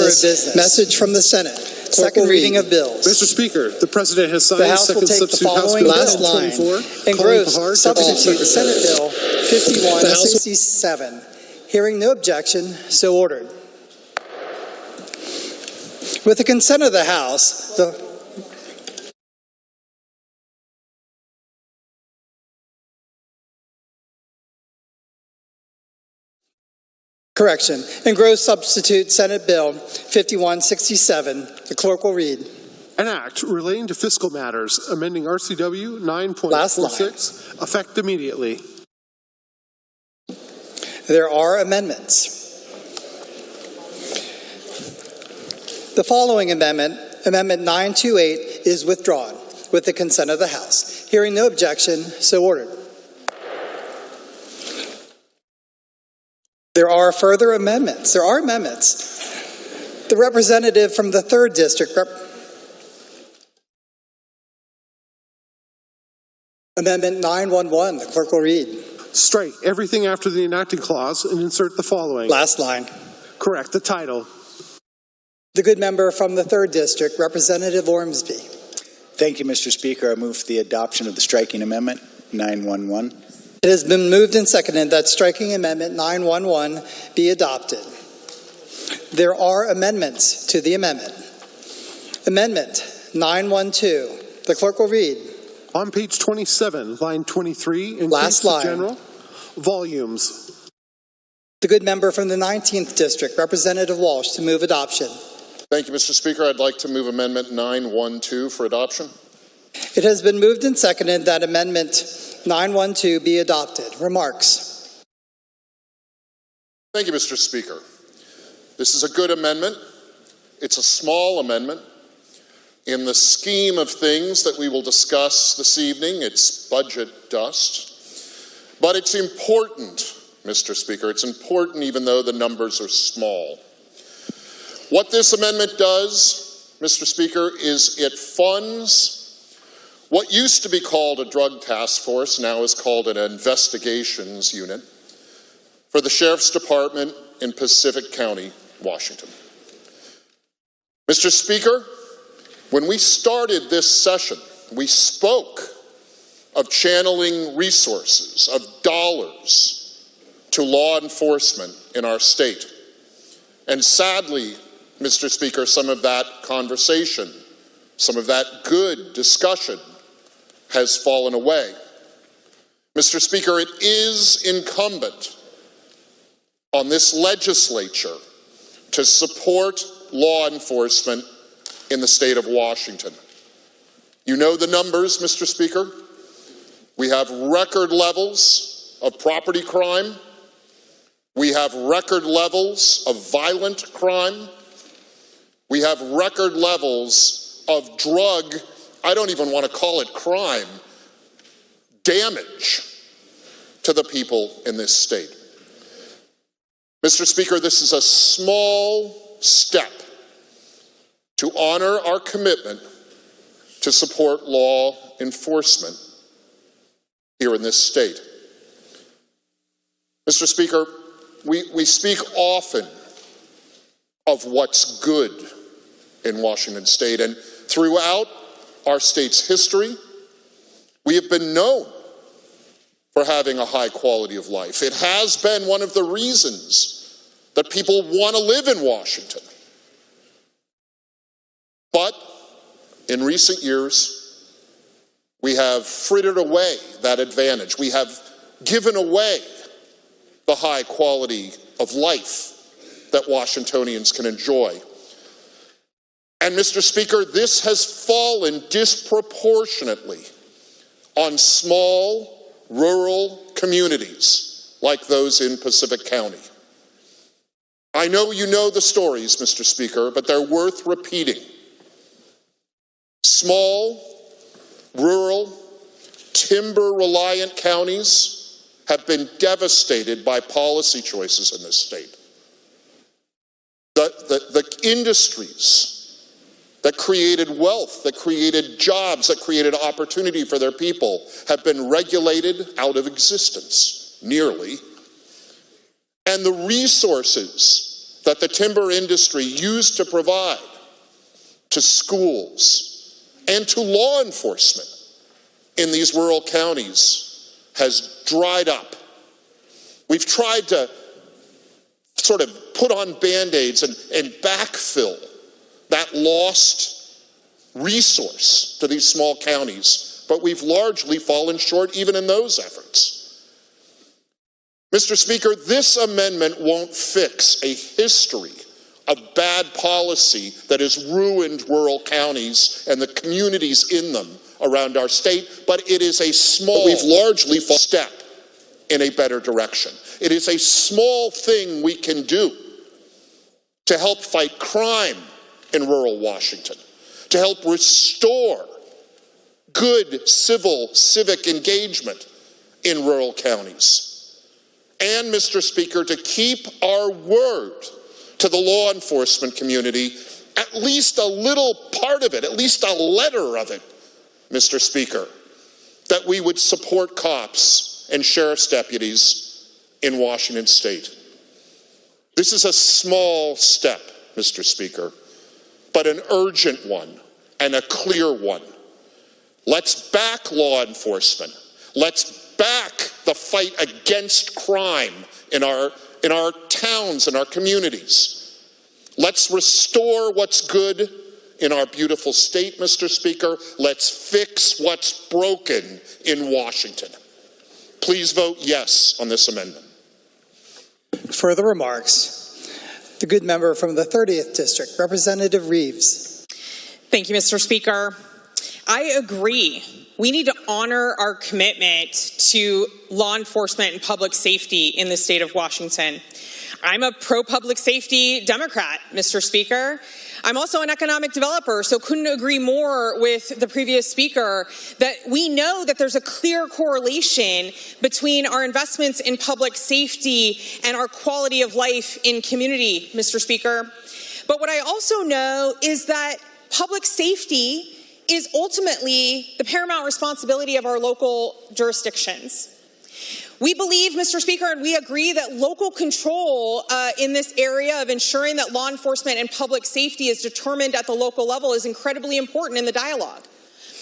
of business. Message from the Senate. Second reading of bills. Mr. Speaker, the President has signed The House will second take the substitute House following Bill last bill. line. 24, Engross calling for substitute Senate Bill The House- 5167. Hearing no objection, so ordered. With the consent of the House, engross substitute Senate Bill 5167. The clerk will read. An act relating to fiscal matters, amending RCW 9.46, effect immediately. There are amendments. The following amendment, Amendment 928, is withdrawn with the consent of the House. Hearing no objection, so ordered. There are further amendments. There are amendments. The representative from the 3rd District, Amendment 911, the clerk will read. Strike everything after the enacting clause and insert the following. Last line. Correct the title. The good member from the 3rd District, Representative Ormsby. Thank you, Mr. Speaker. I move for the adoption of the striking amendment 911. It has been moved and seconded that striking Amendment 911 be adopted. There are amendments to the amendment. Amendment 912. The clerk will read. On page 27, line 23, Last line. General, volumes. The good member from the 19th District, Representative Walsh, to move adoption. Thank you, Mr. Speaker. I'd like to move Amendment 912 for adoption. It has been moved and seconded that Amendment 912 be adopted. Remarks. Thank you, Mr. Speaker. This is a good amendment. It's a small amendment. In the scheme of things that we will discuss this evening, it's budget dust. But it's important, Mr. Speaker. It's important even though the numbers are small. What this amendment does, Mr. Speaker, is it funds what used to be called a drug task force, now is called an investigations unit, for the Sheriff's Department in Pacific County, Washington. Mr. Speaker, when we started this session, we spoke of channeling resources, of dollars, to law enforcement in our state. And sadly, Mr. Speaker, some of that conversation, some of that good discussion has fallen away. Mr. Speaker, it is incumbent on this legislature to support law enforcement in the state of Washington. You know the numbers, Mr. Speaker. We have record levels of property crime. We have record levels of violent crime. We have record levels of drug, I don't even want to call it crime, damage to the people in this state. Mr. Speaker, this is a small step to honor our commitment to support law enforcement here in this state. Mr. Speaker, we speak often of what's good in Washington State, and throughout our state's history, we have been known for having a high quality of life. It has been one of the reasons that people want to live in Washington. But in recent years, we have frittered away that advantage. We have given away the high quality of life that Washingtonians can enjoy. And Mr. Speaker, this has fallen disproportionately on small, rural communities like those in Pacific County. I know you know the stories, Mr. Speaker, but they're worth repeating. Small, rural, timber-reliant counties have been devastated by policy choices in this state. The industries that created wealth, that created jobs, that created opportunity for their people have been regulated out of existence, nearly. And the resources that the timber industry used to provide to schools and to law enforcement in these rural counties has dried up. We've tried to sort of put on Band-Aids and backfill that lost resource to these small counties, but we've largely fallen short even in those efforts. Mr. Speaker, this amendment won't fix a history of bad policy that has ruined rural counties and the communities in them around our state, but it is a small, we've largely step in a better direction. It is a small thing we can do to help fight crime in rural Washington, to help restore good civic engagement in rural counties. And, Mr. Speaker, to keep our word to the law enforcement community, at least a little part of it, at least a letter of it, Mr. Speaker, that we would support cops and sheriff's deputies in Washington State. This is a small step, Mr. Speaker, but an urgent one and a clear one. Let's back law enforcement. Let's back the fight against crime in our towns and our communities. Let's restore what's good in our beautiful state, Mr. Speaker. Let's fix what's broken in Washington. Please vote yes on this amendment. Further remarks. The good member from the 30th District, Representative Reeves. Thank you, Mr. Speaker. I agree. We need to honor our commitment to law enforcement and public safety in the state of Washington. I'm a pro-public safety Democrat, Mr. Speaker. I'm also an economic developer, so couldn't agree more with the previous speaker that we know that there's a clear correlation between our investments in public safety and our quality of life in community, Mr. Speaker. But what I also know is that public safety is ultimately the paramount responsibility of our local jurisdictions. We believe, Mr. Speaker, and we agree that local control in this area of ensuring that law enforcement and public safety is determined at the local level is incredibly important in the dialogue.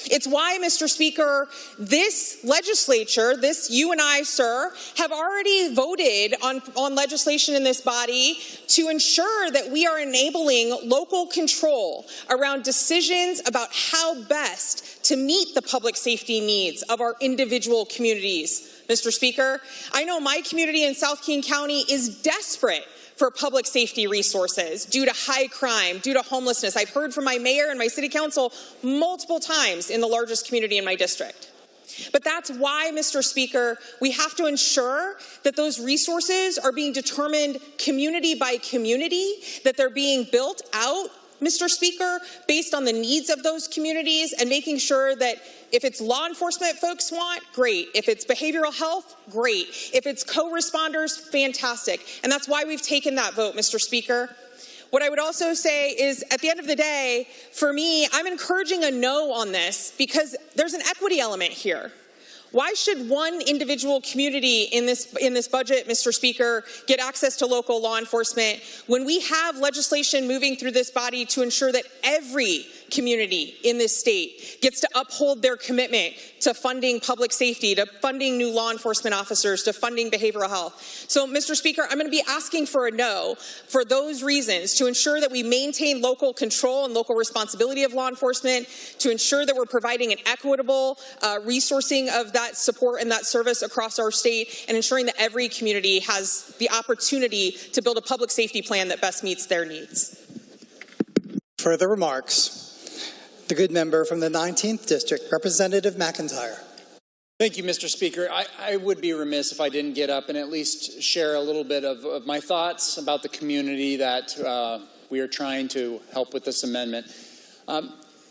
It's why, Mr. Speaker, this legislature, you and I, sir, have already voted on legislation in this body to ensure that we are enabling local control around decisions about how best to meet the public safety needs of our individual communities. Mr. Speaker, I know my community in South King County is desperate for public safety resources due to high crime, due to homelessness. I've heard from my mayor and my city council multiple times in the largest community in my district. But that's why, Mr. Speaker, we have to ensure that those resources are being determined community by community, that they're being built out, Mr. Speaker, based on the needs of those communities, and making sure that if it's law enforcement folks want, great. If it's behavioral health, great. If it's co-responders, fantastic. And that's why we've taken that vote, Mr. Speaker. What I would also say is, at the end of the day, for me, I'm encouraging a no on this because there's an equity element here. Why should one individual community in this budget, Mr. Speaker, get access to local law enforcement when we have legislation moving through this body to ensure that every community in this state gets to uphold their commitment to funding public safety, to funding new law enforcement officers, to funding behavioral health? So, Mr. Speaker, I'm going to be asking for a no for those reasons, to ensure that we maintain local control and local responsibility of law enforcement, to ensure that we're providing an equitable resourcing of that support and that service across our state, and ensuring that every community has the opportunity to build a public safety plan that best meets their needs. Further remarks. The good member from the 19th District, Representative McIntyre. Thank you, Mr. Speaker. I would be remiss if I didn't get up and at least share a little bit of my thoughts about the community that we are trying to help with this amendment.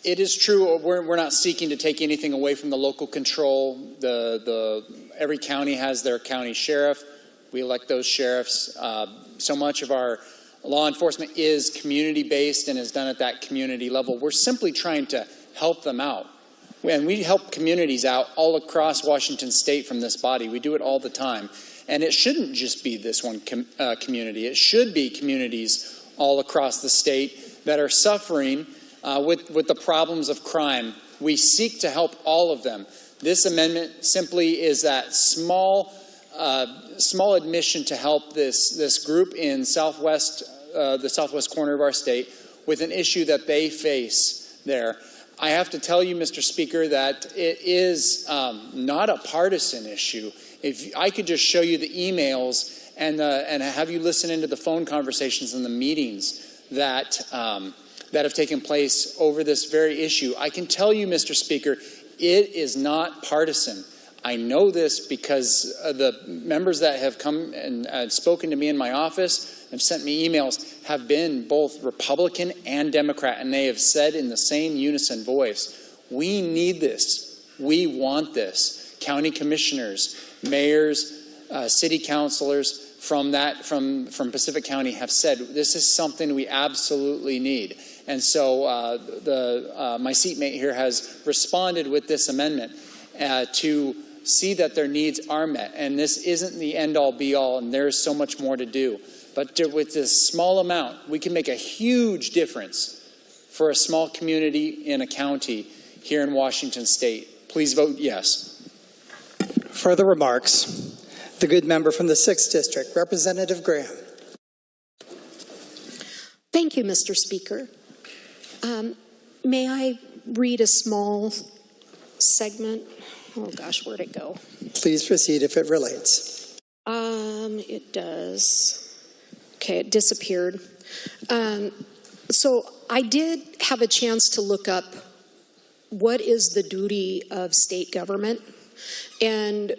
It is true, we're not seeking to take anything away from the local control. Every county has their county sheriff. We elect those sheriffs. So much of our law enforcement is community-based and is done at that community level. We're simply trying to help them out. And we help communities out all across Washington State from this body. We do it all the time. And it shouldn't just be this one community. It should be communities all across the state that are suffering with the problems of crime. We seek to help all of them. This amendment simply is that small admission to help this group in the southwest corner of our state with an issue that they face there. I have to tell you, Mr. Speaker, that it is not a partisan issue. If I could just show you the emails and have you listen into the phone conversations and the meetings that have taken place over this very issue, I can tell you, Mr. Speaker, it is not partisan. I know this because the members that have come and spoken to me in my office and sent me emails have been both Republican and Democrat, and they have said in the same unison voice, we need this. We want this. County commissioners, mayors, city councilors from Pacific County have said this is something we absolutely need. And so my seatmate here has responded with this amendment to see that their needs are met. And this isn't the end-all, be-all, and there's so much more to do. But with this small amount, we can make a huge difference for a small community in a county here in Washington State. Please vote yes. Further remarks? The good member from the 6th District, Representative Graham. Thank you, Mr. Speaker. May I read a small segment? Oh gosh, where'd it go? Please proceed if it relates. It does. Okay, it disappeared. So I did have a chance to look up what is the duty of state government. And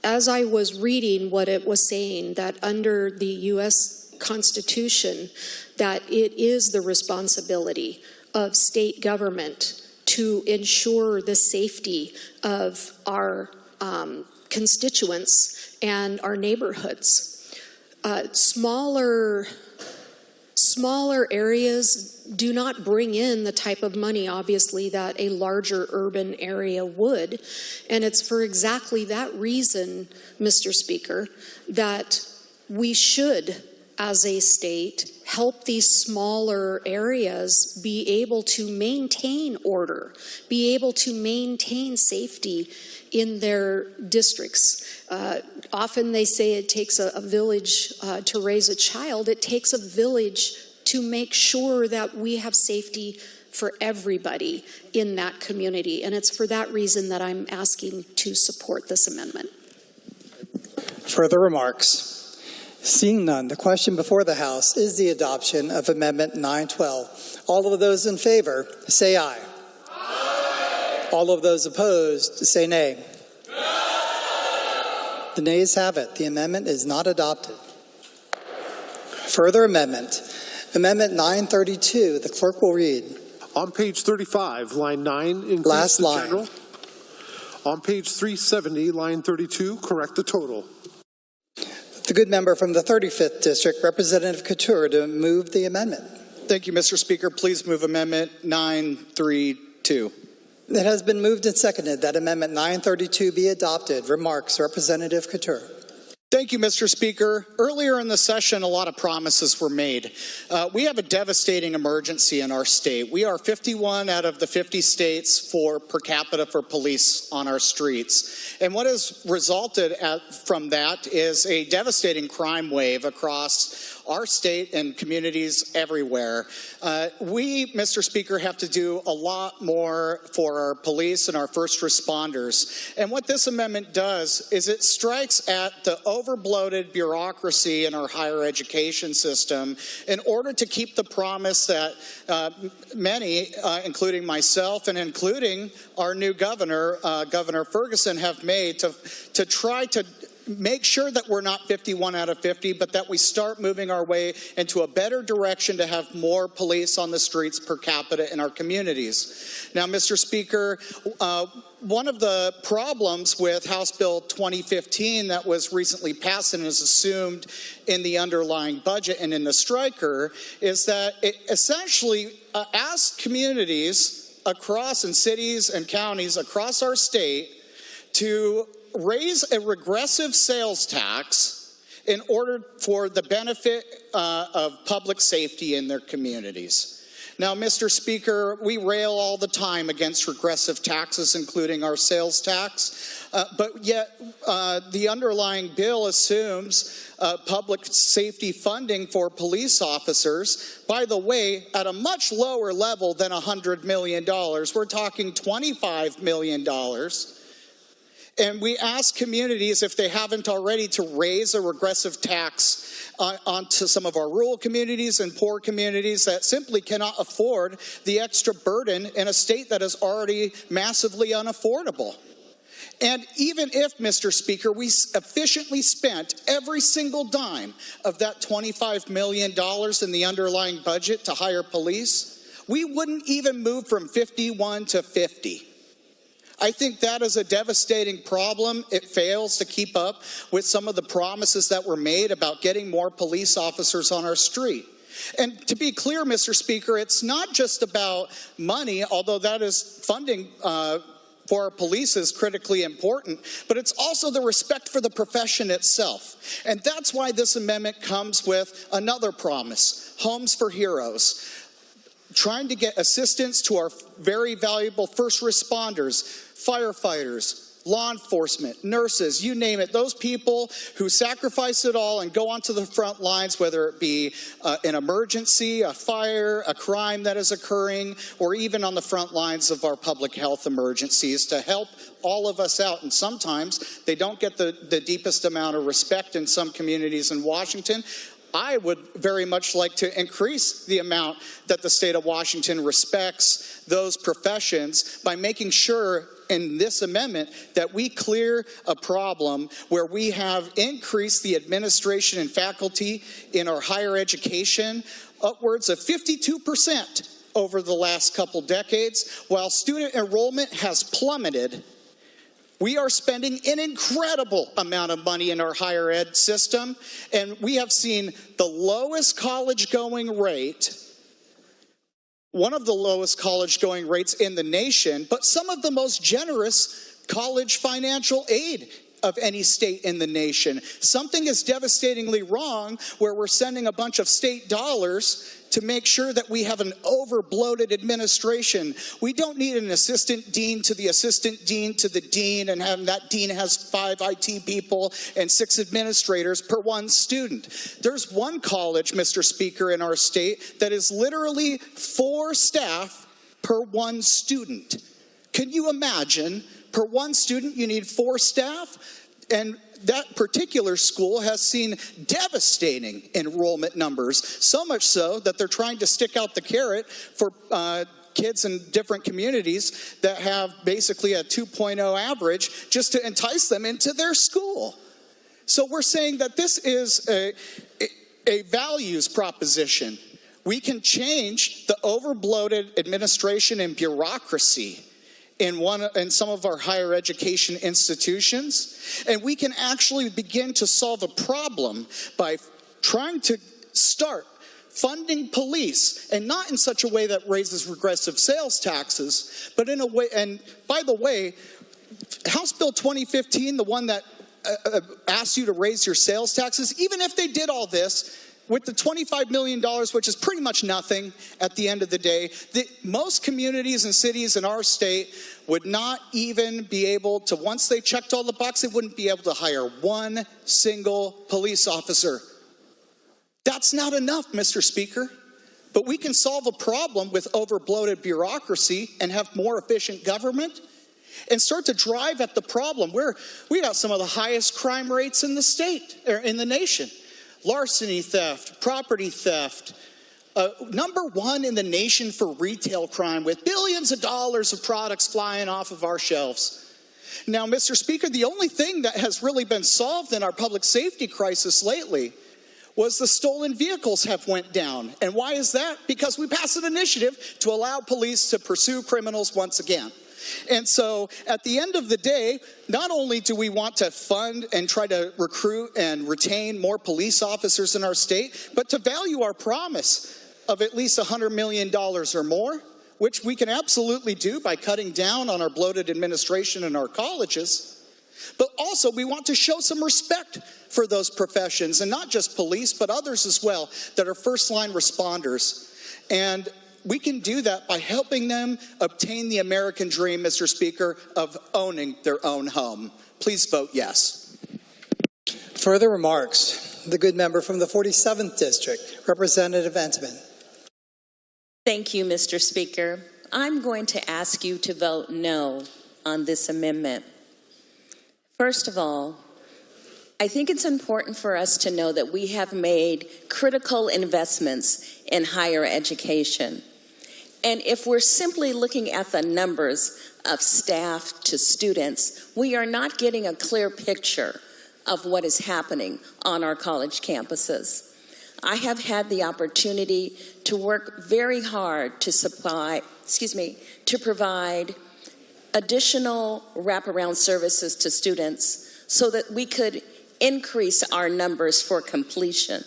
as I was reading what it was saying, that under the U.S. Constitution, that it is the responsibility of state government to ensure the safety of our constituents and our neighborhoods. Smaller areas do not bring in the type of money, obviously, that a larger urban area would. And it's for exactly that reason, Mr. Speaker, that we should, as a state, help these smaller areas be able to maintain order, be able to maintain safety in their districts. Often they say it takes a village to raise a child. It takes a village to make sure that we have safety for everybody in that community. And it's for that reason that I'm asking to support this amendment. Further remarks? Seeing none, the question before the House is the adoption of Amendment 912. All of those in favor, say aye. Aye. All of those opposed, say nay. The nays have it. The amendment is not adopted. Further amendment. Amendment 932. The clerk will read. On page 35, line 9, increase Last the line. general. On page 370, line 32, correct the total. The good member from the 35th District, Representative Couture, to move the amendment. Thank you, Mr. Speaker. Please move Amendment 932. It has been moved and seconded that Amendment 932 be adopted. Remarks, Representative Couture. Thank you, Mr. Speaker. Earlier in the session, a lot of promises were made. We have a devastating emergency in our state. We are 51 out of the 50 states per capita for police on our streets. And what has resulted from that is a devastating crime wave across our state and communities everywhere. We, Mr. Speaker, have to do a lot more for our police and our first responders. And what this amendment does is it strikes at the overbloated bureaucracy in our higher education system in order to keep the promise that many, including myself and including our new governor, Governor Ferguson, have made to try to make sure that we're not 51 out of 50, but that we start moving our way into a better direction to have more police on the streets per capita in our communities. Now, Mr. Speaker, one of the problems with House Bill 2015 that was recently passed and is assumed in the underlying budget and in the striker is that it essentially asks communities across and cities and counties across our state to raise a regressive sales tax in order for the benefit of public safety in their communities. Now, Mr. Speaker, we rail all the time against regressive taxes, including our sales tax, but yet the underlying bill assumes public safety funding for police officers, by the way, at a much lower level than $100 million. We're talking $25 million. And we ask communities, if they haven't already, to raise a regressive tax onto some of our rural communities and poor communities that simply cannot afford the extra burden in a state that is already massively unaffordable. And even if, Mr. Speaker, we efficiently spent every single dime of that $25 million in the underlying budget to hire police, we wouldn't even move from 51 to 50. I think that is a devastating problem. It fails to keep up with some of the promises that were made about getting more police officers on our street. And to be clear, Mr. Speaker, it's not just about money, although that is funding for our police is critically important, but it's also the respect for the profession itself. And that's why this amendment comes with another promise, Homes for Heroes, trying to get assistance to our very valuable first responders, firefighters, law enforcement, nurses, you name it, those people who sacrifice it all and go onto the front lines, whether it be an emergency, a fire, a crime that is occurring, or even on the front lines of our public health emergencies to help all of us out. And sometimes they don't get the deepest amount of respect in some communities in Washington. I would very much like to increase the amount that the state of Washington respects those professions by making sure in this amendment that we clear a problem where we have increased the administration and faculty in our higher education upwards of 52% over the last couple decades, while student enrollment has plummeted. We are spending an incredible amount of money in our higher ed system, and we have seen the lowest college going rate, one of the lowest college going rates in the nation, but some of the most generous college financial aid of any state in the nation. Something is devastatingly wrong where we're sending a bunch of state dollars to make sure that we have an over-bloated administration. We don't need an assistant dean to the assistant dean to the dean and having that dean has 5 IT people and 6 administrators per one student. There's one college, Mr. Speaker, in our state that is literally 4 staff per one student. Can you imagine? Per one student, you need 4 staff, and that particular school has seen devastating enrollment numbers, so much so that they're trying to stick out the carrot for kids in different communities that have basically a 2.0 average just to entice them into their school. So we're saying that this is a values proposition. We can change the over-bloated administration and bureaucracy in some of our higher education institutions, and we can actually begin to solve a problem by trying to start funding police, and not in such a way that raises regressive sales taxes, but in a way, and by the way, House Bill 2015, the one that asks you to raise your sales taxes, even if they did all this, with the $25 million, which is pretty much nothing at the end of the day, most communities and cities in our state would not even be able to, once they checked all the boxes, they wouldn't be able to hire one single police officer. That's not enough, Mr. Speaker. But we can solve a problem with over-bloated bureaucracy and have more efficient government and start to drive at the problem. We got some of the highest crime rates in the state, or in the nation. Larceny theft, property theft, #1 in the nation for retail crime with billions of dollars of products flying off of our shelves. Now, Mr. Speaker, the only thing that has really been solved in our public safety crisis lately was the stolen vehicles have went down. And why is that? Because we passed an initiative to allow police to pursue criminals once again. And so at the end of the day, not only do we want to fund and try to recruit and retain more police officers in our state, but to value our promise of at least $100 million or more, which we can absolutely do by cutting down on our bloated administration in our colleges. But also, we want to show some respect for those professions, and not just police, but others as well, that are first-line responders. And we can do that by helping them obtain the American dream, Mr. Speaker, of owning their own home. Please vote yes. Further remarks? The good member from the 47th District, Representative Entman. Thank you, Mr. Speaker. I'm going to ask you to vote no on this amendment. First of all, I think it's important for us to know that we have made critical investments in higher education. And if we're simply looking at the numbers of staff to students, we are not getting a clear picture of what is happening on our college campuses. I have had the opportunity to work very hard to provide additional wraparound services to students so that we could increase our numbers for completion.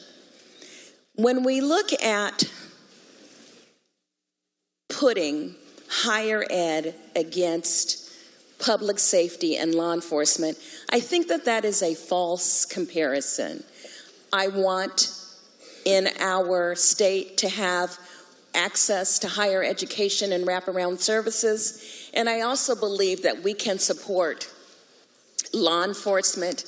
When we look at putting higher ed against public safety and law enforcement, I think that that is a false comparison. I want in our state to have access to higher education and wraparound services, and I also believe that we can support law enforcement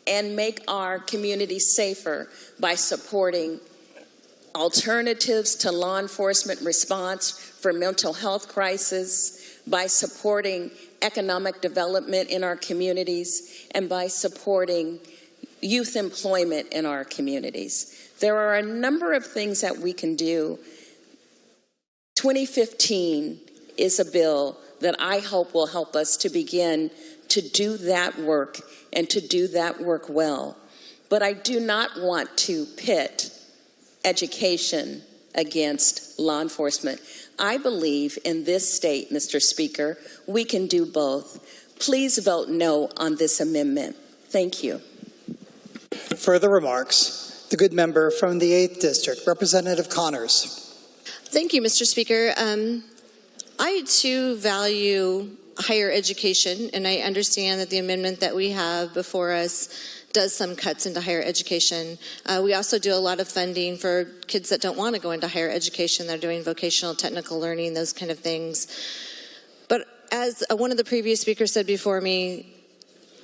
and make our community safer by supporting alternatives to law enforcement response for mental health crisis, by supporting economic development in our communities, and by supporting youth employment in our communities. There are a number of things that we can do. 2015 is a bill that I hope will help us to begin to do that work and to do that work well. But I do not want to pit education against law enforcement. I believe in this state, Mr. Speaker, we can do both. Please vote no on this amendment. Thank you. Further remarks? The good member from the 8th District, Representative Connors. Thank you, Mr. Speaker. I too value higher education, and I understand that the amendment that we have before us does some cuts into higher education. We also do a lot of funding for kids that don't want to go into higher education. They're doing vocational technical learning, those kind of things. But as one of the previous speakers said before me,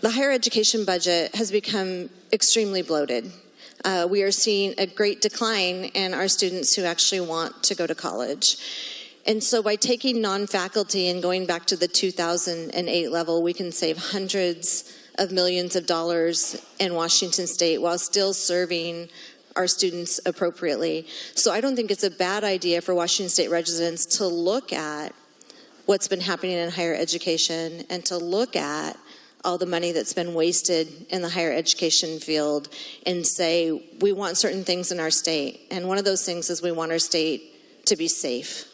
the higher education budget has become extremely bloated. We are seeing a great decline in our students who actually want to go to college. And so by taking non-faculty and going back to the 2008 level, we can save hundreds of millions of dollars in Washington State while still serving our students appropriately. So I don't think it's a bad idea for Washington State residents to look at what's been happening in higher education and to look at all the money that's been wasted in the higher education field and say, we want certain things in our state. And one of those things is we want our state to be safe.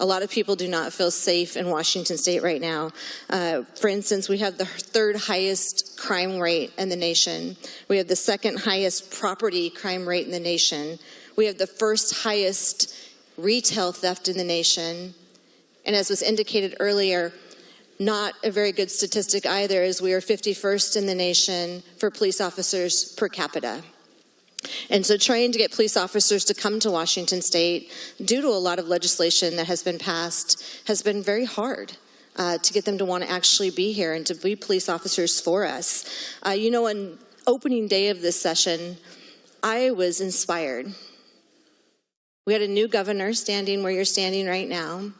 A lot of people do not feel safe in Washington State right now. For instance, we have the third highest crime rate in the nation. We have the second highest property crime rate in the nation. We have the first highest retail theft in the nation. And as was indicated earlier, not a very good statistic either, as we are 51st in the nation for police officers per capita. And so trying to get police officers to come to Washington State, due to a lot of legislation that has been passed, has been very hard to get them to want to actually be here and to be police officers for us. You know, on opening day of this session, I was inspired. We had a new governor standing where you're standing right now.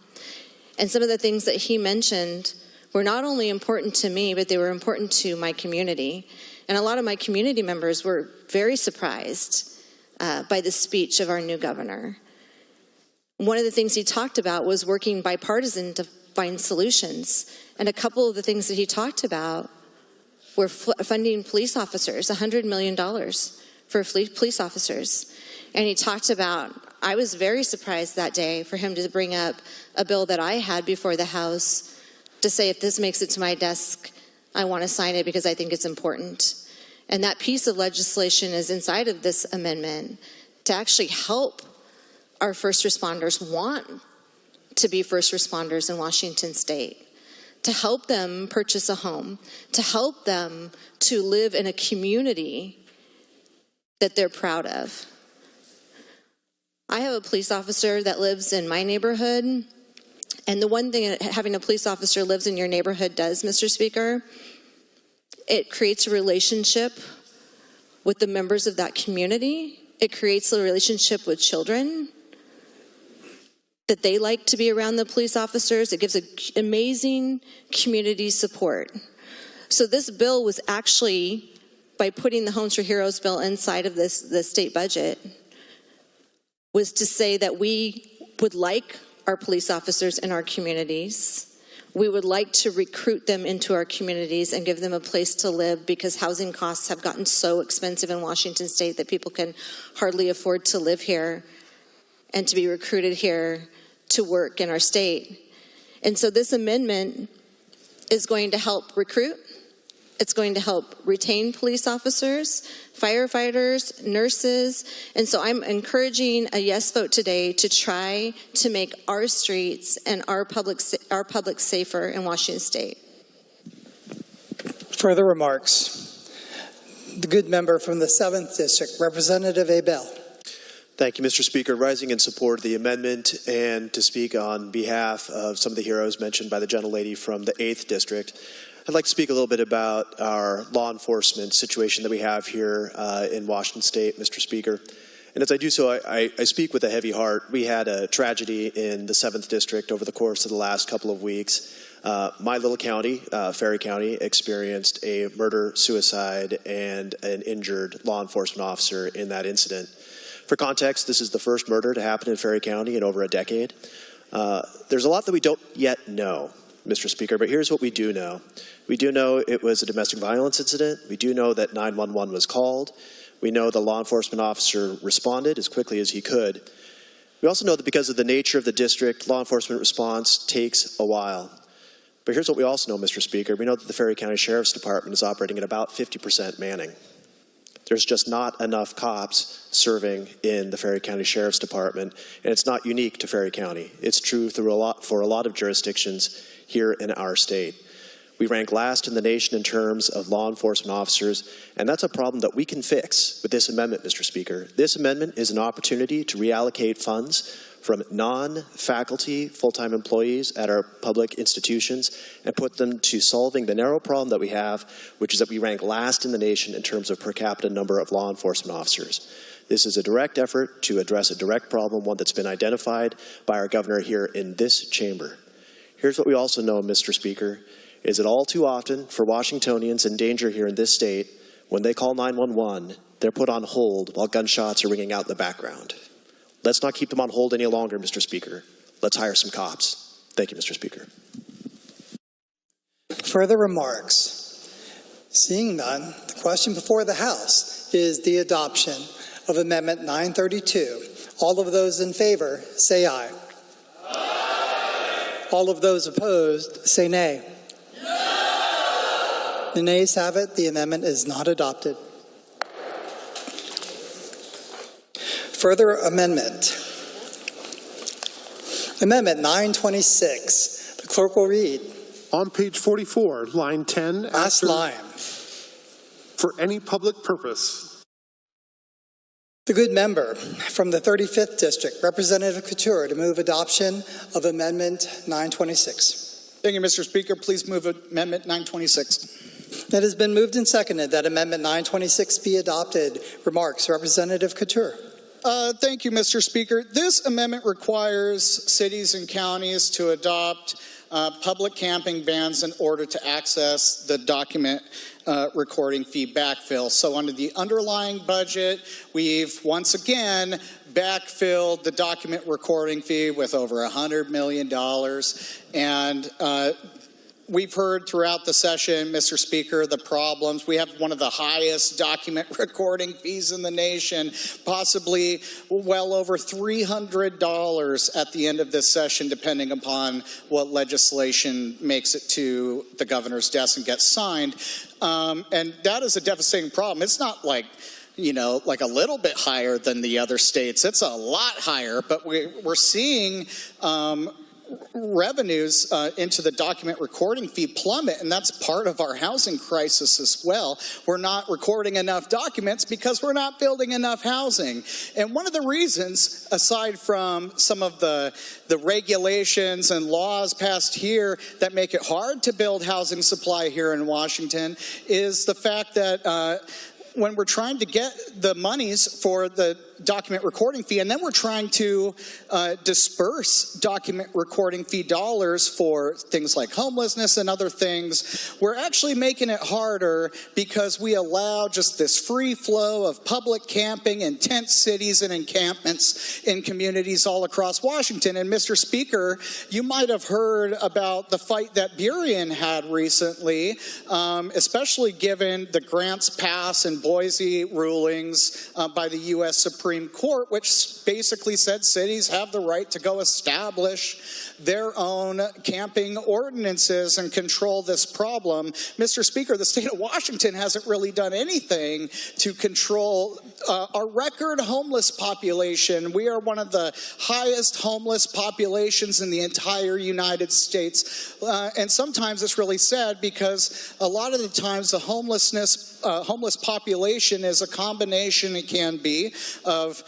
And some of the things that he mentioned were not only important to me, but they were important to my community. And a lot of my community members were very surprised by the speech of our new governor. One of the things he talked about was working bipartisan to find solutions. And a couple of the things that he talked about were funding police officers, $100 million for police officers. And he talked about, I was very surprised that day for him to bring up a bill that I had before the House to say, if this makes it to my desk, I want to sign it because I think it's important. And that piece of legislation is inside of this amendment to actually help our first responders want to be first responders in Washington State. to help them purchase a home, to help them to live in a community that they're proud of. I have a police officer that lives in my neighborhood, and the one thing that having a police officer lives in your neighborhood does, Mr. Speaker, it creates a relationship with the members of that community. It creates a relationship with children that they like to be around the police officers. It gives amazing community support. So this bill was actually, by putting the Homes for Heroes bill inside of the state budget, was to say that we would like our police officers in our communities. We would like to recruit them into our communities and give them a place to live, because housing costs have gotten so expensive in Washington state that people can hardly afford to live here and to be recruited here to work in our state. And so this amendment is going to help recruit. It's going to help retain police officers, firefighters, nurses. And so I'm encouraging a yes vote today to try to make our streets and our public safer in Washington state. Further remarks. The good member from the 7th District, Representative Abel. Thank you, Mr. Speaker. Rising in support of the amendment and to speak on behalf of some of the heroes mentioned by the gentlelady from the 8th District, I'd like to speak a little bit about our law enforcement situation that we have here in Washington State, Mr. Speaker. And as I do so, I speak with a heavy heart. We had a tragedy in the 7th District over the course of the last couple of weeks. My little county, Ferry County, experienced a murder, suicide, and an injured law enforcement officer in that incident. For context, this is the first murder to happen in Ferry County in over a decade. There's a lot that we don't yet know, Mr. Speaker, but here's what we do know. We do know it was a domestic violence incident. We do know that 911 was called. We know the law enforcement officer responded as quickly as he could. We also know that because of the nature of the district, law enforcement response takes a while. But here's what we also know, Mr. Speaker. We know that the Ferry County Sheriff's Department is operating at about 50% manning. There's just not enough cops serving in the Ferry County Sheriff's Department, and it's not unique to Ferry County. It's true for a lot of jurisdictions here in our state. We rank last in the nation in terms of law enforcement officers, and that's a problem that we can fix with this amendment, Mr. Speaker. This amendment is an opportunity to reallocate funds from non-faculty full-time employees at our public institutions and put them to solving the narrow problem that we have, which is that we rank last in the nation in terms of per capita number of law enforcement officers. This is a direct effort to address a direct problem, one that's been identified by our governor here in this chamber. Here's what we also know, Mr. Speaker, is that all too often for Washingtonians in danger here in this state, when they call 911, they're put on hold while gunshots are ringing out in the background. Let's not keep them on hold any longer, Mr. Speaker. Let's hire some cops. Thank you, Mr. Speaker. Further remarks? Seeing none, the question before the House is the adoption of Amendment 932. All of those in favor, say aye. Aye. All of those opposed, say nay. No. The nays have it. The amendment is not adopted. Further amendment. Amendment 926. The clerk will read. On page 44, line 10. Last line. For any public purpose. The good member from the 35th District, Representative Couture, to move adoption of Amendment 926. Thank you, Mr. Speaker. Please move Amendment 926. It has been moved and seconded that Amendment 926 be adopted. Remarks, Representative Couture. Thank you, Mr. Speaker. This amendment requires cities and counties to adopt public camping bans in order to access the document recording fee backfill. So under the underlying budget, we've once again backfilled the document recording fee with over $100 million. And we've heard throughout the session, Mr. Speaker, the problems. We have one of the highest document recording fees in the nation, possibly well over $300 at the end of this session, depending upon what legislation makes it to the governor's desk and gets signed. And that is a devastating problem. It's not like, like a little bit higher than the other states. It's a lot higher, but we're seeing revenues into the document recording fee plummet, and that's part of our housing crisis as well. We're not recording enough documents because we're not building enough housing. And one of the reasons, aside from some of the regulations and laws passed here that make it hard to build housing supply here in Washington, is the fact that when we're trying to get the monies for the document recording fee, and then we're trying to disperse document recording fee dollars for things like homelessness and other things, we're actually making it harder because we allow just this free flow of public camping in tent cities and encampments in communities all across Washington. And Mr. Speaker, you might have heard about the fight that Burien had recently, especially given the Grants Pass and Boise rulings by the U.S. Supreme Court, which basically said cities have the right to go establish their own camping ordinances and control this problem. Mr. Speaker, the state of Washington hasn't really done anything to control our record homeless population. We are one of the highest homeless populations in the entire United States. And sometimes it's really sad because a lot of the times the homeless population is a combination, it can be, of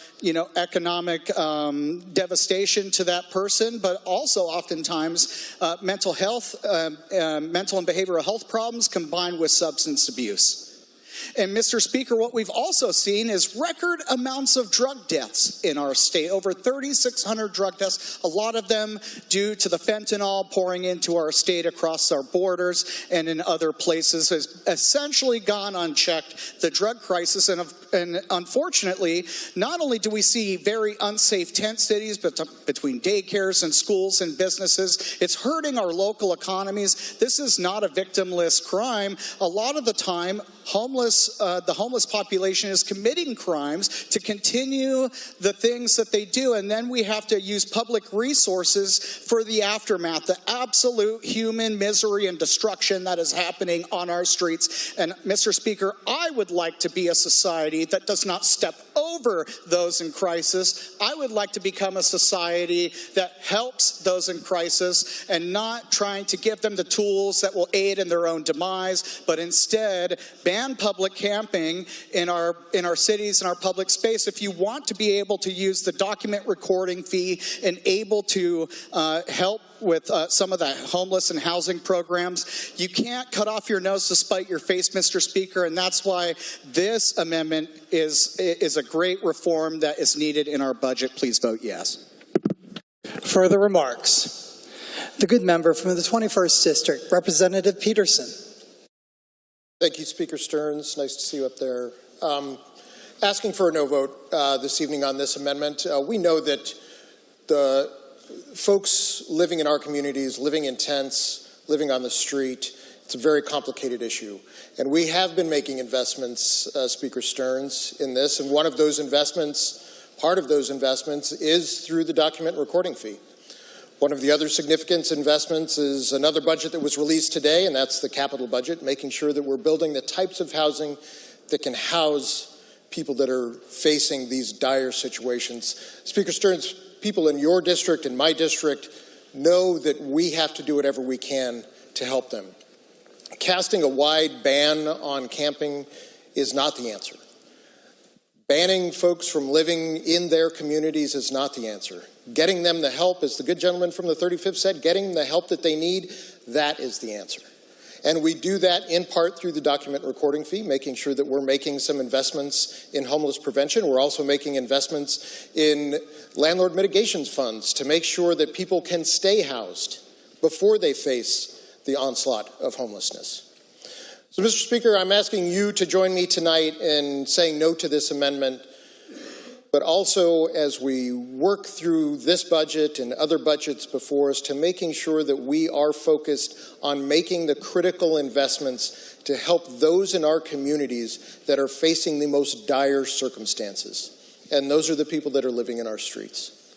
economic devastation to that person, but also oftentimes mental and behavioral health problems combined with substance abuse. And Mr. Speaker, what we've also seen is record amounts of drug deaths in our state, over 3,600 drug deaths, a lot of them due to the fentanyl pouring into our state across our borders and in other places has essentially gone unchecked. The drug crisis, and unfortunately, not only do we see very unsafe tent cities between daycares and schools and businesses, it's hurting our local economies. This is not a victimless crime. A lot of the time, the homeless population is committing crimes to continue the things that they do, and then we have to use public resources for the aftermath, the absolute human misery and destruction that is happening on our streets. And Mr. Speaker, I would like to be a society that does not step over those in crisis. I would like to become a society that helps those in crisis and not trying to give them the tools that will aid in their own demise, but instead ban public camping in our cities and our public space. If you want to be able to use the document recording fee and able to help with some of the homeless and housing programs, you can't cut off your nose to spite your face, Mr. Speaker, and that's why this amendment is a great reform that is needed in our budget. Please vote yes. Further remarks? The good member from the 21st District, Representative Peterson. Thank you, Speaker Stearns. Nice to see you up there. Asking for a no vote this evening on this amendment. We know that the folks living in our communities, living in tents, living on the street, it's a very complicated issue. And we have been making investments, Speaker Stearns, in this. And one of those investments, part of those investments, is through the document recording fee. One of the other significant investments is another budget that was released today, and that's the capital budget, making sure that we're building the types of housing that can house people that are facing these dire situations. Speaker Stearns, people in your district and my district know that we have to do whatever we can to help them. Casting a wide ban on camping is not the answer. Banning folks from living in their communities is not the answer. Getting them the help, as the good gentleman from the 35th said, getting the help that they need, that is the answer. And we do that in part through the document recording fee, making sure that we're making some investments in homeless prevention. We're also making investments in landlord mitigation funds to make sure that people can stay housed before they face the onslaught of homelessness. So, Mr. Speaker, I'm asking you to join me tonight in saying no to this amendment, but also as we work through this budget and other budgets before us to making sure that we are focused on making the critical investments to help those in our communities that are facing the most dire circumstances. And those are the people that are living in our streets.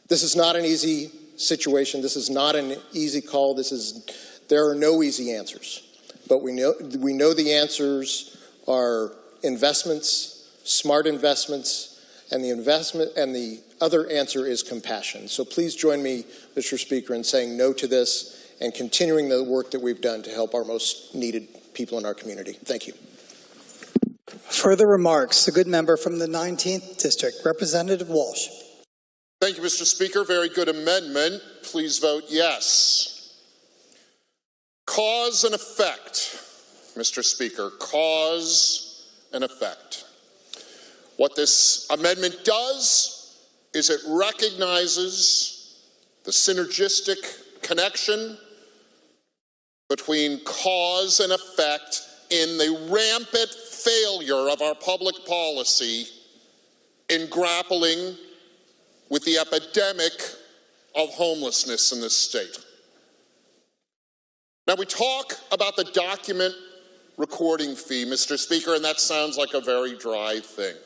This is not an easy situation. This is not an easy call. There are no easy answers. But we know the answers are investments, smart investments, and the other answer is compassion. So please join me, Mr. Speaker, in saying no to this and continuing the work that we've done to help our most needed people in our community. Thank you. Further remarks, the good member from the 19th District, Representative Walsh. Thank you, Mr. Speaker. Very good amendment. Please vote yes. Cause and effect, Mr. Speaker. Cause and effect. What this amendment does is it recognizes the synergistic connection between cause and effect in the rampant failure of our public policy in grappling with the epidemic of homelessness in this state. Now, we talk about the document recording fee, Mr. Speaker, and that sounds like a very dry thing.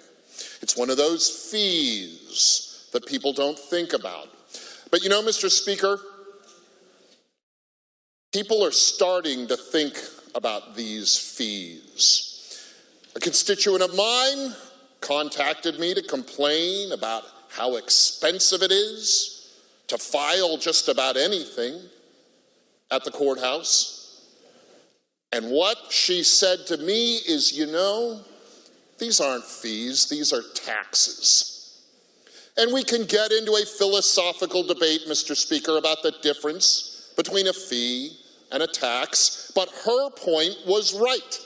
It's one of those fees that people don't think about. But you know, Mr. Speaker, people are starting to think about these fees. A constituent of mine contacted me to complain about how expensive it is to file just about anything at the courthouse. And what she said to me is, you know, these aren't fees, these are taxes. And we can get into a philosophical debate, Mr. Speaker, about the difference between a fee and a tax, but her point was right.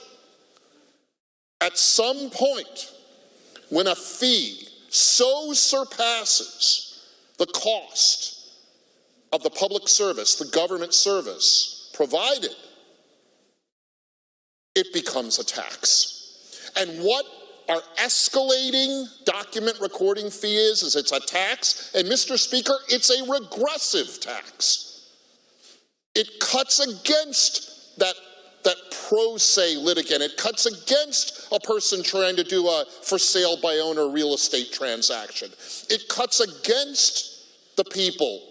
At some point, when a fee so surpasses the cost of the public service, the government service provided, it becomes a tax. And what our escalating document recording fee is it's a tax, and Mr. Speaker, it's a regressive tax. It cuts against that pro se litigant. It cuts against a person trying to do a for sale by owner real estate transaction. It cuts against the people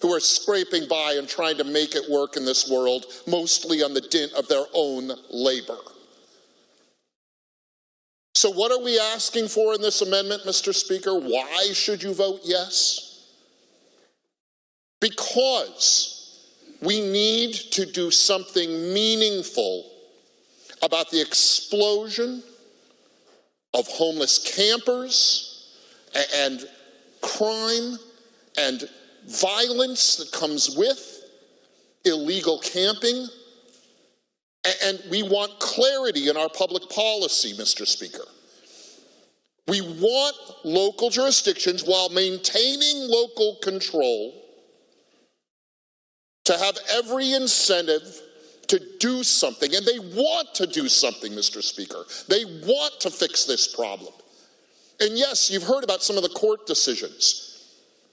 who are scraping by and trying to make it work in this world, mostly on the dint of their own labor. So what are we asking for in this amendment, Mr. Speaker? Why should you vote yes? Because we need to do something meaningful about the explosion of homeless campers and crime and violence that comes with illegal camping. And we want clarity in our public policy, Mr. Speaker. We want local jurisdictions, while maintaining local control, to have every incentive to do something. And they want to do something, Mr. Speaker. They want to fix this problem. And yes, you've heard about some of the court decisions.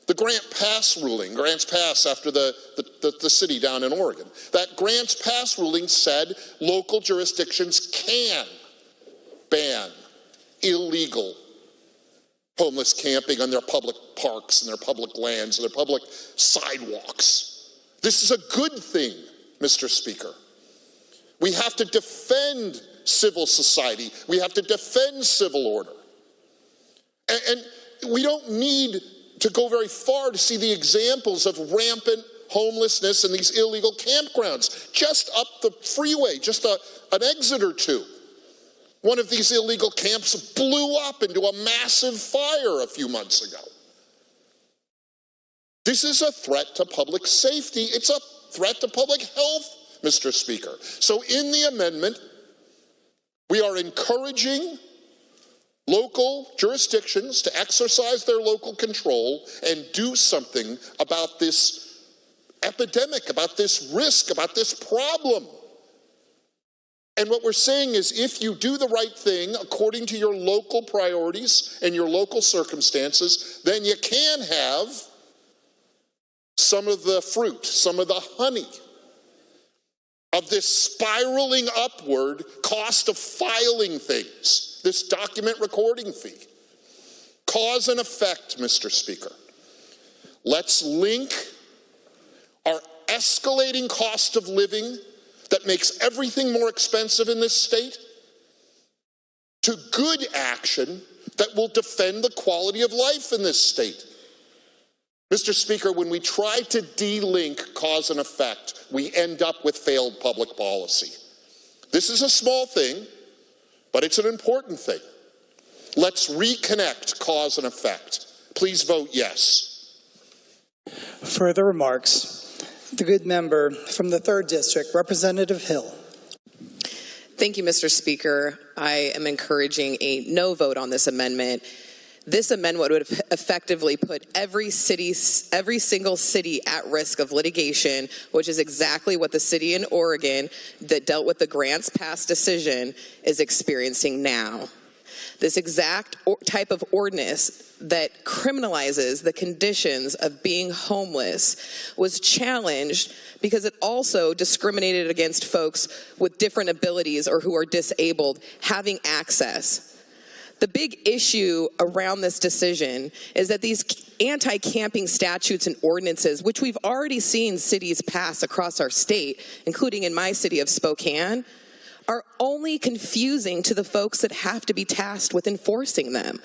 The Grants Pass ruling, Grants Pass after the city down in Oregon. That Grants Pass ruling said local jurisdictions can ban illegal homeless camping on their public parks and their public lands and their public sidewalks. This is a good thing, Mr. Speaker. We have to defend civil society. We have to defend civil order. And we don't need to go very far to see the examples of rampant homelessness in these illegal campgrounds. Just up the freeway, just an exit or two. One of these illegal camps blew up into a massive fire a few months ago. This is a threat to public safety. It's a threat to public health, Mr. Speaker. So in the amendment, we are encouraging local jurisdictions to exercise their local control and do something about this epidemic, about this risk, about this problem. And what we're saying is, if you do the right thing according to your local priorities and your local circumstances, then you can have some of the fruit, some of the honey of this spiraling upward cost of filing things, this document recording fee. Cause and effect, Mr. Speaker. Let's link our escalating cost of living that makes everything more expensive in this state to good action that will defend the quality of life in this state. Mr. Speaker, when we try to de-link cause and effect, we end up with failed public policy. This is a small thing, but it's an important thing. Let's reconnect cause and effect. Please vote yes. Further remarks. The good member from the 3rd District, Representative Hill. Thank you, Mr. Speaker. I am encouraging a no vote on this amendment. This amendment would effectively put every single city at risk of litigation, which is exactly what the city in Oregon that dealt with the grants pass decision is experiencing now. This exact type of ordinance that criminalizes the conditions of being homeless was challenged because it also discriminated against folks with different abilities or who are disabled having access. The big issue around this decision is that these anti-camping statutes and ordinances, which we've already seen cities pass across our state, including in my city of Spokane, are only confusing to the folks that have to be tasked with enforcing them.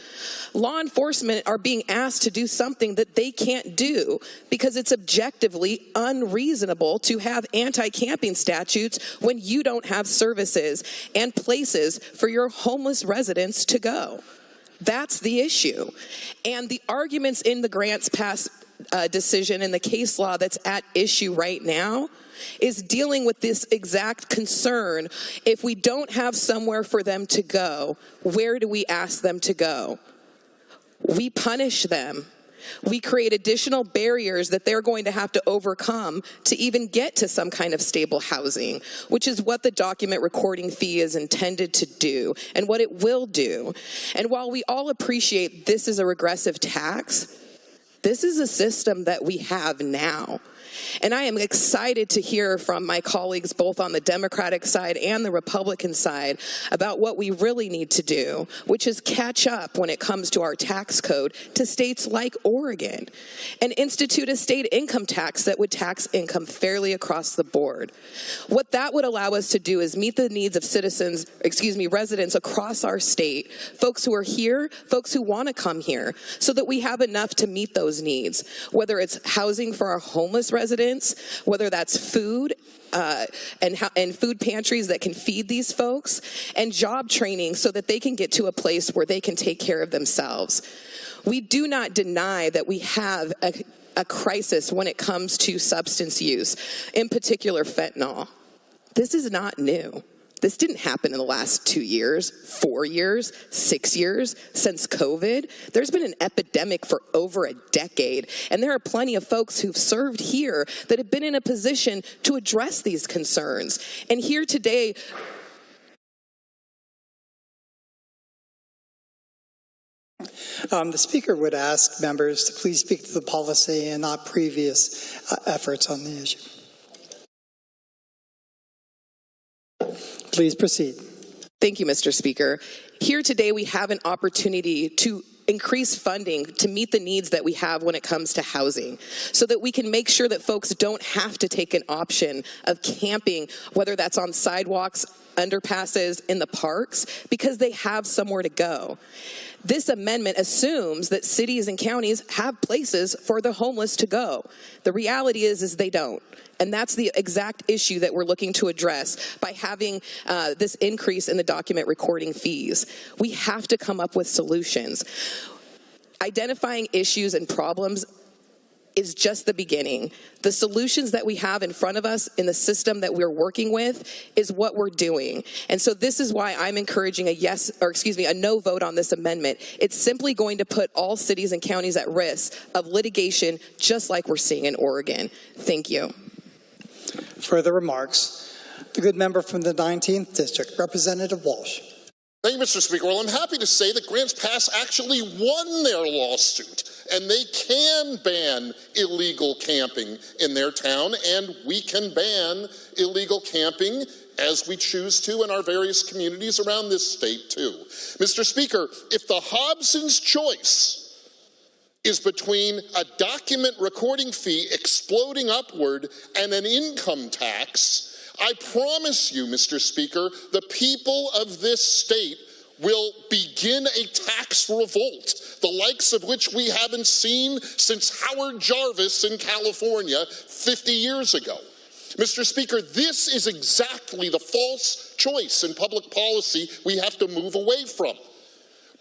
Law enforcement are being asked to do something that they can't do because it's objectively unreasonable to have anti-camping statutes when you don't have services and places for your homeless residents to go. That's the issue. And the arguments in the grants pass decision and the case law that's at issue right now is dealing with this exact concern. If we don't have somewhere for them to go, where do we ask them to go? We punish them. We create additional barriers that they're going to have to overcome to even get to some kind of stable housing, which is what the document recording fee is intended to do and what it will do. And while we all appreciate this is a regressive tax, this is a system that we have now. And I am excited to hear from my colleagues both on the Democratic side and the Republican side about what we really need to do, which is catch up when it comes to our tax code to states like Oregon and institute a state income tax that would tax income fairly across the board. What that would allow us to do is meet the needs of residents across our state, folks who are here, folks who want to come here, so that we have enough to meet those needs, whether it's housing for our homeless residents, whether that's food and food pantries that can feed these folks, and job training so that they can get to a place where they can take care of themselves. We do not deny that we have a crisis when it comes to substance use, in particular fentanyl. This is not new. This didn't happen in the last 2 years, 4 years, 6 years, since COVID. There's been an epidemic for over a decade, and there are plenty of folks who've served here that have been in a position to address these concerns. And here today, the Speaker would ask members to please speak to the policy and not previous efforts on the issue. Please proceed. Thank you, Mr. Speaker. Here today we have an opportunity to increase funding to meet the needs that we have when it comes to housing, so that we can make sure that folks don't have to take an option of camping, whether that's on sidewalks, underpasses, in the parks, because they have somewhere to go. This amendment assumes that cities and counties have places for the homeless to go. The reality is they don't. And that's the exact issue that we're looking to address by having this increase in the document recording fees. We have to come up with solutions. Identifying issues and problems is just the beginning. The solutions that we have in front of us in the system that we're working with is what we're doing. And so this is why I'm encouraging a no vote on this amendment. It's simply going to put all cities and counties at risk of litigation, just like we're seeing in Oregon. Thank you. Further remarks. The good member from the 19th District, Representative Walsh. Thank you, Mr. Speaker. Well, I'm happy to say that Grants Pass actually won their lawsuit, and they can ban illegal camping in their town, and we can ban illegal camping as we choose to in our various communities around this state, too. Mr. Speaker, if the Hobson's choice is between a document recording fee exploding upward and an income tax, I promise you, Mr. Speaker, the people of this state will begin a tax revolt, the likes of which we haven't seen since Howard Jarvis in California 50 years ago. Mr. Speaker, this is exactly the false choice in public policy we have to move away from.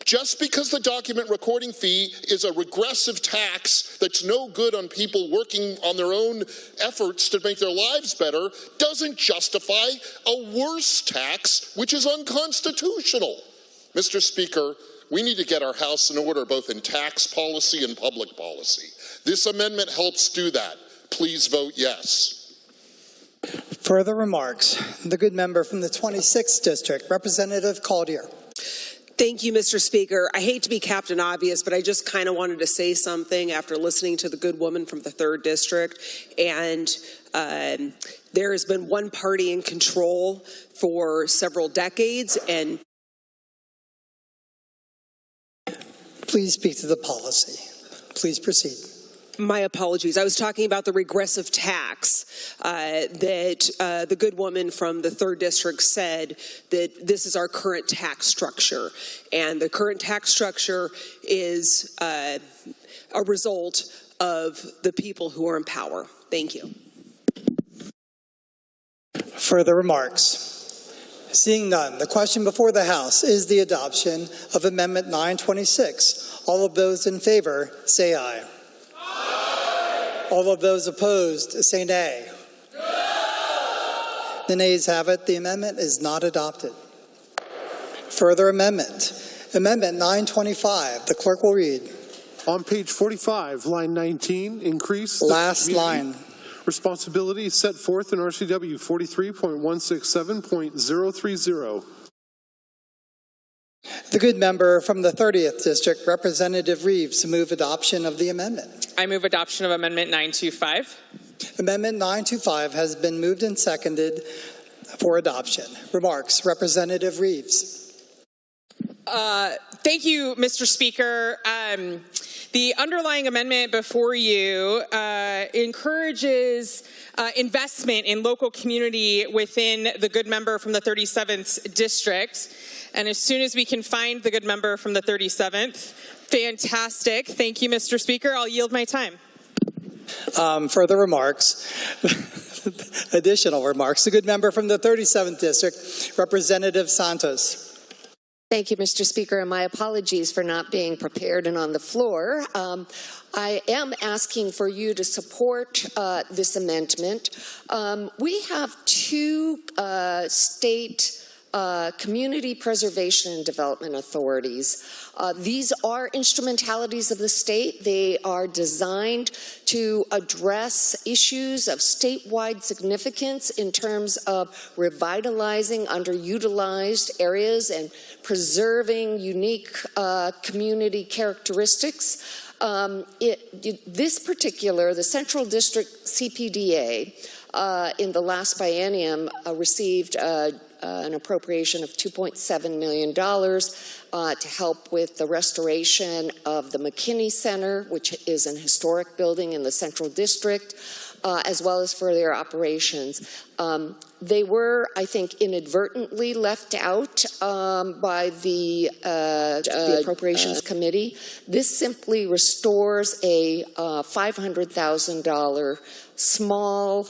Just because the document recording fee is a regressive tax that's no good on people working on their own efforts to make their lives better doesn't justify a worse tax, which is unconstitutional. Mr. Speaker, we need to get our house in order both in tax policy and public policy. This amendment helps do that. Please vote yes. Further remarks. The good member from the 26th District, Representative Caldier. Thank you, Mr. Speaker. I hate to be Captain Obvious, but I just kind of wanted to say something after listening to the good woman from the 3rd District. And there has been one party in control for several decades. And please speak to the policy. Please proceed. My apologies. I was talking about the regressive tax that the good woman from the 3rd District said that this is our current tax structure. And the current tax structure is a result of the people who are in power. Thank you. Further remarks. Seeing none, the question before the House is the adoption of Amendment 926. All of those in favor say aye. All of those opposed say nay. The nays have it. The amendment is not adopted. Further amendment. Amendment 925. The clerk will read. On page 45, line 19, increase last line. Responsibility set forth in RCW 43.167.030. The good member from the 30th District, Representative Reeves, to move adoption of the amendment. I move adoption of Amendment 925. Amendment 925 has been moved and seconded for adoption. Remarks, Representative Reeves. Thank you, Mr. Speaker. The underlying amendment before you encourages investment in local community within the good member from the 37th District. And as soon as we can find the good member from the 37th, fantastic. Thank you, Mr. Speaker. I'll yield my time. Further remarks. Additional remarks. The good member from the 37th District, Representative Santos. Thank you, Mr. Speaker, and my apologies for not being prepared and on the floor. I am asking for you to support this amendment. We have two state community preservation and development authorities. These are instrumentalities of the state. They are designed to address issues of statewide significance in terms of revitalizing underutilized areas and preserving unique community characteristics. This particular, the Central District CPDA, in the last biennium received an appropriation of $2.7 million to help with the restoration of the McKinney Center, which is an historic building in the Central District, as well as for their operations. They were, I think, inadvertently left out by the Appropriations Committee. This simply restores a $500,000 small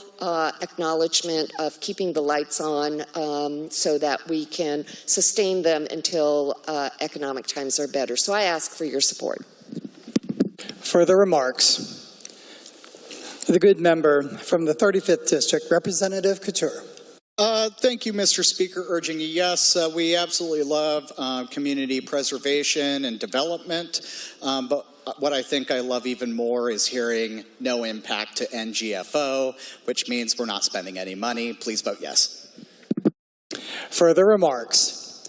acknowledgement of keeping the lights on so that we can sustain them until economic times are better. So I ask for your support. Further remarks. The good member from the 35th District, Representative Couture. Thank you, Mr. Speaker. Urging a yes. We absolutely love community preservation and development, but what I think I love even more is hearing no impact to NGFO, which means we're not spending any money. Please vote yes. Further remarks.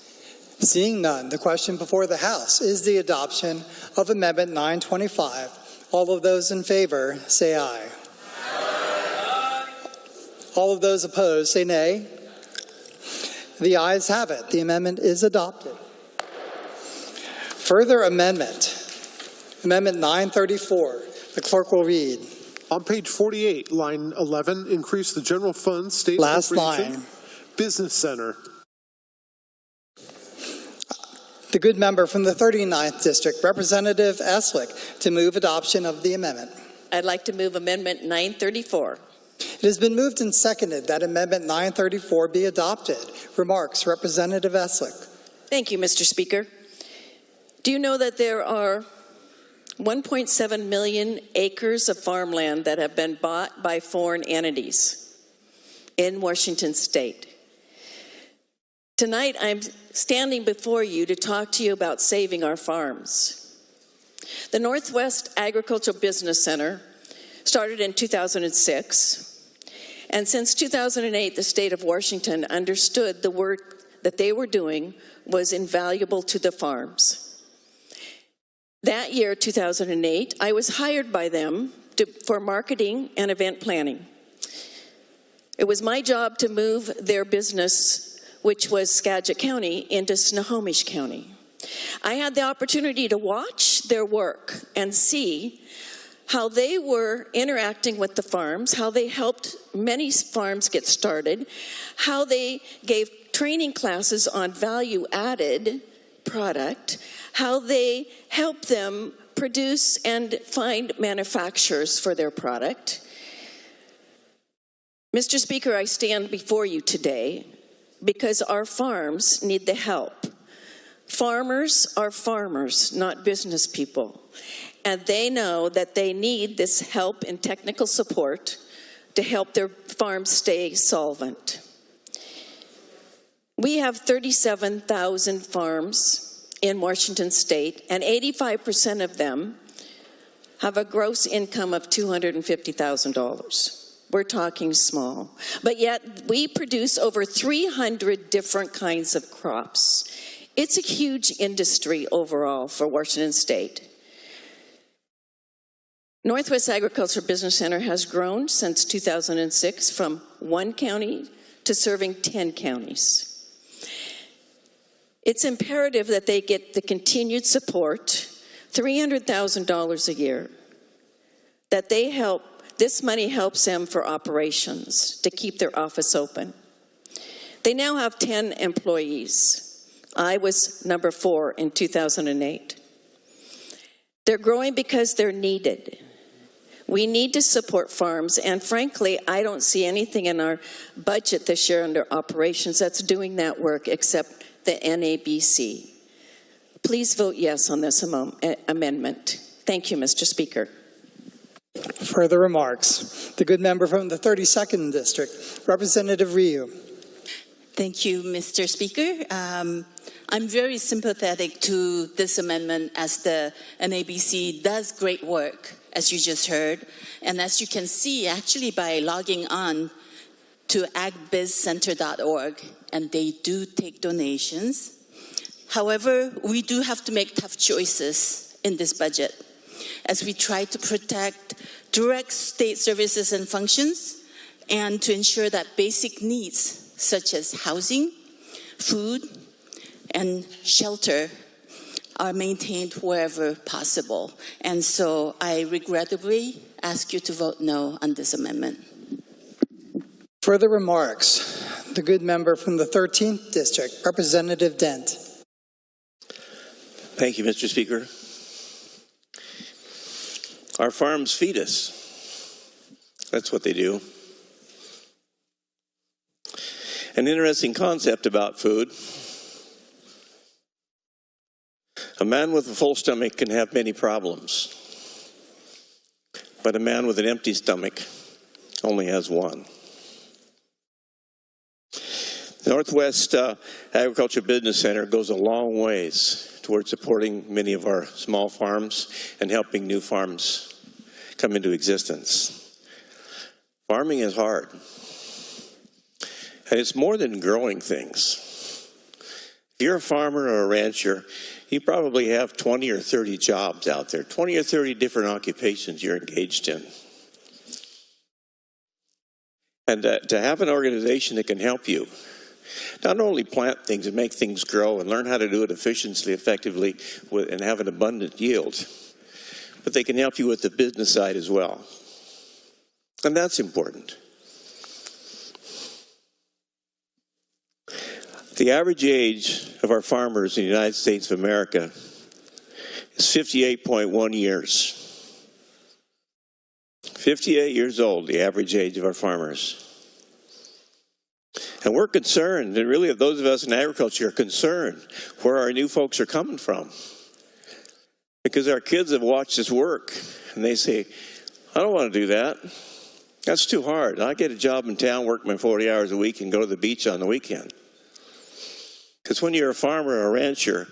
Seeing none, the question before the House is the adoption of Amendment 925. All of those in favor say aye. All of those opposed say nay. The ayes have it. The amendment is adopted. Further amendment. Amendment 934. The clerk will read. On page 48, line 11, increase the general fund state last appropriation. Line. Business Center. The good member from the 39th District, Representative Eslick, to move adoption of the amendment. I'd like to move Amendment 934. It has been moved and seconded that Amendment 934 be adopted. Remarks, Representative Eslick. Thank you, Mr. Speaker. Do you know that there are 1.7 million acres of farmland that have been bought by foreign entities in Washington state? Tonight, I'm standing before you to talk to you about saving our farms. The Northwest Agricultural Business Center started in 2006, and since 2008, the state of Washington understood the work that they were doing was invaluable to the farms. That year, 2008, I was hired by them for marketing and event planning. It was my job to move their business, which was Skagit County, into Snohomish County. I had the opportunity to watch their work and see how they were interacting with the farms, how they helped many farms get started, how they gave training classes on value-added product, how they helped them produce and find manufacturers for their product. Mr. Speaker, I stand before you today because our farms need the help. Farmers are farmers, not business people. And they know that they need this help and technical support to help their farms stay solvent. We have 37,000 farms in Washington state, and 85% of them have a gross income of $250,000. We're talking small. But yet, we produce over 300 different kinds of crops. It's a huge industry overall for Washington state. Northwest Agricultural Business Center has grown since 2006 from 1 county to serving 10 counties. It's imperative that they get the continued support, $300,000 a year, that they help. This money helps them for operations to keep their office open. They now have 10 employees. I was number 4 in 2008. They're growing because they're needed. We need to support farms, and frankly, I don't see anything in our budget this year under operations that's doing that work except the NABC. Please vote yes on this amendment. Thank you, Mr. Speaker. Further remarks. The good member from the 32nd District, Representative Ryu. Thank you, Mr. Speaker. I'm very sympathetic to this amendment as the NABC does great work, as you just heard. And as you can see, actually by logging on to agbizcenter.org, and they do take donations. However, we do have to make tough choices in this budget as we try to protect direct state services and functions and to ensure that basic needs such as housing, food, and shelter are maintained wherever possible. And so I regrettably ask you to vote no on this amendment. Further remarks. The good member from the 13th District, Representative Dent. Thank you, Mr. Speaker. Our farms feed us. That's what they do. An interesting concept about food. A man with a full stomach can have many problems, but a man with an empty stomach only has one. The Northwest Agriculture Business Center goes a long ways towards supporting many of our small farms and helping new farms come into existence. Farming is hard, and it's more than growing things. If you're a farmer or a rancher, you probably have 20 or 30 jobs out there, 20 or 30 different occupations you're engaged in. And to have an organization that can help you not only plant things and make things grow and learn how to do it efficiently, effectively, and have an abundant yield, but they can help you with the business side as well. And that's important. The average age of our farmers in the United States of America is 58.1 years. 58 years old, the average age of our farmers. And we're concerned, and really those of us in agriculture are concerned where our new folks are coming from. Because our kids have watched us work, and they say, I don't want to do that. That's too hard. I get a job in town, work my 40 hours a week, and go to the beach on the weekend. Because when you're a farmer or a rancher,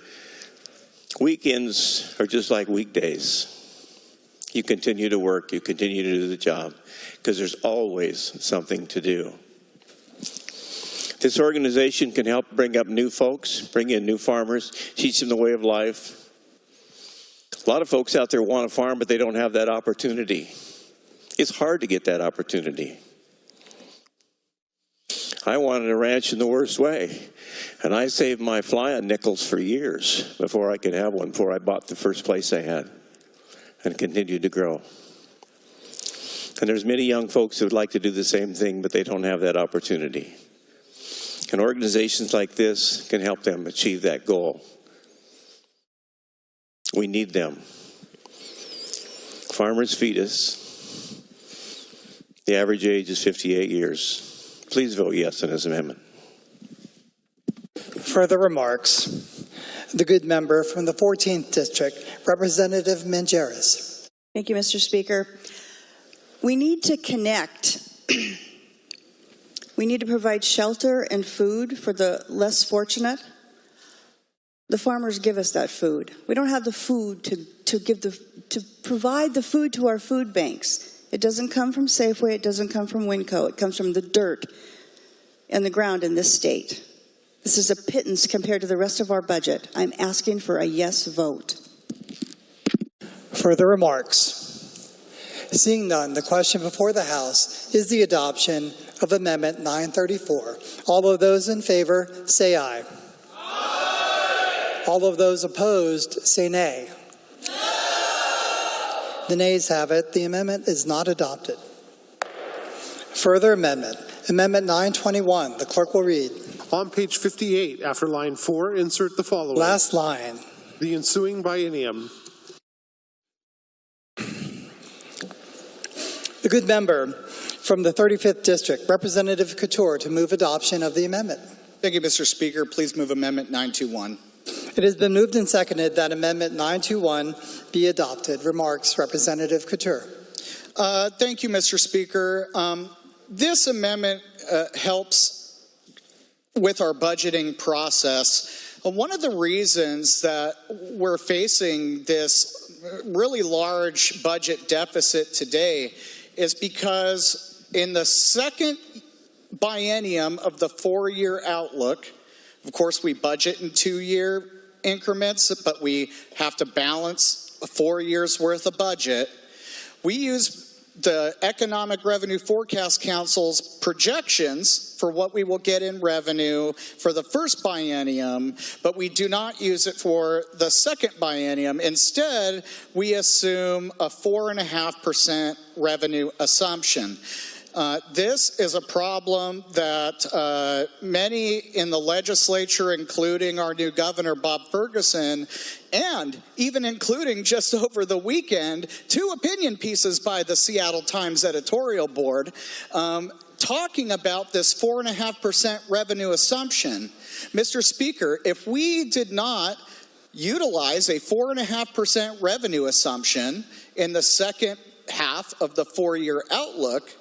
weekends are just like weekdays. You continue to work, you continue to do the job, because there's always something to do. This organization can help bring up new folks, bring in new farmers, teach them the way of life. A lot of folks out there want to farm, but they don't have that opportunity. It's hard to get that opportunity. I wanted a ranch in the worst way, and I saved my fly-on nickels for years before I could have one, before I bought the first place I had, and continued to grow. And there's many young folks who would like to do the same thing, but they don't have that opportunity. And organizations like this can help them achieve that goal. We need them. Farmers feed us. The average age is 58 years. Please vote yes on this amendment. Further remarks. The good member from the 14th District, Representative Mangeras. Thank you, Mr. Speaker. We need to connect. We need to provide shelter and food for the less fortunate. The farmers give us that food. We don't have the food to provide the food to our food banks. It doesn't come from Safeway. It doesn't come from Winco. It comes from the dirt and the ground in this state. This is a pittance compared to the rest of our budget. I'm asking for a yes vote. Further remarks. Seeing none, the question before the House is the adoption of Amendment 934. All of those in favor, say aye. Aye. All of those opposed, say nay. The nays have it. The amendment is not adopted. Further amendment. Amendment 921. The clerk will read. On page 58, after line 4, insert the following. Last line. The ensuing biennium. The good member from the 35th District, Representative Couture, to move adoption of the amendment. Thank you, Mr. Speaker. Please move Amendment 921. It has been moved and seconded that Amendment 921 be adopted. Remarks, Representative Couture. Thank you, Mr. Speaker. This amendment helps with our budgeting process. One of the reasons that we're facing this really large budget deficit today is because in the second biennium of the 4-year outlook, of course, we budget in 2-year increments, but we have to balance 4 years worth of budget. We use the Economic Revenue Forecast Council's projections for what we will get in revenue for the first biennium, but we do not use it for the second biennium. Instead, we assume a 4.5% revenue assumption. This is a problem that many in the legislature, including our new governor, Bob Ferguson, and even including just over the weekend, 2 opinion pieces by the Seattle Times editorial board, talking about this 4.5% revenue assumption. Mr. Speaker, if we did not utilize a 4.5% revenue assumption in the second half of the 4-year outlook,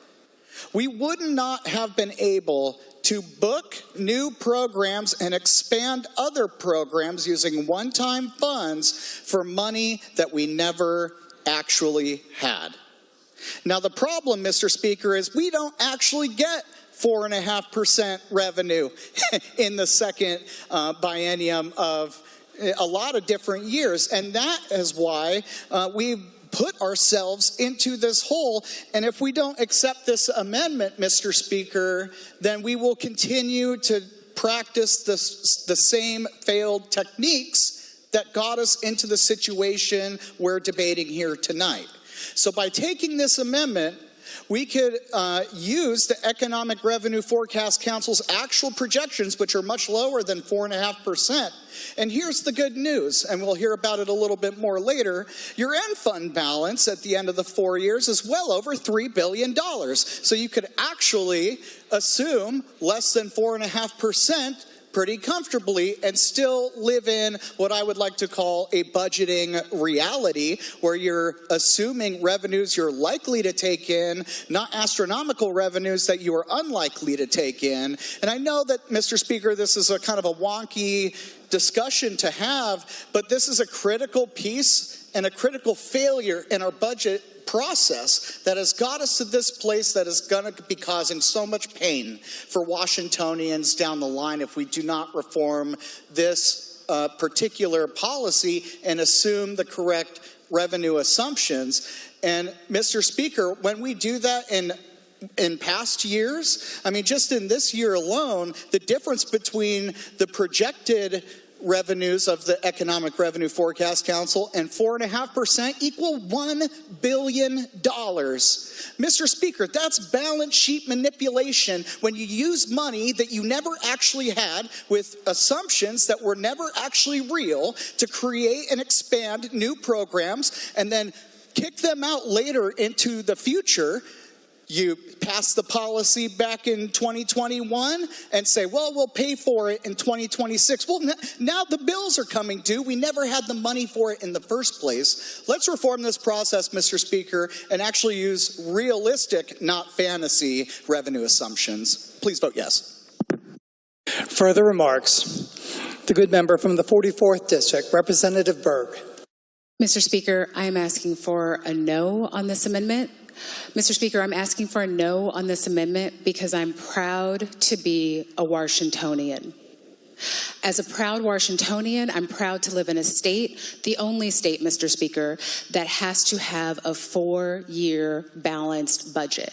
we would not have been able to book new programs and expand other programs using one-time funds for money that we never actually had. Now, the problem, Mr. Speaker, is we don't actually get 4.5% revenue in the second biennium of a lot of different years. And that is why we've put ourselves into this hole. And if we don't accept this amendment, Mr. Speaker, then we will continue to practice the same failed techniques that got us into the situation we're debating here tonight. So by taking this amendment, we could use the Economic Revenue Forecast Council's actual projections, which are much lower than 4.5%. And here's the good news, and we'll hear about it a little bit more later. Your end fund balance at the end of the 4 years is well over $3 billion. So you could actually assume less than 4.5% pretty comfortably and still live in what I would like to call a budgeting reality, where you're assuming revenues you're likely to take in, not astronomical revenues that you are unlikely to take in. And I know that, Mr. Speaker, this is a kind of a wonky discussion to have, but this is a critical piece and a critical failure in our budget process that has got us to this place that is going to be causing so much pain for Washingtonians down the line if we do not reform this particular policy and assume the correct revenue assumptions. And Mr. Speaker, when we do that in past years, I mean, just in this year alone, the difference between the projected revenues of the Economic Revenue Forecast Council and 4.5% equal $1 billion. Mr. Speaker, that's balance sheet manipulation when you use money that you never actually had with assumptions that were never actually real to create and expand new programs and then kick them out later into the future. You pass the policy back in 2021 and say, well, we'll pay for it in 2026. Well, now the bills are coming due. We never had the money for it in the first place. Let's reform this process, Mr. Speaker, and actually use realistic, not fantasy, revenue assumptions. Please vote yes. Further remarks. The good member from the 44th District, Representative Berg. Mr. Speaker, I am asking for a no on this amendment. Mr. Speaker, I'm asking for a no on this amendment because I'm proud to be a Washingtonian. As a proud Washingtonian, I'm proud to live in a state, the only state, Mr. Speaker, that has to have a 4-year balanced budget.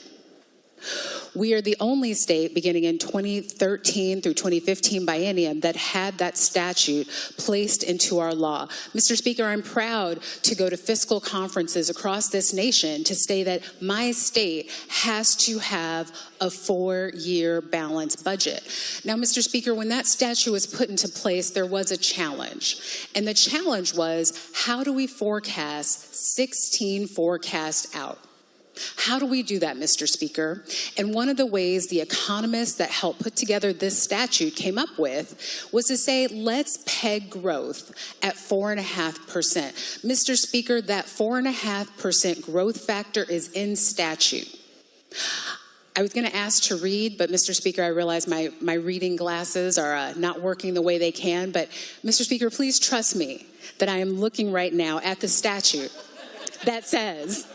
We are the only state beginning in 2013 through 2015 biennium that had that statute placed into our law. Mr. Speaker, I'm proud to go to fiscal conferences across this nation to say that my state has to have a 4-year balanced budget. Now, Mr. Speaker, when that statute was put into place, there was a challenge. And the challenge was, how do we forecast 16 forecasts out? How do we do that, Mr. Speaker? And one of the ways the economists that helped put together this statute came up with was to say, let's peg growth at 4.5%. Mr. Speaker, that 4.5% growth factor is in statute. I was going to ask to read, but Mr. Speaker, I realize my reading glasses are not working the way they can. But Mr. Speaker, please trust me that I am looking right now at the statute that says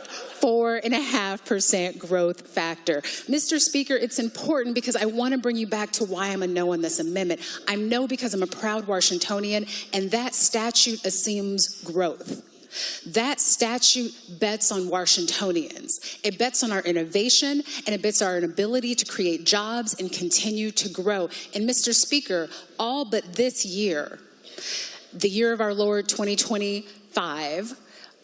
4.5% growth factor. Mr. Speaker, it's important because I want to bring you back to why I'm a no on this amendment. I'm no because I'm a proud Washingtonian, and that statute assumes growth. That statute bets on Washingtonians. It bets on our innovation, and it bets on our ability to create jobs and continue to grow. And Mr. Speaker, all but this year, the year of our Lord 2025,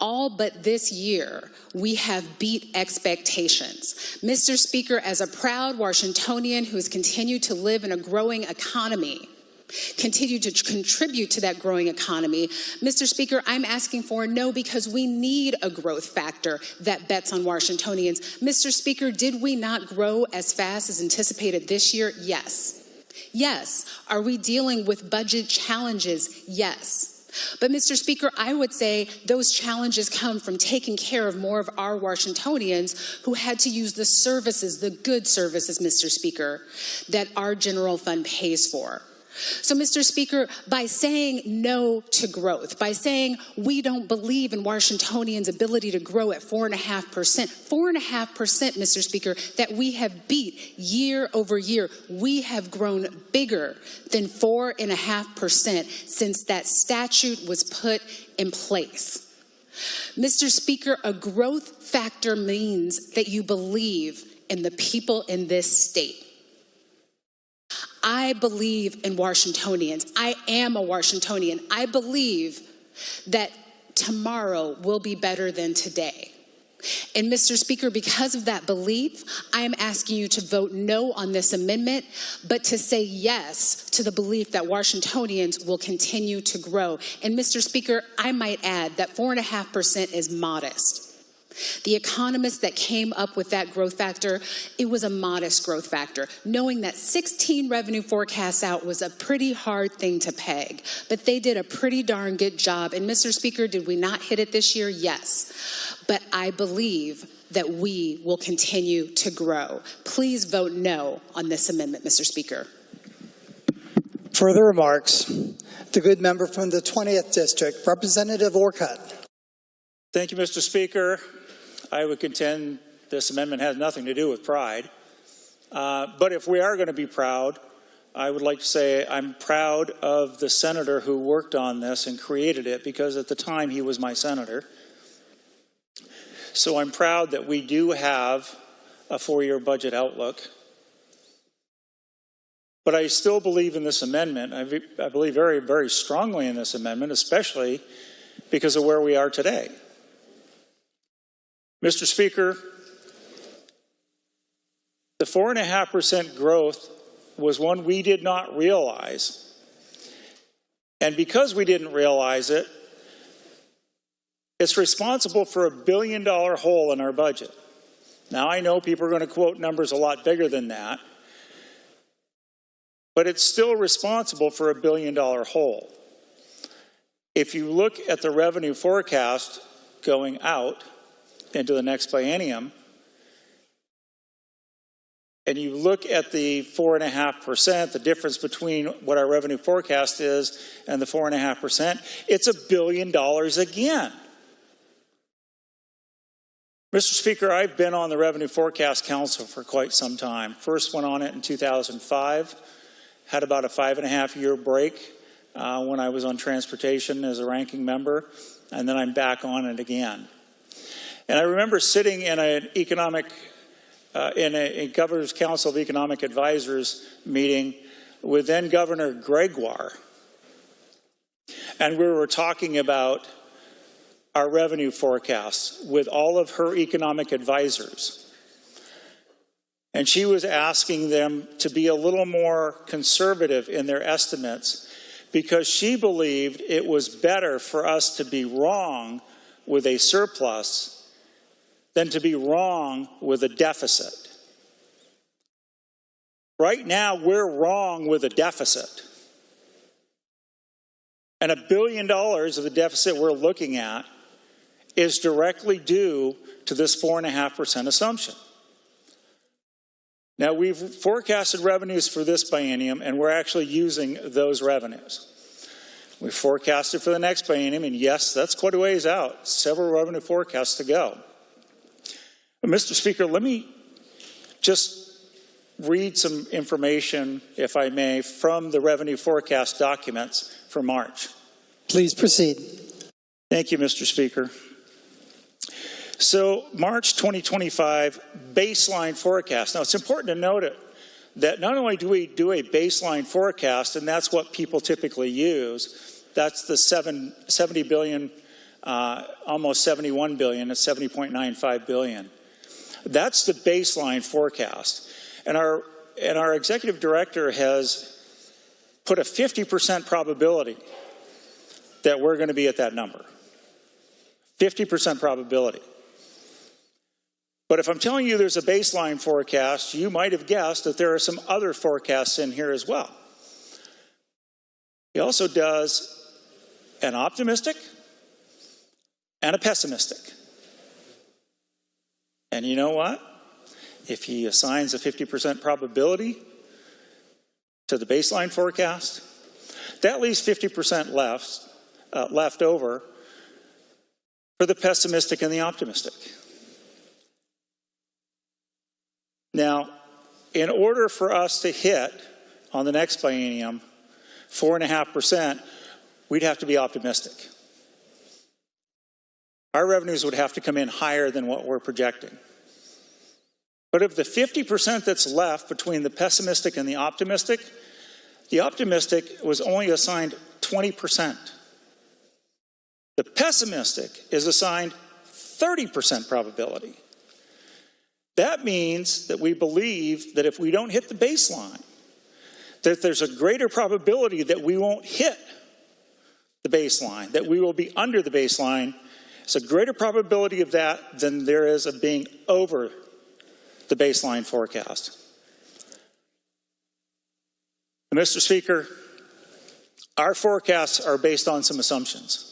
all but this year, we have beat expectations. Mr. Speaker, as a proud Washingtonian who has continued to live in a growing economy, continue to contribute to that growing economy, Mr. Speaker, I'm asking for a no because we need a growth factor that bets on Washingtonians. Mr. Speaker, did we not grow as fast as anticipated this year? Yes. Yes. Are we dealing with budget challenges? Yes. But, Mr. Speaker, I would say those challenges come from taking care of more of our Washingtonians who had to use the services, the good services, Mr. Speaker, that our general fund pays for. So, Mr. Speaker, by saying no to growth, by saying we don't believe in Washingtonians' ability to grow at 4.5%, Mr. Speaker, that we have beat year over year, we have grown bigger than 4.5% since that statute was put in place. Mr. Speaker, a growth factor means that you believe in the people in this state. I believe in Washingtonians. I am a Washingtonian. I believe that tomorrow will be better than today. And Mr. Speaker, because of that belief, I am asking you to vote no on this amendment, but to say yes to the belief that Washingtonians will continue to grow. And Mr. Speaker, I might add that 4.5% is modest. The economists that came up with that growth factor, it was a modest growth factor, knowing that 16 revenue forecasts out was a pretty hard thing to peg. But they did a pretty darn good job. And Mr. Speaker, did we not hit it this year? Yes. But I believe that we will continue to grow. Please vote no on this amendment, Mr. Speaker. Further remarks, the good member from the 20th District, Representative Orcutt. Thank you, Mr. Speaker. I would contend this amendment has nothing to do with pride. But if we are going to be proud, I would like to say I'm proud of the senator who worked on this and created it, because at the time he was my senator. So I'm proud that we do have a 4-year budget outlook. But I still believe in this amendment. I believe very, very strongly in this amendment, especially because of where we are today. Mr. Speaker, the 4.5% growth was one we did not realize. And because we didn't realize it, it's responsible for $1 billion hole in our budget. Now, I know people are going to quote numbers a lot bigger than that, but it's still responsible for $1 billion hole. If you look at the revenue forecast going out into the next biennium, and you look at the 4.5%, the difference between what our revenue forecast is and the 4.5%, it's $1 billion again. Mr. Speaker, I've been on the Revenue Forecast Council for quite some time. First went on it in 2005, had about a 5.5-year break when I was on transportation as a ranking member, and then I'm back on it again. And I remember sitting in an a Governor's Council of Economic Advisors meeting with then Governor Gregoire. And we were talking about our revenue forecasts with all of her economic advisors. And she was asking them to be a little more conservative in their estimates because she believed it was better for us to be wrong with a surplus than to be wrong with a deficit. Right now, we're wrong with a deficit. And $1 billion of the deficit we're looking at is directly due to this 4.5% assumption. Now, we've forecasted revenues for this biennium, and we're actually using those revenues. We forecasted for the next biennium, and yes, that's quite a ways out, several revenue forecasts to go. But Mr. Speaker, let me just read some information, if I may, from the revenue forecast documents for March. Please proceed. Thank you, Mr. Speaker. So, March 2025 baseline forecast. Now, it's important to note that not only do we do a baseline forecast, and that's what people typically use, that's the 70 billion, almost 71 billion, it's 70.95 billion. That's the baseline forecast. And our executive director has put a 50% probability that we're going to be at that number. 50% probability. But if I'm telling you there's a baseline forecast, you might have guessed that there are some other forecasts in here as well. He also does an optimistic and a pessimistic. And you know what? If he assigns a 50% probability to the baseline forecast, that leaves 50% left over for the pessimistic and the optimistic. Now, in order for us to hit on the next biennium 4.5%, we'd have to be optimistic. Our revenues would have to come in higher than what we're projecting. But of the 50% that's left between the pessimistic and the optimistic was only assigned 20%. The pessimistic is assigned 30% probability. That means that we believe that if we don't hit the baseline, that there's a greater probability that we won't hit the baseline, that we will be under the baseline. It's a greater probability of that than there is of being over the baseline forecast. And Mr. Speaker, our forecasts are based on some assumptions.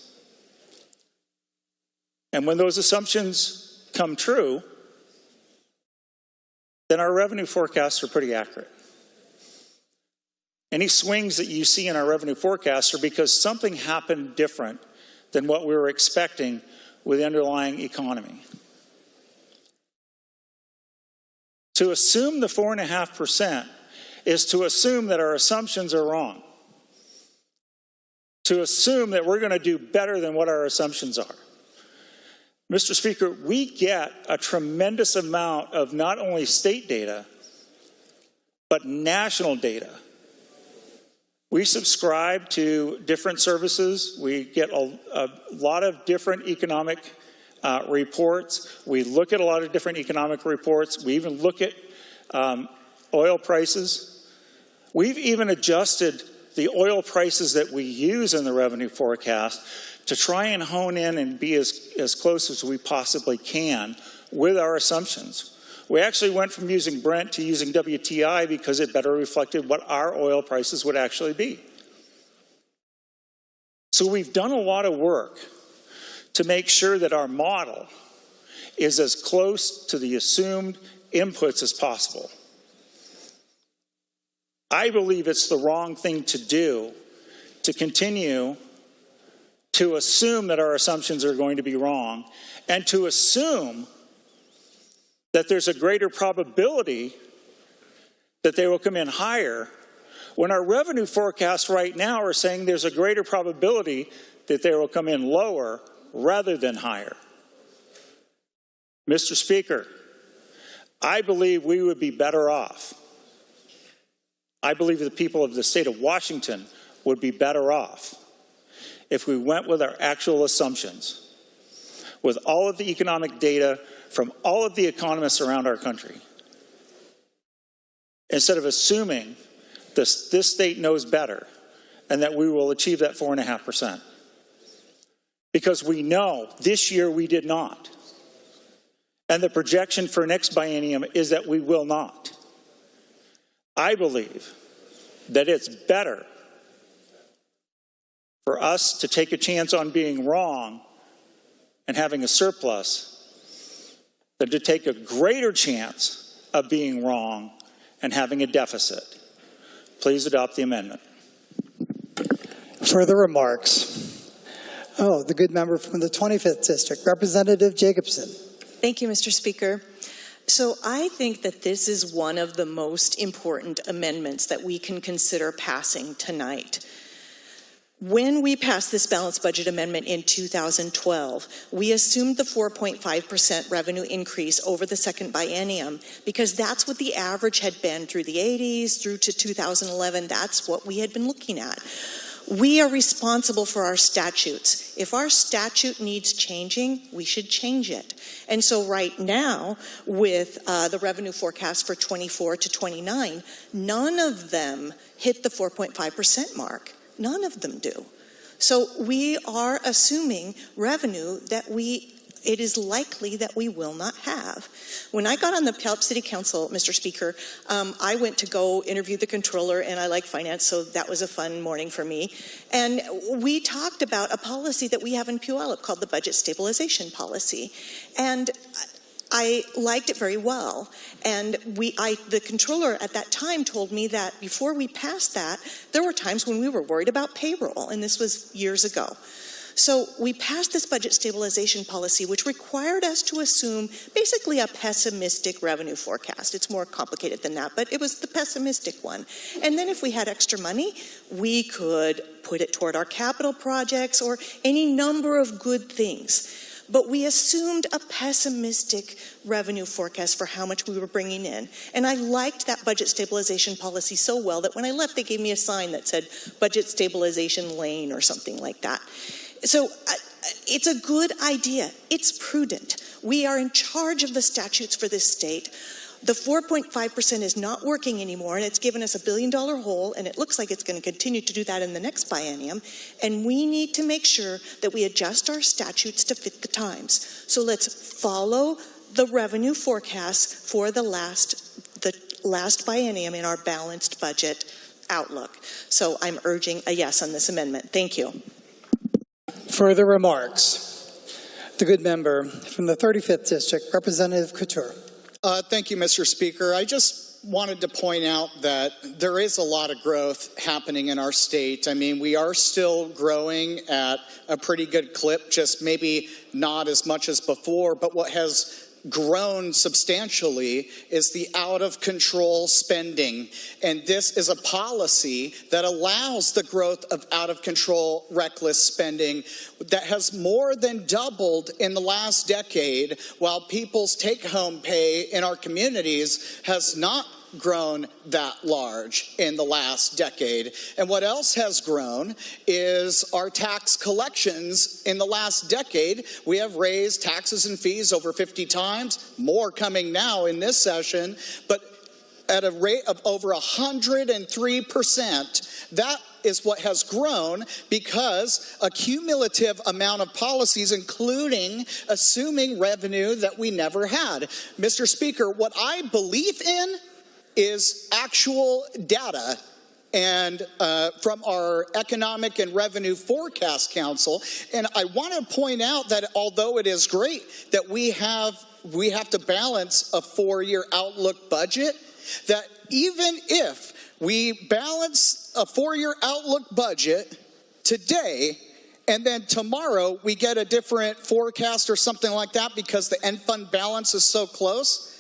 And when those assumptions come true, then our revenue forecasts are pretty accurate. Any swings that you see in our revenue forecasts are because something happened different than what we were expecting with the underlying economy. To assume the 4.5% is to assume that our assumptions are wrong. To assume that we're going to do better than what our assumptions are. Mr. Speaker, we get a tremendous amount of not only state data, but national data. We subscribe to different services. We get a lot of different economic reports. We look at a lot of different economic reports. We even look at oil prices. We've even adjusted the oil prices that we use in the revenue forecast to try and hone in and be as close as we possibly can with our assumptions. We actually went from using Brent to using WTI because it better reflected what our oil prices would actually be. So we've done a lot of work to make sure that our model is as close to the assumed inputs as possible. I believe it's the wrong thing to do to continue to assume that our assumptions are going to be wrong and to assume that there's a greater probability that they will come in higher when our revenue forecasts right now are saying there's a greater probability that they will come in lower rather than higher. Mr. Speaker, I believe we would be better off. I believe the people of the state of Washington would be better off if we went with our actual assumptions, with all of the economic data from all of the economists around our country, instead of assuming this state knows better and that we will achieve that 4.5%. Because we know this year we did not. And the projection for next biennium is that we will not. I believe that it's better for us to take a chance on being wrong and having a surplus than to take a greater chance of being wrong and having a deficit. Please adopt the amendment. Further remarks? Oh, the good member from the 25th District, Representative Jacobson. Thank you, Mr. Speaker. So I think that this is one of the most important amendments that we can consider passing tonight. When we passed this balanced budget amendment in 2012, we assumed the 4.5% revenue increase over the second biennium because that's what the average had been through the 80s, through to 2011. That's what we had been looking at. We are responsible for our statutes. If our statute needs changing, we should change it. And so right now, with the revenue forecast for 24 to 29, none of them hit the 4.5% mark. None of them do. So we are assuming revenue that it is likely that we will not have. When I got on the Puyallup City Council, Mr. Speaker, I went to go interview the controller, and I like finance, so that was a fun morning for me. And we talked about a policy that we have in Puyallup called the Budget Stabilization Policy. And I liked it very well. And the controller at that time told me that before we passed that, there were times when we were worried about payroll, and this was years ago. So we passed this budget stabilization policy, which required us to assume basically a pessimistic revenue forecast. It's more complicated than that, but it was the pessimistic one. And then if we had extra money, we could put it toward our capital projects or any number of good things. But we assumed a pessimistic revenue forecast for how much we were bringing in. And I liked that budget stabilization policy so well that when I left, they gave me a sign that said budget stabilization lane or something like that. So it's a good idea. It's prudent. We are in charge of the statutes for this state. The 4.5% is not working anymore, and it's given us $1 billion hole, and it looks like it's going to continue to do that in the next biennium. And we need to make sure that we adjust our statutes to fit the times. So let's follow the revenue forecast for the last biennium in our balanced budget outlook. So I'm urging a yes on this amendment. Thank you. Further remarks? The good member from the 35th District, Representative Couture. Thank you, Mr. Speaker. I just wanted to point out that there is a lot of growth happening in our state. I mean, we are still growing at a pretty good clip, just maybe not as much as before, but what has grown substantially is the out-of-control spending. And this is a policy that allows the growth of out-of-control reckless spending that has more than doubled in the last decade, while people's take-home pay in our communities has not grown that large in the last decade. And what else has grown is our tax collections in the last decade. We have raised taxes and fees over 50 times, more coming now in this session, but at a rate of over 103%. That is what has grown because a cumulative amount of policies, including assuming revenue that we never had. Mr. Speaker, what I believe in is actual data and from our Economic and Revenue Forecast Council. And I want to point out that although it is great that we have to balance a 4-year outlook budget, that even if we balance a 4-year outlook budget today, and then tomorrow we get a different forecast or something like that because the end fund balance is so close,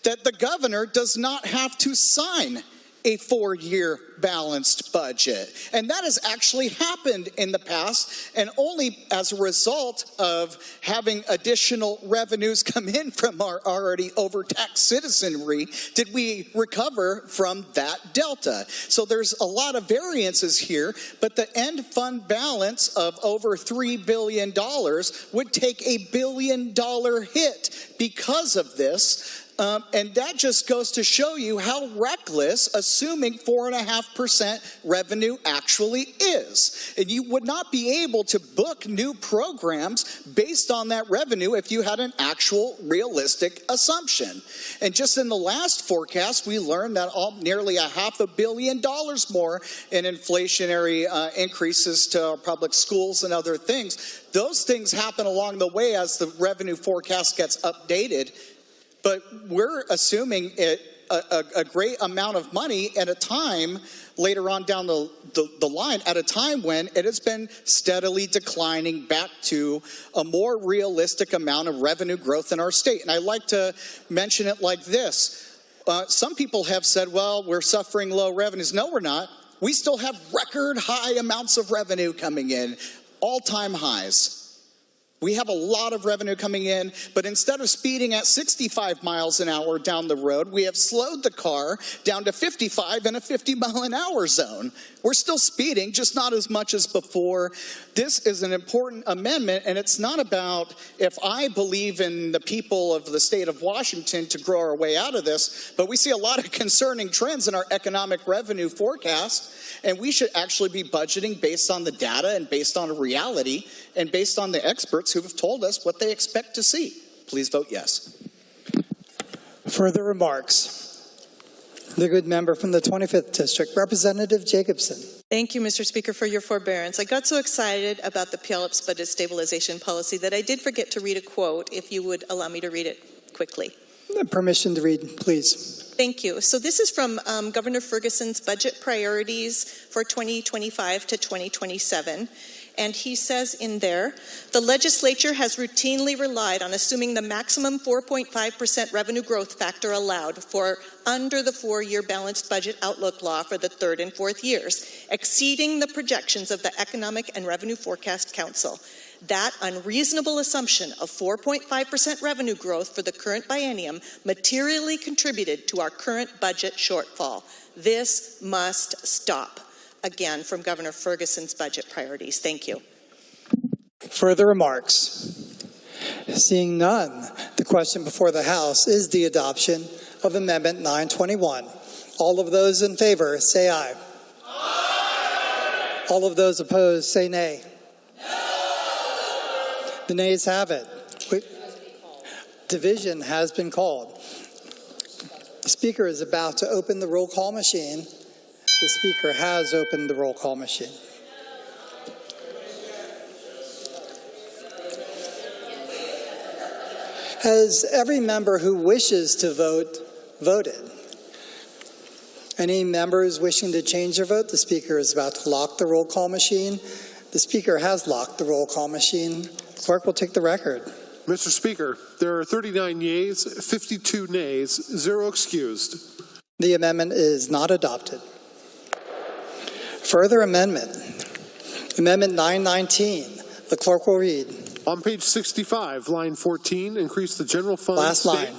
that the governor does not have to sign a 4-year balanced budget. And that has actually happened in the past, and only as a result of having additional revenues come in from our already overtaxed citizenry did we recover from that delta. So there's a lot of variances here, but the end fund balance of over $3 billion would take a $1 billion hit because of this. And that just goes to show you how reckless assuming 4.5% revenue actually is. And you would not be able to book new programs based on that revenue if you had an actual realistic assumption. And just in the last forecast, we learned that nearly $500 million more in inflationary increases to our public schools and other things. Those things happen along the way as the revenue forecast gets updated. But we're assuming a great amount of money at a time later on down the line, at a time when it has been steadily declining back to a more realistic amount of revenue growth in our state. And I like to mention it like this. Some people have said, well, we're suffering low revenues. No, we're not. We still have record high amounts of revenue coming in, all-time highs. We have a lot of revenue coming in, but instead of speeding at 65 miles an hour down the road, we have slowed the car down to 55 in a 50-mile-an-hour zone. We're still speeding, just not as much as before. This is an important amendment, and it's not about if I believe in the people of the state of Washington to grow our way out of this, but we see a lot of concerning trends in our economic revenue forecast, and we should actually be budgeting based on the data and based on reality and based on the experts who have told us what they expect to see. Please vote yes. Further remarks? The good member from the 25th District, Representative Jacobson. Thank you, Mr. Speaker, for your forbearance. I got so excited about the Puyallups budget stabilization policy that I did forget to read a quote, if you would allow me to read it quickly. Permission to read, please. Thank you. So this is from Governor Ferguson's budget priorities for 2025 to 2027. And he says in there, the legislature has routinely relied on assuming the maximum 4.5% revenue growth factor allowed for under the 4-year balanced budget outlook law for the 3rd and 4th years, exceeding the projections of the Economic and Revenue Forecast Council. That unreasonable assumption of 4.5% revenue growth for the current biennium materially contributed to our current budget shortfall. This must stop. Again, from Governor Ferguson's budget priorities. Thank you. Further remarks? Seeing none, the question before the House is the adoption of Amendment 921. All of those in favor, say aye. Aye. All of those opposed, say nay. No. The nays have it. Division has been called. The Speaker is about to open the roll call machine. The Speaker has opened the roll call machine. Has every member who wishes to vote voted? Any members wishing to change their vote? The Speaker is about to lock the roll call machine. The Speaker has locked the roll call machine. The clerk will take the record. Mr. Speaker, there are 39 yeas, 52 nays, 0 excused. The amendment is not adopted. Further amendment. Amendment 919. The clerk will read. On page 65, line 14, increase the general fund. Last line.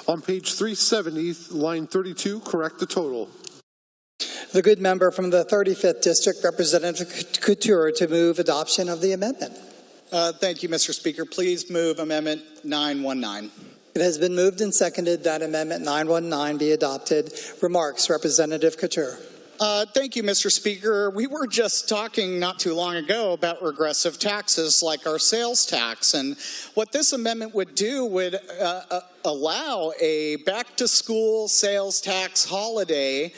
On page 370, line 32, correct the total. The good member from the 35th District, Representative Couture, to move adoption of the amendment. Thank you, Mr. Speaker. Please move Amendment 919. It has been moved and seconded that Amendment 919 be adopted. Remarks, Representative Couture. Thank you, Mr. Speaker. We were just talking not too long ago about regressive taxes like our sales tax. And what this amendment would do would allow a back-to-school sales tax holiday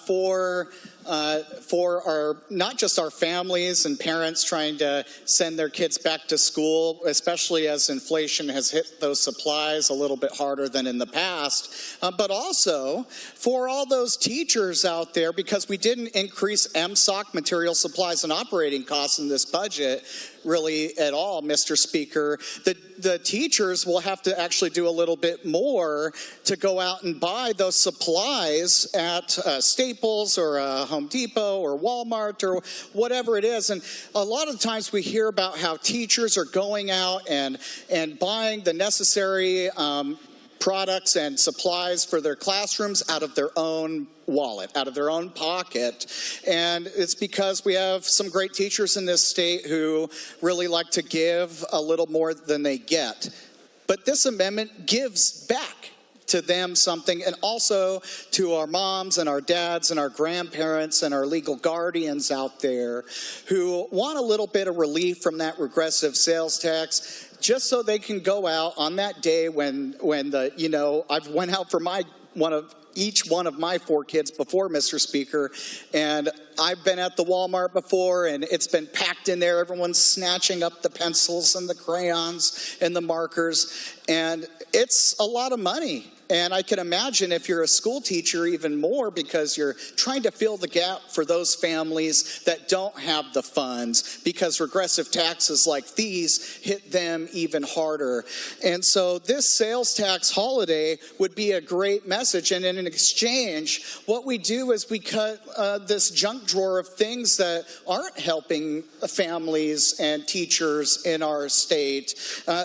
for our, not just our families and parents trying to send their kids back to school, especially as inflation has hit those supplies a little bit harder than in the past, but also for all those teachers out there, because we didn't increase MSOC, material supplies and operating costs, in this budget really at all, Mr. Speaker. The teachers will have to actually do a little bit more to go out and buy those supplies at Staples or Home Depot or Walmart or whatever it is. And a lot of times we hear about how teachers are going out and buying the necessary products and supplies for their classrooms out of their own wallet, out of their own pocket. And it's because we have some great teachers in this state who really like to give a little more than they get. But this amendment gives back to them something, and also to our moms and our dads and our grandparents and our legal guardians out there who want a little bit of relief from that regressive sales tax, just so they can go out on that day when I've went out for each one of my 4 kids before, Mr. Speaker, and I've been at the Walmart before, and it's been packed in there. Everyone's snatching up the pencils and the crayons and the markers, and it's a lot of money. And I can imagine if you're a school teacher even more, because you're trying to fill the gap for those families that don't have the funds, because regressive taxes like these hit them even harder. And so this sales tax holiday would be a great message. And in exchange, what we do is we cut this junk drawer of things that aren't helping families and teachers in our state.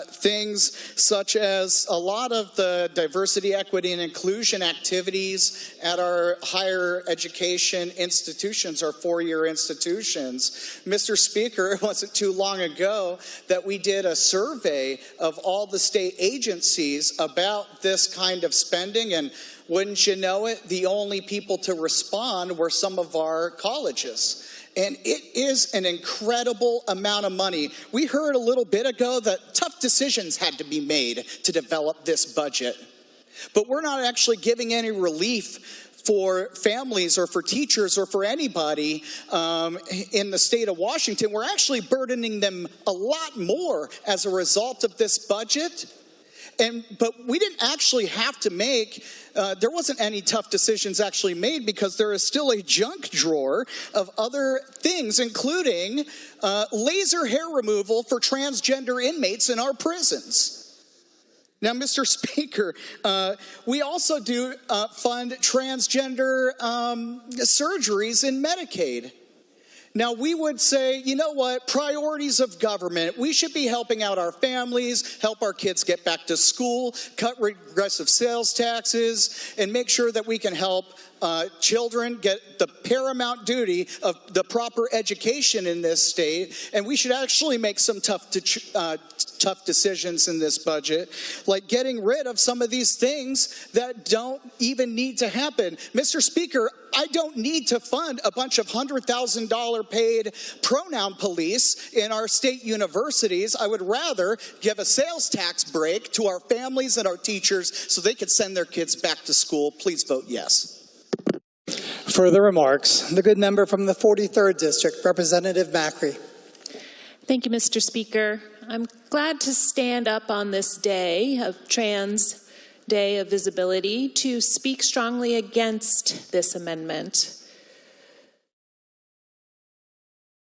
Things such as a lot of the diversity, equity, and inclusion activities at our higher education institutions, our 4-year institutions. Mr. Speaker, it wasn't too long ago that we did a survey of all the state agencies about this kind of spending, and wouldn't you know it, the only people to respond were some of our colleges. And it is an incredible amount of money. We heard a little bit ago that tough decisions had to be made to develop this budget. But we're not actually giving any relief for families or for teachers or for anybody in the state of Washington. We're actually burdening them a lot more as a result of this budget. But we didn't actually have to make, there wasn't any tough decisions actually made, because there is still a junk drawer of other things, including laser hair removal for transgender inmates in our prisons. Now, Mr. Speaker, we also do fund transgender surgeries in Medicaid. Now, we would say, you know what, priorities of government, we should be helping out our families, help our kids get back to school, cut regressive sales taxes, and make sure that we can help children get the paramount duty of the proper education in this state. And we should actually make some tough decisions in this budget, like getting rid of some of these things that don't even need to happen. Mr. Speaker, I don't need to fund a bunch of $100,000 paid pronoun police in our state universities. I would rather give a sales tax break to our families and our teachers so they could send their kids back to school. Please vote yes. Further remarks. The good member from the 43rd District, Representative Macri. Thank you, Mr. Speaker. I'm glad to stand up on this day of Trans Day of Visibility to speak strongly against this amendment.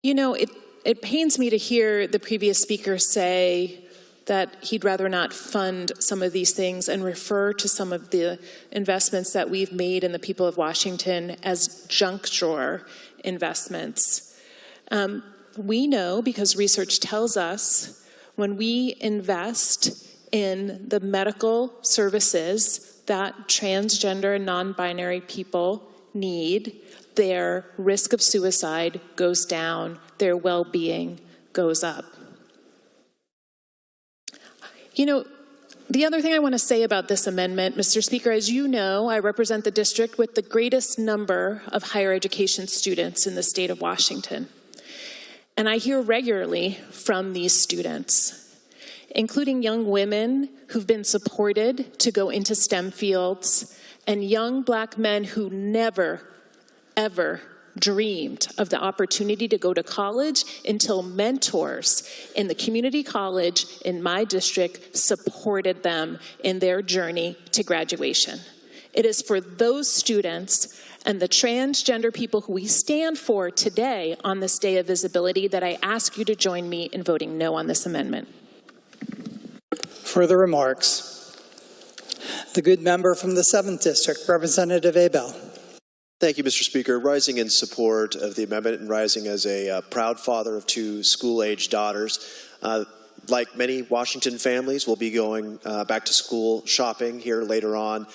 You know, it pains me to hear the previous speaker say that he'd rather not fund some of these things and refer to some of the investments that we've made in the people of Washington as junk drawer investments. We know, because research tells us, when we invest in the medical services that transgender and non-binary people need, their risk of suicide goes down, their well-being goes up. You know, the other thing I want to say about this amendment, Mr. Speaker, as you know, I represent the district with the greatest number of higher education students in the state of Washington. And I hear regularly from these students, including young women who've been supported to go into STEM fields, and young Black men who never, ever dreamed of the opportunity to go to college until mentors in the community college in my district supported them in their journey to graduation. It is for those students and the transgender people who we stand for today on this day of visibility that I ask you to join me in voting no on this amendment. Further remarks. The good member from the 7th District, Representative Abel. Thank you, Mr. Speaker. Rising in support of the amendment and rising as a proud father of 2 school-aged daughters. Like many Washington families, we'll be going back to school shopping here later on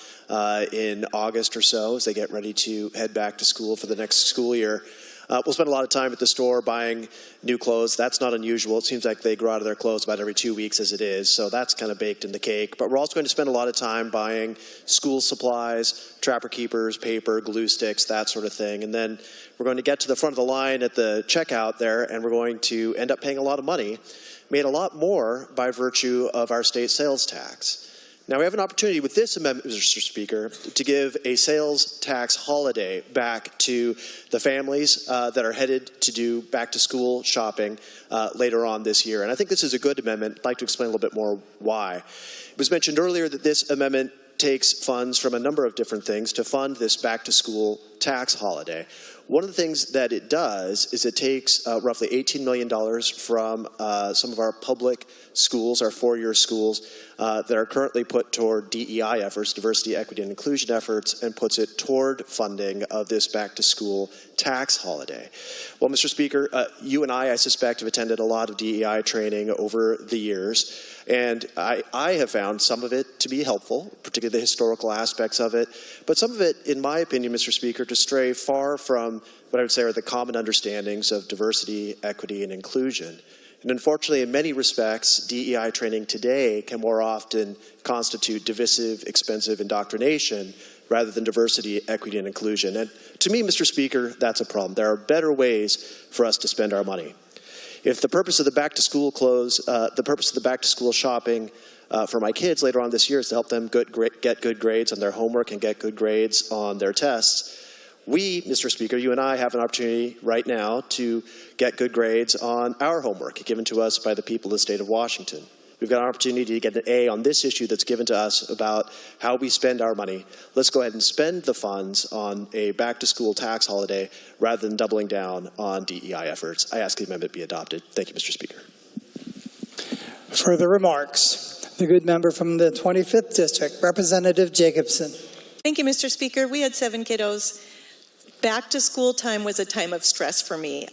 in August or so as they get ready to head back to school for the next school year. We'll spend a lot of time at the store buying new clothes. That's not unusual. It seems like they grow out of their clothes about every 2 weeks as it is, so that's kind of baked in the cake. But we're also going to spend a lot of time buying school supplies, trapper keepers, paper, glue sticks, that sort of thing. And then we're going to get to the front of the line at the checkout there, and we're going to end up paying a lot of money, made a lot more by virtue of our state sales tax. Now, we have an opportunity with this amendment, Mr. Speaker, to give a sales tax holiday back to the families that are headed to do back-to-school shopping later on this year. And I think this is a good amendment. I'd like to explain a little bit more why. It was mentioned earlier that this amendment takes funds from a number of different things to fund this back-to-school tax holiday. One of the things that it does is it takes roughly $18 million from some of our public schools, our 4-year schools, that are currently put toward DEI efforts, diversity, equity, and inclusion efforts, and puts it toward funding of this back-to-school tax holiday. Well, Mr. Speaker, you and I suspect, have attended a lot of DEI training over the years, and I have found some of it to be helpful, particularly the historical aspects of it, but some of it, in my opinion, Mr. Speaker, to stray far from what I would say are the common understandings of diversity, equity, and inclusion. And unfortunately, in many respects, DEI training today can more often constitute divisive, expensive indoctrination rather than diversity, equity, and inclusion. And to me, Mr. Speaker, that's a problem. There are better ways for us to spend our money. If the purpose of the back-to-school shopping for my kids later on this year is to help them get good grades on their homework and get good grades on their tests, we, Mr. Speaker, you and I have an opportunity right now to get good grades on our homework given to us by the people of the state of Washington. We've got an opportunity to get an A on this issue that's given to us about how we spend our money. Let's go ahead and spend the funds on a back-to-school tax holiday rather than doubling down on DEI efforts. I ask the amendment be adopted. Thank you, Mr. Speaker. Further remarks. The good member from the 25th District, Representative Jacobson. Thank you, Mr. Speaker. We had 7 kiddos Back to school time was a time of stress for me.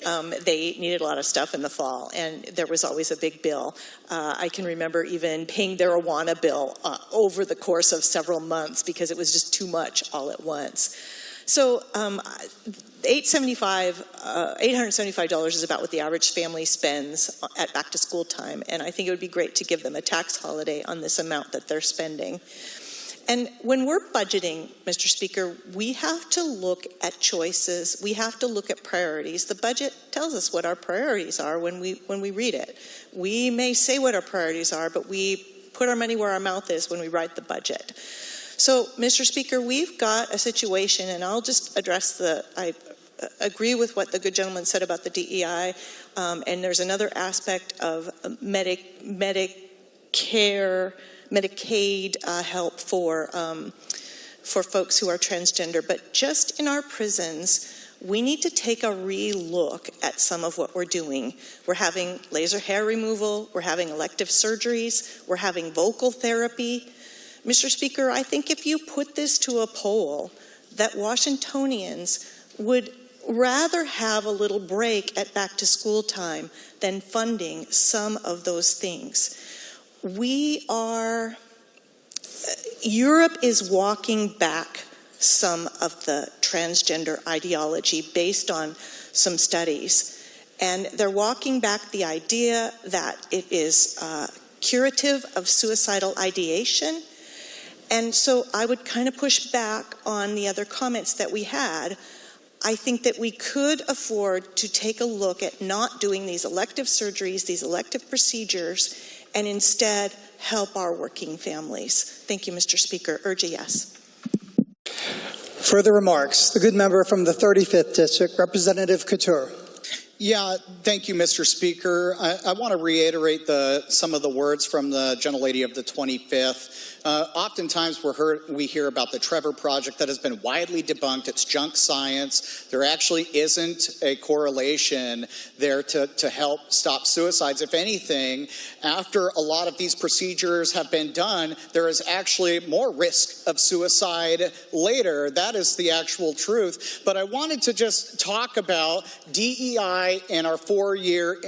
They needed a lot of stuff in the fall, and there was always a big bill. I can remember even paying their Awana bill over the course of several months because it was just too much all at once. So $875 is about what the average family spends at back to school time, and I think it would be great to give them a tax holiday on this amount that they're spending. And when we're budgeting, Mr. Speaker, we have to look at choices. We have to look at priorities. The budget tells us what our priorities are when we read it. We may say what our priorities are, but we put our money where our mouth is when we write the budget. So, Mr. Speaker, we've got a situation, and I'll just address I agree with what the good gentleman said about the DEI, and there's another aspect of Medicaid help for folks who are transgender. But just in our prisons, we need to take a re-look at some of what we're doing. We're having laser hair removal, we're having elective surgeries, we're having vocal therapy. Mr. Speaker, I think if you put this to a poll, that Washingtonians would rather have a little break at back to school time than funding some of those things. Europe is walking back some of the transgender ideology based on some studies. And they're walking back the idea that it is curative of suicidal ideation. And so I would kind of push back on the other comments that we had. I think that we could afford to take a look at not doing these elective surgeries, these elective procedures, and instead help our working families. Thank you, Mr. Speaker. Urge a yes. Further remarks. The good member from the 35th District, Representative Couture. Yeah, thank you, Mr. Speaker. I want to reiterate some of the words from the gentlelady of the 25th. Oftentimes we hear about the Trevor Project that has been widely debunked. It's junk science. There actually isn't a correlation there to help stop suicides. If anything, after a lot of these procedures have been done, there is actually more risk of suicide later. That is the actual truth. But I wanted to just talk about DEI in our four-year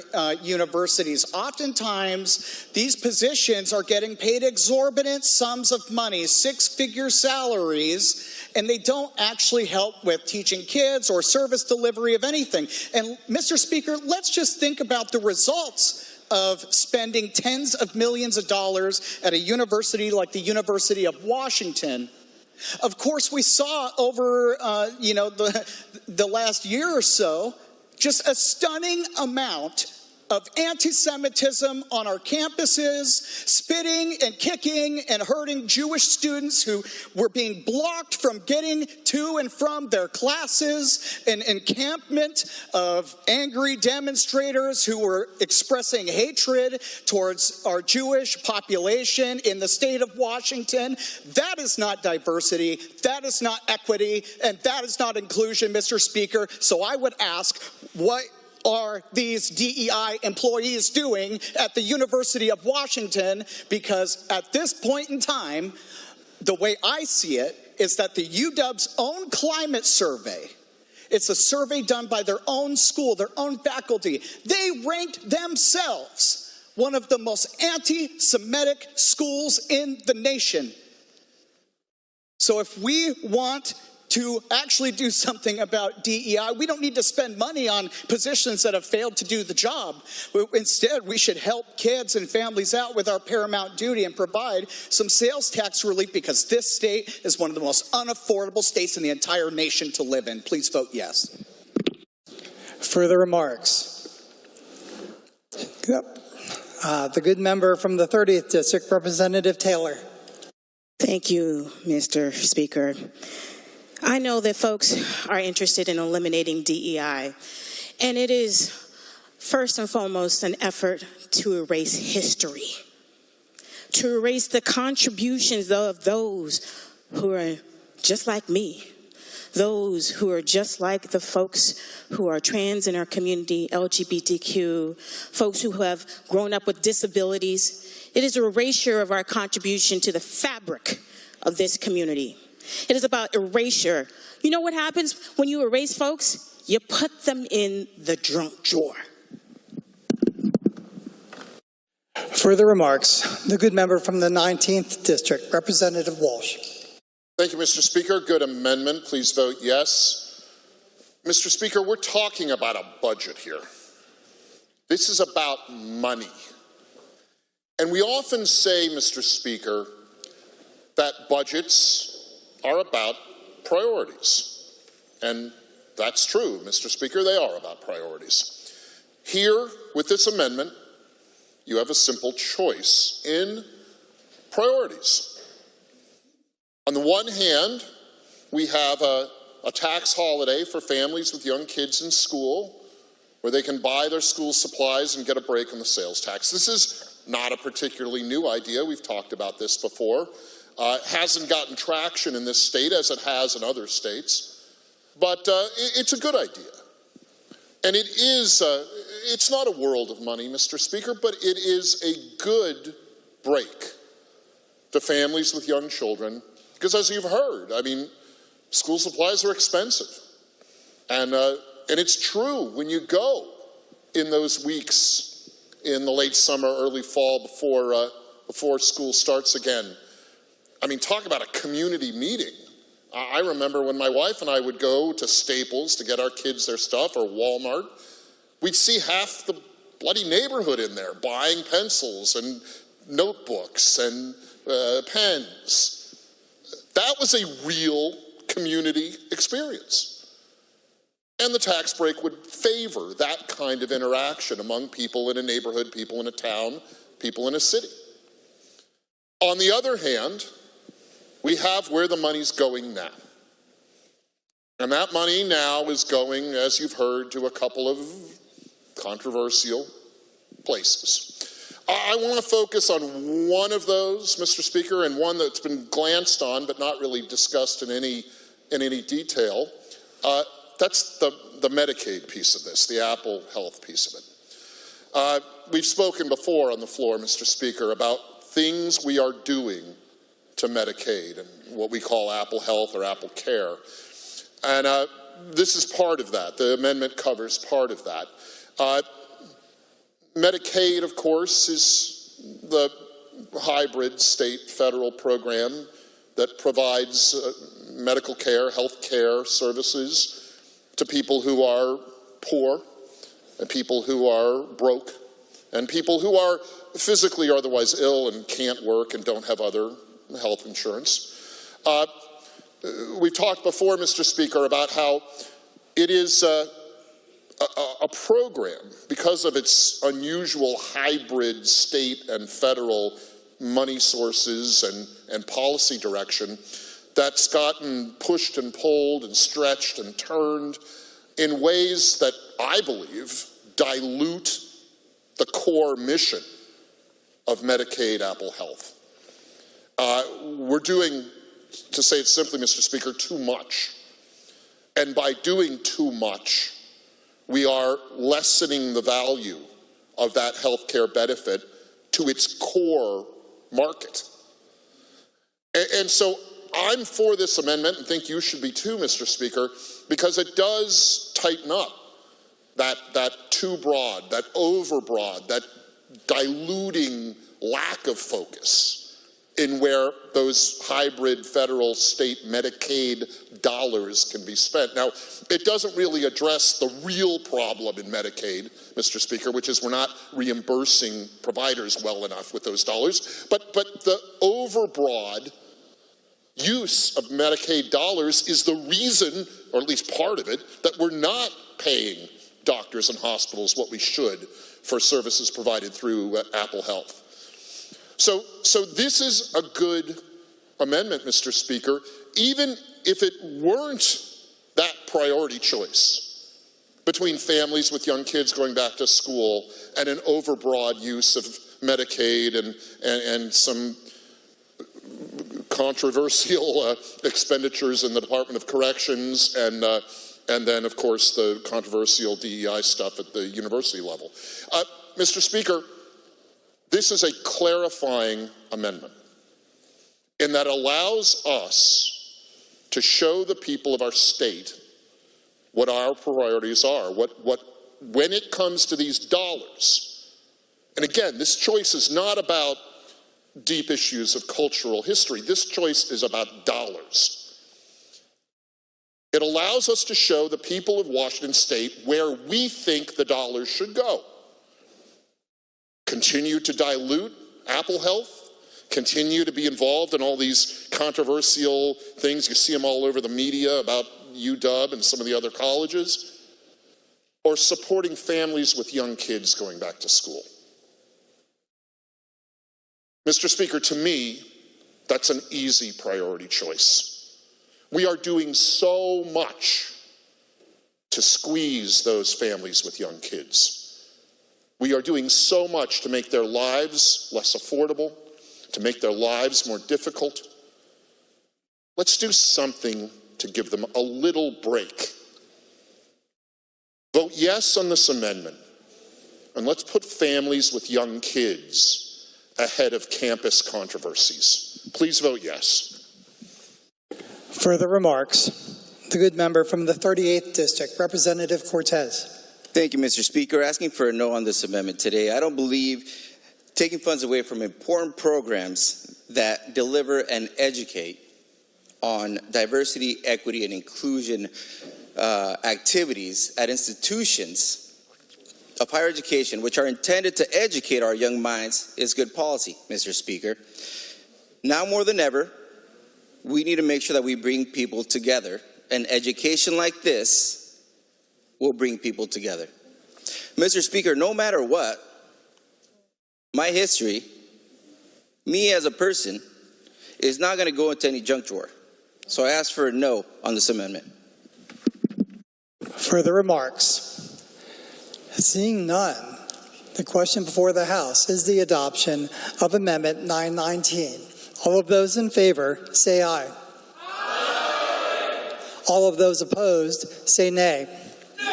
universities. Oftentimes, these positions are getting paid exorbitant sums of money, six-figure salaries, and they don't actually help with teaching kids or service delivery of anything. And Mr. Speaker, let's just think about the results of spending tens of millions of dollars at a university like the University of Washington. Of course, we saw over the last year or so just a stunning amount of anti-Semitism on our campuses, spitting and kicking and hurting Jewish students who were being blocked from getting to and from their classes, an encampment of angry demonstrators who were expressing hatred towards our Jewish population in the state of Washington. That is not diversity, that is not equity, and that is not inclusion, Mr. Speaker. So I would ask, what are these DEI employees doing at the University of Washington? Because at this point in time, the way I see it is that the UW's own climate survey, it's a survey done by their own school, their own faculty, they ranked themselves one of the most anti-Semitic schools in the nation. So if we want to actually do something about DEI, we don't need to spend money on positions that have failed to do the job. Instead, we should help kids and families out with our paramount duty and provide some sales tax relief, because this state is one of the most unaffordable states in the entire nation to live in. Please vote yes. Further remarks? The good member from the 30th District, Representative Taylor. Thank you, Mr. Speaker. I know that folks are interested in eliminating DEI, and it is first and foremost an effort to erase history, to erase the contributions of those who are just like me, those who are just like the folks who are trans in our community, LGBTQ, folks who have grown up with disabilities. It is an erasure of our contribution to the fabric of this community. It is about erasure. You know what happens when you erase folks? You put them in the junk drawer. Further remarks, the good member from the 19th District, Representative Walsh. Thank you, Mr. Speaker. Good amendment. Please vote yes. Mr. Speaker, we're talking about a budget here. This is about money. And we often say, Mr. Speaker, that budgets are about priorities. And that's true, Mr. Speaker, they are about priorities. Here, with this amendment, you have a simple choice in priorities. On the one hand, we have a tax holiday for families with young kids in school where they can buy their school supplies and get a break on the sales tax. This is not a particularly new idea. We've talked about this before. It hasn't gotten traction in this state as it has in other states, but it's a good idea. And it is, it's not a world of money, Mr. Speaker, but it is a good break to families with young children. Because as you've heard, I mean, school supplies are expensive. And it's true when you go in those weeks in the late summer, early fall before school starts again. I mean, talk about a community meeting. I remember when my wife and I would go to Staples to get our kids their stuff, or Walmart, we'd see half the bloody neighborhood in there buying pencils and notebooks and pens. That was a real community experience. And the tax break would favor that kind of interaction among people in a neighborhood, people in a town, people in a city. On the other hand, we have where the money's going now. And that money now is going, as you've heard, to a couple of controversial places. I want to focus on one of those, Mr. Speaker, and one that's been glanced on but not really discussed in any detail. That's the Medicaid piece of this, the Apple Health piece of it. We've spoken before on the floor, Mr. Speaker, about things we are doing to Medicaid and what we call Apple Health or Apple Care. And this is part of that. The amendment covers part of that. Medicaid, of course, is the hybrid state-federal program that provides medical care, health care services to people who are poor and people who are broke and people who are physically or otherwise ill and can't work and don't have other health insurance. We've talked before, Mr. Speaker, about how it is a program, because of its unusual hybrid state and federal money sources and policy direction, that's gotten pushed and pulled and stretched and turned in ways that I believe dilute the core mission of Medicaid Apple Health. We're doing, to say it simply, Mr. Speaker, too much. And by doing too much, we are lessening the value of that health care benefit to its core market. And so I'm for this amendment, and think you should be too, Mr. Speaker, because it does tighten up that too broad, that overbroad, that diluting lack of focus in where those hybrid federal state Medicaid dollars can be spent. Now, it doesn't really address the real problem in Medicaid, Mr. Speaker, which is we're not reimbursing providers well enough with those dollars, but the overbroad use of Medicaid dollars is the reason, or at least part of it, that we're not paying doctors and hospitals what we should for services provided through Apple Health. So this is a good amendment, Mr. Speaker, even if it weren't that priority choice between families with young kids going back to school and an overbroad use of Medicaid and some controversial expenditures in the Department of Corrections and then, of course, the controversial DEI stuff at the university level. Mr. Speaker, this is a clarifying amendment in that allows us to show the people of our state what our priorities are, when it comes to these dollars. And again, this choice is not about deep issues of cultural history. This choice is about dollars. It allows us to show the people of Washington State where we think the dollars should go. Continue to dilute Apple Health, continue to be involved in all these controversial things. You see them all over the media about UW and some of the other colleges, or supporting families with young kids going back to school. Mr. Speaker, to me, that's an easy priority choice. We are doing so much to squeeze those families with young kids. We are doing so much to make their lives less affordable, to make their lives more difficult. Let's do something to give them a little break. Vote yes on this amendment, and let's put families with young kids ahead of campus controversies. Please vote yes. Further remarks. The good member from the 38th District, Representative Cortez. Thank you, Mr. Speaker. Asking for a no on this amendment today. I don't believe taking funds away from important programs that deliver and educate on diversity, equity, and inclusion activities at institutions of higher education, which are intended to educate our young minds, is good policy, Mr. Speaker. Now more than ever, we need to make sure that we bring people together, and education like this will bring people together. Mr. Speaker, no matter what, my history, me as a person, is not going to go into any junk drawer. So I ask for a no on this amendment. Further remarks. Seeing none, the question before the House is the adoption of Amendment 919. All of those in favor, say aye. Aye. All of those opposed, say nay. No.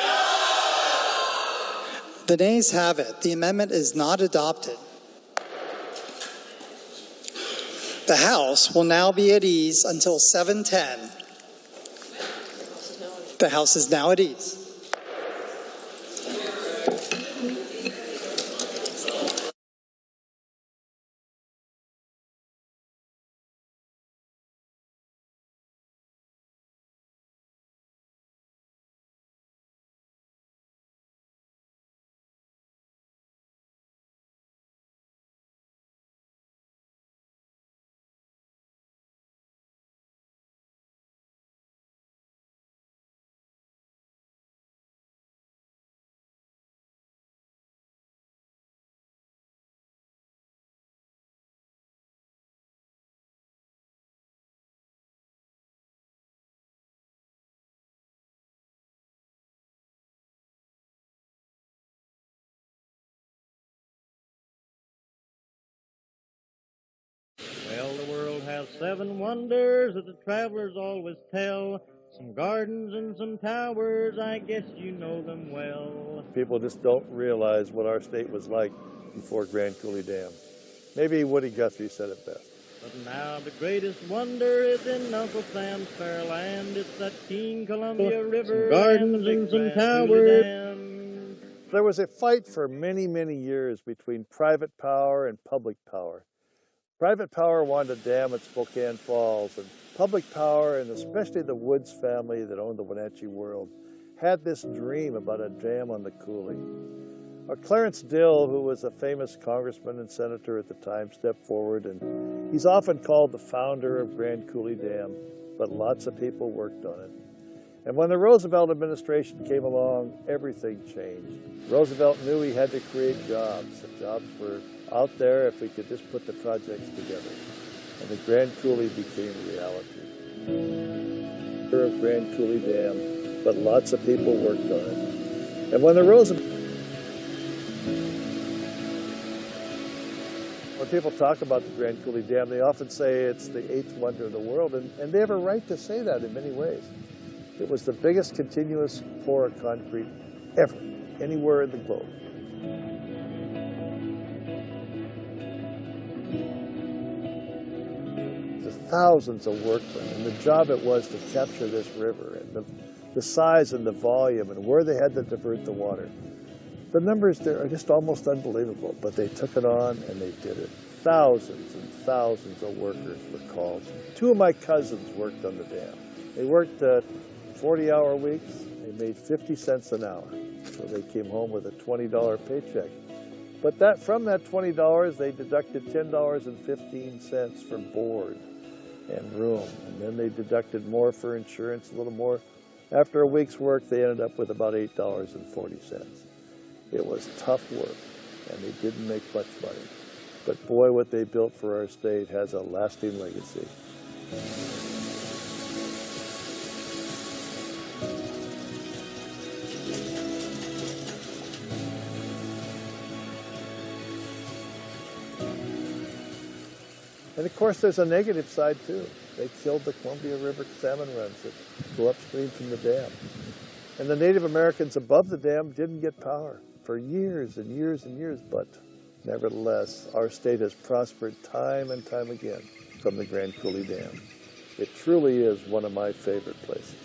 The nays have it. The amendment is not adopted. The House will now be at ease until 7:10. The House is now at ease. Well, the world has 7 wonders that the travelers always tell. Some gardens and some towers, I guess you know them well. People just don't realize what our state was like before Grand Coulee Dam. Maybe Woody Guthrie said it best. But now the greatest wonder is in Uncle Sam's fair land. It's that keen Columbia River, some gardens and some towers. There was a fight for many, many years between private power and public power. Private power wanted a dam at Spokane Falls, and public power, and especially the Woods family that owned the Wenatchee World, had this dream about a dam on the Coulee. Clarence Dill, who was a famous congressman and senator at the time, stepped forward, and he's often called the founder of Grand Coulee Dam, but lots of people worked on it. And when the Roosevelt administration came along, everything changed. Roosevelt knew he had to create jobs. The jobs were out there if we could just put the projects together. And the Grand Coulee became reality. Of Grand Coulee Dam, but lots of people worked on it. And when people talk about the Grand Coulee Dam, they often say it's the 8th wonder of the world, and they have a right to say that in many ways. It was the biggest continuous pour of concrete ever, anywhere in the globe. thousands of workmen, and the job it was to capture this river, and the size and the volume, and where they had to divert the water. The numbers there are just almost unbelievable, but they took it on and they did it. Thousands and thousands of workers were called. Two of my cousins worked on the dam. They worked 40-hour weeks. They made 50 cents an hour. So they came home with a $20 paycheck. But from that $20, they deducted $10.15 for board and room. And then they deducted more for insurance, a little more. After a week's work, they ended up with about $8.40. It was tough work, and they didn't make much money. But boy, what they built for our state has a lasting legacy. And of course, there's a negative side too. They killed the Columbia River salmon runs that go upstream from the dam. And the Native Americans above the dam didn't get power for years and years and years, but nevertheless, our state has prospered time and time again from the Grand Coulee Dam. It truly is one of my favorite places.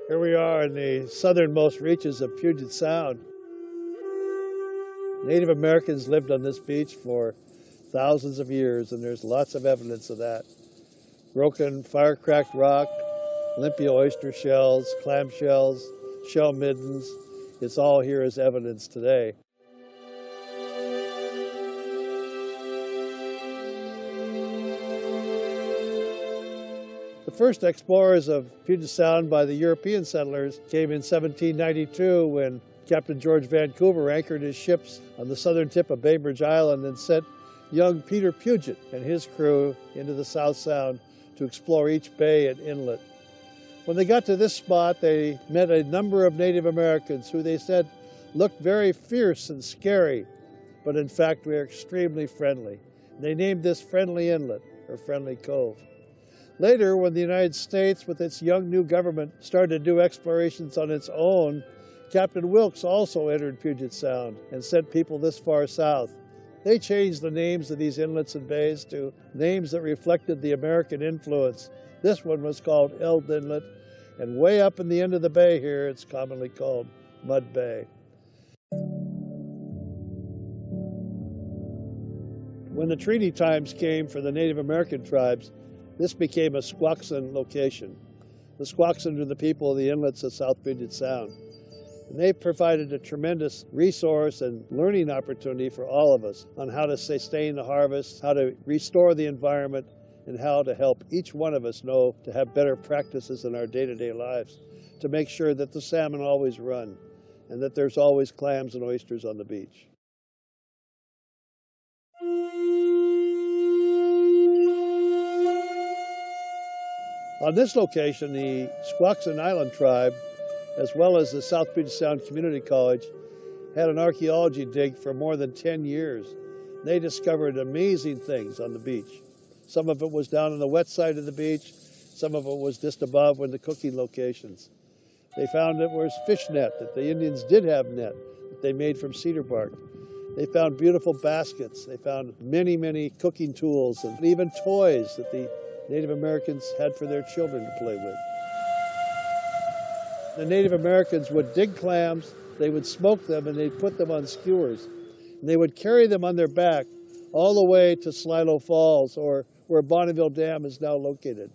Here we are in the southernmost reaches of Puget Sound. Native Americans lived on this beach for thousands of years, and there's lots of evidence of that. Broken fire-cracked rock, Olympia oyster shells, clam shells, shell middens. It's all here as evidence today. The first explorers of Puget Sound by the European settlers came in 1792 when Captain George Vancouver anchored his ships on the southern tip of Bainbridge Island and sent young Peter Puget and his crew into the South Sound to explore each bay and inlet. When they got to this spot, they met a number of Native Americans who they said looked very fierce and scary, but in fact were extremely friendly. They named this Friendly Inlet, or Friendly Cove. Later, when the United States, with its young new government, started to do explorations on its own, Captain Wilkes also entered Puget Sound and sent people this far south. They changed the names of these inlets and bays to names that reflected the American influence. This one was called Eld Inlet, and way up in the end of the bay here, it's commonly called Mud Bay. When the treaty times came for the Native American tribes, this became a Squaxin location. The Squaxin are the people of the inlets of South Puget Sound. And they provided a tremendous resource and learning opportunity for all of us on how to sustain the harvest, how to restore the environment, and how to help each one of us know to have better practices in our day-to-day lives to make sure that the salmon always run and that there's always clams and oysters on the beach. On this location, the Squaxin Island tribe, as well as the South Puget Sound Community College, had an archaeology dig for more than 10 years. They discovered amazing things on the beach. Some of it was down on the wet side of the beach. Some of it was just above in the cooking locations. They found it was fish net, that the Indians did have net that they made from cedar bark. They found beautiful baskets. They found many, many cooking tools and even toys that the Native Americans had for their children to play with. The Native Americans would dig clams, they would smoke them, and they'd put them on skewers. And they would carry them on their back all the way to Slilo Falls, or where Bonneville Dam is now located.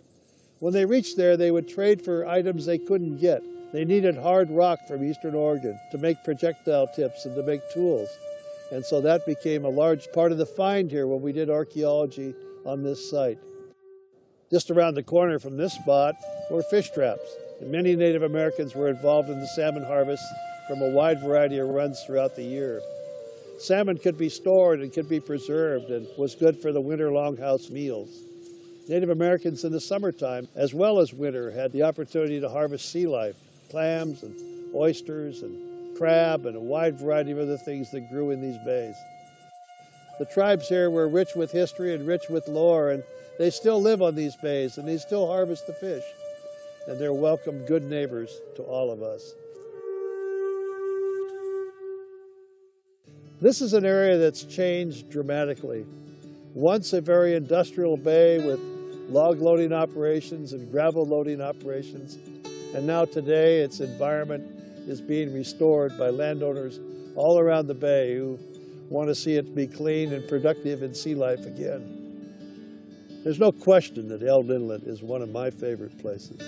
When they reached there, they would trade for items they couldn't get. They needed hard rock from Eastern Oregon to make projectile tips and to make tools. And so that became a large part of the find here when we did archaeology on this site. Just around the corner from this spot were fish traps. And many Native Americans were involved in the salmon harvest from a wide variety of runs throughout the year. Salmon could be stored and could be preserved and was good for the winter longhouse meals. Native Americans in the summertime, as well as winter, had the opportunity to harvest sea life, clams and oysters and crab and a wide variety of other things that grew in these bays. The tribes here were rich with history and rich with lore, and they still live on these bays and they still harvest the fish. And they're welcome good neighbors to all of us. This is an area that's changed dramatically. Once a very industrial bay with log loading operations and gravel loading operations, and now today its environment is being restored by landowners all around the bay who want to see it be clean and productive in sea life again. There's no question that Eld Inlet is one of my favorite places.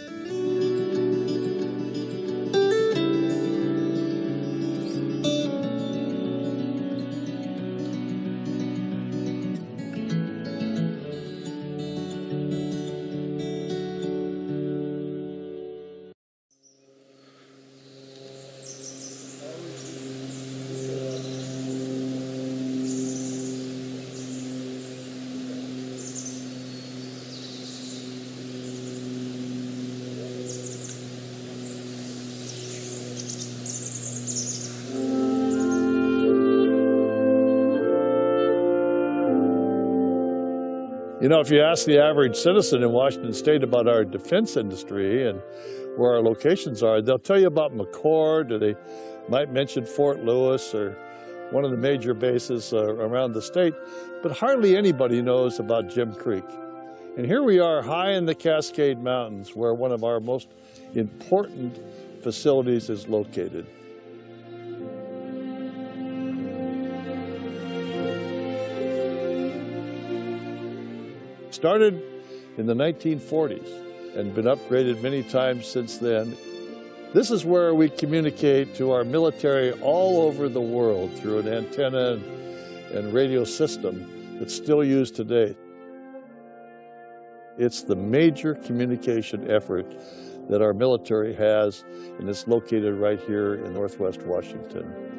You know, if you ask the average citizen in Washington State about our defense industry and where our locations are, they'll tell you about McChord, or they might mention Fort Lewis or one of the major bases around the state, but hardly anybody knows about Jim Creek. And here we are high in the Cascade Mountains, where one of our most important facilities is located. Started in the 1940s and been upgraded many times since then. This is where we communicate to our military all over the world through an antenna and radio system that's still used today. It's the major communication effort that our military has, and it's located right here in Northwest Washington.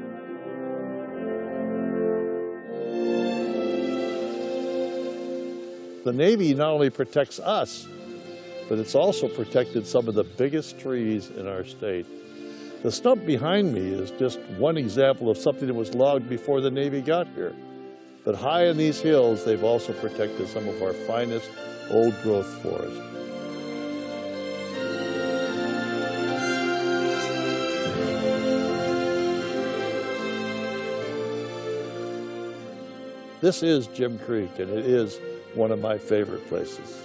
The Navy not only protects us, but it's also protected some of the biggest trees in our state. The stump behind me is just one example of something that was logged before the Navy got here. But high in these hills, they've also protected some of our finest old-growth forest. This is Jim Creek, and it is one of my favorite places.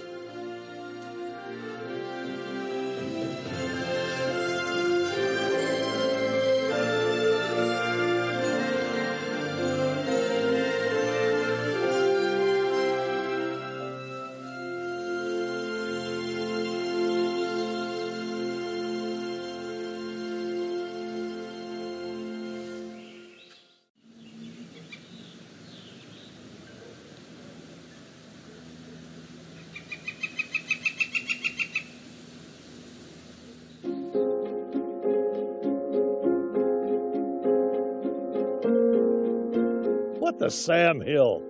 What the Sam Hill?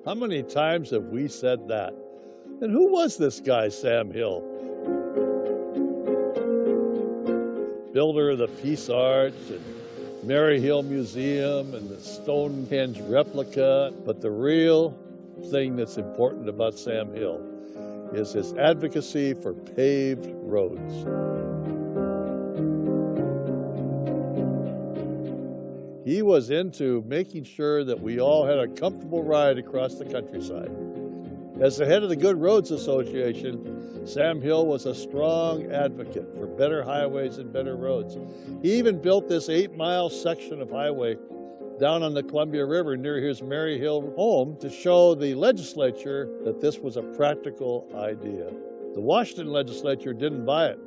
How many times have we said that? And who was this guy, Sam Hill? Builder of the Peace Arch and Mary Hill Museum and the Stonehenge replica. But the real thing that's important about Sam Hill is his advocacy for paved roads. He was into making sure that we all had a comfortable ride across the countryside. As the head of the Good Roads Association, Sam Hill was a strong advocate for better highways and better roads. He even built this 8-mile section of highway down on the Columbia River near his Mary Hill home to show the legislature that this was a practical idea. The Washington legislature didn't buy it.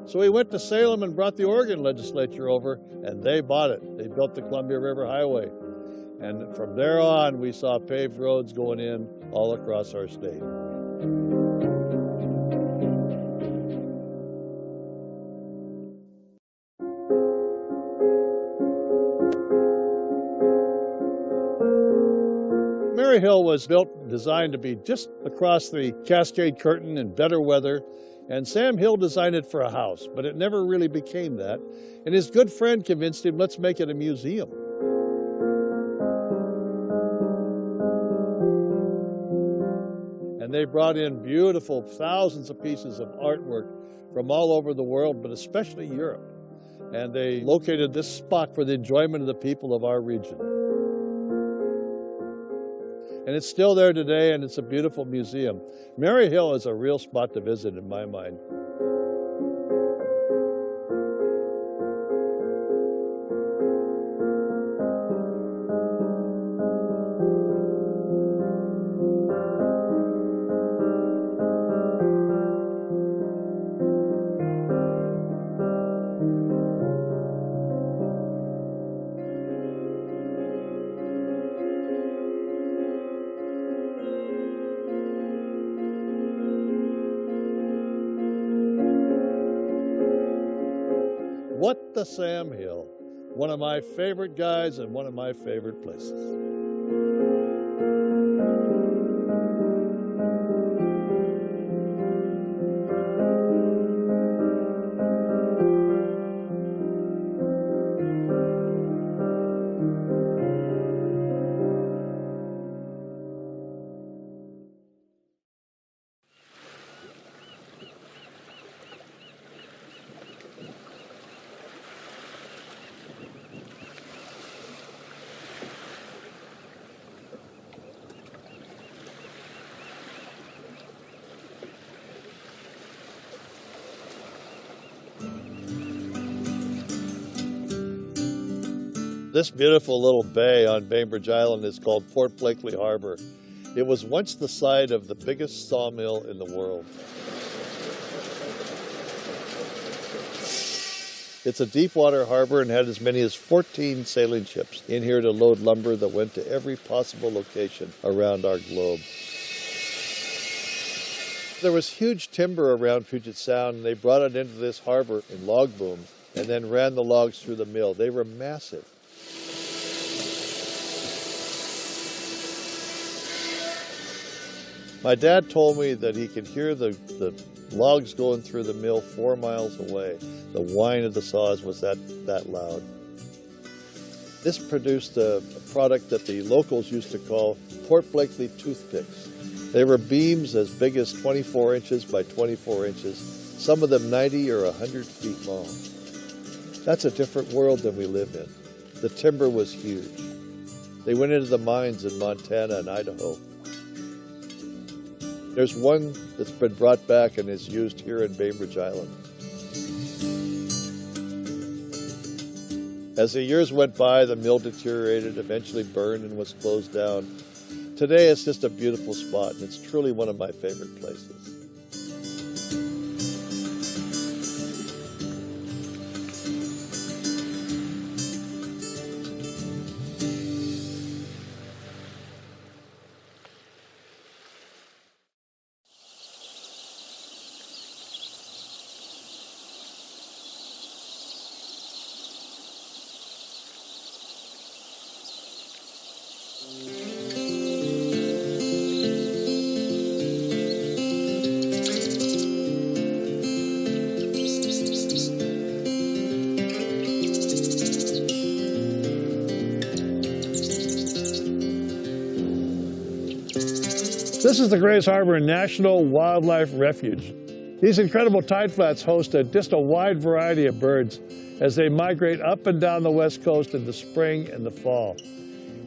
So he went to Salem and brought the Oregon legislature over, and they bought it. They built the Columbia River Highway. And from there on, we saw paved roads going in all across our state. Mary Hill was built and designed to be just across the Cascade Curtain in better weather, and Sam Hill designed it for a house, but it never really became that. And his good friend convinced him, let's make it a museum. And they brought in beautiful thousands of pieces of artwork from all over the world, but especially Europe. And they located this spot for the enjoyment of the people of our region. And it's still there today, and it's a beautiful museum. Mary Hill is a real spot to visit in my mind. What the Sam Hill, one of my favorite guys and one of my favorite places. This beautiful little bay on Bainbridge Island is called Port Blakely Harbor. It was once the site of the biggest sawmill in the world. It's a deep water harbor and had as many as 14 sailing ships in here to load lumber that went to every possible location around our globe. There was huge timber around Puget Sound, and they brought it into this harbor in log booms and then ran the logs through the mill. They were massive. My dad told me that he could hear the logs going through the mill 4 miles away. The whine of the saws was that loud. This produced a product that the locals used to call Port Blakely toothpicks. They were beams as big as 24 inches by 24 inches, some of them 90 or 100 feet long. That's a different world than we live in. The timber was huge. They went into the mines in Montana and Idaho. There's one that's been brought back and is used here in Bainbridge Island. As the years went by, the mill deteriorated, eventually burned and was closed down. Today, it's just a beautiful spot, and it's truly one of my favorite places. This is the Grays Harbor National Wildlife Refuge. These incredible tide flats host just a wide variety of birds as they migrate up and down the west coast in the spring and the fall.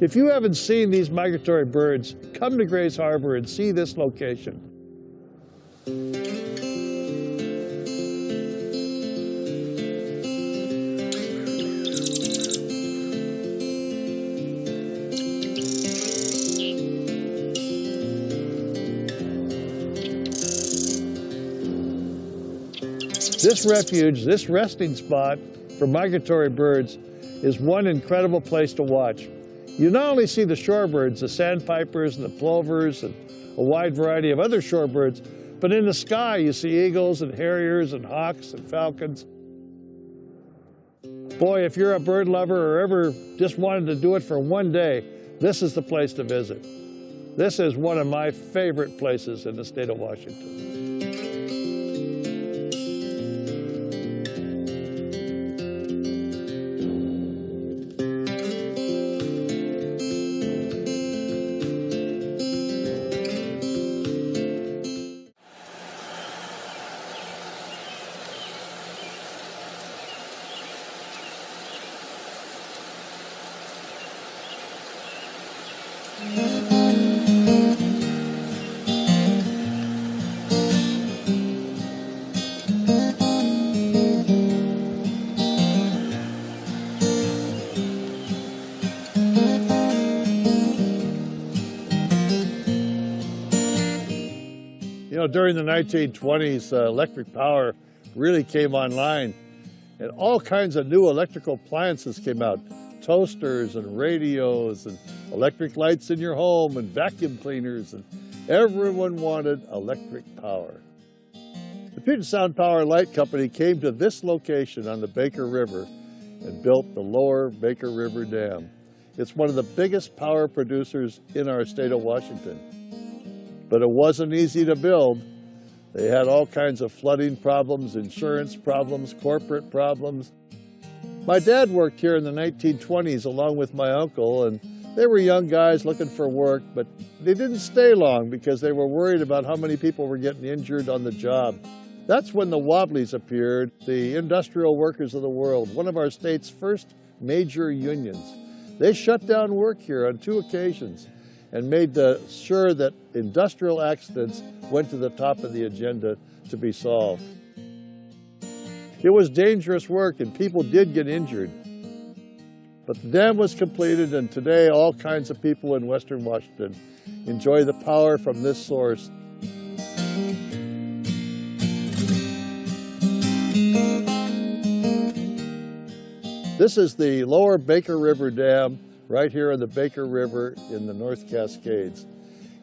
If you haven't seen these migratory birds, come to Grays Harbor and see this location. This refuge, this resting spot for migratory birds is one incredible place to watch. you not only see the shorebirds, the sandpipers and the plovers and a wide variety of other shorebirds, but in the sky you see eagles and harriers and hawks and falcons. Boy, if you're a bird lover or ever just wanted to do it for one day, this is the place to visit. This is one of my favorite places in the state of Washington. You know, during the 1920s, electric power really came online, and all kinds of new electrical appliances came out. Toasters and radios and electric lights in your home and vacuum cleaners, and everyone wanted electric power. The Puget Sound Power Light Company came to this location on the Baker River and built the Lower Baker River Dam. It's one of the biggest power producers in our state of Washington. But it wasn't easy to build. They had all kinds of flooding problems, insurance problems, corporate problems. My dad worked here in the 1920s along with my uncle, and they were young guys looking for work, but they didn't stay long because they were worried about how many people were getting injured on the job. That's when the Wobblies appeared, the industrial workers of the world, one of our state's first major unions. They shut down work here on 2 occasions and made sure that industrial accidents went to the top of the agenda to be solved. It was dangerous work and people did get injured. But the dam was completed, and today all kinds of people in Western Washington enjoy the power from this source. This is the Lower Baker River Dam right here in the Baker River in the North Cascades.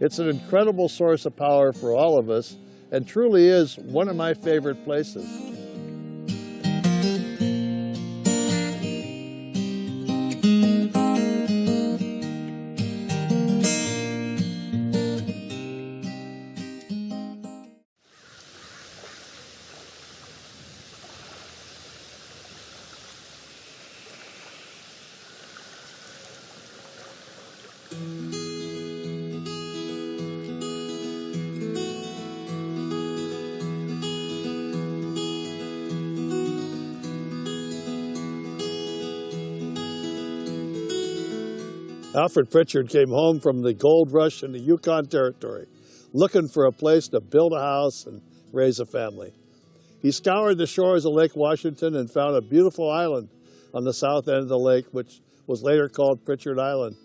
It's an incredible source of power for all of us and truly is one of my favorite places. Alfred Pritchard came home from the gold rush in the Yukon Territory, looking for a place to build a house and raise a family. He scoured the shores of Lake Washington and found a beautiful island on the south end of the lake, which was later called Pritchard Island.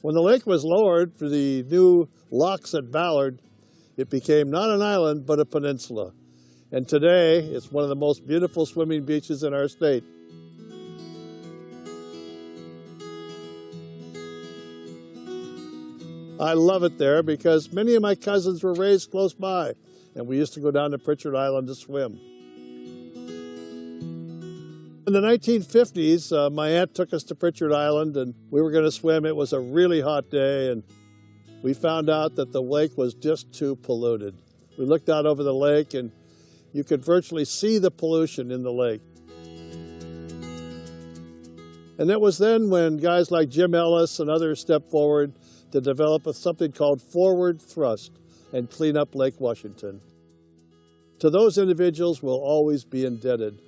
When the lake was lowered for the new locks at Ballard, it became not an island, but a peninsula. And today, it's one of the most beautiful swimming beaches in our state. I love it there because many of my cousins were raised close by, and we used to go down to Pritchard Island to swim. In the 1950s, my aunt took us to Pritchard Island, and we were going to swim. It was a really hot day, and we found out that the lake was just too polluted. We looked out over the lake, and you could virtually see the pollution in the lake. And it was then when guys like Jim Ellis and others stepped forward to develop something called Forward Thrust and clean up Lake Washington. To those individuals, we'll always be indebted.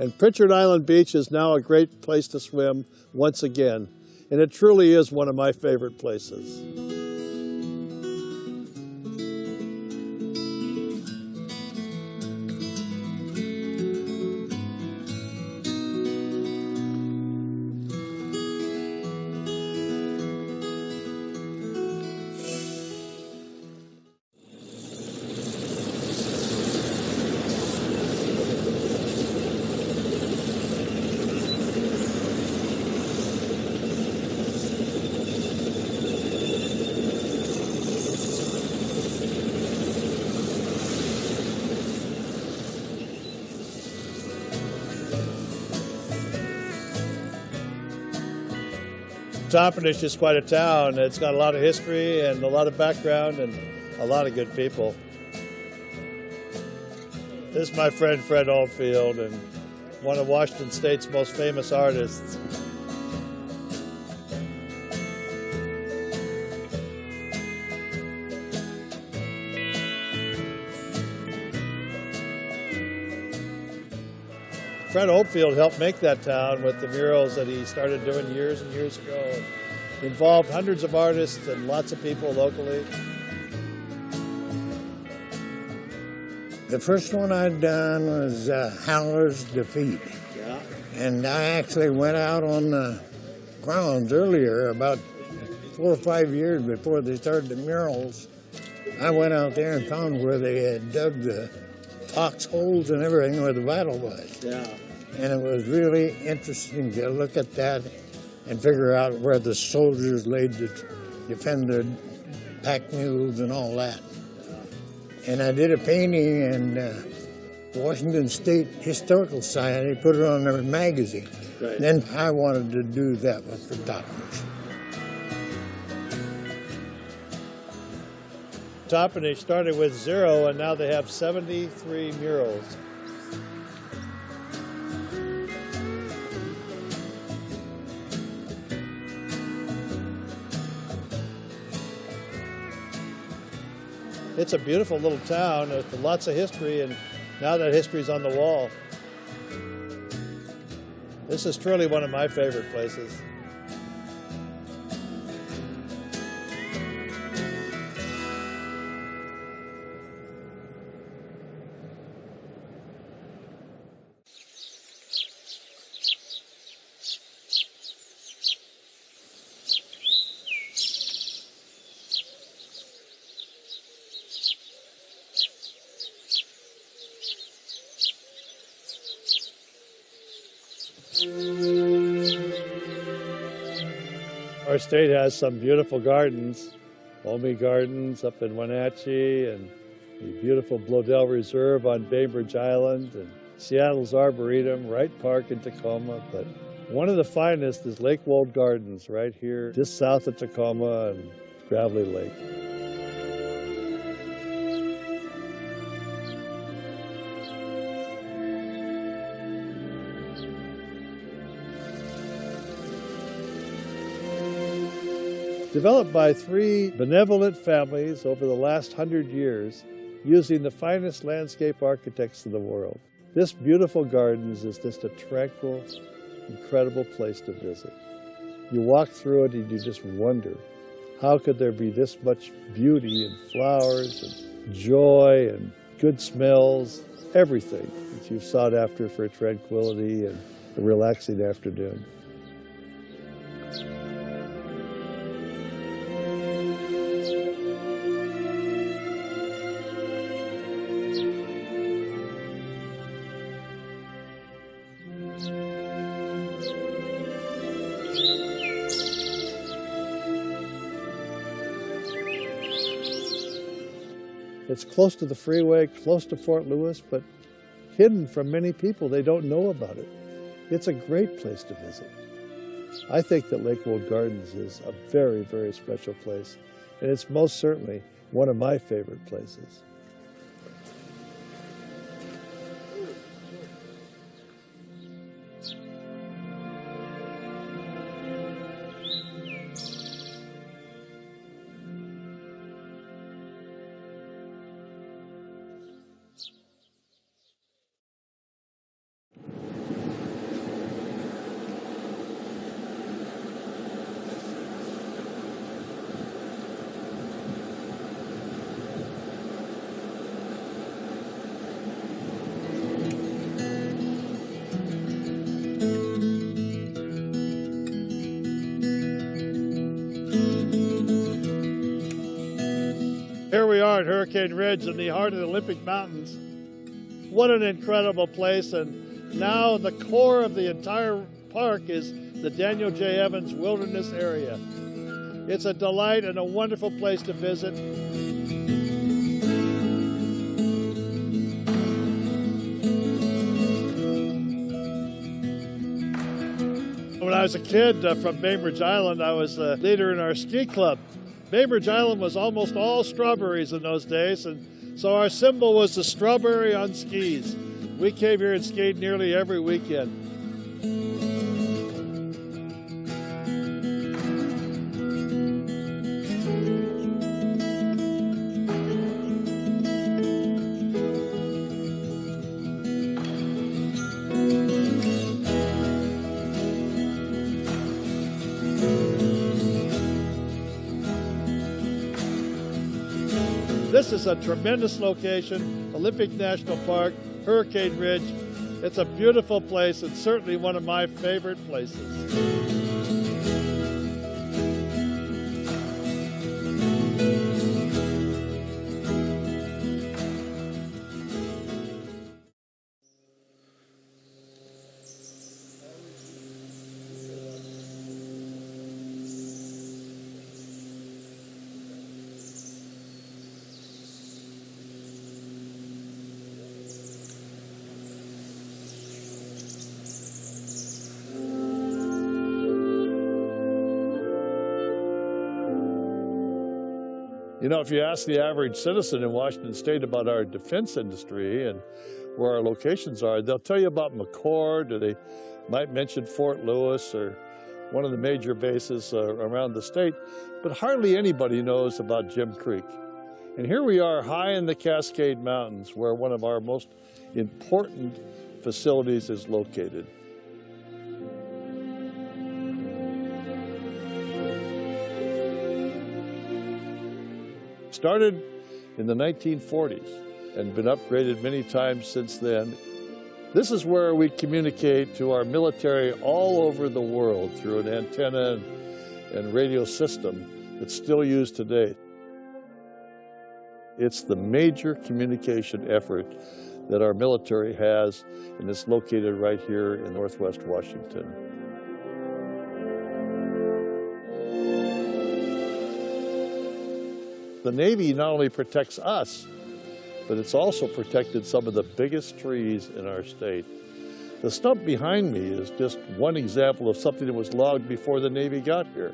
And Pritchard Island Beach is now a great place to swim once again. And it truly is one of my favorite places. Toppenish is quite a town. It's got a lot of history and a lot of background and a lot of good people. This is my friend Fred Oldfield, and one of Washington State's most famous artists. Fred Oldfield helped make that town with the murals that he started doing years and years ago. It involved hundreds of artists and lots of people locally. The first one I'd done was Howler's Defeat. Yeah. And I actually went out on the grounds earlier, about 4 or 5 years before they started the murals. I went out there and found where they had dug the foxholes and everything where the battle was. Yeah. And it was really interesting to look at that and figure out where the soldiers laid to defend their pack mules and all that. And I did a painting, and Washington State Historical Society put it on their magazine. Right. Then I wanted to do that with the Toppenish. Toppenish started with 0, and now they have 73 murals. It's a beautiful little town with lots of history, and now that history's on the wall. This is truly one of my favorite places. Our state has some beautiful gardens, Olney Gardens up in Wenatchee, and the beautiful Bloedel Reserve on Bainbridge Island, and Seattle's Arboretum, Wright Park in Tacoma. But one of the finest is Lake Wold Gardens right here, just south of Tacoma and Gravelly Lake. Developed by 3 benevolent families over the last 100 years, using the finest landscape architects in the world. This beautiful gardens is just a tranquil, incredible place to visit. You walk through it and you just wonder, how could there be this much beauty and flowers and joy and good smells, everything that you've sought after for tranquility and a relaxing afternoon. It's close to the freeway, close to Fort Lewis, but hidden from many people. They don't know about it. It's a great place to visit. I think that Lake Wold Gardens is a very, very special place, and it's most certainly one of my favorite places. Here we are at Hurricane Ridge in the heart of the Olympic Mountains. What an incredible place, and now the core of the entire park is the Daniel J. Evans Wilderness Area. It's a delight and a wonderful place to visit. When I was a kid from Bainbridge Island, I was a leader in our ski club. Bainbridge Island was almost all strawberries in those days, and so our symbol was the strawberry on skis. We came here and skied nearly every weekend. This is a tremendous location, Olympic National Park, Hurricane Ridge. It's a beautiful place and certainly one of my favorite places. You know, if you ask the average citizen in Washington State about our defense industry and where our locations are, they'll tell you about McChord, or they might mention Fort Lewis or one of the major bases around the state, but hardly anybody knows about Jim Creek. And here we are high in the Cascade Mountains, where one of our most important facilities is located. Started in the 1940s and been upgraded many times since then. This is where we communicate to our military all over the world through an antenna and radio system that's still used today. It's the major communication effort that our military has, and it's located right here in Northwest Washington. The Navy not only protects us, but it's also protected some of the biggest trees in our state. The stump behind me is just one example of something that was logged before the Navy got here.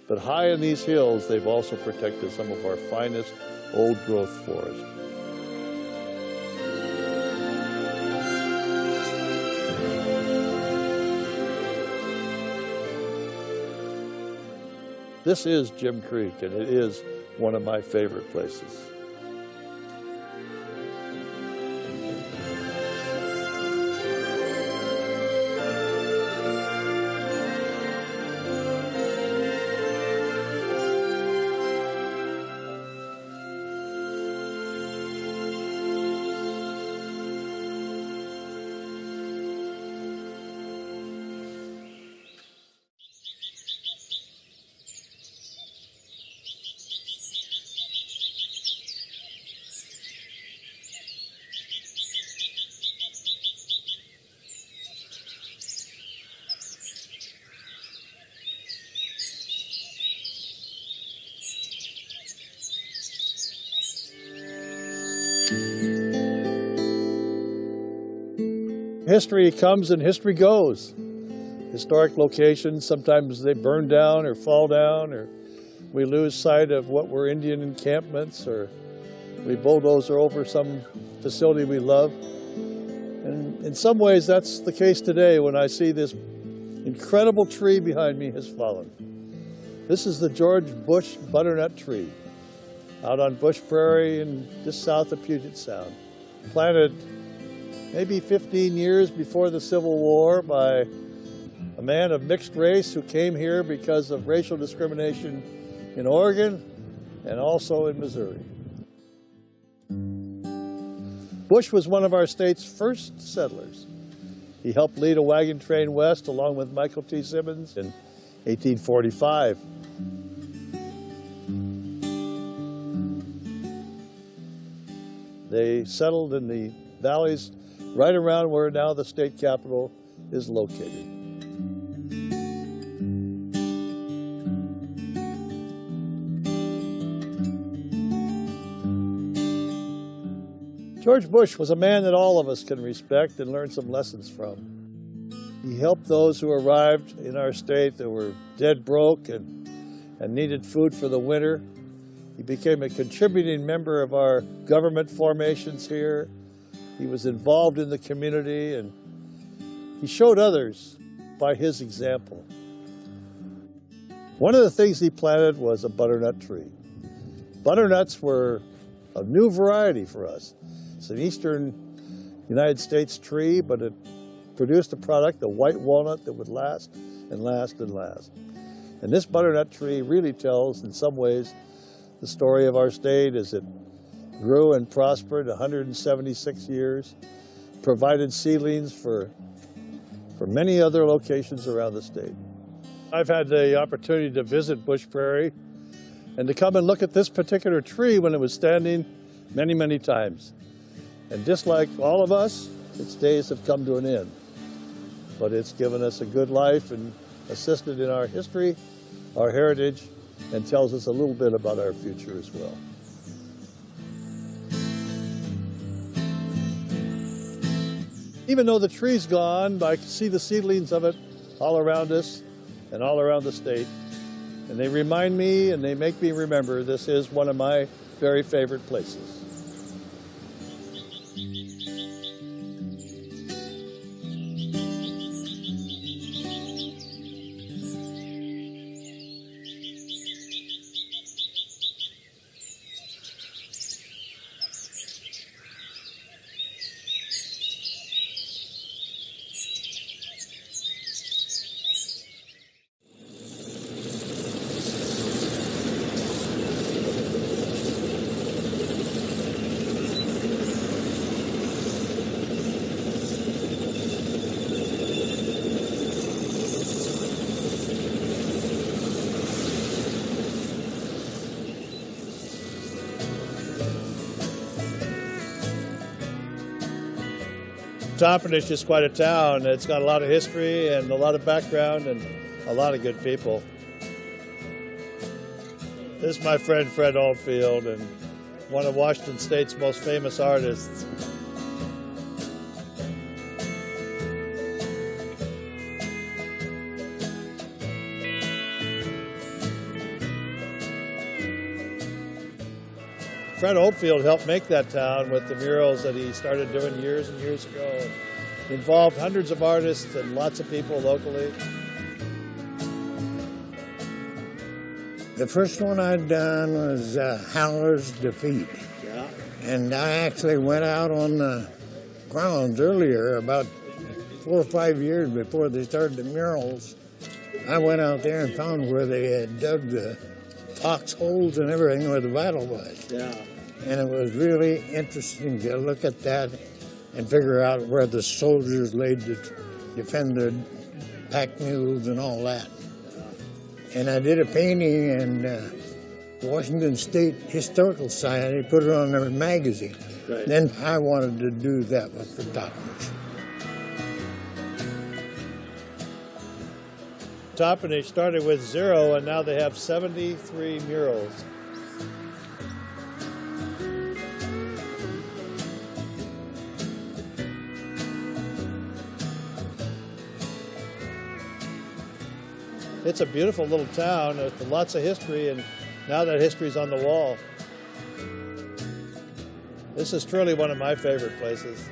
But high in these hills, they've also protected some of our finest old-growth forest. This is Jim Creek, and it is one of my favorite places. History comes and history goes. Historic locations, sometimes they burn down or fall down, or we lose sight of what were Indian encampments, or we bulldoze over some facility we love. And in some ways, that's the case today when I see this incredible tree behind me has fallen. This is the George Bush butternut tree out on Bush Prairie and just south of Puget Sound. Planted maybe 15 years before the Civil War by a man of mixed race who came here because of racial discrimination in Oregon and also in Missouri. Bush was one of our state's first settlers. He helped lead a wagon train west along with Michael T. Simmons in 1845. They settled in the valleys right around where now the state capitol is located. George Bush was a man that all of us can respect and learn some lessons from. He helped those who arrived in our state that were dead broke and needed food for the winter. He became a contributing member of our government formations here. He was involved in the community, and he showed others by his example. One of the things he planted was a butternut tree. Butternuts were a new variety for us. It's an eastern United States tree, but it produced a product, a white walnut, that would last and last and last. And this butternut tree really tells, in some ways, the story of our state as it grew and prospered 176 years, provided seedlings for many other locations around the state. I've had the opportunity to visit Bush Prairie and to come and look at this particular tree when it was standing many, many times. And just like all of us, its days have come to an end. But it's given us a good life and assisted in our history, our heritage, and tells us a little bit about our future as well. Even though the tree's gone, I can see the seedlings of it all around us and all around the state. And they remind me and they make me remember this is one of my very favorite places. Toppenish is quite a town. It's got a lot of history and a lot of background and a lot of good people. This is my friend Fred Oldfield, and one of Washington State's most famous artists. Fred Oldfield helped make that town with the murals that he started doing years and years ago. And involved hundreds of artists and lots of people locally. The first one I'd done was Howler's Defeat. Yeah. And I actually went out on the grounds earlier, about 4 or 5 years before they started the murals. I went out there and found where they had dug the foxholes and everything where the battle was. Yeah. And it was really interesting to look at that and figure out where the soldiers laid to defend their pack mules and all that. And I did a painting, and Washington State Historical Society put it on their magazine. Right. Then I wanted to do that with the Toppenish. Toppenish started with 0, and now they have 73 murals. It's a beautiful little town with lots of history, and now that history's on the wall. This is truly one of my favorite places.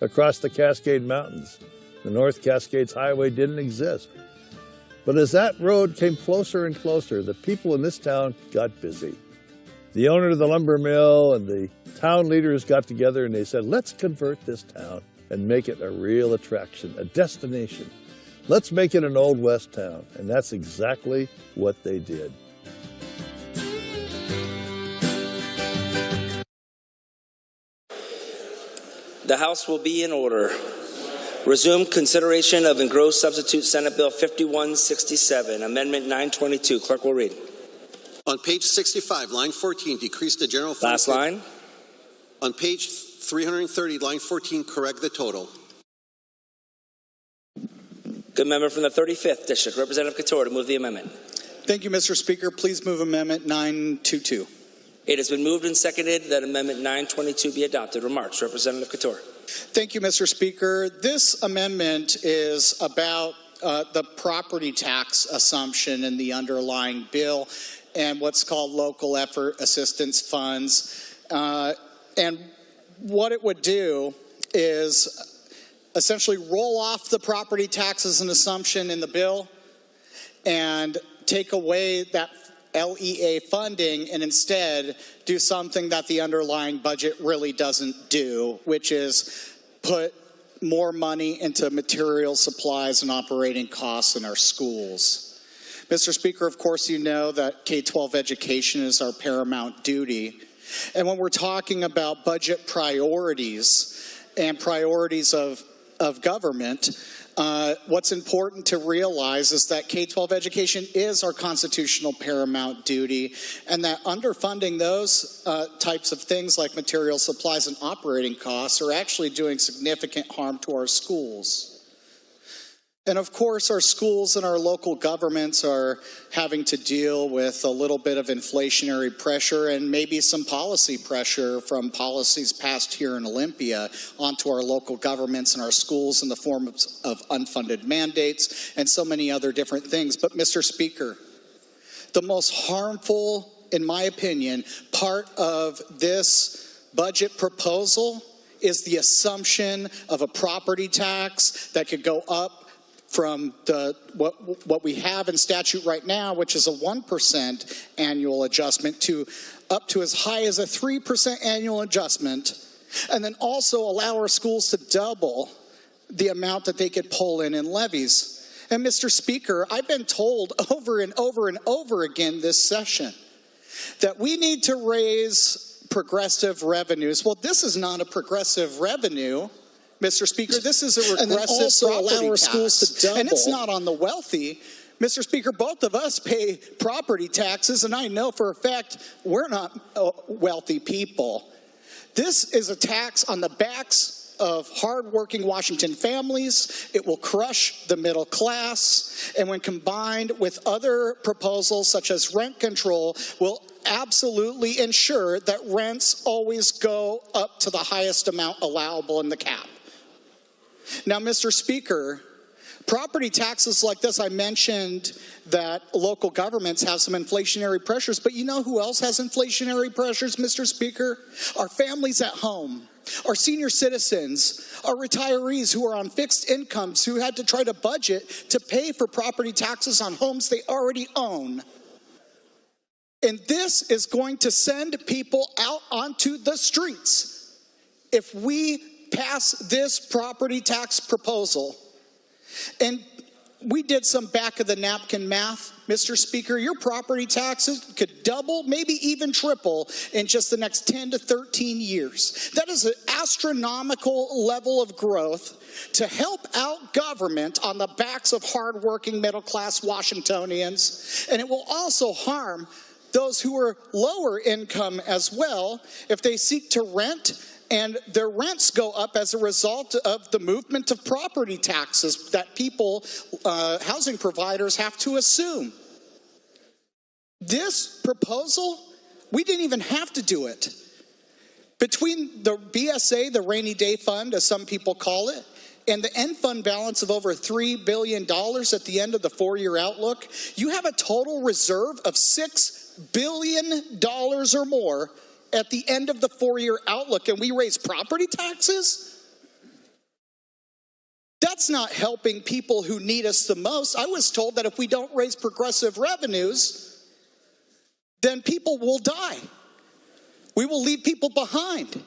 across the Cascade Mountains. The North Cascades Highway didn't exist. But as that road came closer and closer, the people in this town got busy. The owner of the lumber mill and the town leaders got together and they said, let's convert this town and make it a real attraction, a destination. Let's make it an Old West town. And that's exactly what they did. The House will be in order. Resume consideration of engrossed substitute Senate Bill 5167, Amendment 922. Clerk will read. On page 65, line 14, decrease the general fund. Last line. On page 330, line 14, correct the total. Good member from the 35th District, Representative Couture, to move the amendment. Thank you, Mr. Speaker. Please move Amendment 922. It has been moved and seconded that Amendment 922 be adopted. Remarks, Representative Couture. Thank you, Mr. Speaker. This amendment is about the property tax assumption in the underlying bill and what's called local effort assistance funds. And what it would do is essentially roll off the property taxes and assumption in the bill and take away that LEA funding and instead do something that the underlying budget really doesn't do, which is put more money into material supplies and operating costs in our schools. Mr. Speaker, of course you know that K-12 education is our paramount duty. And when we're talking about budget priorities and priorities of government, what's important to realize is that K-12 education is our constitutional paramount duty, and that underfunding those types of things like material supplies and operating costs are actually doing significant harm to our schools. And of course, our schools and our local governments are having to deal with a little bit of inflationary pressure and maybe some policy pressure from policies passed here in Olympia onto our local governments and our schools in the form of unfunded mandates and so many other different things. But Mr. Speaker, the most harmful, in my opinion, part of this budget proposal is the assumption of a property tax that could go up from what we have in statute right now, which is a 1% annual adjustment, to up to as high as a 3% annual adjustment, and then also allow our schools to double the amount that they could pull in levies. And Mr. Speaker, I've been told over and over and over again this session that we need to raise progressive revenues. Well, this is not a progressive revenue, Mr. Speaker. This is a regressive property tax, and it's not on the wealthy. Mr. Speaker, both of us pay property taxes, and I know for a fact we're not wealthy people. This is a tax on the backs of hardworking Washington families. It will crush the middle class, and when combined with other proposals such as rent control, will absolutely ensure that rents always go up to the highest amount allowable in the cap. Now, Mr. Speaker, property taxes like this, I mentioned that local governments have some inflationary pressures, but you know who else has inflationary pressures, Mr. Speaker? Our families at home, our senior citizens, our retirees who are on fixed incomes who had to try to budget to pay for property taxes on homes they already own. And this is going to send people out onto the streets if we pass this property tax proposal. And we did some back of the napkin math, Mr. Speaker. Your property taxes could double, maybe even triple in just the next 10 to 13 years. That is an astronomical level of growth to help out government on the backs of hardworking middle-class Washingtonians. And it will also harm those who are lower income as well if they seek to rent and their rents go up as a result of the movement of property taxes that people, housing providers, have to assume. This proposal, we didn't even have to do it. Between the BSA, the rainy day fund, as some people call it, and the end fund balance of over $3 billion at the end of the 4-year outlook, you have a total reserve of $6 billion or more at the end of the 4-year outlook, and we raise property taxes? That's not helping people who need us the most. I was told that if we don't raise progressive revenues, then people will die. We will leave people behind.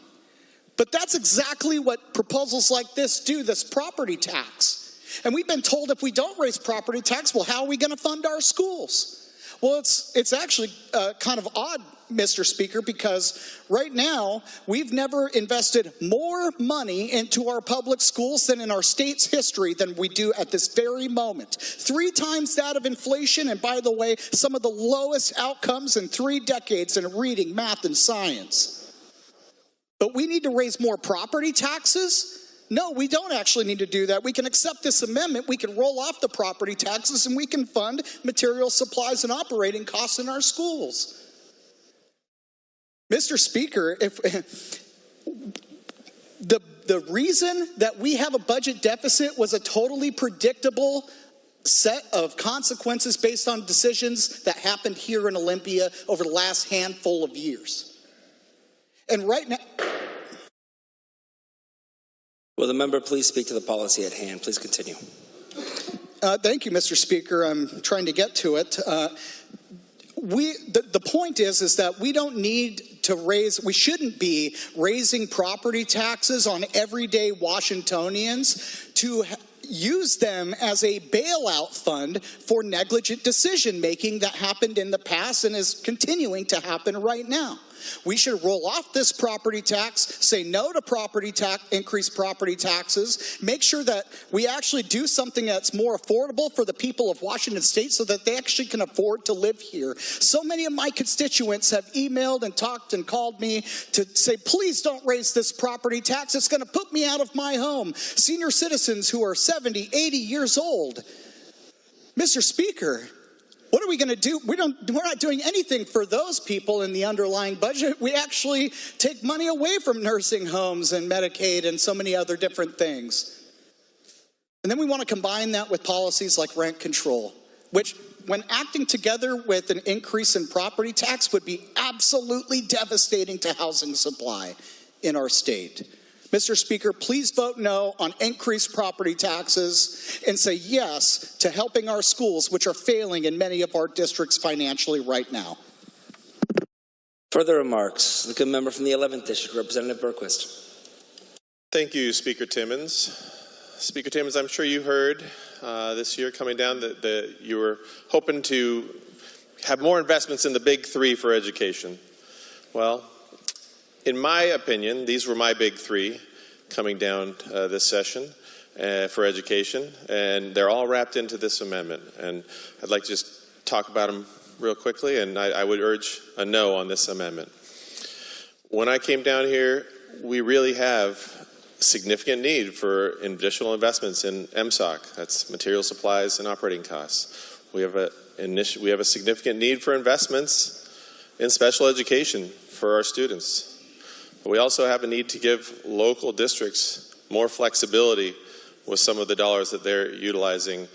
But that's exactly what proposals like this do, this property tax. And we've been told if we don't raise property tax, well, how are we going to fund our schools? Well, it's actually kind of odd, Mr. Speaker, because right now we've never invested more money into our public schools than in our state's history than we do at this very moment. 3 times that of inflation, and by the way, some of the lowest outcomes in 3 decades in reading, math, and science. But we need to raise more property taxes? No, we don't actually need to do that. We can accept this amendment, we can roll off the property taxes, and we can fund material supplies and operating costs in our schools. Mr. Speaker, if the reason that we have a budget deficit was a totally predictable set of consequences based on decisions that happened here in Olympia over the last handful of years. And right now... Will the member please speak to the policy at hand? Please continue. Thank you, Mr. Speaker. I'm trying to get to it. The point is that we don't need to we shouldn't be raising property taxes on everyday Washingtonians to use them as a bailout fund for negligent decision making that happened in the past and is continuing to happen right now. We should roll off this property tax, say no to increased property taxes, make sure that we actually do something that's more affordable for the people of Washington State so that they actually can afford to live here. So many of my constituents have emailed and talked and called me to say, please don't raise this property tax. It's going to put me out of my home. Senior citizens who are 70, 80 years old. Mr. Speaker, what are we going to do? We're not doing anything for those people in the underlying budget. We actually take money away from nursing homes and Medicaid and so many other different things. And then we want to combine that with policies like rent control, which, when acting together with an increase in property tax, would be absolutely devastating to housing supply in our state. Mr. Speaker, please vote no on increased property taxes and say yes to helping our schools, which are failing in many of our districts financially right now. Further remarks. The good member from the 11th District, Representative Berquist. Thank you, Speaker Timmons. Speaker Timmons, I'm sure you heard this year coming down that you were hoping to have more investments in the big 3 for education. Well, in my opinion, these were my big 3 coming down this session for education, and they're all wrapped into this amendment. And I'd like to just talk about them real quickly, and I would urge a no on this amendment. When I came down here, we really have significant need for additional investments in MSOC. That's material supplies and operating costs. We have a significant need for investments in special education for our students. We also have a need to give local districts more flexibility with some of the dollars that they're utilizing,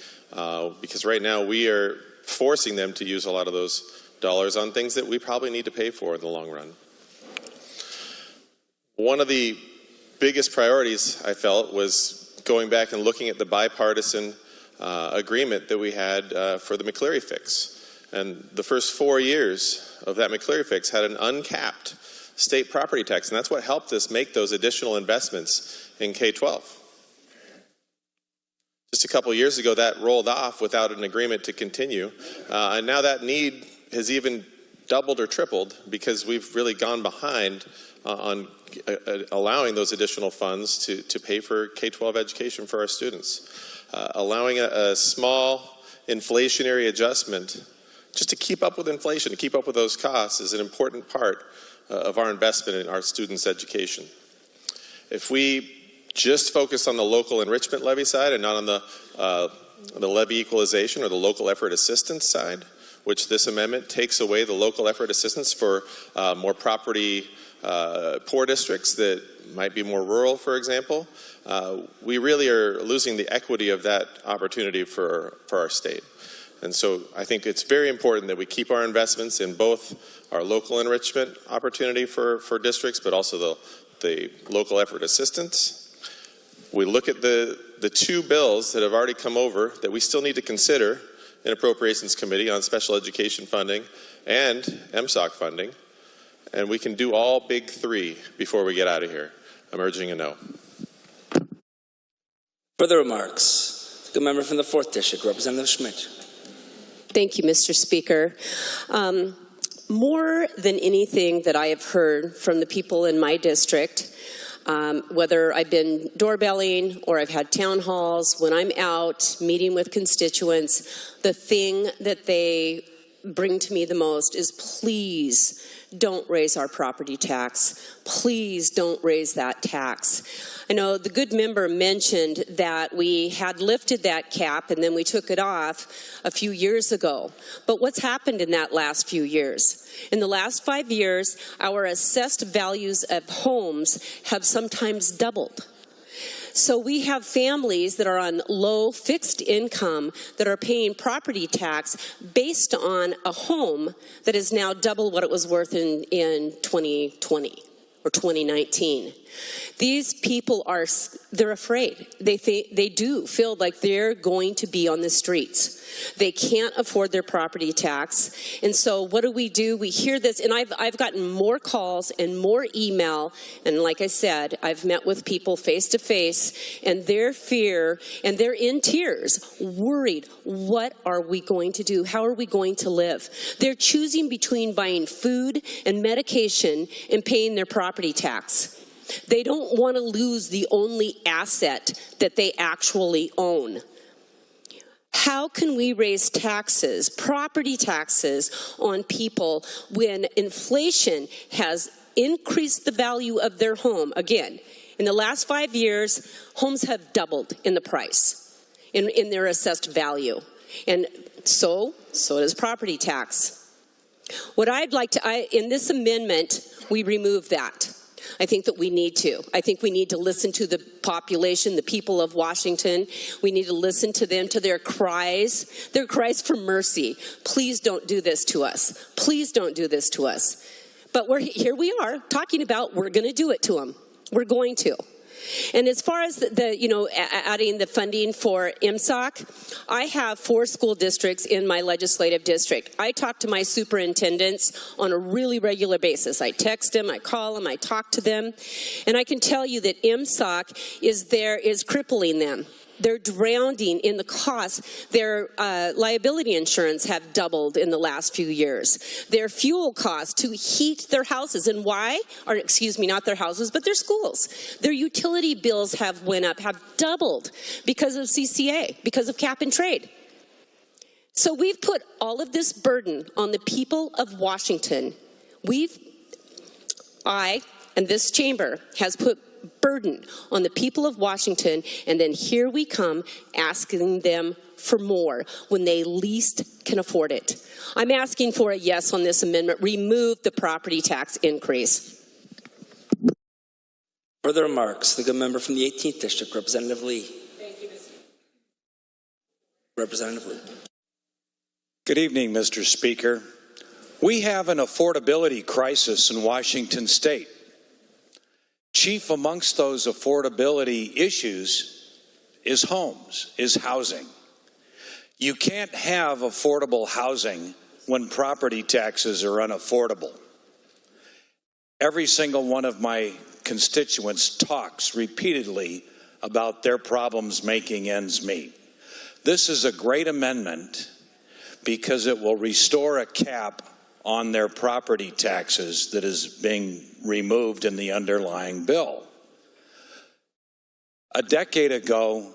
because right now we are forcing them to use a lot of those dollars on things that we probably need to pay for in the long run. One of the biggest priorities, I felt, was going back and looking at the bipartisan agreement that we had for the McCleary fix. And the first 4 years of that McCleary fix had an uncapped state property tax, and that's what helped us make those additional investments in K-12. Just a couple of years ago, that rolled off without an agreement to continue, and now that need has even doubled or tripled because we've really gone behind on allowing those additional funds to pay for K-12 education for our students. Allowing a small inflationary adjustment just to keep up with inflation, to keep up with those costs, is an important part of our investment in our students' education. If we just focus on the local enrichment levy side and not on the levy equalization or the local effort assistance side, which this amendment takes away the local effort assistance for more property poor districts that might be more rural, for example, we really are losing the equity of that opportunity for our state. And so I think it's very important that we keep our investments in both our local enrichment opportunity for districts, but also the local effort assistance. We look at the the two bills that have already come over that we still need to consider in Appropriations Committee on special education funding and MSOC funding, and we can do all big three before we get out of here. I'm urging a no. Further remarks? The member from the 4th District, Representative Schmidt. Thank you, Mr. Speaker. More than anything that I have heard from the people in my district, whether I've been doorbelling or I've had town halls, when I'm out meeting with constituents, the thing that they bring to me the most is, please don't raise our property tax. Please don't raise that tax. I know the good member mentioned that we had lifted that cap and then we took it off a few years ago. But what's happened in that last few years? In the last 5 years, our assessed values of homes have sometimes doubled. So we have families that are on low fixed income that are paying property tax based on a home that is now double what it was worth in 2020 or 2019. These people they're afraid. They do feel like they're going to be on the streets. They can't afford their property tax. And so what do? We hear this, and I've gotten more calls and more email, and like I said, I've met with people face to face, and their fear, and they're in tears, worried. What are we going to do? How are we going to live? They're choosing between buying food and medication and paying their property tax. They don't want to lose the only asset that they actually own. How can we raise taxes, property taxes, on people when inflation has increased the value of their home? Again, in the last 5 years, homes have doubled in the price, in their assessed value. And so does property tax. What I'd like to, in this amendment, we remove that. I think that we need to. I think we need to listen to the population, the people of Washington. We need to listen to them, to their cries for mercy. Please don't do this to us. Please don't do this to us. But here we are talking about we're going to do it to them. We're going to. And as far as adding the funding for MSOC, I have 4 school districts in my legislative district. I talk to my superintendents on a really regular basis. I text them, I call them, I talk to them, and I can tell you that MSOC is crippling them. They're drowning in the costs. Their liability insurance have doubled in the last few years. Their fuel costs to heat their houses. And why? Or excuse me, not their houses, but their schools. Their utility bills have doubled because of CCA, because of cap and trade. So we've put all of this burden on the people of Washington. I and this chamber has put burden on the people of Washington, and then here we come asking them for more when they least can afford it. I'm asking for a yes on this amendment. Remove the property tax increase. Further remarks? The good member from the 18th District, Representative Lee. Thank you, Mr. Representative Lee. Good evening, Mr. Speaker. We have an affordability crisis in Washington State. Chief amongst those affordability issues is homes, is housing. You can't have affordable housing when property taxes are unaffordable. Every single one of my constituents talks repeatedly about their problems making ends meet. This is a great amendment because it will restore a cap on their property taxes that is being removed in the underlying bill. A decade ago,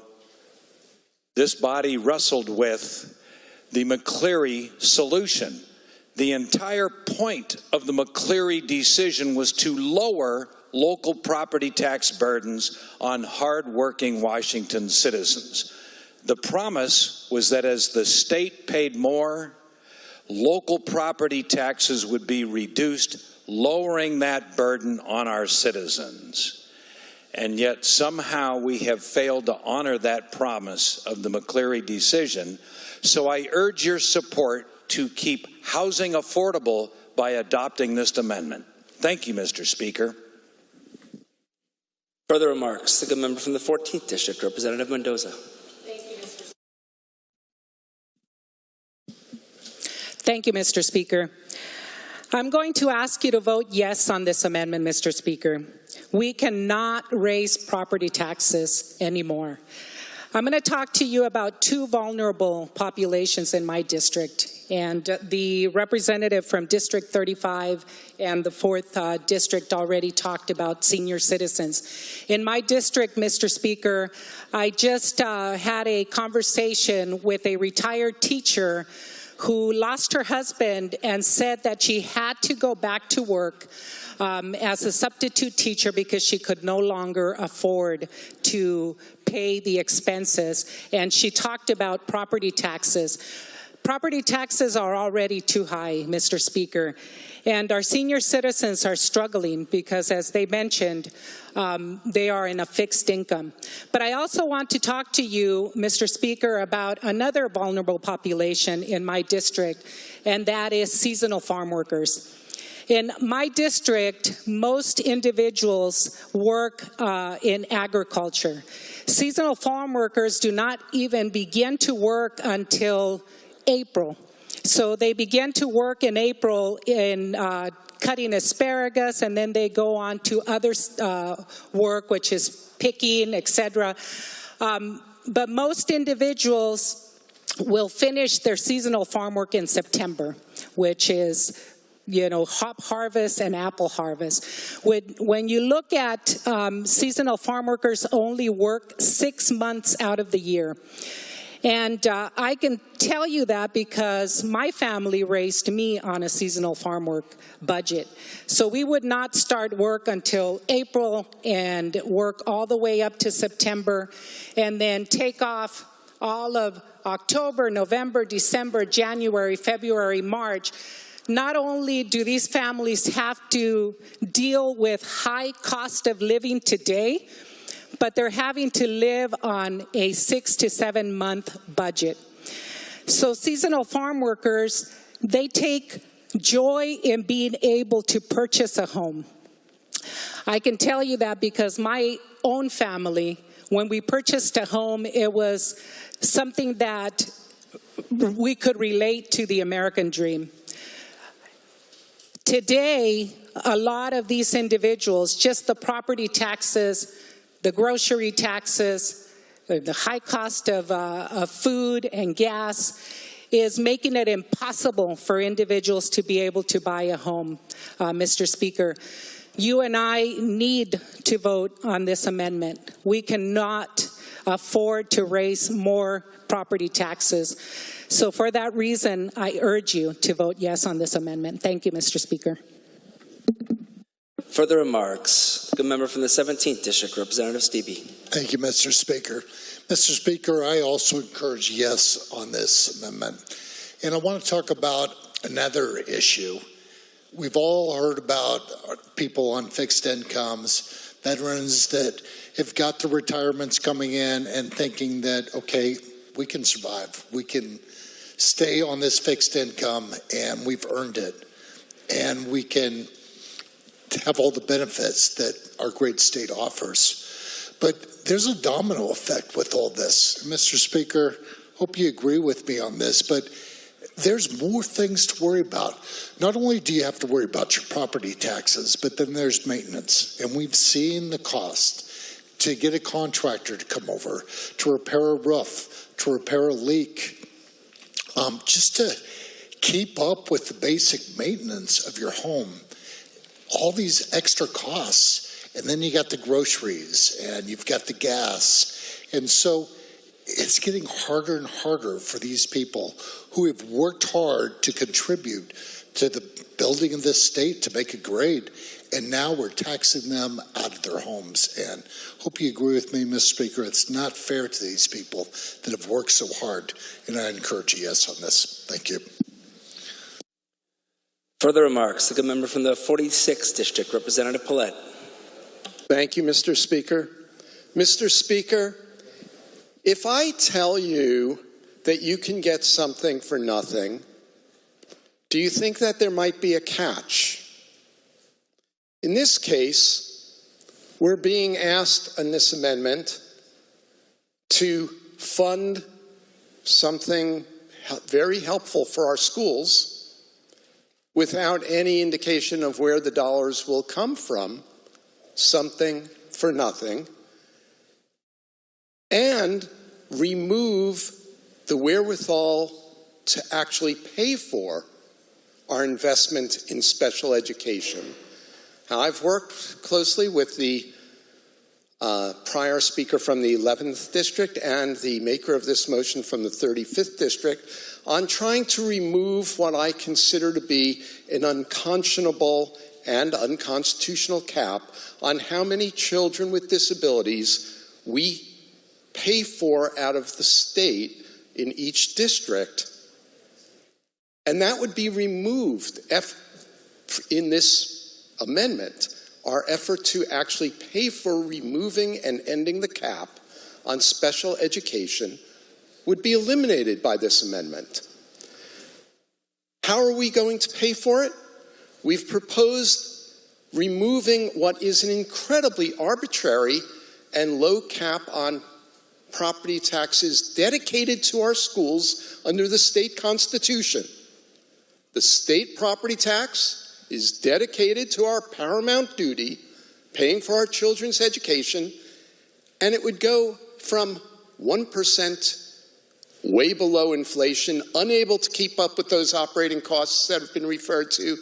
this body wrestled with the McCleary solution. The entire point of the McCleary decision was to lower local property tax burdens on hardworking Washington citizens. The promise was that as the state paid more, local property taxes would be reduced, lowering that burden on our citizens. And yet somehow we have failed to honor that promise of the McCleary decision. So I urge your support to keep housing affordable by adopting this amendment. Thank you, Mr. Speaker. Further remarks, the good member from the 14th District, Representative Mendoza. Thank you, Mr. Speaker. I'm going to ask you to vote yes on this amendment, Mr. Speaker. We cannot raise property taxes anymore. I'm going to talk to you about two vulnerable populations in my district. And the representative from District 35 and the 4th District already talked about senior citizens. In my district, Mr. Speaker, I just had a conversation with a retired teacher who lost her husband and said that she had to go back to work as a substitute teacher because she could no longer afford to pay the expenses. And she talked about property taxes. Property taxes are already too high, Mr. Speaker, and our senior citizens are struggling because, as they mentioned, they are in a fixed income. But I also want to talk to you, Mr. Speaker, about another vulnerable population in my district, and that is seasonal farm workers. In my district, most individuals work in agriculture. Seasonal farm workers do not even begin to work until April. So they begin to work in April in cutting asparagus, and then they go on to other work, which is picking, etc. But most individuals will finish their seasonal farm work in September, which is hop harvest and apple harvest. When you look at seasonal farm workers only work 6 months out of the year. And I can tell you that because my family raised me on a seasonal farm work budget. So we would not start work until April and work all the way up to September, and then take off all of October, November, December, January, February, March. Not only do these families have to deal with high cost of living today, but they're having to live on a 6 to 7 month budget. So seasonal farm workers, they take joy in being able to purchase a home. I can tell you that because my own family, when we purchased a home, it was something that we could relate to the American dream. Today, a lot of these individuals, just the property taxes, the grocery taxes, the high cost of food and gas is making it impossible for individuals to be able to buy a home, Mr. Speaker. You and I need to vote on this amendment. We cannot afford to raise more property taxes. So for that reason, I urge you to vote yes on this amendment. Thank you, Mr. Speaker. Further remarks, the member from the 17th District, Representative Stevie. Thank you, Mr. Speaker. Mr. Speaker, I also encourage yes on this amendment. And I want to talk about another issue. We've all heard about people on fixed incomes, veterans that have got the retirements coming in and thinking that, okay, we can survive. We can stay on this fixed income and we've earned it. And we can have all the benefits that our great state offers. But there's a domino effect with all this. Mr. Speaker, hope you agree with me on this, but there's more things to worry about. Not only do you have to worry about your property taxes, but then there's maintenance. And we've seen the cost to get a contractor to come over, to repair a roof, to repair a leak, just to keep up with the basic maintenance of your home. All these extra costs, and then you got the groceries and you've got the gas. And so it's getting harder and harder for these people who have worked hard to contribute to the building of this state to make it great. And now we're taxing them out of their homes. And hope you agree with me, Mr. Speaker. It's not fair to these people that have worked so hard. And I encourage a yes on this. Thank you. Further remarks, the good member from the 46th District, Representative Paulette. Thank you, Mr. Speaker. Mr. Speaker, if I tell you that you can get something for nothing, do you think that there might be a catch? In this case, We're being asked in this amendment to fund something very helpful for our schools without any indication of where the dollars will come from, something for nothing, and remove the wherewithal to actually pay for our investment in special education. Now, I've worked closely with the prior speaker from the 11th district and the maker of this motion from the 35th district on trying to remove what I consider to be an unconscionable and unconstitutional cap on how many children with disabilities we pay for out of the state in each district. And that would be removed in this amendment. Our effort to actually pay for removing and ending the cap on special education would be eliminated by this amendment. How are we going to pay for it? We've proposed removing what is an incredibly arbitrary and low cap on property taxes dedicated to our schools under the state constitution. The state property tax is dedicated to our paramount duty, paying for our children's education, and it would go from 1% way below inflation, unable to keep up with those operating costs that have been referred to,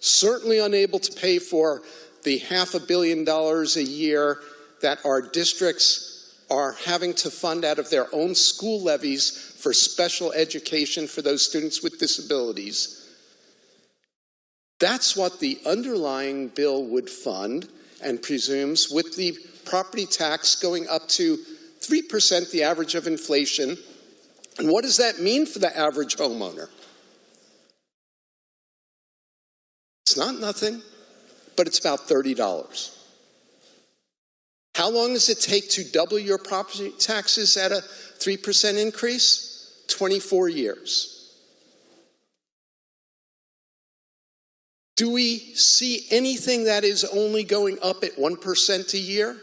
certainly unable to pay for the $500 million a year that our districts are having to fund out of their own school levies for special education for those students with disabilities. That's what the underlying bill would fund and presumes, with the property tax going up to 3%, the average of inflation. And what does that mean for the average homeowner? It's not nothing, but it's about $30. How long does it take to double your property taxes at a 3% increase? 24 years. Do we see anything that is only going up at 1% a year?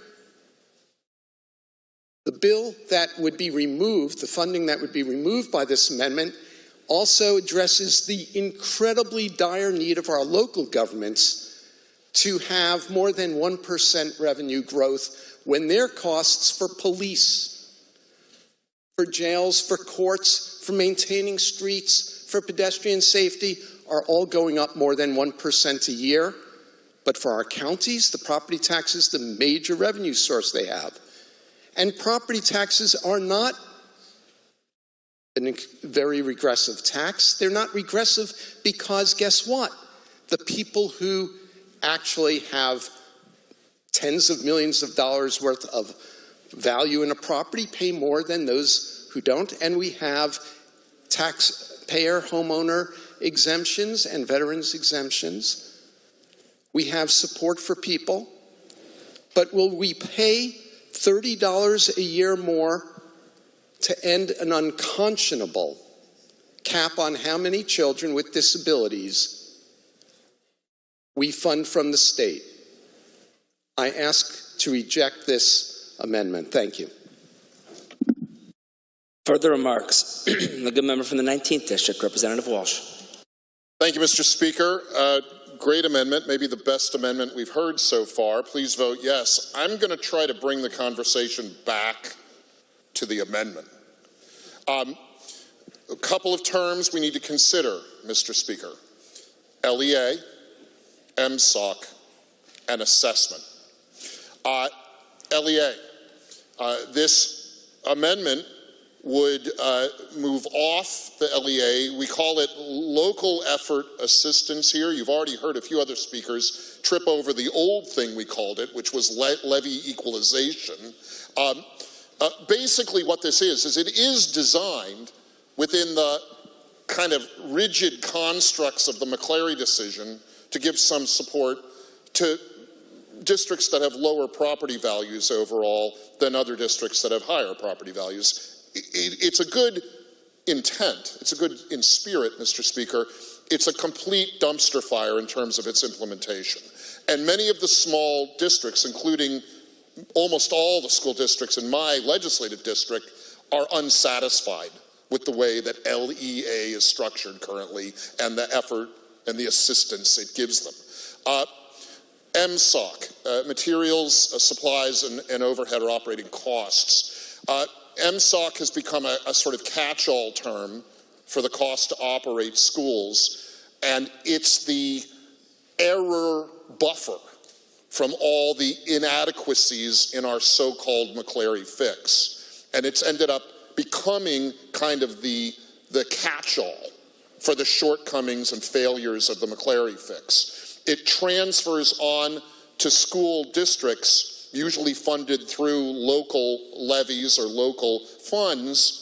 The bill that would be removed, the funding that would be removed by this amendment, also addresses the incredibly dire need of our local governments to have more than 1% revenue growth when their costs for police, for jails, for courts, for maintaining streets, for pedestrian safety are all going up more than 1% a year. But for our counties, the property tax is the major revenue source they have. And property taxes are not a very regressive tax. They're not regressive because, guess what? The people who actually have tens of millions of dollars worth of value in a property pay more than those who don't. And we have taxpayer homeowner exemptions and veterans exemptions. We have support for people. But will we pay $30 a year more to end an unconscionable cap on how many children with disabilities we fund from the state? I ask to reject this amendment. Thank you. Further remarks. The good member from the 19th District, Representative Walsh. Thank you, Mr. Speaker. Great amendment, maybe the best amendment we've heard so far. Please vote yes. I'm going to try to bring the conversation back to the amendment. A couple of terms we need to consider, Mr. Speaker. LEA, MSOC, and assessment. LEA, this amendment would move off the LEA. We call it local effort assistance here. You've already heard a few other speakers trip over the old thing we called it, which was levy equalization. Basically what this is it is designed within the kind of rigid constructs of the McClary decision to give some support to districts that have lower property values overall than other districts that have higher property values. It's a good intent. It's a good in spirit, Mr. Speaker. It's a complete dumpster fire in terms of its implementation. And many of the small districts, including almost all the school districts in my legislative district, are unsatisfied with the way that LEA is structured currently and the effort and the assistance it gives them. MSOC, materials, supplies, and overhead or operating costs. MSOC has become a sort of catch-all term for the cost to operate schools, and it's the error buffer from all the inadequacies in our so-called McClary fix. And it's ended up becoming kind of the catch-all for the shortcomings and failures of the McClary fix. It transfers on to school districts, usually funded through local levies or local funds,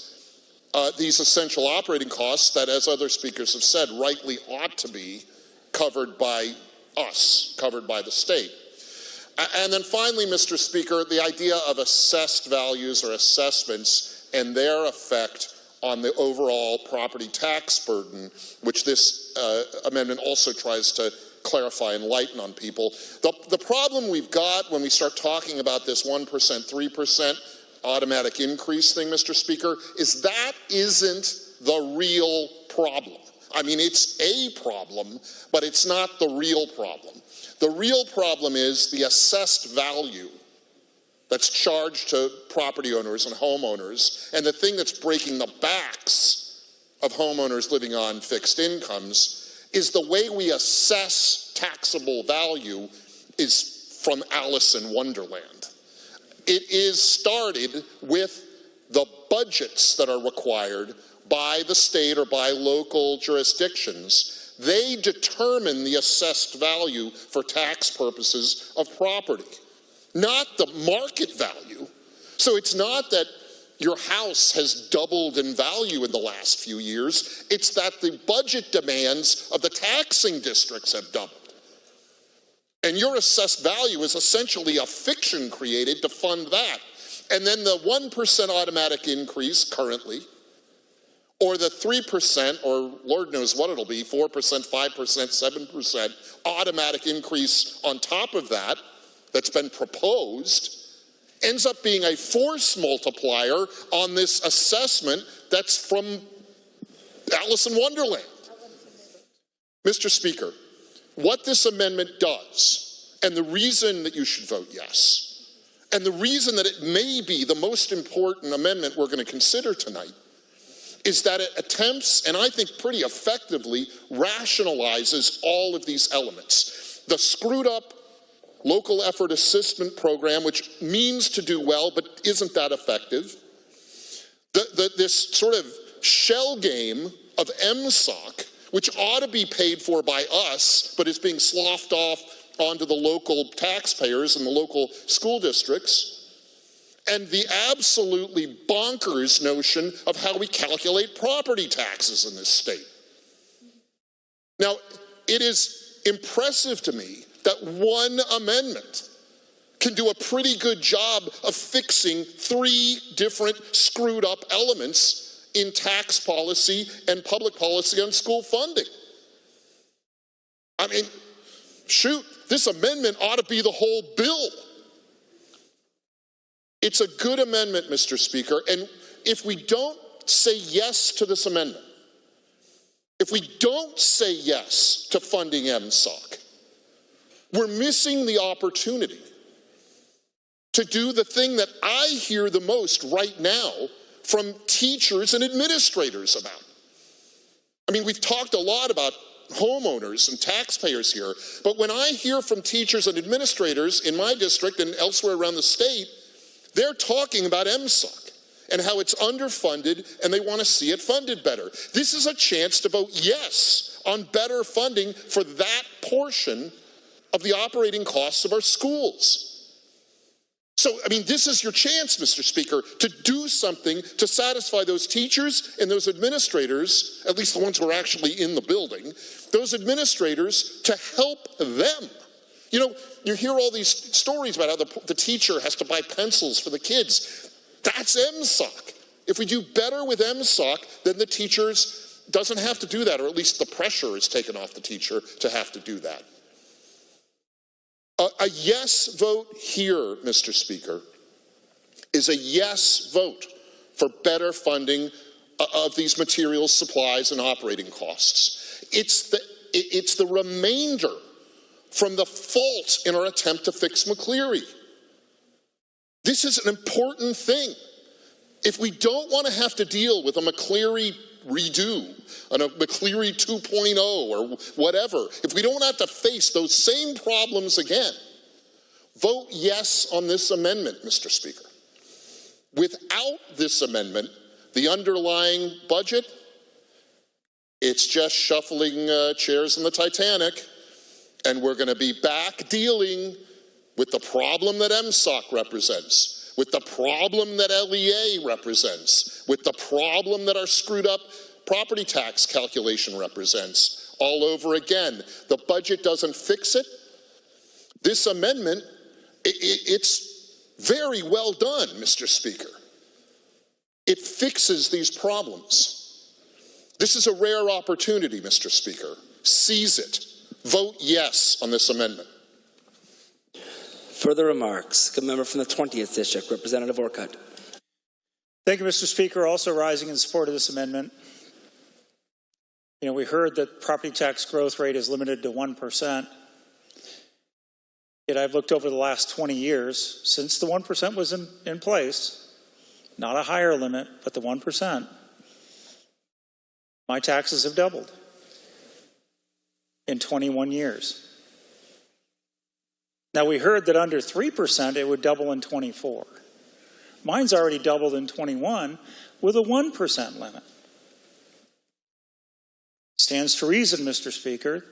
these essential operating costs that, as other speakers have said, rightly ought to be covered by us, covered by the state. And then finally, Mr. Speaker, the idea of assessed values or assessments and their effect on the overall property tax burden, which this amendment also tries to clarify and lighten on people. The problem we've got when we start talking about this 1%, 3% automatic increase thing, Mr. Speaker, is that isn't the real problem. I mean, it's a problem, but it's not the real problem. The real problem is the assessed value that's charged to property owners and homeowners, and the thing that's breaking the backs of homeowners living on fixed incomes is the way we assess taxable value is from Alice in Wonderland. It is started with the budgets that are required by the state or by local jurisdictions. They determine the assessed value for tax purposes of property, not the market value. So it's not that your house has doubled in value in the last few years. It's that the budget demands of the taxing districts have doubled. And your assessed value is essentially a fiction created to fund that. And then the 1% automatic increase currently, or the 3%, or Lord knows what it'll be, 4%, 5%, 7% automatic increase on top of that, that's been proposed, ends up being a force multiplier on this assessment that's from Alice in Wonderland. Mr. Speaker, what this amendment does, and the reason that you should vote yes, and the reason that it may be the most important amendment we're going to consider tonight, is that it attempts, and I think pretty effectively, rationalizes all of these elements. The screwed up local effort assessment program, which means to do well but isn't that effective. This sort of shell game of MSOC, which ought to be paid for by us, but is being sloughed off onto the local taxpayers and the local school districts. And the absolutely bonkers notion of how we calculate property taxes in this state. Now, it is impressive to me that one amendment can do a pretty good job of fixing 3 different screwed up elements in tax policy and public policy on school funding. I mean, shoot, this amendment ought to be the whole bill. It's a good amendment, Mr. Speaker, and if we don't say yes to this amendment, if we don't say yes to funding MSOC, we're missing the opportunity to do the thing that I hear the most right now from teachers and administrators about. I mean, we've talked a lot about homeowners and taxpayers here, but when I hear from teachers and administrators in my district and elsewhere around the state, they're talking about MSOC and how it's underfunded and they want to see it funded better. This is a chance to vote yes on better funding for that portion of the operating costs of our schools. So, I mean, this is your chance, Mr. Speaker, to do something to satisfy those teachers and those administrators, at least the ones who are actually in the building, those administrators, to help them. You know, you hear all these stories about how the teacher has to buy pencils for the kids. That's MSOC. If we do better with MSOC, then the teachers doesn't have to do that, or at least the pressure is taken off the teacher to have to do that. A yes vote here, Mr. Speaker, is a yes vote for better funding of these materials, supplies, and operating costs. It's the remainder from the fault in our attempt to fix McCleary. This is an important thing. If we don't want to have to deal with a McCleary redo, a McCleary 2.0 or whatever, if we don't have to face those same problems again, vote yes on this amendment, Mr. Speaker. Without this amendment, the underlying budget, it's just shuffling chairs in the Titanic, and we're going to be back dealing with the problem that MSOC represents, with the problem that LEA represents, with the problem that our screwed up property tax calculation represents, all over again. The budget doesn't fix it. This amendment, it's very well done, Mr. Speaker. It fixes these problems. This is a rare opportunity, Mr. Speaker. Seize it. Vote yes on this amendment. Further remarks. Good member from the 20th District, Representative Orcutt. Thank you, Mr. Speaker. Also rising in support of this amendment. We heard that property tax growth rate is limited to 1%. Yet I've looked over the last 20 years, since the 1% was in place, not a higher limit, but the 1%, my taxes have doubled in 21 years. Now, we heard that under 3%, it would double in 24. Mine's already doubled in 21 with a 1% limit. Stands to reason, Mr. Speaker,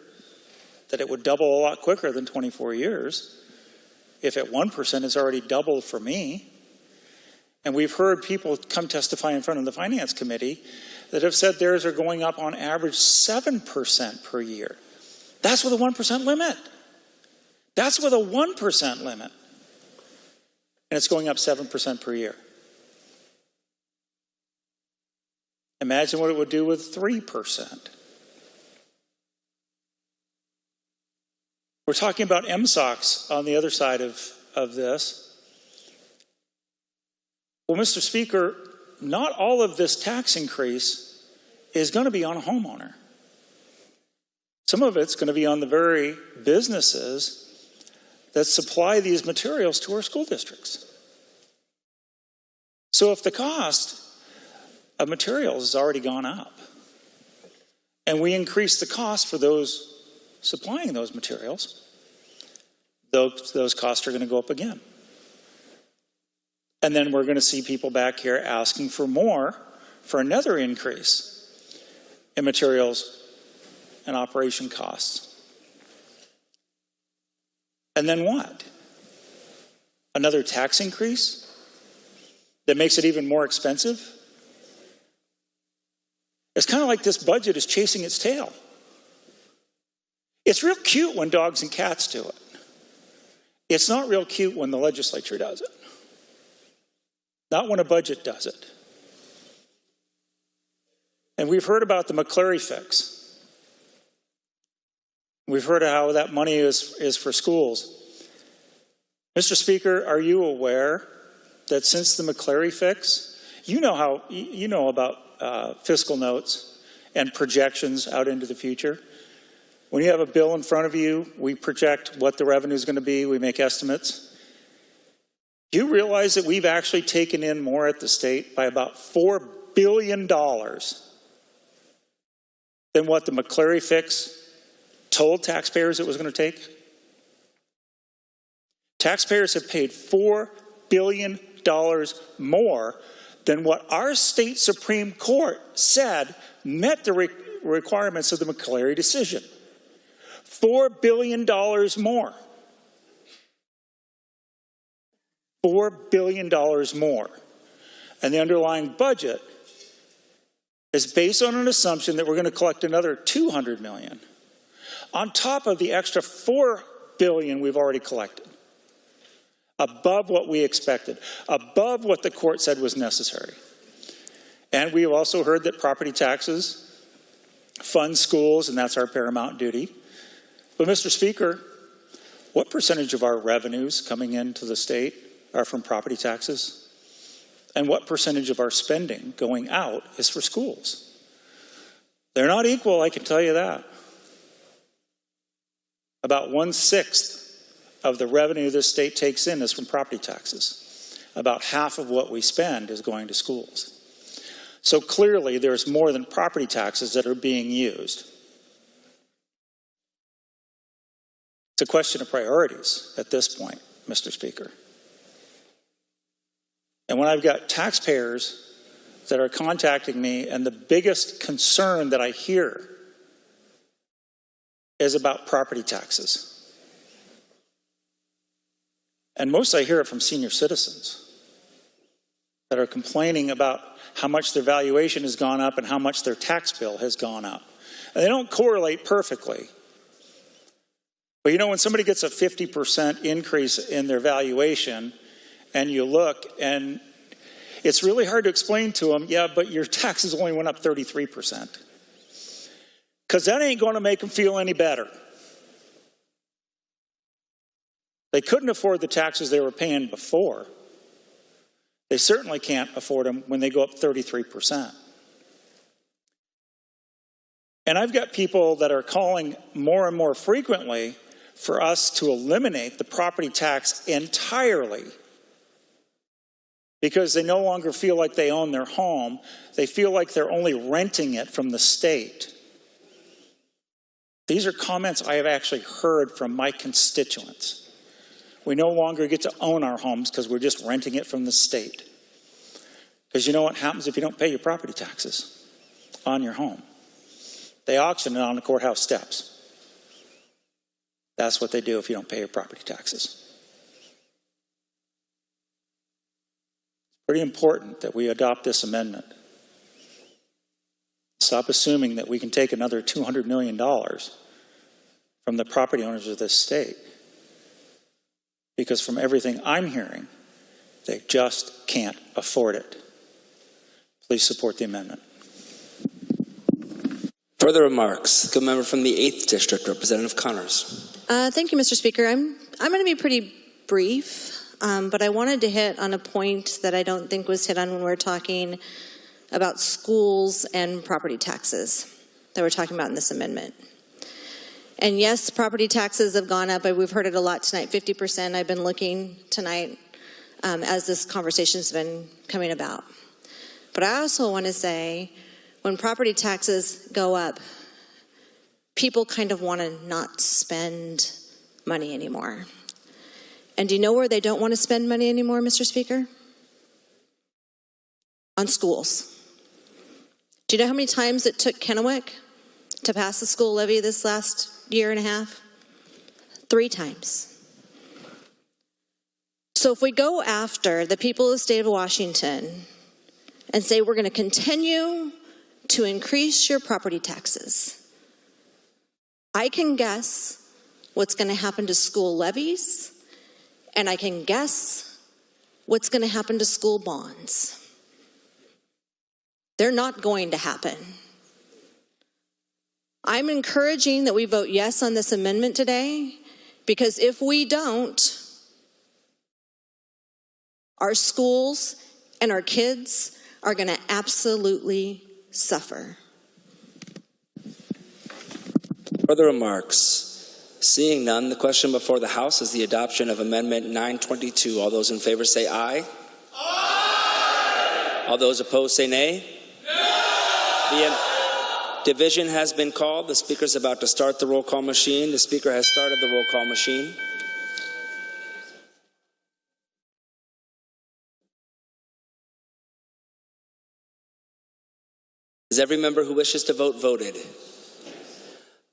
that it would double a lot quicker than 24 years if at 1% it's already doubled for me. And we've heard people come testify in front of the Finance Committee that have said theirs are going up on average 7% per year. That's with a 1% limit. That's with a 1% limit. And it's going up 7% per year. Imagine what it would do with 3%. We're talking about MSOCs on the other side of this. Well, Mr. Speaker, not all of this tax increase is going to be on a homeowner. Some of it's going to be on the very businesses that supply these materials to our school districts. So if the cost of materials has already gone up, and we increase the cost for those supplying those materials, those costs are going to go up again. And then we're going to see people back here asking for more, for another increase in materials and operation costs. And then what? Another tax increase that makes it even more expensive? It's kind of like this budget is chasing its tail. It's real cute when dogs and cats do it. It's not real cute when the legislature does it. Not when a budget does it. And we've heard about the McCleary fix. We've heard how that money is for schools. Mr. Speaker, are you aware that since the McCleary fix, you know about fiscal notes and projections out into the future? When you have a bill in front of you, we project what the revenue is going to be, we make estimates. Do you realize that we've actually taken in more at the state by about $4 billion than what the McCleary fix told taxpayers it was going to take? Taxpayers have paid $4 billion more than what our state Supreme Court said met the requirements of the McCleary decision. $4 billion more. $4 billion more. And the underlying budget is based on an assumption that we're going to collect another $200 million on top of the extra $4 billion we've already collected. Above what we expected, above what the court said was necessary. And we've also heard that property taxes fund schools, and that's our paramount duty. But Mr. Speaker, What percentage of our revenues coming into the state are from property taxes? And what percentage of our spending going out is for schools? They're not equal, I can tell you that. About 1/6 of the revenue this state takes in is from property taxes. About half of what we spend is going to schools. So clearly there's more than property taxes that are being used. It's a question of priorities at this point, Mr. Speaker. And when I've got taxpayers that are contacting me, and the biggest concern that I hear is about property taxes. And most I hear it from senior citizens that are complaining about how much their valuation has gone up and how much their tax bill has gone up. And they don't correlate perfectly. But you know, when somebody gets a 50% increase in their valuation, and you look, and it's really hard to explain to them, yeah, but your taxes only went up 33%. Because that ain't going to make them feel any better. They couldn't afford the taxes they were paying before. They certainly can't afford them when they go up 33%. And I've got people that are calling more and more frequently for us to eliminate the property tax entirely, because they no longer feel like they own their home. They feel like they're only renting it from the state. These are comments I have actually heard from my constituents. We no longer get to own our homes because we're just renting it from the state. Because you know what happens if you don't pay your property taxes on your home? They auction it on the courthouse steps. That's what they do if you don't pay your property taxes. It's pretty important that we adopt this amendment. Stop assuming that we can take another $200 million from the property owners of this state. Because from everything I'm hearing, they just can't afford it. Please support the amendment. Further remarks. Good member from the 8th District, Representative Connors. Thank you, Mr. Speaker. I'm going to be pretty brief, but I wanted to hit on a point that I don't think was hit on when we were talking about schools and property taxes that we're talking about in this amendment. And yes, property taxes have gone up. We've heard it a lot tonight, 50%. I've been looking tonight as this conversation's been coming about. But I also want to say, when property taxes go up, people kind of want to not spend money anymore. And do you know where they don't want to spend money anymore, Mr. Speaker? On schools. Do you know how many times it took Kennewick to pass the school levy this last year and a half? 3 times. So if we go after the people of the state of Washington and say we're going to continue to increase your property taxes, I can guess what's going to happen to school levies, and I can guess what's going to happen to school bonds. They're not going to happen. I'm encouraging that we vote yes on this amendment today, because if we don't, our schools and our kids are going to absolutely suffer. Further remarks. Seeing none, the question before the House is the adoption of Amendment 922. All those in favor say aye. Aye. All those opposed say nay. No. The division has been called. The Speaker is about to start the roll call machine. The Speaker has started the roll call machine. Is every member who wishes to vote voted?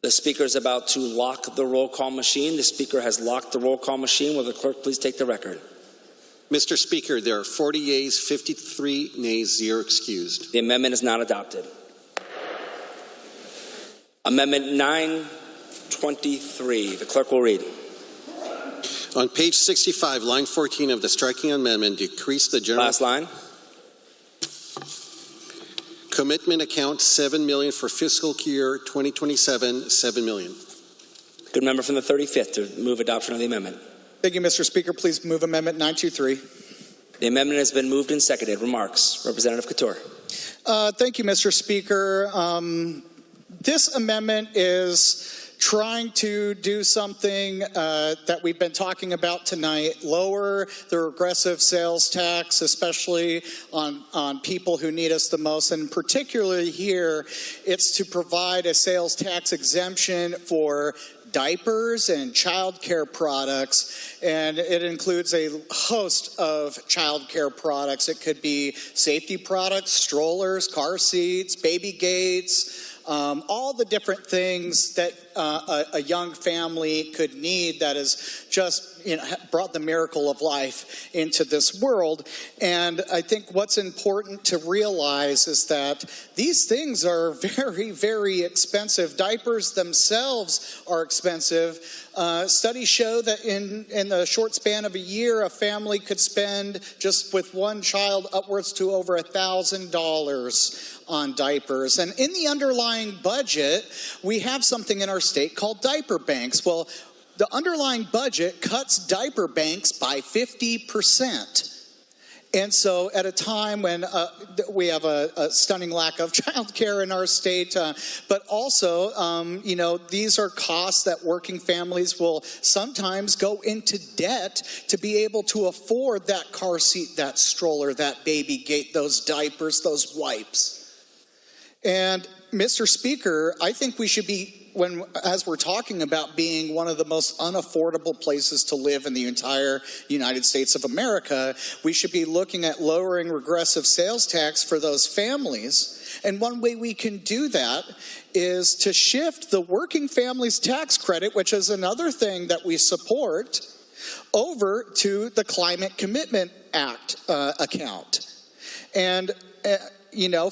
The Speaker is about to lock the roll call machine. The Speaker has locked the roll call machine. Will the clerk please take the record? Mr. Speaker, there are 40 yeas, 53 nays, 0 excused. The amendment is not adopted. Amendment 923. The clerk will read. On page 65, line 14 of the striking amendment, decrease the general... Last line. Commitment account $7 million for fiscal year 2027, $7 million. Good member from the 35th to move adoption of the amendment. Thank you, Mr. Speaker. Please move Amendment 923. The amendment has been moved and seconded. Remarks. Representative Couture. Thank you, Mr. Speaker. This amendment is trying to do something that we've been talking about tonight, lower the regressive sales tax, especially on people who need us the most. And particularly here, it's to provide a sales tax exemption for diapers and child care products, and it includes a host of child care products. It could be safety products, strollers, car seats, baby gates, all the different things that a young family could need that has just brought the miracle of life into this world. And I think what's important to realize is that these things are very, very expensive. Diapers themselves are expensive. Studies show that in the short span of a year, a family could spend just with one child upwards to over $1,000 on diapers. And in the underlying budget, we have something in our state called diaper banks. Well, the underlying budget cuts diaper banks by 50%. And so at a time when we have a stunning lack of child care in our state, but also, these are costs that working families will sometimes go into debt to be able to afford that car seat, that stroller, that baby gate, those diapers, those wipes. And Mr. Speaker, I think we should be, as we're talking about being one of the most unaffordable places to live in the entire United States of America, we should be looking at lowering regressive sales tax for those families. And one way we can do that is to shift the working families tax credit, which is another thing that we support, over to the Climate Commitment Act account. And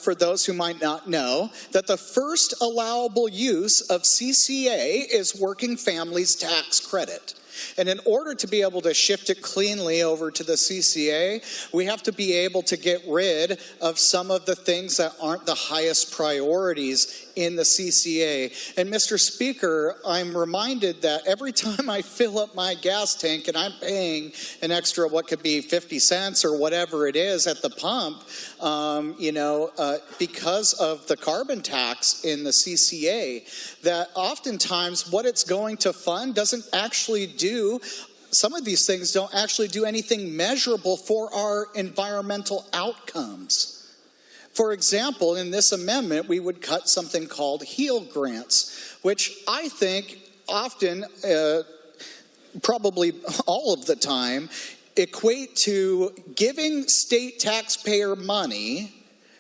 for those who might not know, that the first allowable use of CCA is working families tax credit. And in order to be able to shift it cleanly over to the CCA, we have to be able to get rid of some of the things that aren't the highest priorities in the CCA. And Mr. Speaker, I'm reminded that every time I fill up my gas tank and I'm paying an extra, what could be 50 cents or whatever it is at the pump, because of the carbon tax in the CCA, that oftentimes what it's going to fund doesn't actually do, some of these things don't actually do anything measurable for our environmental outcomes. For example, in this amendment, we would cut something called HEAL grants, which I think often, probably all of the time, equate to giving state taxpayer money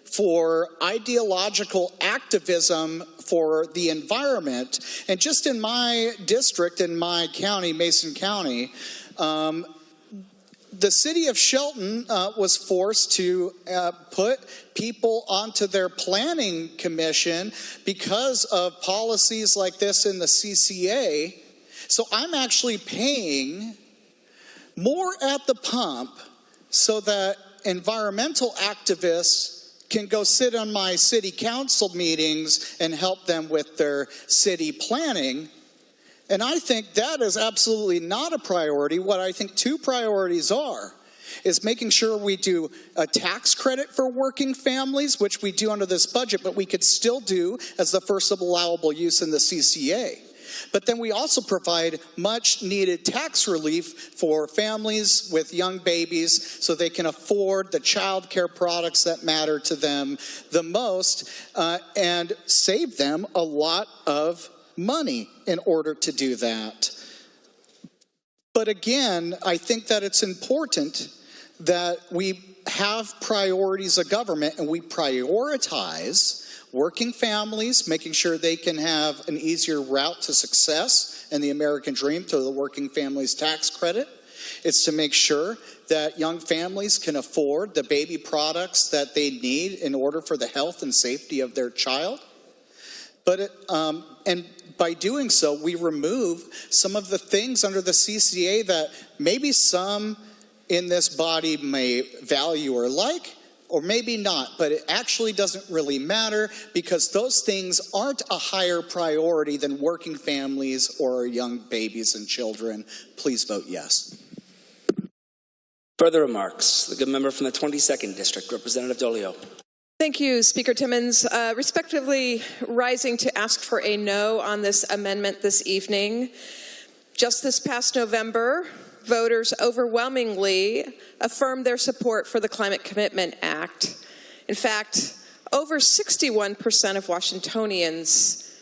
for ideological activism for the environment. And just in my district, in my county, Mason County, the city of Shelton was forced to put people onto their planning commission because of policies like this in the CCA. So I'm actually paying more at the pump so that environmental activists can go sit on my city council meetings and help them with their city planning. And I think that is absolutely not a priority. What I think two priorities are is making sure we do a tax credit for working families, which we do under this budget, but we could still do as the first allowable use in the CCA. But then we also provide much needed tax relief for families with young babies so they can afford the child care products that matter to them the most and save them a lot of money in order to do that. But again, I think that it's important that we have priorities of government and we prioritize working families, making sure they can have an easier route to success and the American dream through the working families tax credit. It's to make sure that young families can afford the baby products that they need in order for the health and safety of their child. But and by doing so, we remove some of the things under the CCA that maybe some in this body may value or like, or maybe not, but it actually doesn't really matter because those things aren't a higher priority than working families or young babies and children. Please vote yes. Further remarks? The good member from the 22nd District, Representative Dolio. Thank you, Speaker Timmons. Respectively rising to ask for a no on this amendment this evening. Just this past November, voters overwhelmingly affirmed their support for the Climate Commitment Act. In fact, over 61% of Washingtonians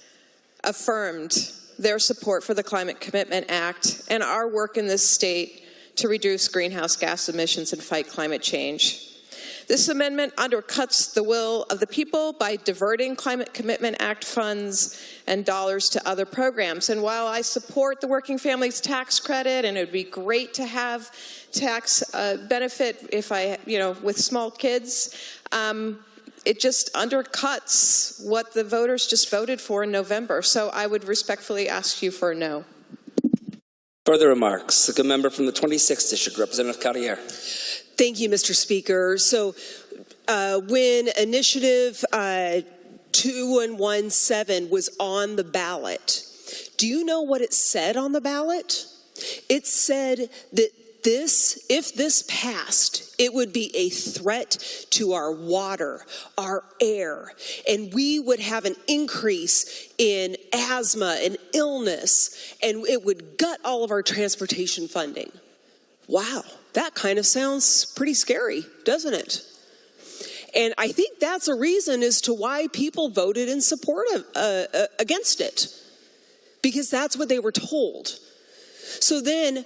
affirmed their support for the Climate Commitment Act and our work in this state to reduce greenhouse gas emissions and fight climate change. This amendment undercuts the will of the people by diverting Climate Commitment Act funds and dollars to other programs. And while I support the Working Families Tax Credit, and it would be great to have tax benefit if with small kids, it just undercuts what the voters just voted for in November. So I would respectfully ask you for a no. Further remarks? The good member from the 26th District, Representative Carrier. Thank you, Mr. Speaker. So when Initiative 2117 was on the ballot, do you know what it said on the ballot? It said that if this passed, it would be a threat to our water, our air, and we would have an increase in asthma and illness, and it would gut all of our transportation funding. Wow, that kind of sounds pretty scary, doesn't it? And I think that's a reason as to why people voted in support of against it, because that's what they were told. So then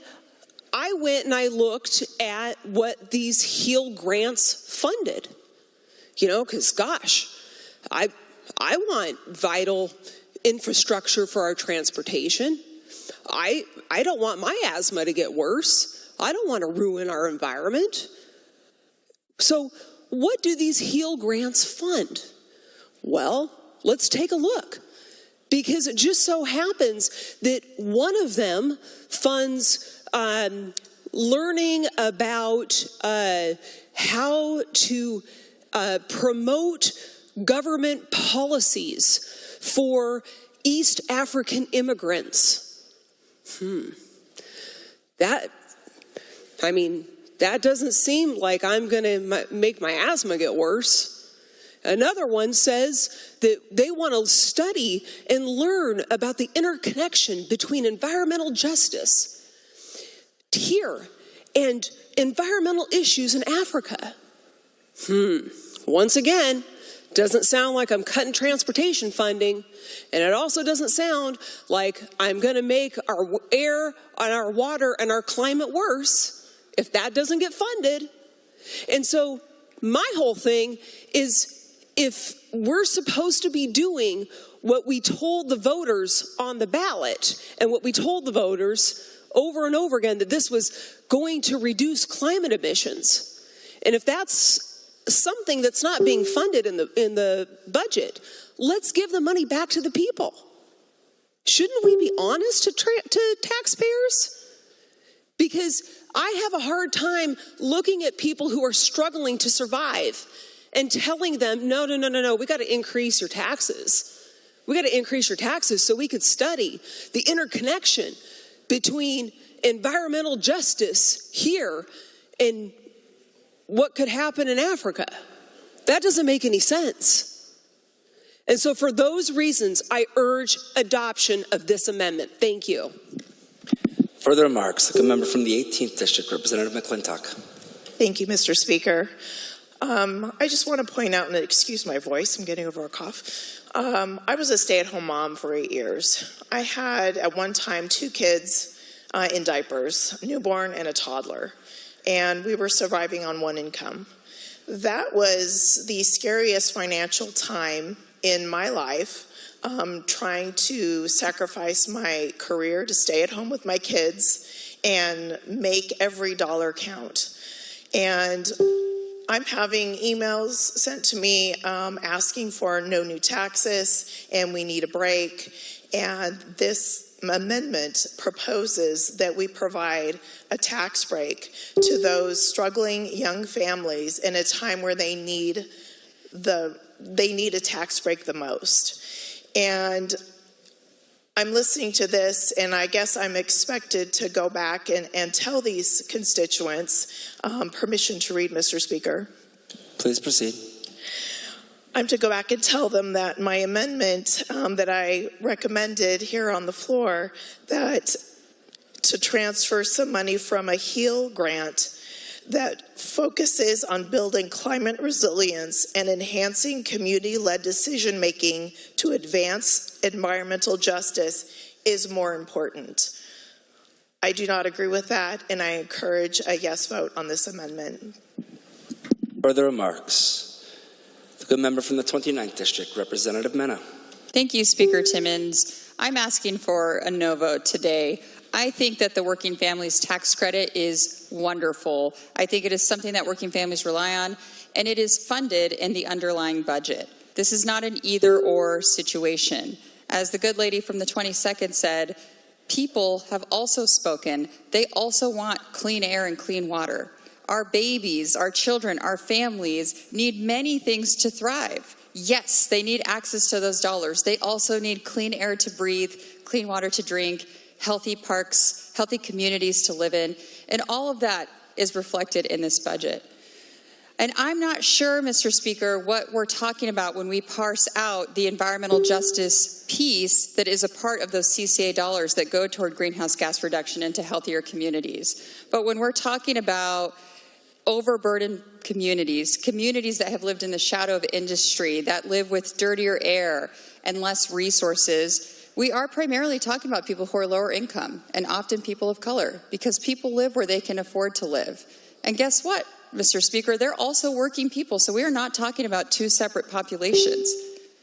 I went and I looked at what these HEAL grants funded, because gosh, I want vital infrastructure for our transportation. I don't want my asthma to get worse. I don't want to ruin our environment. So what do these HEAL grants fund? Well, let's take a look. Because it just so happens that one of them funds learning about how to promote government policies for East African immigrants. That doesn't seem like I'm going to make my asthma get worse. Another one says that they want to study and learn about the interconnection between environmental justice here and environmental issues in Africa. Once again, doesn't sound like I'm cutting transportation funding, and it also doesn't sound like I'm going to make our air and our water and our climate worse if that doesn't get funded. And so my whole thing is, if we're supposed to be doing what we told the voters on the ballot and what we told the voters over and over again, that this was going to reduce climate emissions, and if that's something that's not being funded in the budget, let's give the money back to the people. Shouldn't we be honest to taxpayers? Because I have a hard time looking at people who are struggling to survive and telling them, no, we got to increase your taxes. We got to increase your taxes so we could study the interconnection between environmental justice here and what could happen in Africa. That doesn't make any sense. And so for those reasons, I urge adoption of this amendment. Thank you. Further remarks, the member from the 18th District, Representative McClintock. Thank you, Mr. Speaker. I just want to point out, and excuse my voice, I'm getting over a cough. I was a stay-at-home mom for 8 years. I had, at one time, 2 kids in diapers, a newborn and a toddler, and we were surviving on one income. That was the scariest financial time in my life, trying to sacrifice my career to stay at home with my kids and make every dollar count. And I'm having emails sent to me asking for no new taxes and we need a break. And this amendment proposes that we provide a tax break to those struggling young families in a time where they need a tax break the most. And I'm listening to this, and I guess I'm expected to go back and tell these constituents, permission to read, Mr. Speaker. Please proceed. I'm to go back and tell them that my amendment that I recommended here on the floor, that to transfer some money from a HEAL grant that focuses on building climate resilience and enhancing community-led decision-making to advance environmental justice is more important. I do not agree with that, and I encourage a yes vote on this amendment. Further remarks? The good member from the 29th District, Representative Mena. Thank you, Speaker Timmons. I'm asking for a no vote today. I think that the Working Families Tax Credit is wonderful. I think it is something that working families rely on, and it is funded in the underlying budget. This is not an either-or situation. As the good lady from the 22nd said, people have also spoken. They also want clean air and clean water. Our babies, our children, our families need many things to thrive. Yes, they need access to those dollars. They also need clean air to breathe, clean water to drink, healthy parks, healthy communities to live in, and all of that is reflected in this budget. And I'm not sure, Mr. Speaker, what we're talking about when we parse out the environmental justice piece that is a part of those CCA dollars that go toward greenhouse gas reduction into healthier communities. But when we're talking about overburdened communities, communities that have lived in the shadow of industry, that live with dirtier air and less resources, we are primarily talking about people who are lower income and often people of color, because people live where they can afford to live. And guess what, Mr. Speaker? They're also working people, so we are not talking about two separate populations.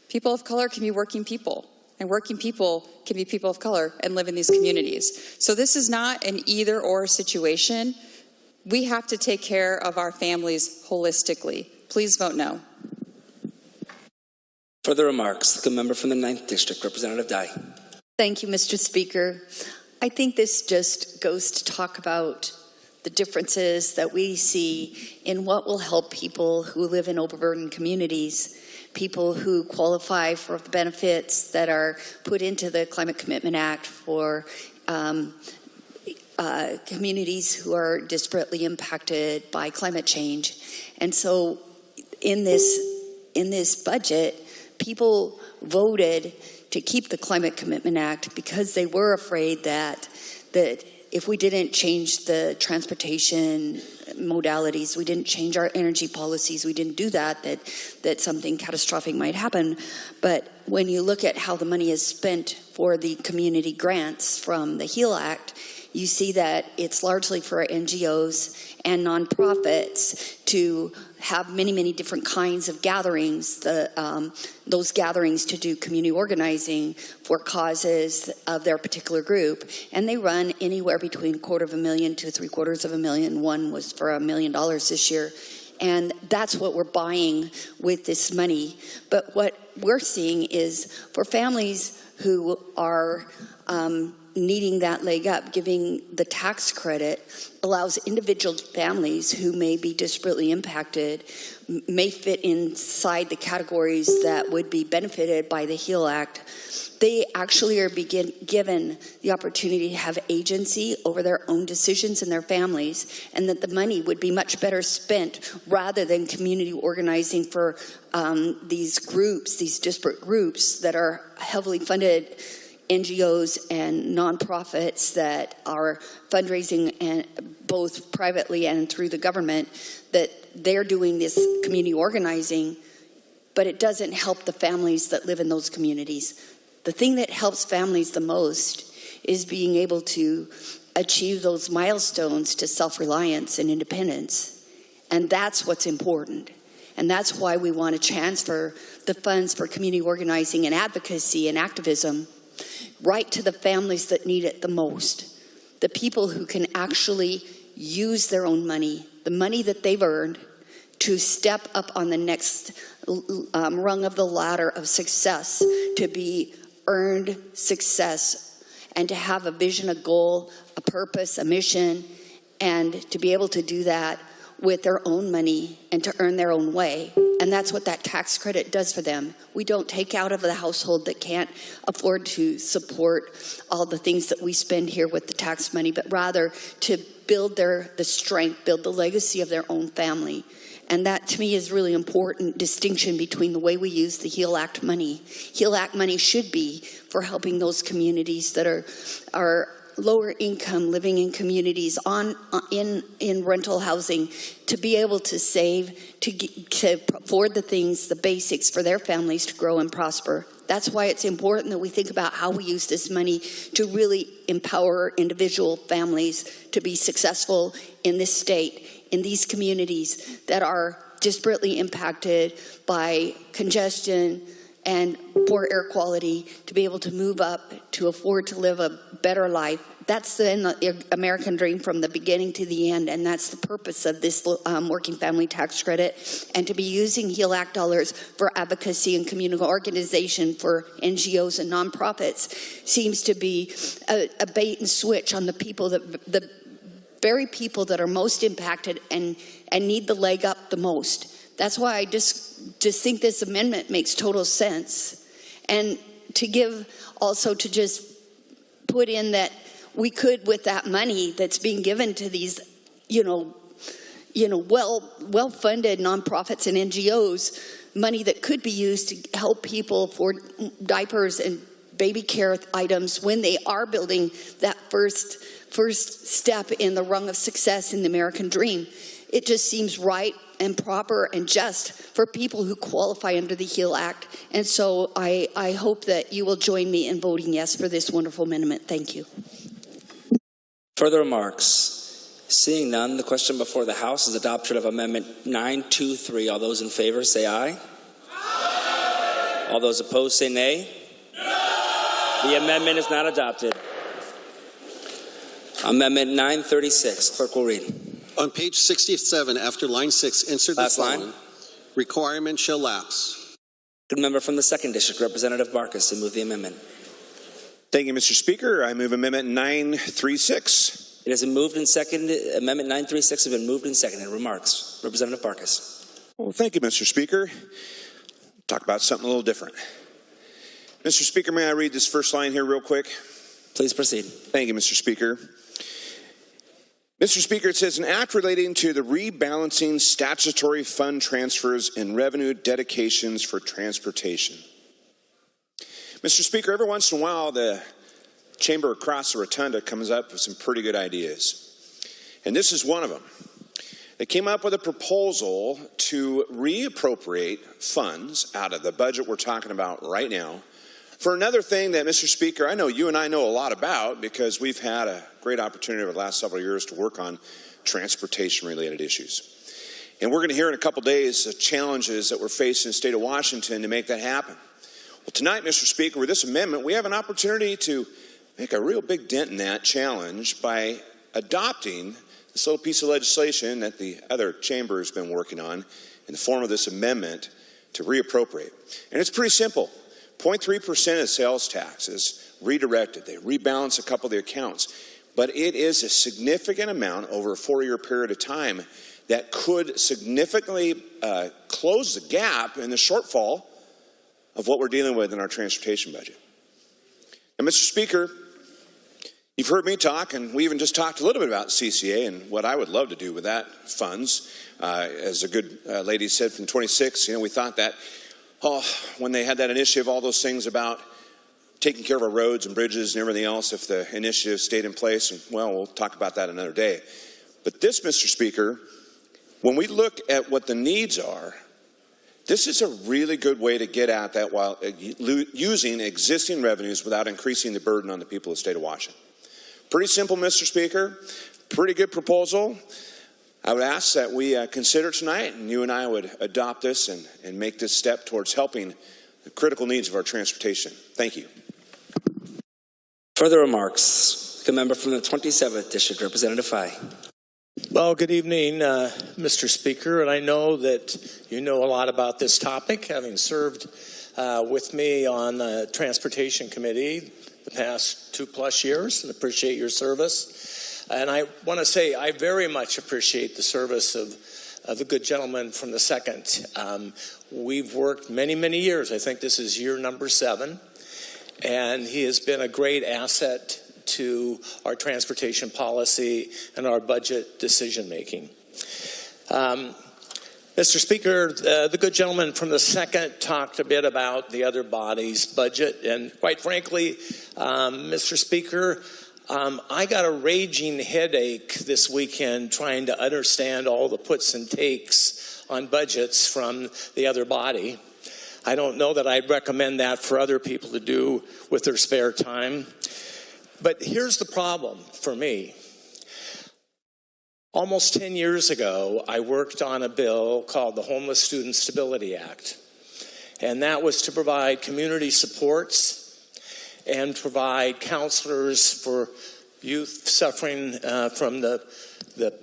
People of color can be working people, and working people can be people of color and live in these communities. So this is not an either-or situation. We have to take care of our families holistically. Please vote no. Further remarks, the good member from the 9th District, Representative Dye. Thank you, Mr. Speaker. I think this just goes to talk about the differences that we see in what will help people who live in overburdened communities, people who qualify for the benefits that are put into the Climate Commitment Act for communities who are disparately impacted by climate change. And so in this budget, people voted to keep the Climate Commitment Act because they were afraid that if we didn't change the transportation modalities, we didn't change our energy policies, we didn't do that something catastrophic might happen. But when you look at how the money is spent for the community grants from the HEAL Act, you see that it's largely for NGOs and nonprofits to have many, many different kinds of gatherings, those gatherings to do community organizing for causes of their particular group. And they run anywhere between $250,000 to $750,000. One was for $1 million this year. And that's what we're buying with this money. But what we're seeing is for families who are needing that leg up, giving the tax credit allows individual families who may be disparately impacted, may fit inside the categories that would be benefited by the HEAL Act. They actually are given the opportunity to have agency over their own decisions and their families, and that the money would be much better spent rather than community organizing for these groups, these disparate groups that are heavily funded NGOs and nonprofits that are fundraising, and both privately and through the government, that they're doing this community organizing, but it doesn't help the families that live in those communities. The thing that helps families the most is being able to achieve those milestones to self-reliance and independence. And that's what's important. And that's why we want to transfer the funds for community organizing and advocacy and activism right to the families that need it the most. The people who can actually use their own money, the money that they've earned, to step up on the next rung of the ladder of success, to be earned success and to have a vision, a goal, a purpose, a mission, and to be able to do that with their own money and to earn their own way. And that's what that tax credit does for them. We don't take out of the household that can't afford to support all the things that we spend here with the tax money, but rather to build the strength, build the legacy of their own family. And that, to me, is really important distinction between the way we use the HEAL Act money. HEAL Act money should be for helping those communities that are lower income, living in communities in rental housing, to be able to save, to afford the things, the basics for their families to grow and prosper. That's why it's important that we think about how we use this money to really empower individual families to be successful in this state, in these communities that are disparately impacted by congestion and poor air quality, to be able to move up, to afford to live a better life. That's the American dream from the beginning to the end, and that's the purpose of this working family tax credit. And to be using HEAL Act dollars for advocacy and community organization for NGOs and nonprofits seems to be a bait and switch on the people, the very people that are most impacted and need the leg up the most. That's why I just think this amendment makes total sense. And to give also to just put in that we could, with that money that's being given to these, well-funded nonprofits and NGOs, money that could be used to help people for diapers and baby care items when they are building that first step in the rung of success in the American dream. It just seems right and proper and just for people who qualify under the HEAL Act. And so I hope that you will join me in voting yes for this wonderful amendment. Thank you. Further remarks? Seeing none, the question before the House is adoption of Amendment 923. All those in favor say aye. Aye. All those opposed say nay. No. The amendment is not adopted. Amendment 936. Clerk will read. On page 67, after line 6, insert the following. Requirement shall lapse. Good member from the 2nd District, Representative Barkas, to move the amendment. Thank you, Mr. Speaker. I move Amendment 936. It has been moved and seconded. Amendment 936 has been moved and seconded. Remarks. Representative Barkas. Well, thank you, Mr. Speaker. Talk about something a little different. Mr. Speaker, may I read this first line here real quick? Please proceed. Thank you, Mr. Speaker. Mr. Speaker, it says an act relating to the rebalancing statutory fund transfers and revenue dedications for transportation. Mr. Speaker, every once in a while, the chamber across the rotunda comes up with some pretty good ideas. And this is one of them. They came up with a proposal to reappropriate funds out of the budget we're talking about right now for another thing that, Mr. Speaker, I know you and I know a lot about because we've had a great opportunity over the last several years to work on transportation-related issues. And we're going to hear in a couple days the challenges that we're facing in the state of Washington to make that happen. Well, tonight, Mr. Speaker, with this amendment, we have an opportunity to make a real big dent in that challenge by adopting this little piece of legislation that the other chamber has been working on in the form of this amendment to reappropriate. And it's pretty simple. 0.3% of sales tax is redirected. They rebalance a couple of the accounts. But it is a significant amount over a 4-year period of time that could significantly close the gap in the shortfall of what we're dealing with in our transportation budget. And Mr. Speaker, you've heard me talk, and we even just talked a little bit about CCA and what I would love to do with that funds. As a good lady said from 26, we thought that when they had that initiative, all those things about taking care of our roads and bridges and everything else, if the initiative stayed in place, and well, we'll talk about that another day. But this, Mr. Speaker, when we look at what the needs are, this is a really good way to get at that while using existing revenues without increasing the burden on the people of the state of Washington. Pretty simple, Mr. Speaker. Pretty good proposal. I would ask that we consider tonight, and you and I would adopt this and make this step towards helping the critical needs of our transportation. Thank you. Further remarks. The member from the 27th District, Representative Fye. Well, good evening, Mr. Speaker, and I know that you know a lot about this topic, having served with me on the Transportation Committee the past 2+ years and appreciate your service. And I want to say I very much appreciate the service of the good gentleman from the 2nd. We've worked many, many years. I think this is year number 7. And he has been a great asset to our transportation policy and our budget decision making. Mr. Speaker, the good gentleman from the 2nd talked a bit about the other body's budget. And quite frankly, Mr. Speaker, I got a raging headache this weekend trying to understand all the puts and takes on budgets from the other body. I don't know that I'd recommend that for other people to do with their spare time. But here's the problem for me. Almost 10 years ago, I worked on a bill called the Homeless Student Stability Act. And that was to provide community supports and provide counselors for youth suffering from the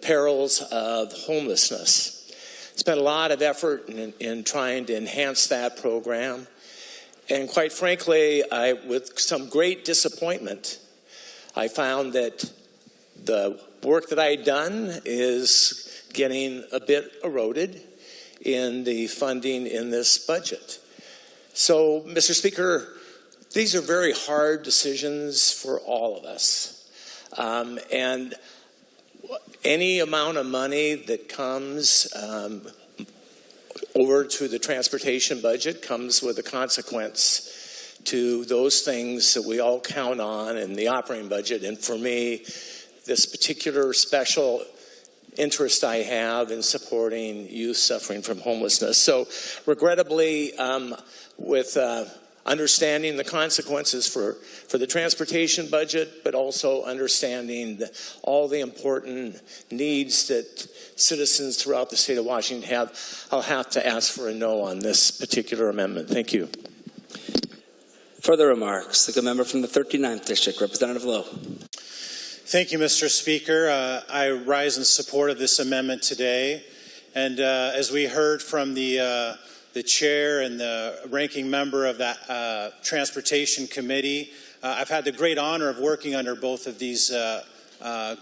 perils of homelessness. Spent a lot of effort in trying to enhance that program. And quite frankly, with some great disappointment, I found that the work that I had done is getting a bit eroded in the funding in this budget. So, Mr. Speaker, these are very hard decisions for all of us. And any amount of money that comes over to the transportation budget comes with a consequence to those things that we all count on in the operating budget. And for me, this particular special interest I have in supporting youth suffering from homelessness. So regrettably, with understanding the consequences for the transportation budget, but also understanding all the important needs that citizens throughout the state of Washington have, I'll have to ask for a no on this particular amendment. Thank you. Further remarks, the good member from the 39th District, Representative Lowe. Thank you, Mr. Speaker. I rise in support of this amendment today. And as we heard from the chair and the ranking member of that Transportation Committee, I've had the great honor of working under both of these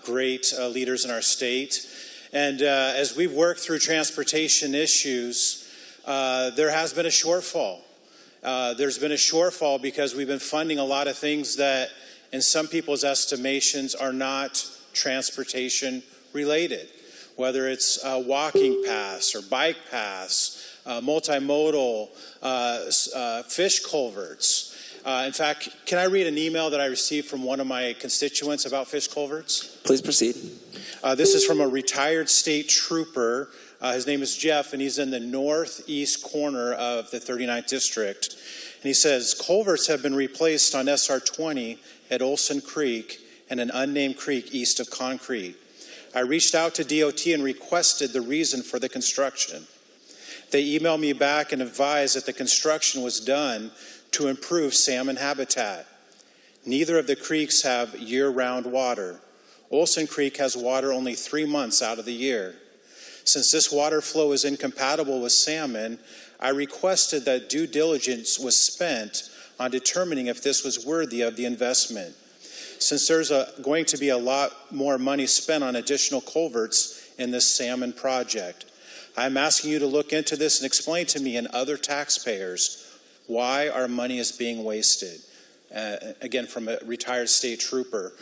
great leaders in our state. And as we've worked through transportation issues, there has been a shortfall. There's been a shortfall because we've been funding a lot of things that in some people's estimations are not transportation related, whether it's walking paths or bike paths, multimodal, fish culverts. In fact, can I read an email that I received from one of my constituents about fish culverts? Please proceed. This is from a retired state trooper. His name is Jeff, and he's in the northeast corner of the 39th District. And he says, culverts have been replaced on SR 20 at Olson Creek and an unnamed creek east of Concrete. I reached out to DOT and requested the reason for the construction. They emailed me back and advised that the construction was done to improve salmon habitat. Neither of the creeks have year-round water. Olson Creek has water only 3 months out of the year. Since this water flow is incompatible with salmon, I requested that due diligence was spent on determining if this was worthy of the investment. Since there's going to be a lot more money spent on additional culverts in this salmon project, I'm asking you to look into this and explain to me and other taxpayers why our money is being wasted. Again, from a retired state trooper.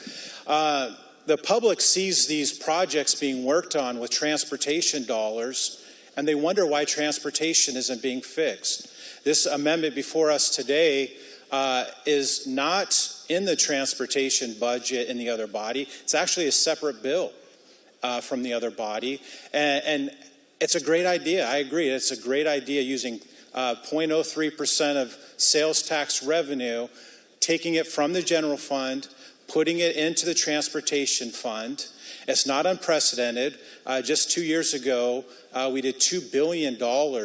The public sees these projects being worked on with transportation dollars, and they wonder why transportation isn't being fixed. This amendment before us today is not in the transportation budget in the other body. It's actually a separate bill from the other body. And it's a great idea. I agree. It's a great idea using 0.03% of sales tax revenue, taking it from the general fund, putting it into the transportation fund. It's not unprecedented. Just 2 years ago, we did $2 billion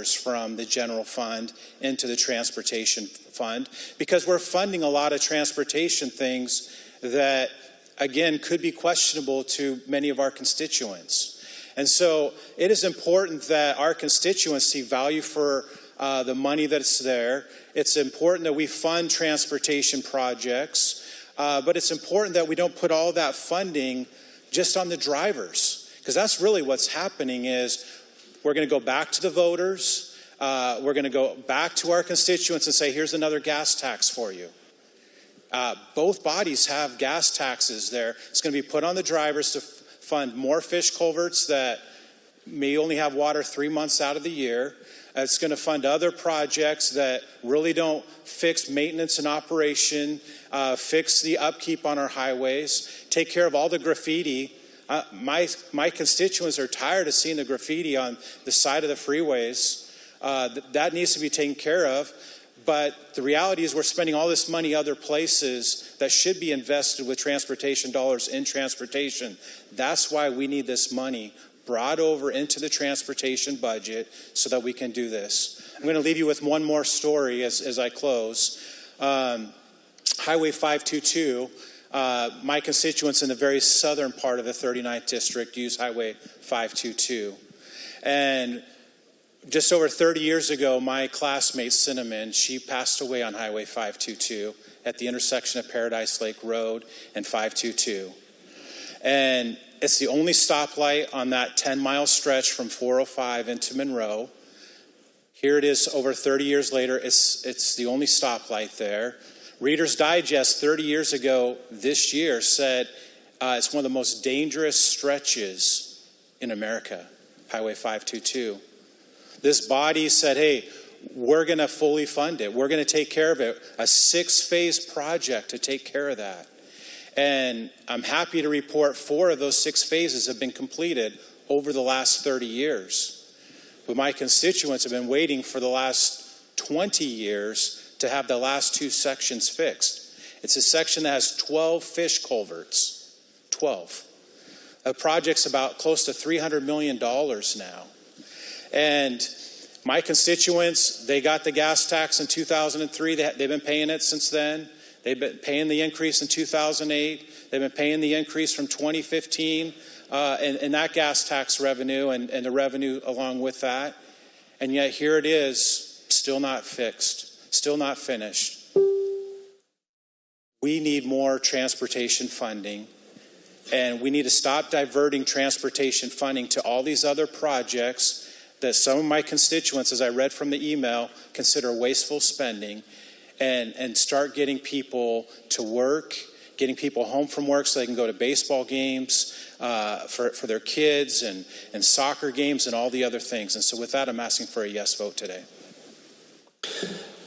from the general fund into the transportation fund because we're funding a lot of transportation things that, again, could be questionable to many of our constituents. And so it is important that our constituents see value for the money that's there. It's important that we fund transportation projects. But it's important that we don't put all that funding just on the drivers, because that's really what's happening is we're going to go back to the voters. We're going to go back to our constituents and say, here's another gas tax for you. Both bodies have gas taxes there. It's going to be put on the drivers to fund more fish culverts that may only have water 3 months out of the year. It's going to fund other projects that really don't fix maintenance and operation, fix the upkeep on our highways, take care of all the graffiti. My constituents are tired of seeing the graffiti on the side of the freeways. That needs to be taken care of. But the reality is we're spending all this money other places that should be invested with transportation dollars in transportation. That's why we need this money brought over into the transportation budget so that we can do this. I'm going to leave you with one more story as I close. Highway 522, my constituents in the very southern part of the 39th district use Highway 522. And just over 30 years ago, my classmate Cinnamon, she passed away on Highway 522 at the intersection of Paradise Lake Road and 522. And it's the only stoplight on that 10-mile stretch from 405 into Monroe. Here it is over 30 years later. It's the only stoplight there. Reader's Digest 30 years ago this year said it's one of the most dangerous stretches in America, Highway 522. This body said, hey, we're going to fully fund it. We're going to take care of it. A 6-phase project to take care of that. And I'm happy to report 4 of those 6 phases have been completed over the last 30 years. But my constituents have been waiting for the last 20 years to have the last 2 sections fixed. It's a section that has 12 fish culverts. 12. A project's about close to $300 million now. And my constituents, they got the gas tax in 2003. They've been paying it since then. They've been paying the increase in 2008. They've been paying the increase from 2015 and that gas tax revenue and the revenue along with that. And yet here it is, still not fixed, still not finished. We need more transportation funding. And we need to stop diverting transportation funding to all these other projects that some of my constituents, as I read from the email, consider wasteful spending, and start getting people to work, getting people home from work so they can go to baseball games for their kids and soccer games and all the other things. And so with that, I'm asking for a yes vote today.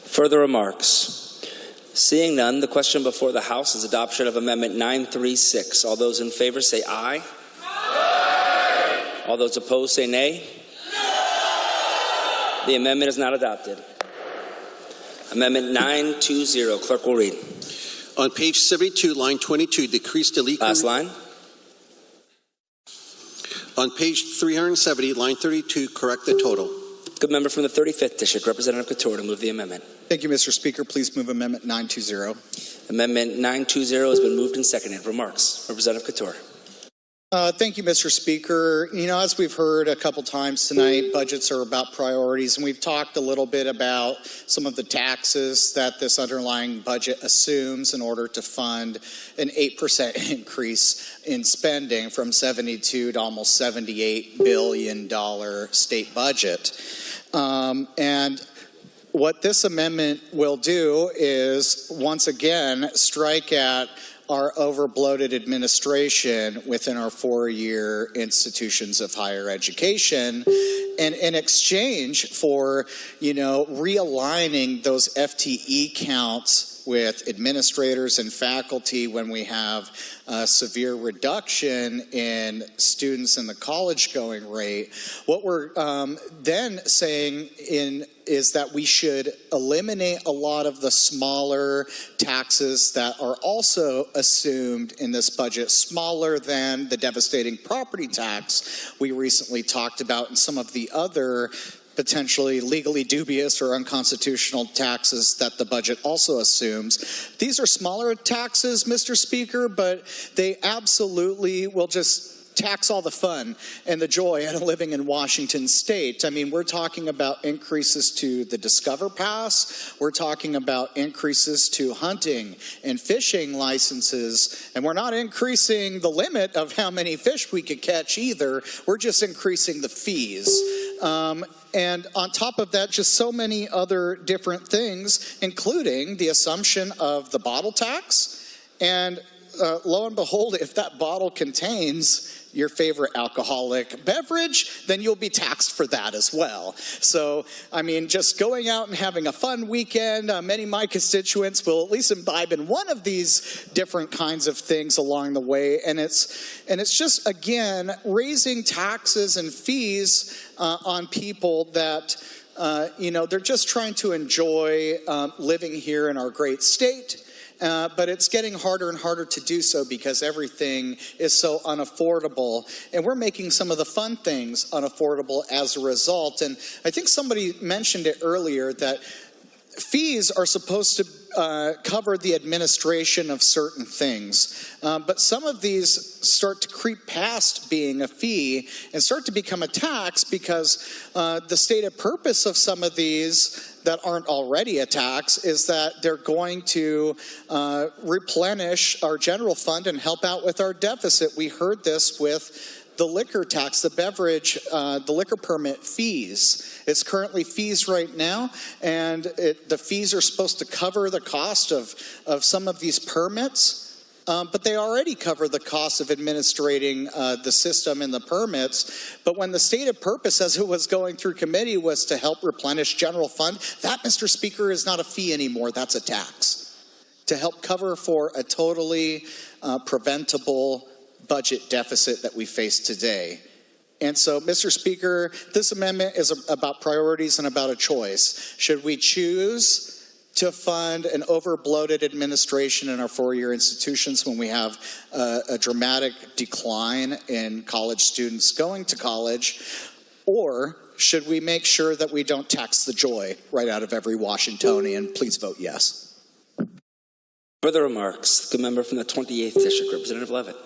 Further remarks? Seeing none, the question before the House is adoption of Amendment 936. All those in favor say aye. Aye. All those opposed say nay. The amendment is not adopted. Amendment 920. Clerk will read. On page 72, line 22, decrease the legal... Last line. On page 370, line 32, correct the total. Good member from the 35th District, Representative Couture, to move the amendment. Thank you, Mr. Speaker. Please move Amendment 920. Amendment 920 has been moved and seconded. Remarks? Representative Couture. Thank you, Mr. Speaker. You know, as we've heard a couple times tonight, budgets are about priorities, and we've talked a little bit about some of the taxes that this underlying budget assumes in order to fund an 8% increase in spending from $72 to almost $78 billion state budget. And what this amendment will do is, once again, strike at our over-bloated administration within our 4-year institutions of higher education, and in exchange for, realigning those FTE counts with administrators and faculty when we have a severe reduction in students in the college-going rate. What we're then saying is that we should eliminate a lot of the smaller taxes that are also assumed in this budget, smaller than the devastating property tax we recently talked about and some of the other potentially legally dubious or unconstitutional taxes that the budget also assumes. These are smaller taxes, Mr. Speaker, but they absolutely will just tax all the fun and the joy out of living in Washington State. I mean, we're talking about increases to the Discover Pass. We're talking about increases to hunting and fishing licenses. And we're not increasing the limit of how many fish we could catch either. We're just increasing the fees. And on top of that, just so many other different things, including the assumption of the bottle tax. And lo and behold, if that bottle contains your favorite alcoholic beverage, then you'll be taxed for that as well. So, I mean, just going out and having a fun weekend, many of my constituents will at least imbibe in one of these different kinds of things along the way. And it's just, again, raising taxes and fees on people that, they're just trying to enjoy living here in our great state. But it's getting harder and harder to do so because everything is so unaffordable. And we're making some of the fun things unaffordable as a result. And I think somebody mentioned it earlier that fees are supposed to cover the administration of certain things. But some of these start to creep past being a fee and start to become a tax because the stated purpose of some of these that aren't already a tax is that they're going to replenish our general fund and help out with our deficit. We heard this with the liquor tax, the beverage, the liquor permit fees. It's currently fees right now, and the fees are supposed to cover the cost of some of these permits. But they already cover the cost of administrating the system and the permits. But when the stated purpose as it was going through committee was to help replenish general fund, that, Mr. Speaker, is not a fee anymore. That's a tax to help cover for a totally preventable budget deficit that we face today. And so, Mr. Speaker, this amendment is about priorities and about a choice. Should we choose to fund an over-bloated administration in our four-year institutions when we have a dramatic decline in college students going to college? Or should we make sure that we don't tax the joy right out of every Washingtonian? Please vote yes. Further remarks, the member from the 28th District, Representative Levitt.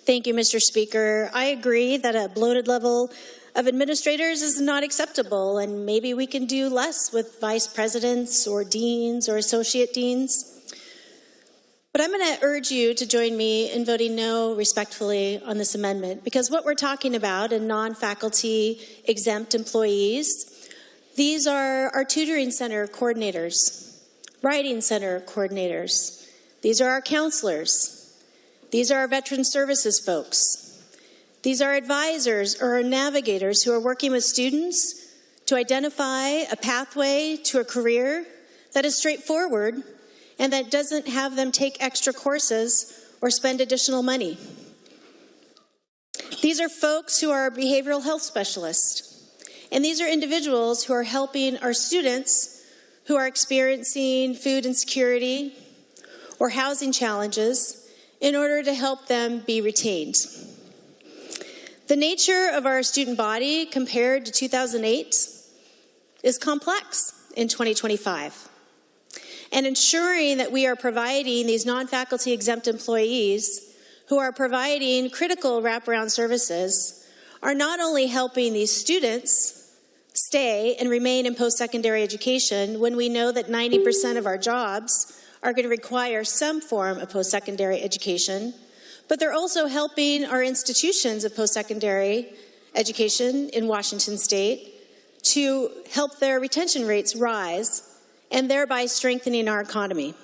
Thank you, Mr. Speaker. I agree that a bloated level of administrators is not acceptable, and maybe we can do less with vice presidents or deans or associate deans. But I'm going to urge you to join me in voting no respectfully on this amendment, because what we're talking about in non-faculty exempt employees, these are our tutoring center coordinators, writing center coordinators. These are our counselors. These are our veteran services folks. These are advisors or navigators who are working with students to identify a pathway to a career that is straightforward and that doesn't have them take extra courses or spend additional money. These are folks who are behavioral health specialists. And these are individuals who are helping our students who are experiencing food insecurity or housing challenges in order to help them be retained. The nature of our student body compared to 2008 is complex in 2025. And ensuring that we are providing these non-faculty exempt employees who are providing critical wraparound services are not only helping these students stay and remain in post-secondary education when we know that 90% of our jobs are going to require some form of post-secondary education, but they're also helping our institutions of post-secondary education in Washington State to help their retention rates rise and thereby strengthening our economy.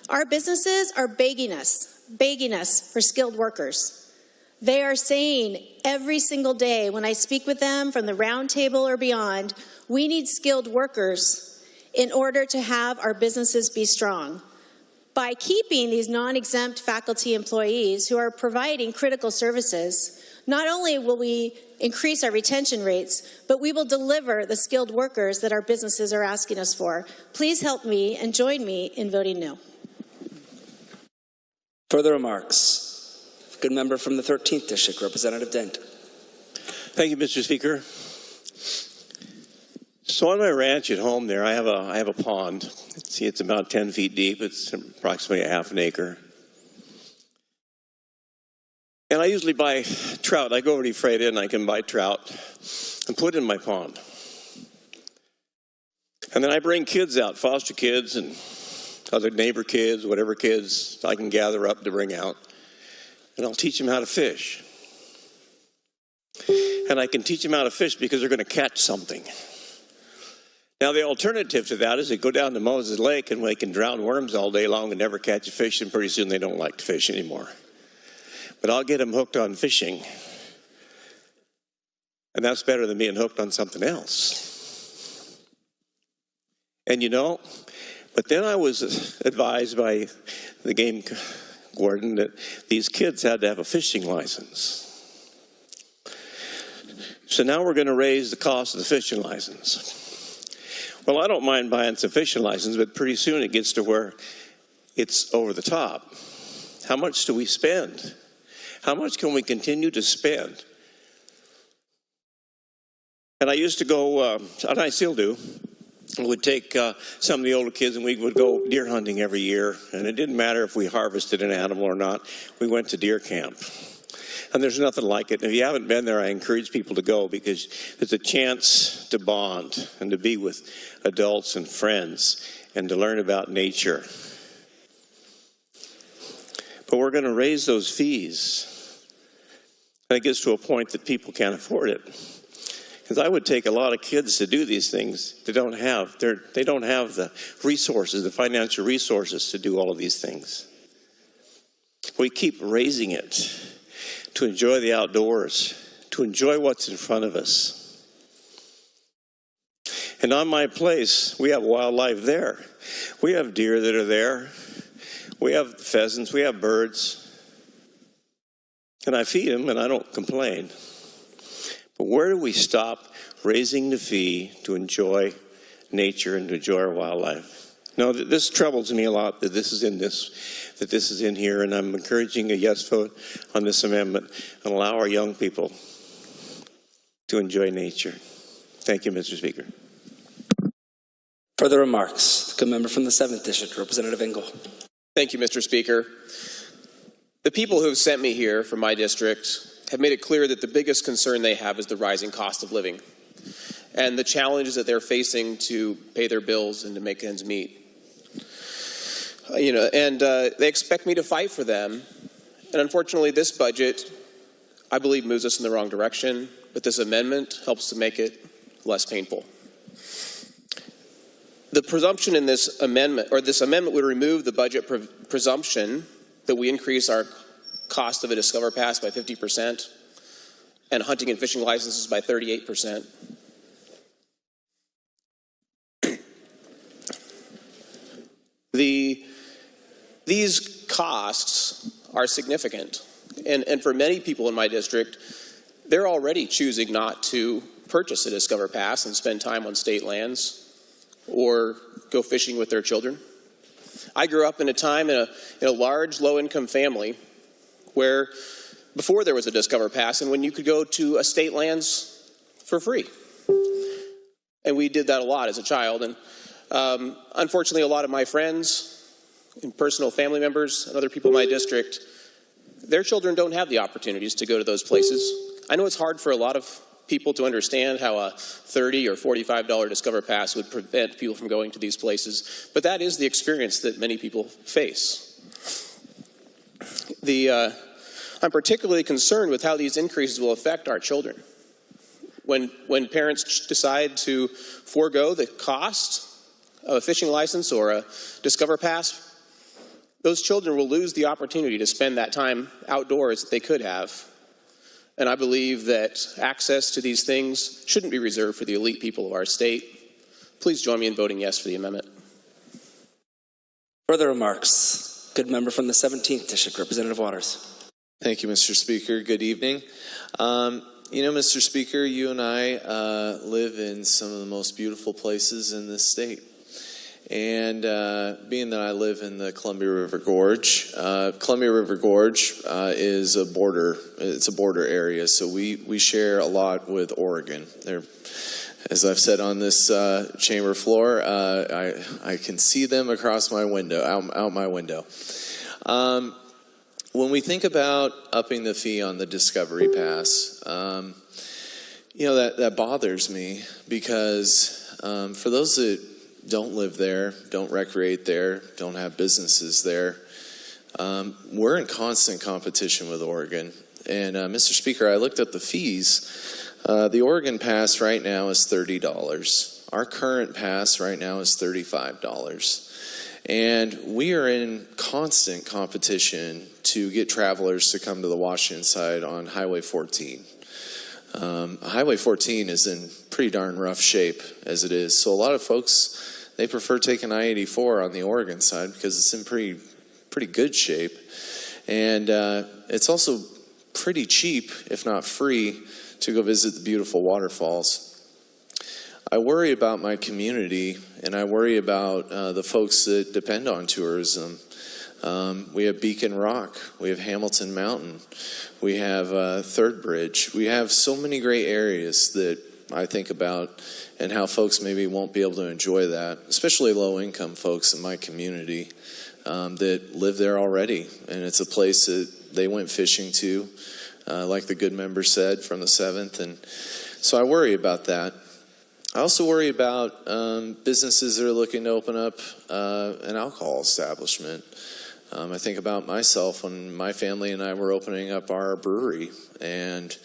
Our businesses are begging us for skilled workers. They are saying every single day when I speak with them from the round table or beyond, we need skilled workers in order to have our businesses be strong. By keeping these non-exempt faculty employees who are providing critical services, not only will we increase our retention rates, but we will deliver the skilled workers that our businesses are asking us for. Please help me and join me in voting no. Further remarks. Good member from the 13th District, Representative Dent. Thank you, Mr. Speaker. So on my ranch at home there, I have a pond. See, it's about 10 feet deep. It's approximately a half an acre. And I usually buy trout. I go over to Ephrata and I can buy trout and put in my pond. And then I bring kids out, foster kids and other neighbor kids, whatever kids I can gather up to bring out. And I'll teach them how to fish. And I can teach them how to fish because they're going to catch something. Now, the alternative to that is they go down to Moses Lake and they can drown worms all day long and never catch a fish, and pretty soon they don't like to fish anymore. But I'll get them hooked on fishing. And that's better than being hooked on something else. And you know, but then I was advised by the game warden that these kids had to have a fishing license. So now we're going to raise the cost of the fishing license. Well, I don't mind buying some fishing license, but pretty soon it gets to where it's over the top. How much do we spend? How much can we continue to spend? And I used to go, and I still do, I would take some of the older kids and we would go deer hunting every year. And it didn't matter if we harvested an animal or not. We went to deer camp. And there's nothing like it. And if you haven't been there, I encourage people to go because it's a chance to bond and to be with adults and friends and to learn about nature. But we're going to raise those fees. And it gets to a point that people can't afford it. Because I would take a lot of kids to do these things. They don't have the resources, the financial resources to do all of these things. We keep raising it to enjoy the outdoors, to enjoy what's in front of us. And on my place, we have wildlife there. We have deer that are there. We have pheasants, we have birds. And I feed them and I don't complain. But where do we stop raising the fee to enjoy nature and to enjoy our wildlife? No, this troubles me a lot that this is in here, and I'm encouraging a yes vote on this amendment and allow our young people to enjoy nature. Thank you, Mr. Speaker. Further remarks? The member from the 7th District, Representative Engel. Thank you, Mr. Speaker. The people who have sent me here from my district have made it clear that the biggest concern they have is the rising cost of living and the challenges that they're facing to pay their bills and to make ends meet. They expect me to fight for them. And unfortunately, this budget, I believe, moves us in the wrong direction. But this amendment helps to make it less painful. The presumption in this amendment would remove the budget presumption that we increase our cost of a Discover Pass by 50% and hunting and fishing licenses by 38%. These costs are significant. And for many people in my district, they're already choosing not to purchase a Discover Pass and spend time on state lands or go fishing with their children. I grew up in a time in a large low-income family where before there was a Discover Pass and when you could go to state lands for free. And we did that a lot as a child. And unfortunately, a lot of my friends and personal family members and other people in my district, their children don't have the opportunities to go to those places. I know it's hard for a lot of people to understand how a $30 or $45 Discover Pass would prevent people from going to these places, but that is the experience that many people face. I'm particularly concerned with how these increases will affect our children. When parents decide to forego the cost of a fishing license or a Discover Pass, those children will lose the opportunity to spend that time outdoors that they could have. And I believe that access to these things shouldn't be reserved for the elite people of our state. Please join me in voting yes for the amendment. Further remarks? Good member from the 17th District, Representative Waters. Thank you, Mr. Speaker. Good evening. Mr. Speaker, you and I live in some of the most beautiful places in this state. And being that I live in the Columbia River Gorge is a border. It's a border area, so we share a lot with Oregon. As I've said on this chamber floor, I can see them across my window, out my window. when we think about upping the fee on the Discovery Pass, that bothers me because for those that don't live there, don't recreate there, don't have businesses there, we're in constant competition with Oregon. And Mr. Speaker, I looked up the fees. The Oregon Pass right now is $30. Our current pass right now is $35. And we are in constant competition to get travelers to come to the Washington side on Highway 14. Highway 14 is in pretty darn rough shape as it is. So a lot of folks, they prefer taking I-84 on the Oregon side because it's in pretty good shape. And it's also pretty cheap, if not free, to go visit the beautiful waterfalls. I worry about my community, and I worry about the folks that depend on tourism. We have Beacon Rock, we have Hamilton Mountain, we have Third Bridge. We have so many great areas that I think about and how folks maybe won't be able to enjoy that, especially low-income folks in my community that live there already. And it's a place that they went fishing to, like the good member said, from the 7th. And so I worry about that. I also worry about businesses that are looking to open up an alcohol establishment. I think about myself when my family and I were opening up our brewery, and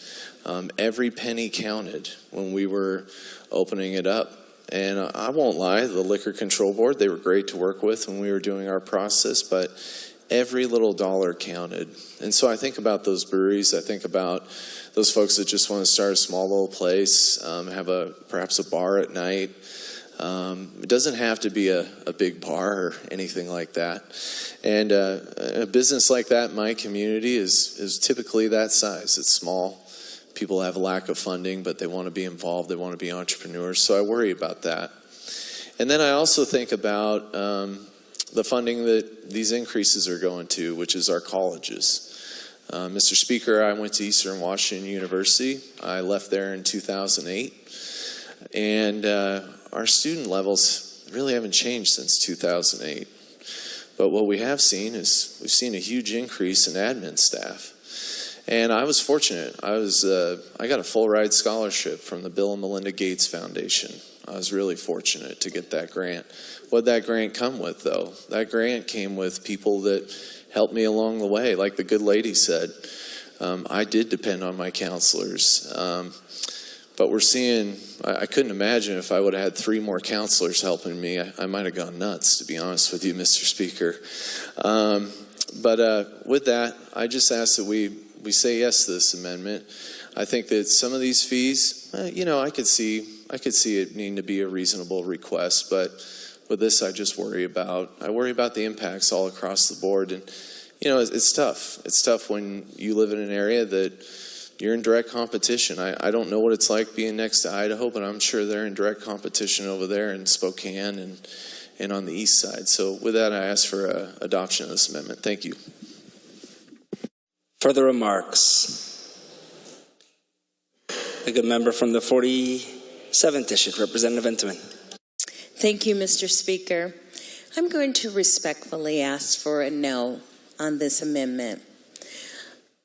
every penny counted when we were opening it up. And I won't lie, the Liquor Control Board, they were great to work with when we were doing our process, but every little dollar counted. And so I think about those breweries. I think about those folks that just want to start a small little place, have perhaps a bar at night. It doesn't have to be a big bar or anything like that. And a business like that in my community is typically that size. It's small. People have a lack of funding, but they want to be involved. They want to be entrepreneurs. So I worry about that. And then I also think about the funding that these increases are going to, which is our colleges. Mr. Speaker, I went to Eastern Washington University. I left there in 2008. And our student levels really haven't changed since 2008. But what we have seen is we've seen a huge increase in admin staff. And I was fortunate. I got a full ride scholarship from the Bill and Melinda Gates Foundation. I was really fortunate to get that grant. What did that grant come with, though? That grant came with people that helped me along the way. Like the good lady said, I did depend on my counselors. But we're seeing, I couldn't imagine if I would have had 3 more counselors helping me. I might have gone nuts, to be honest with you, Mr. Speaker. But with that, I just ask that we say yes to this amendment. I think that some of these fees, I could see it needing to be a reasonable request, but with this, I just worry about the impacts all across the board. And, it's tough. It's tough when you live in an area that you're in direct competition. I don't know what it's like being next to Idaho, but I'm sure they're in direct competition over there in Spokane and on the east side. So with that, I ask for adoption of this amendment. Thank you. Further remarks? A good member from the 47th District, Representative Intiman. Thank you, Mr. Speaker. I'm going to respectfully ask for a no on this amendment.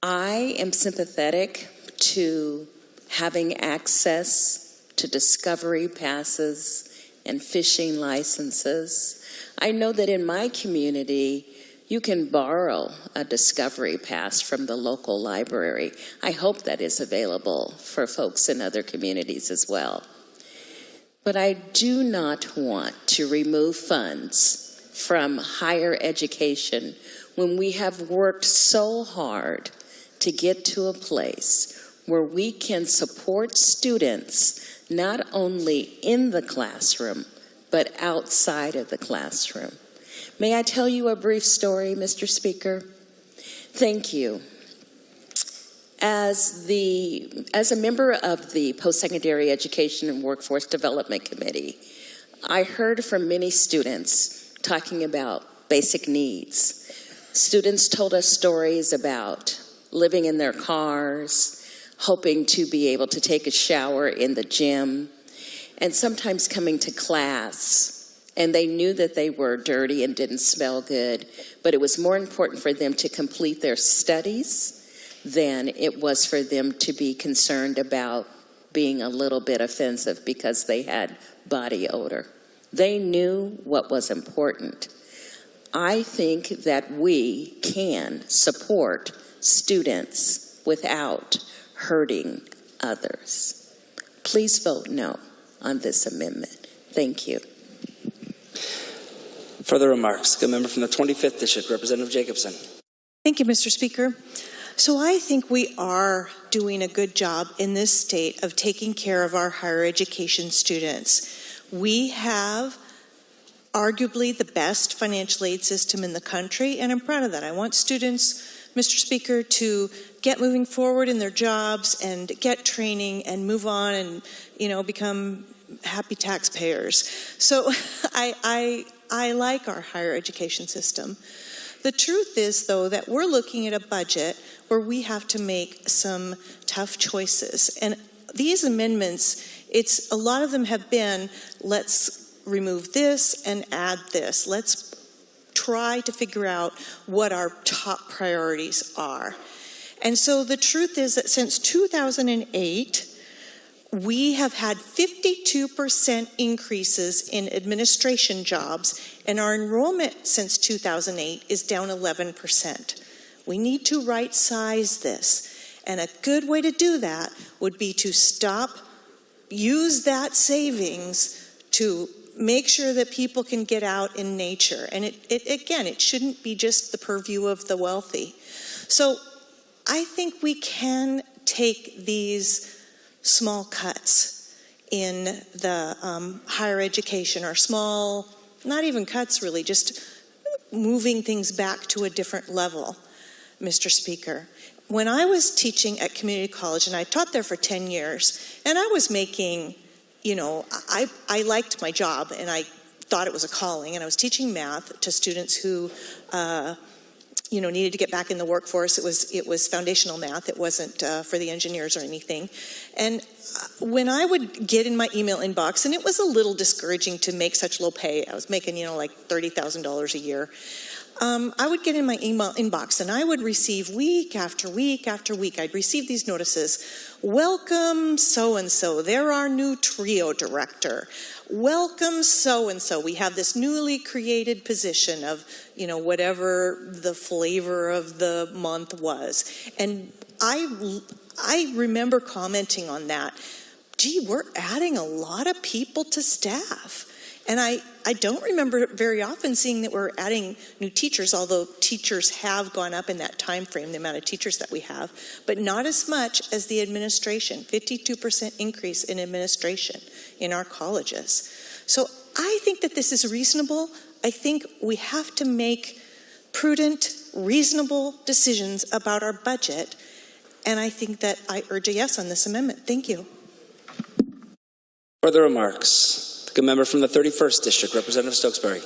I am sympathetic to having access to discovery passes and fishing licenses. I know that in my community, you can borrow a discovery pass from the local library. I hope that is available for folks in other communities as well. But I do not want to remove funds from higher education when we have worked so hard to get to a place where we can support students not only in the classroom, but outside of the classroom. May I tell you a brief story, Mr. Speaker? Thank you. As a member of the Post-Secondary Education and Workforce Development Committee, I heard from many students talking about basic needs. Students told us stories about living in their cars, hoping to be able to take a shower in the gym, and sometimes coming to class and they knew that they were dirty and didn't smell good, but it was more important for them to complete their studies than it was for them to be concerned about being a little bit offensive because they had body odor. They knew what was important. I think that we can support students without hurting others. Please vote no on this amendment. Thank you. Further remarks. The member from the 25th District, Representative Jacobson. Thank you, Mr. Speaker. So I think we are doing a good job in this state of taking care of our higher education students. We have arguably the best financial aid system in the country, and I'm proud of that. I want students, Mr. Speaker, to get moving forward in their jobs and get training and move on and, become happy taxpayers. So I like our higher education system. The truth is, though, that we're looking at a budget where we have to make some tough choices. And these amendments, a lot of them have been, let's remove this and add this. Let's try to figure out what our top priorities are. And so the truth is that since 2008, we have had 52% increases in administration jobs, and our enrollment since 2008 is down 11%. We need to right-size this, and a good way to do that would be to use that savings to make sure that people can get out in nature. And it shouldn't be just the purview of the wealthy. So I think we can take these small cuts in the higher education, or small, not even cuts really, just moving things back to a different level, Mr. Speaker. When I was teaching at community college, and I taught there for 10 years, and I was making, I liked my job, and I thought it was a calling, and I was teaching math to students who needed to get back in the workforce. It was foundational math. It wasn't for the engineers or anything. And when I would get in my email inbox, and it was a little discouraging to make such low pay. I was making, like $30,000 a year. I would get in my email inbox, and I would receive week after week after week, I'd receive these notices. Welcome so-and-so. They're our new trio director. Welcome so-and-so. We have this newly created position of, whatever the flavor of the month was. And I remember commenting on that. Gee, we're adding a lot of people to staff. And I don't remember very often seeing that we're adding new teachers, although teachers have gone up in that time frame, the amount of teachers that we have, but not as much as the administration, 52% increase in administration in our colleges. So I think that this is reasonable. I think we have to make prudent, reasonable decisions about our budget, and I think that I urge a yes on this amendment. Thank you. Further remarks? The member from the 31st District, Representative Stokesbury.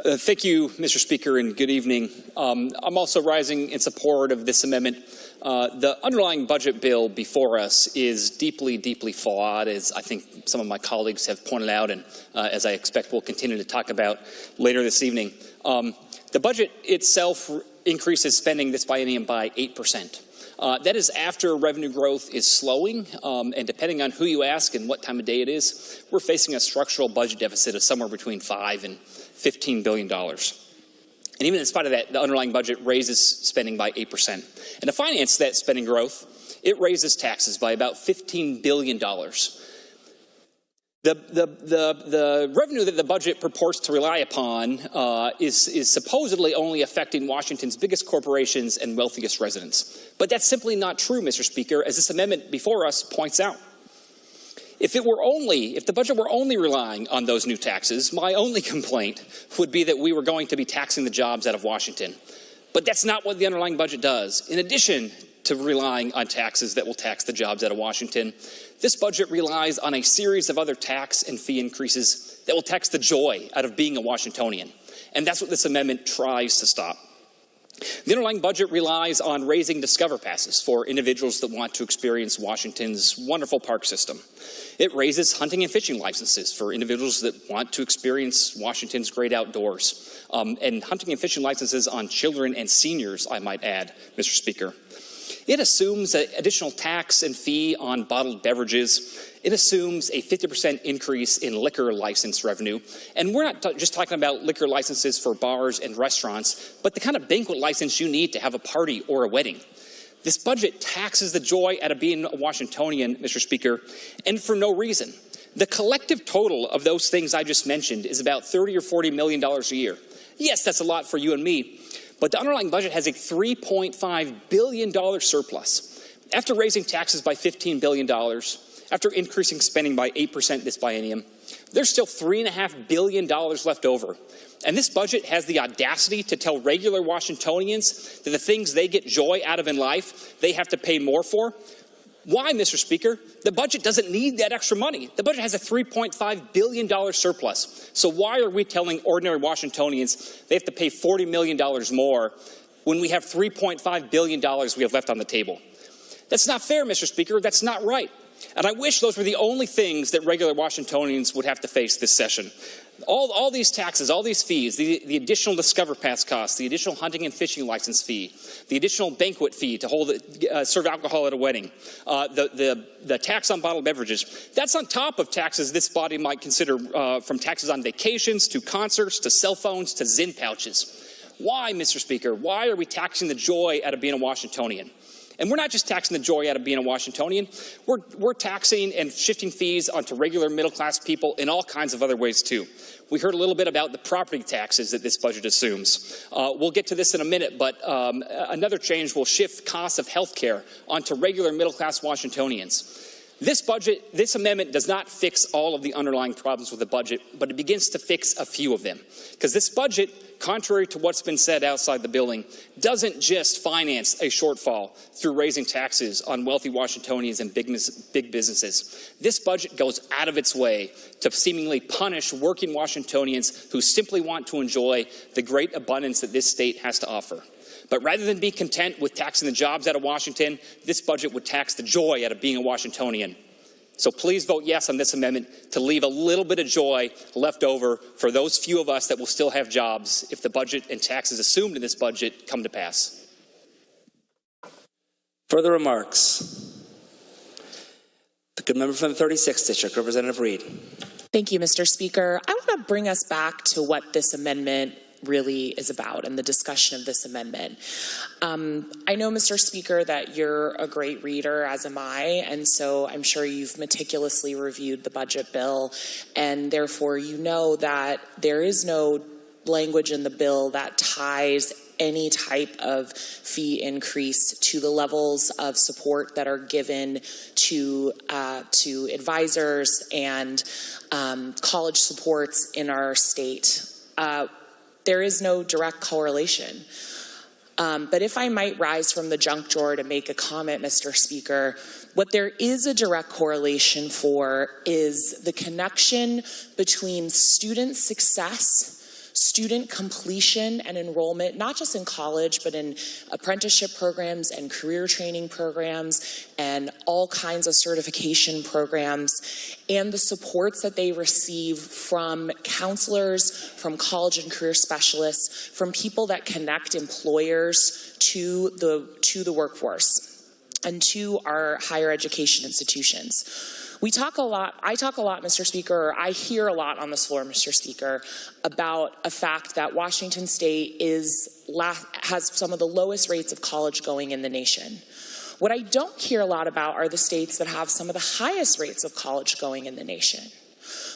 Thank you, Mr. Speaker, and good evening. I'm also rising in support of this amendment. The underlying budget bill before us is deeply, deeply flawed, as I think some of my colleagues have pointed out, and as I expect we'll continue to talk about later this evening. The budget itself increases spending this biennium by 8%. That is after revenue growth is slowing, and depending on who you ask and what time of day it is, we're facing a structural budget deficit of somewhere between $5 and $15 billion. And even in spite of that, the underlying budget raises spending by 8%. And to finance that spending growth, it raises taxes by about $15 billion. The revenue that the budget purports to rely upon is supposedly only affecting Washington's biggest corporations and wealthiest residents. But that's simply not true, Mr. Speaker, as this amendment before us points out. If the budget were only relying on those new taxes, my only complaint would be that we were going to be taxing the jobs out of Washington. But that's not what the underlying budget does. In addition to relying on taxes that will tax the jobs out of Washington, this budget relies on a series of other tax and fee increases that will tax the joy out of being a Washingtonian. And that's what this amendment tries to stop. The underlying budget relies on raising Discover passes for individuals that want to experience Washington's wonderful park system. It raises hunting and fishing licenses for individuals that want to experience Washington's great outdoors, and hunting and fishing licenses on children and seniors, I might add, Mr. Speaker. It assumes an additional tax and fee on bottled beverages. It assumes a 50% increase in liquor license revenue. And we're not just talking about liquor licenses for bars and restaurants, but the kind of banquet license you need to have a party or a wedding. This budget taxes the joy out of being a Washingtonian, Mr. Speaker, and for no reason. The collective total of those things I just mentioned is about $30 or $40 million a year. Yes, that's a lot for you and me, but the underlying budget has a $3.5 billion surplus. After raising taxes by $15 billion, after increasing spending by 8% this biennium, there's still $3.5 billion left over. And this budget has the audacity to tell regular Washingtonians that the things they get joy out of in life, they have to pay more for. Why, Mr. Speaker? The budget doesn't need that extra money. The budget has a $3.5 billion surplus. So why are we telling ordinary Washingtonians they have to pay $40 million more when we have $3.5 billion we have left on the table? That's not fair, Mr. Speaker. That's not right. And I wish those were the only things that regular Washingtonians would have to face this session. All these taxes, all these fees, the additional Discover Pass costs, the additional hunting and fishing license fee, the additional banquet fee to serve alcohol at a wedding, the tax on bottled beverages, that's on top of taxes this body might consider from taxes on vacations to concerts to cell phones to Zinn pouches. Why, Mr. Speaker? Why are we taxing the joy out of being a Washingtonian? And we're not just taxing the joy out of being a Washingtonian. We're taxing and shifting fees onto regular middle-class people in all kinds of other ways, too. We heard a little bit about the property taxes that this budget assumes. We'll get to this in a minute, but another change will shift costs of health care onto regular middle-class Washingtonians. This amendment does not fix all of the underlying problems with the budget, but it begins to fix a few of them. Because this budget, contrary to what's been said outside the building, doesn't just finance a shortfall through raising taxes on wealthy Washingtonians and big businesses. This budget goes out of its way to seemingly punish working Washingtonians who simply want to enjoy the great abundance that this state has to offer. But rather than be content with taxing the jobs out of Washington, this budget would tax the joy out of being a Washingtonian. So please vote yes on this amendment to leave a little bit of joy left over for those few of us that will still have jobs if the budget and taxes assumed in this budget come to pass. Further remarks? The good member from the 36th District, Representative Reed. Thank you, Mr. Speaker. I want to bring us back to what this amendment really is about and the discussion of this amendment. I know, Mr. Speaker, that you're a great reader, as am I, and so I'm sure you've meticulously reviewed the budget bill, and therefore you know that there is no language in the bill that ties any type of fee increase to the levels of support that are given to advisors and college supports in our state. There is no direct correlation. But if I might rise from the junk drawer to make a comment, Mr. Speaker, what there is a direct correlation for is the connection between student success, student completion and enrollment, not just in college, but in apprenticeship programs and career training programs and all kinds of certification programs, and the supports that they receive from counselors, from college and career specialists, from people that connect employers to the workforce and to our higher education institutions. I talk a lot, Mr. Speaker, or I hear a lot on this floor, Mr. Speaker, about a fact that Washington State has some of the lowest rates of college going in the nation. What I don't hear a lot about are the states that have some of the highest rates of college going in the nation.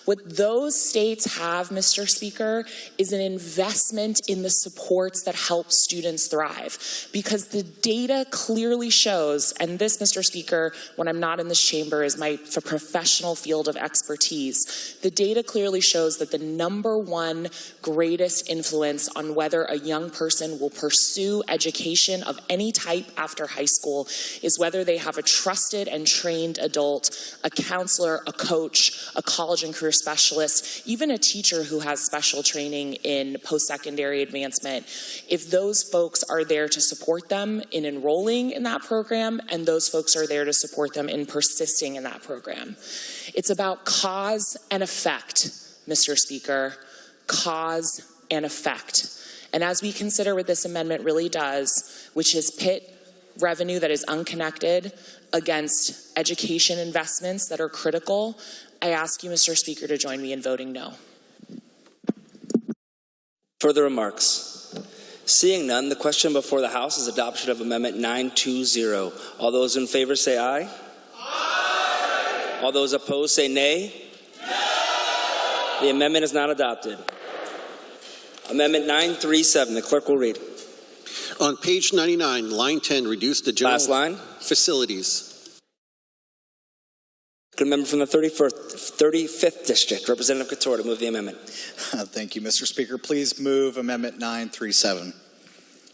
What those states have, Mr. Speaker, is an investment in the supports that help students thrive. Because the data clearly shows, and this, Mr. Speaker, when I'm not in this chamber, is my professional field of expertise. The data clearly shows that the number one greatest influence on whether a young person will pursue education of any type after high school is whether they have a trusted and trained adult, a counselor, a coach, a college and career specialist, even a teacher who has special training in post-secondary advancement, if those folks are there to support them in enrolling in that program, and those folks are there to support them in persisting in that program. It's about cause and effect, Mr. Speaker, cause and effect. And as we consider what this amendment really does, which is pit revenue that is unconnected against education investments that are critical, I ask you, Mr. Speaker, to join me in voting no. Further remarks? Seeing none, the question before the House is adoption of Amendment 920. All those in favor say aye. Aye. All those opposed say nay. No. The amendment is not adopted. Amendment 937, the clerk will read. On page 99, line 10, reduce the general last line. Facilities. Good member from the 35th District, Representative Couture, to move the amendment. Thank you, Mr. Speaker. Please move Amendment 937.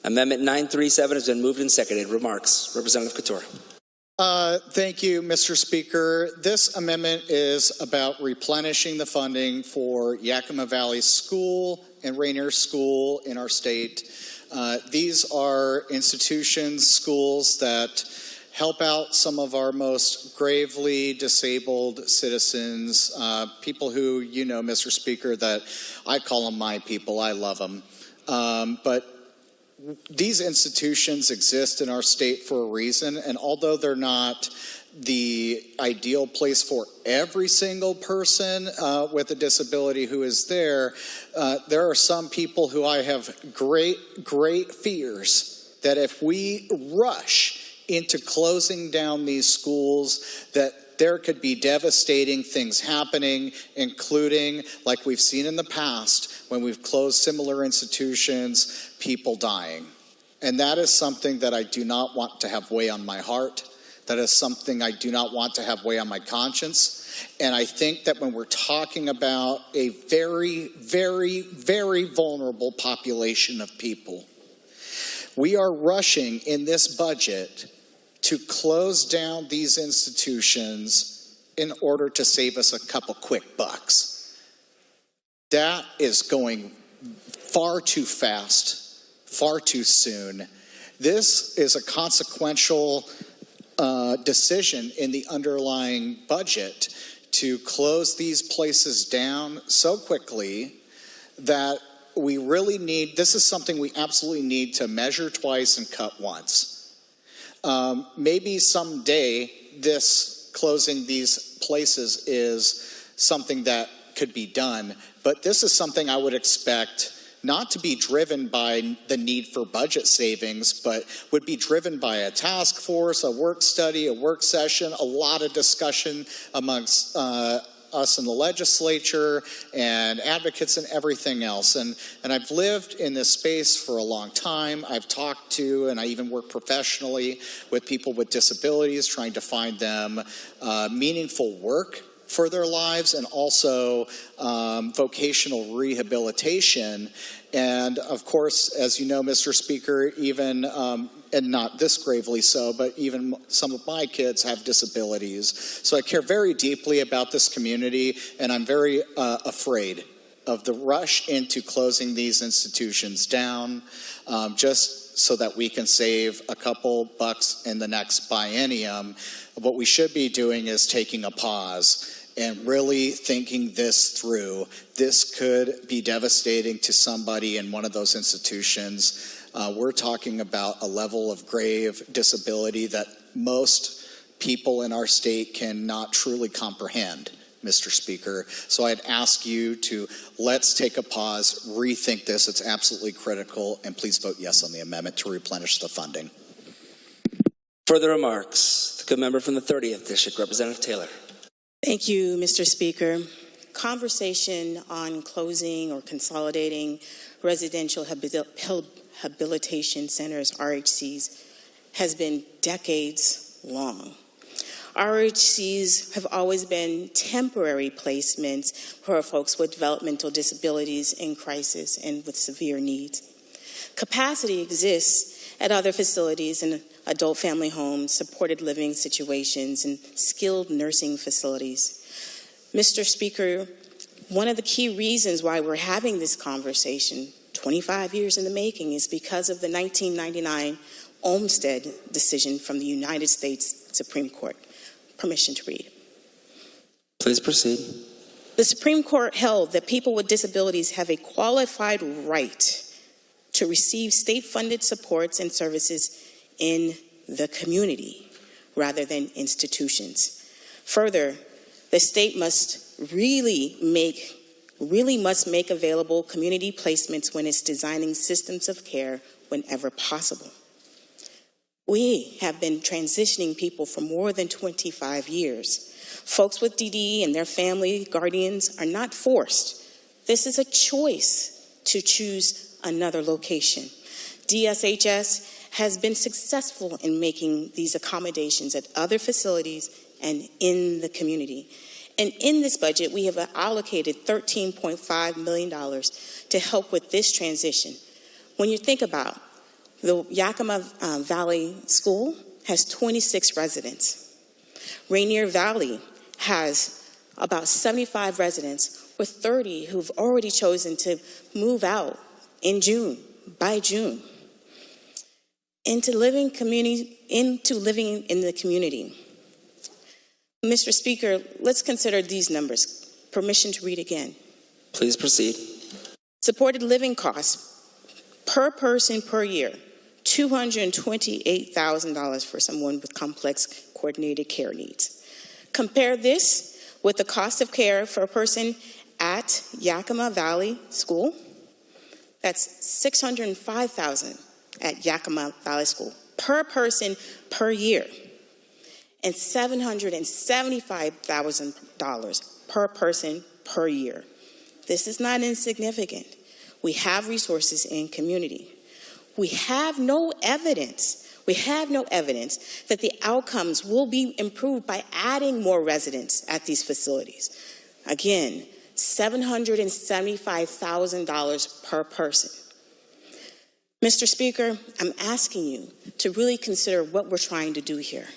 Amendment 937 has been moved and seconded. Remarks, Representative Couture. Thank you, Mr. Speaker. This amendment is about replenishing the funding for Yakima Valley School and Rainier School in our state. These are institutions, schools that help out some of our most gravely disabled citizens, people who, you know, Mr. Speaker, that I call them my people. I love them. But these institutions exist in our state for a reason, and although they're not the ideal place for every single person with a disability who is there, there are some people who I have great fears that if we rush into closing down these schools, that there could be devastating things happening, including, like we've seen in the past, when we've closed similar institutions, people dying. And that is something that I do not want to have weigh on my heart. That is something I do not want to have weigh on my conscience. And I think that when we're talking about a very, very, very vulnerable population of people, we are rushing in this budget to close down these institutions in order to save us a couple quick bucks. That is going far too fast, far too soon. This is a consequential decision in the underlying budget to close these places down so quickly that we really need, this is something we absolutely need to measure twice and cut once. Maybe someday this closing these places is something that could be done, but this is something I would expect not to be driven by the need for budget savings, but would be driven by a task force, a work study, a work session, a lot of discussion amongst us in the legislature and advocates and everything else. And I've lived in this space for a long time. I've talked to, and I even work professionally with people with disabilities, trying to find them meaningful work for their lives, and also vocational rehabilitation. And of course, as you know, Mr. Speaker, even, and not this gravely so, but even some of my kids have disabilities. So I care very deeply about this community, and I'm very afraid of the rush into closing these institutions down, just so that we can save a couple bucks in the next biennium. What we should be doing is taking a pause and really thinking this through. This could be devastating to somebody in one of those institutions. We're talking about a level of grave disability that most people in our state cannot truly comprehend, Mr. Speaker. So I'd ask you to let's take a pause, rethink this. It's absolutely critical, and please vote yes on the amendment to replenish the funding. Further remarks? The good member from the 30th District, Representative Taylor. Thank you, Mr. Speaker. Conversation on closing or consolidating residential rehabilitation centers, RHCs, has been decades long. RHCs have always been temporary placements for folks with developmental disabilities in crisis and with severe needs. Capacity exists at other facilities in adult family homes, supported living situations, and skilled nursing facilities. Mr. Speaker, One of the key reasons why we're having this conversation, 25 years in the making, is because of the 1999 Olmstead decision from the United States Supreme Court. Permission to read. Please proceed. The Supreme Court held that people with disabilities have a qualified right to receive state-funded supports and services in the community rather than institutions. Further, the state must really must make available community placements when it's designing systems of care whenever possible. We have been transitioning people for more than 25 years. Folks with DD and their family guardians are not forced. This is a choice to choose another location. DSHS has been successful in making these accommodations at other facilities and in the community. And in this budget, we have allocated $13.5 million to help with this transition. When you think about the Yakima Valley School has 26 residents. Rainier Valley has about 75 residents, with 30 who've already chosen to move out by June, into living in the community. Mr. Speaker, let's consider these numbers. Permission to read again. Please proceed. Supported living costs per person per year, $228,000 for someone with complex coordinated care needs. Compare this with the cost of care for a person at Yakima Valley School. That's $605,000 at Yakima Valley School per person per year, and $775,000 per person per year. This is not insignificant. We have resources in community. We have no evidence that the outcomes will be improved by adding more residents at these facilities. Again, $775,000 per person. Mr. Speaker, I'm asking you to really consider what we're trying to do here.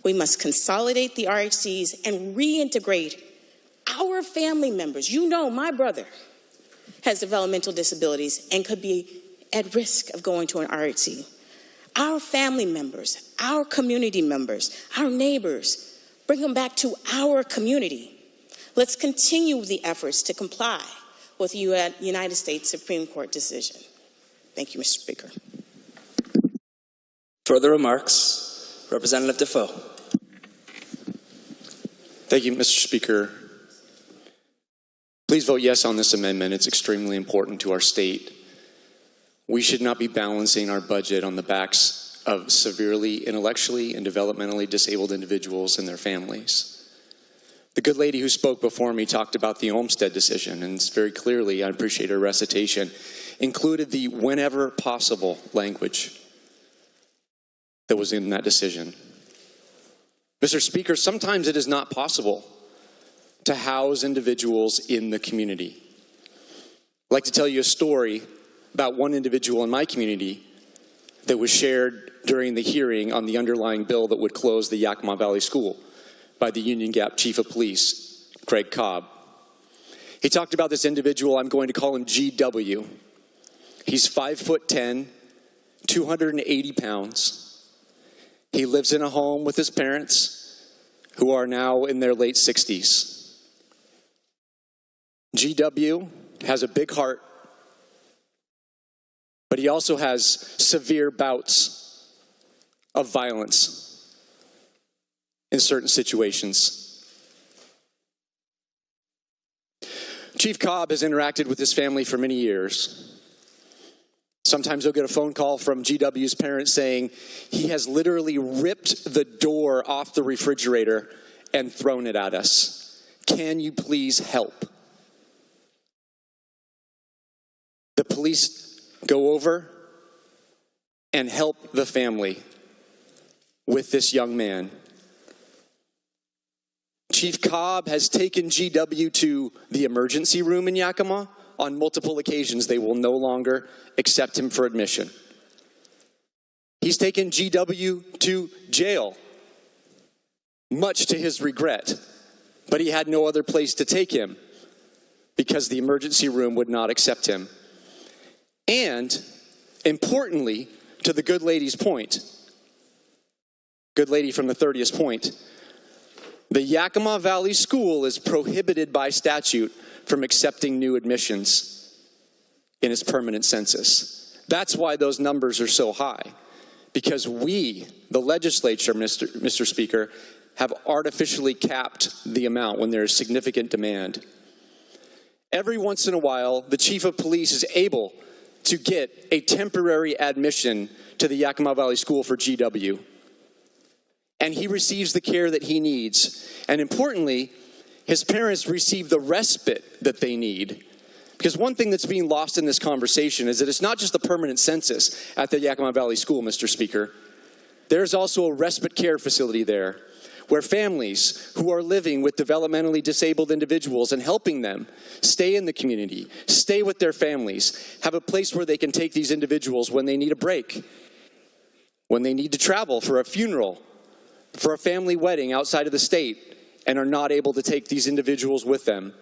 We must consolidate the RHCs and reintegrate our family members. You know, my brother has developmental disabilities and could be at risk of going to an RHC. Our family members, our community members, our neighbors, bring them back to our community. Let's continue the efforts to comply with the United States Supreme Court decision. Thank you, Mr. Speaker. Further remarks, Representative Defoe. Thank you, Mr. Speaker. Please vote yes on this amendment. It's extremely important to our state. We should not be balancing our budget on the backs of severely intellectually and developmentally disabled individuals and their families. The good lady who spoke before me talked about the Olmstead decision, and it's very clearly, I appreciate her recitation, included the whenever possible language that was in that decision. Mr. Speaker, sometimes it is not possible to house individuals in the community. I'd like to tell you a story about one individual in my community that was shared during the hearing on the underlying bill that would close the Yakima Valley School by the Union Gap Chief of Police, Craig Cobb. He talked about this individual. I'm going to call him GW. He's 5'10", 280 pounds. He lives in a home with his parents, who are now in their late 60s. GW has a big heart, but he also has severe bouts of violence in certain situations. Chief Cobb has interacted with his family for many years. Sometimes he'll get a phone call from GW's parents saying he has literally ripped the door off the refrigerator and thrown it at us. Can you please help? The police go over and help the family with this young man. Chief Cobb has taken GW to the emergency room in Yakima. On multiple occasions, they will no longer accept him for admission. He's taken GW to jail, much to his regret, but he had no other place to take him because the emergency room would not accept him. And importantly, to the good lady's point, good lady from the 30th point, the Yakima Valley School is prohibited by statute from accepting new admissions in its permanent census. That's why those numbers are so high, because we, the legislature, Mr. Speaker, have artificially capped the amount when there is significant demand. Every once in a while, the chief of police is able to get a temporary admission to the Yakima Valley School for GW. And he receives the care that he needs. And importantly, his parents receive the respite that they need. Because one thing that's being lost in this conversation is that it's not just the permanent census at the Yakima Valley School, Mr. Speaker. There's also a respite care facility there, where families who are living with developmentally disabled individuals and helping them stay in the community, stay with their families, have a place where they can take these individuals when they need a break, when they need to travel for a funeral, for a family wedding outside of the state, and are not able to take these individuals with them.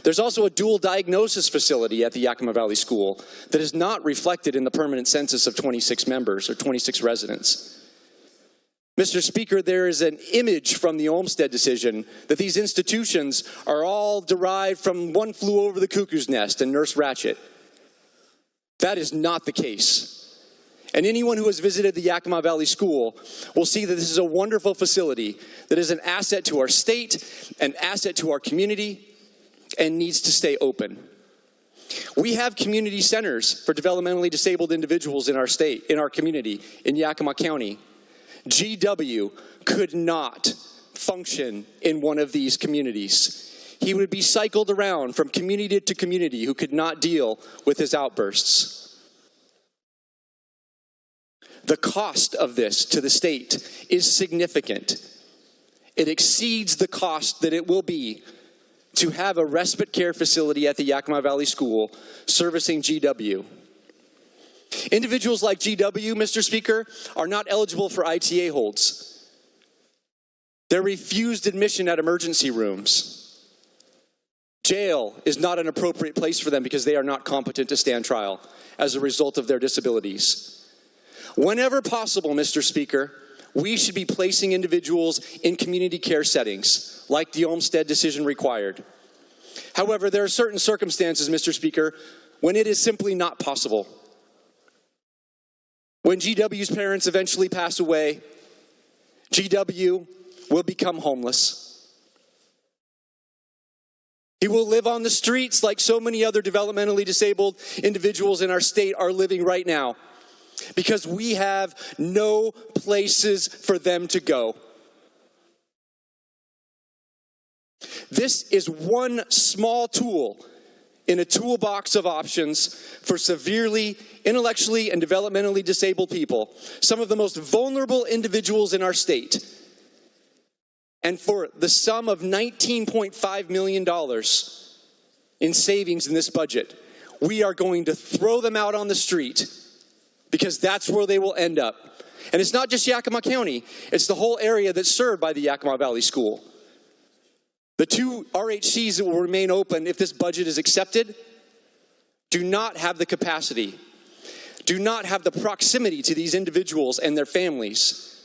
There's also a dual diagnosis facility at the Yakima Valley School that is not reflected in the permanent census of 26 members or 26 residents. Mr. Speaker, there is an image from the Olmstead decision that these institutions are all derived from One Flew Over the Cuckoo's Nest and Nurse Ratched. That is not the case. And anyone who has visited the Yakima Valley School will see that this is a wonderful facility that is an asset to our state, an asset to our community, and needs to stay open. We have community centers for developmentally disabled individuals in our state, in our community, in Yakima County. GW could not function in one of these communities. He would be cycled around from community to community who could not deal with his outbursts. The cost of this to the state is significant. It exceeds the cost that it will be to have a respite care facility at the Yakima Valley School servicing GW. Individuals like GW, Mr. Speaker, are not eligible for ITA holds. They're refused admission at emergency rooms. Jail is not an appropriate place for them because they are not competent to stand trial as a result of their disabilities. Whenever possible, Mr. Speaker, we should be placing individuals in community care settings, like the Olmstead decision required. However, there are certain circumstances, Mr. Speaker, when it is simply not possible. When GW's parents eventually pass away, GW will become homeless. He will live on the streets like so many other developmentally disabled individuals in our state are living right now, because we have no places for them to go. This is one small tool in a toolbox of options for severely intellectually and developmentally disabled people, some of the most vulnerable individuals in our state. And for the sum of $19.5 million in savings in this budget, we are going to throw them out on the street, because that's where they will end up. And it's not just Yakima County, it's the whole area that's served by the Yakima Valley School. The two RHCs that will remain open if this budget is accepted do not have the capacity, do not have the proximity to these individuals and their families.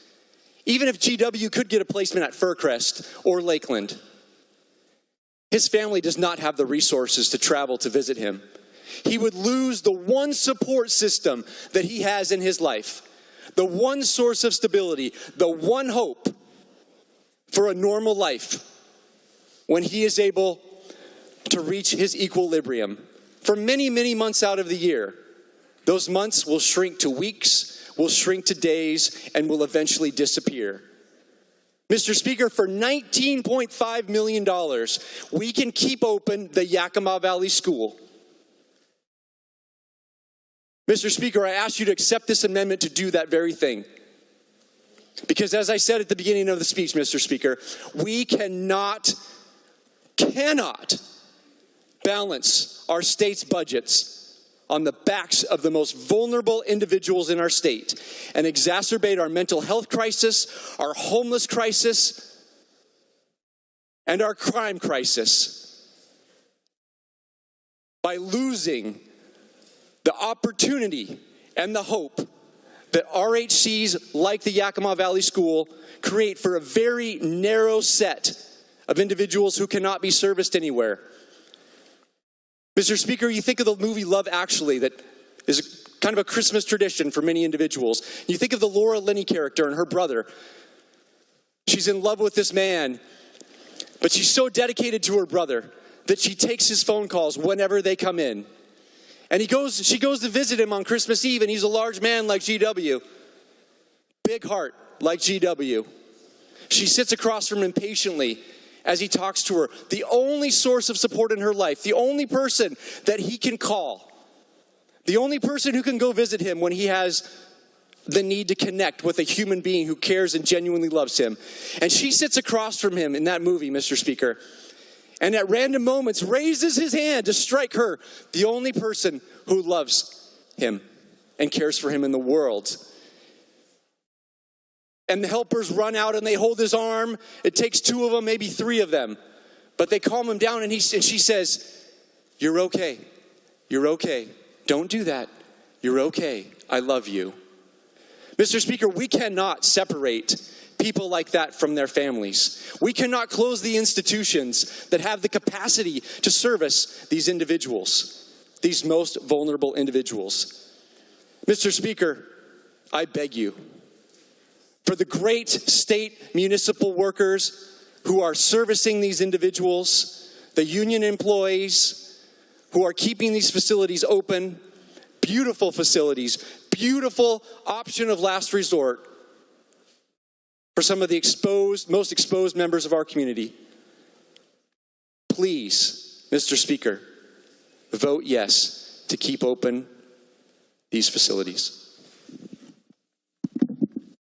Even if GW could get a placement at Fircrest or Lakeland, his family does not have the resources to travel to visit him. He would lose the one support system that he has in his life, the one source of stability, the one hope for a normal life when he is able to reach his equilibrium. For many, many months out of the year, those months will shrink to weeks, will shrink to days, and will eventually disappear. Mr. Speaker, for $19.5 million, we can keep open the Yakima Valley School. Mr. Speaker, I ask you to accept this amendment to do that very thing. Because as I said at the beginning of the speech, Mr. Speaker, we cannot balance our state's budgets on the backs of the most vulnerable individuals in our state and exacerbate our mental health crisis, our homeless crisis, and our crime crisis. by losing the opportunity and the hope that RHCs like the Yakima Valley School create for a very narrow set of individuals who cannot be serviced anywhere. Mr. Speaker, you think of the movie Love Actually, that is kind of a Christmas tradition for many individuals. You think of the Laura Linney character and her brother. She's in love with this man, but she's so dedicated to her brother that she takes his phone calls whenever they come in. And she goes to visit him on Christmas Eve, and he's a large man like GW. Big heart like GW. She sits across from him patiently as he talks to her. The only source of support in her life, the only person that he can call, the only person who can go visit him when he has the need to connect with a human being who cares and genuinely loves him. And she sits across from him in that movie, Mr. Speaker, and at random moments raises his hand to strike her, the only person who loves him and cares for him in the world. And the helpers run out and they hold his arm. It takes two of them, maybe three of them. But they calm him down and she says, "You're okay. You're okay. Don't do that. You're okay. I love you." Mr. Speaker, we cannot separate people like that from their families. We cannot close the institutions that have the capacity to service these individuals, these most vulnerable individuals. Mr. Speaker, I beg you, for the great state municipal workers who are servicing these individuals, the union employees who are keeping these facilities open, beautiful facilities, beautiful option of last resort for some of the most exposed members of our community. Please, Mr. Speaker, vote yes to keep open these facilities.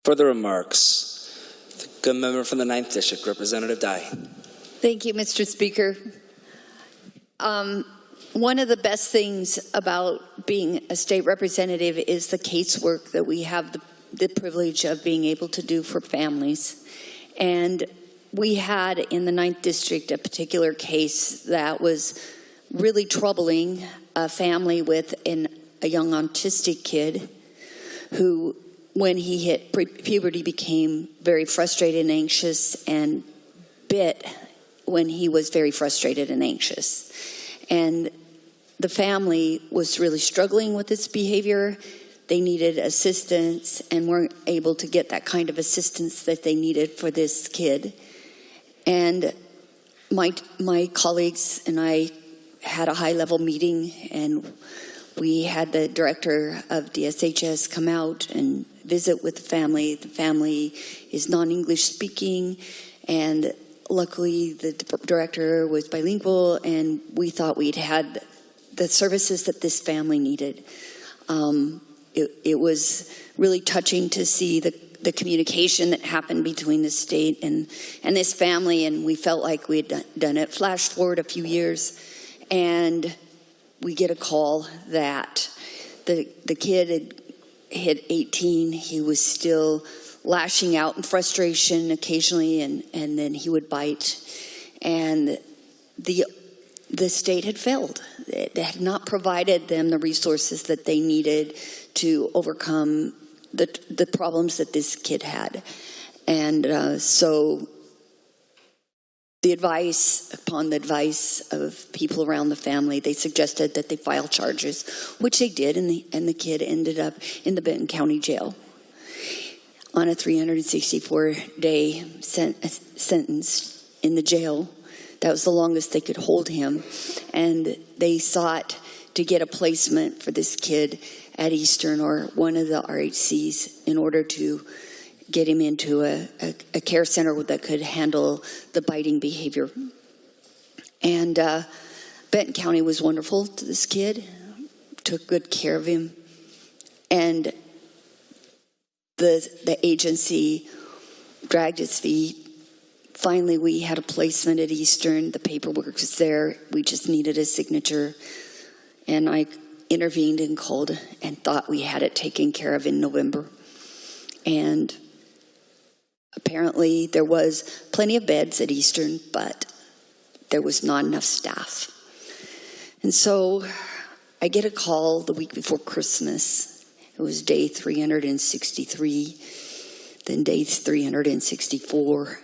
Further remarks. The good member from the 9th District, Representative Dye. Thank you, Mr. Speaker. One of the best things about being a state representative is the casework that we have the privilege of being able to do for families. And we had in the 9th District a particular case that was really troubling, a family with a young autistic kid who, when he hit puberty, became very frustrated and anxious and bit when he was very frustrated and anxious. And the family was really struggling with this behavior. They needed assistance and weren't able to get that kind of assistance that they needed for this kid. And my colleagues and I had a high-level meeting, and we had the director of DSHS come out and visit with the family. The family is non-English speaking, and luckily the director was bilingual, and we thought we'd had the services that this family needed. It was really touching to see the communication that happened between the state and this family, and we felt like we had done it. Flash forward a few years, and we get a call that the kid had hit 18. He was still lashing out in frustration occasionally, and then he would bite. And the state had failed. It had not provided them the resources that they needed to overcome the problems that this kid had. And so upon the advice of people around the family, they suggested that they file charges, which they did, and the kid ended up in the Benton County Jail on a 364-day sentence in the jail. That was the longest they could hold him. And they sought to get a placement for this kid at Eastern or one of the RHCs in order to get him into a care center that could handle the biting behavior. And Benton County was wonderful to this kid, took good care of him. And the agency dragged its feet. Finally, we had a placement at Eastern. The paperwork was there. We just needed a signature. And I intervened and called and thought we had it taken care of in November. And apparently there was plenty of beds at Eastern, but there was not enough staff. And so I get a call the week before Christmas. It was day 363, then day 364.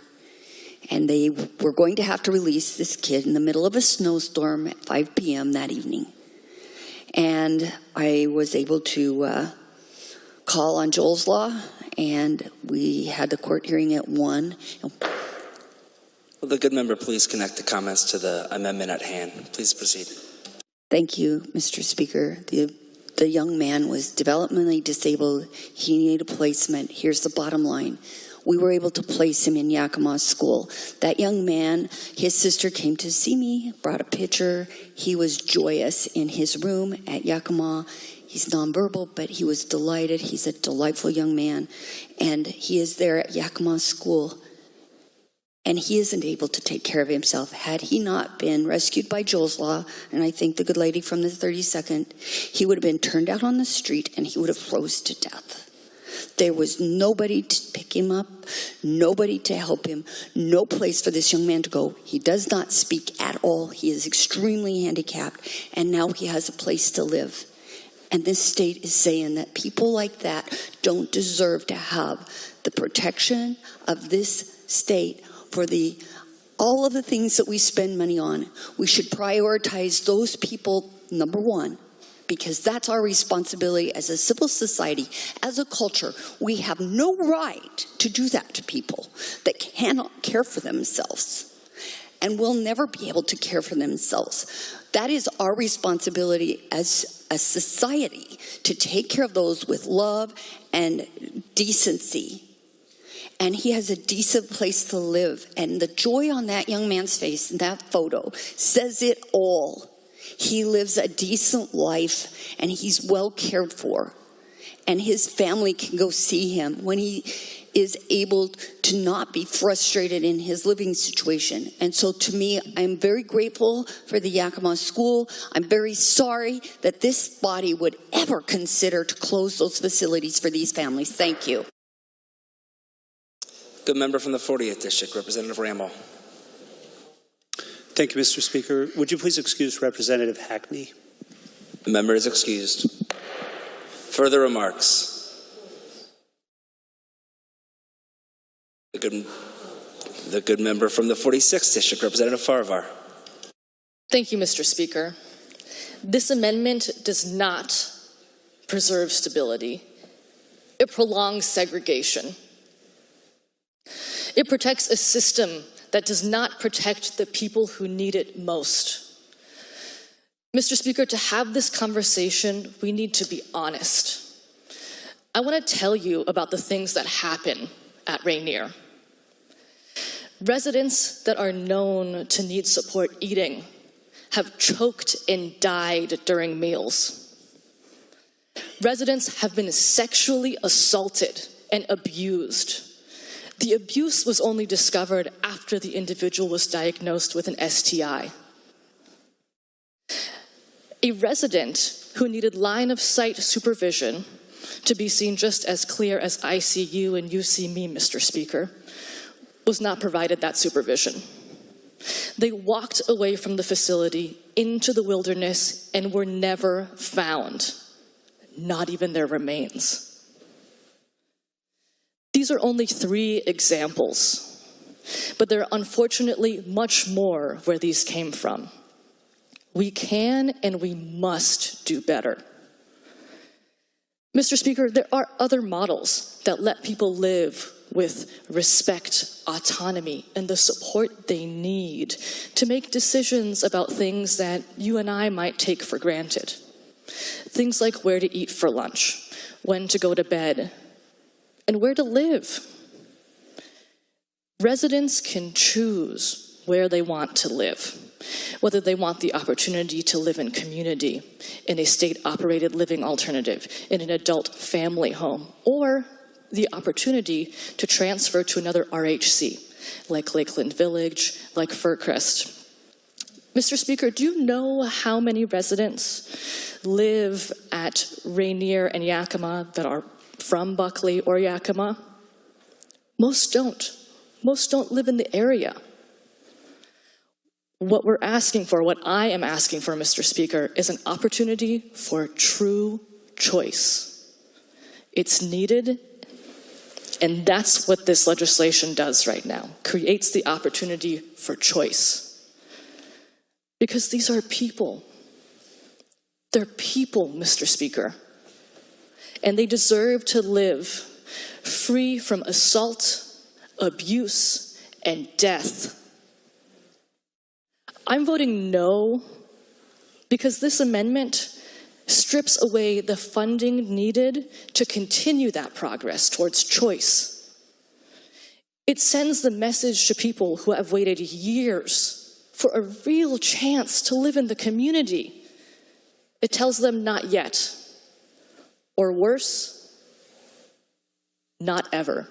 And they were going to have to release this kid in the middle of a snowstorm at 5 p.m. that evening. And I was able to call on Joel's Law, and we had the court hearing at 1. Will the good member please connect the comments to the amendment at hand? Please proceed. Thank you, Mr. Speaker. The young man was developmentally disabled. He needed a placement. Here's the bottom line. We were able to place him in Yakima School. That young man, his sister came to see me, brought a picture. He was joyous in his room at Yakima. He's nonverbal, but he was delighted. He's a delightful young man. And he is there at Yakima School. And he isn't able to take care of himself. Had he not been rescued by Joel's Law, and I think the good lady from the 32nd, he would have been turned out on the street and he would have froze to death. There was nobody to pick him up, nobody to help him, no place for this young man to go. He does not speak at all. He is extremely handicapped, and now he has a place to live. And this state is saying that people like that don't deserve to have the protection of this state for all of the things that we spend money on. We should prioritize those people, number one, because that's our responsibility as a civil society, as a culture. We have no right to do that to people that cannot care for themselves and will never be able to care for themselves. That is our responsibility as a society, to take care of those with love and decency. And he has a decent place to live. And the joy on that young man's face in that photo says it all. He lives a decent life, and he's well cared for. And his family can go see him when he is able to not be frustrated in his living situation. And so to me, I'm very grateful for the Yakima School. I'm very sorry that this body would ever consider to close those facilities for these families. Thank you. Good member from the 40th District, Representative Ramble. Thank you, Mr. Speaker. Would you please excuse Representative Hackney? The member is excused. Further remarks? The good member from the 46th District, Representative Farvar. Thank you, Mr. Speaker. This amendment does not preserve stability. It prolongs segregation. It protects a system that does not protect the people who need it most. Mr. Speaker, to have this conversation, we need to be honest. I want to tell you about the things that happen at Rainier. Residents that are known to need support eating have choked and died during meals. Residents have been sexually assaulted and abused. The abuse was only discovered after the individual was diagnosed with an STI. A resident who needed line-of-sight supervision to be seen just as clear as I see you and you see me, Mr. Speaker, was not provided that supervision. They walked away from the facility into the wilderness and were never found, not even their remains. These are only 3 examples, but there are unfortunately much more where these came from. We can and we must do better. Mr. Speaker, there are other models that let people live with respect, autonomy, and the support they need to make decisions about things that you and I might take for granted. Things like where to eat for lunch, when to go to bed, and where to live. Residents can choose where they want to live, whether they want the opportunity to live in community, in a state-operated living alternative, in an adult family home, or the opportunity to transfer to another RHC, like Lakeland Village, like Fircrest. Mr. Speaker, do you know how many residents live at Rainier and Yakima that are from Buckley or Yakima? Most don't. Most don't live in the area. What we're asking for, what I am asking for, Mr. Speaker, is an opportunity for true choice. It's needed, and that's what this legislation does right now, creates the opportunity for choice. Because these are people. They're people, Mr. Speaker. And they deserve to live free from assault, abuse, and death. I'm voting no because this amendment strips away the funding needed to continue that progress towards choice. It sends the message to people who have waited years for a real chance to live in the community. It tells them not yet, or worse, not ever.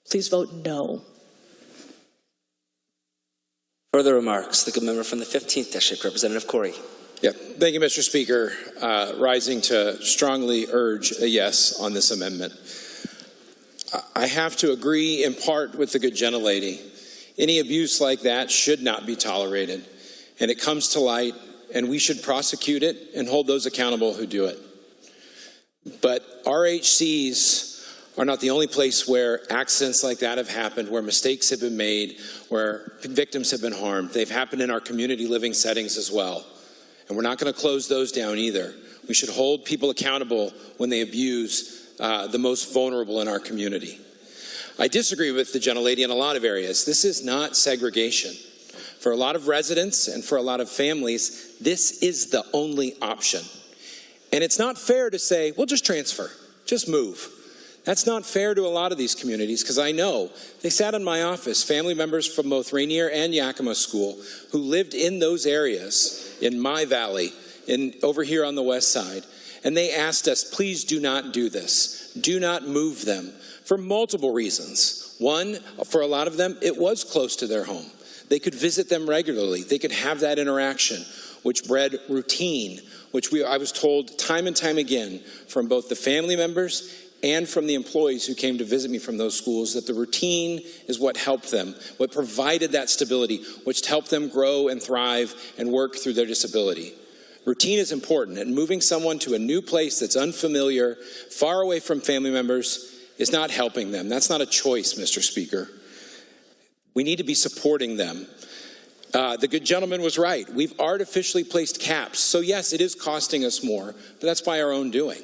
Please vote no. Further remarks, the good member from the 15th District, Representative Corey. Yeah, thank you, Mr. Speaker. Rising to strongly urge a yes on this amendment. I have to agree in part with the good gentlelady. Any abuse like that should not be tolerated, and it comes to light, and we should prosecute it and hold those accountable who do it. But RHCs are not the only place where accidents like that have happened, where mistakes have been made, where victims have been harmed. They've happened in our community living settings as well. And we're not going to close those down either. We should hold people accountable when they abuse the most vulnerable in our community. I disagree with the gentlelady in a lot of areas. This is not segregation. For a lot of residents and for a lot of families, this is the only option. And it's not fair to say, well, just transfer, just move. That's not fair to a lot of these communities, because I know they sat in my office, family members from both Rainier and Yakima School who lived in those areas in my valley, over here on the west side. And they asked us, please do not do this. Do not move them for multiple reasons. One, for a lot of them, it was close to their home. They could visit them regularly. They could have that interaction, which bred routine, which I was told time and time again from both the family members and from the employees who came to visit me from those schools, that the routine is what helped them, what provided that stability, which helped them grow and thrive and work through their disability. Routine is important, and moving someone to a new place that's unfamiliar, far away from family members, is not helping them. That's not a choice, Mr. Speaker. We need to be supporting them. The good gentleman was right. We've artificially placed caps. So yes, it is costing us more, but that's by our own doing.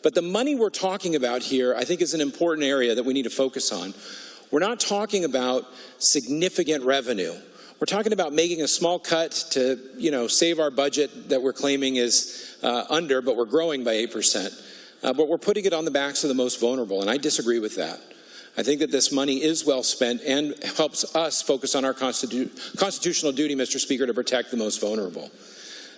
But the money we're talking about here, I think, is an important area that we need to focus on. We're not talking about significant revenue. We're talking about making a small cut to, save our budget that we're claiming is under, but we're growing by 8%. But we're putting it on the backs of the most vulnerable, and I disagree with that. I think that this money is well spent and helps us focus on our constitutional duty, Mr. Speaker, to protect the most vulnerable.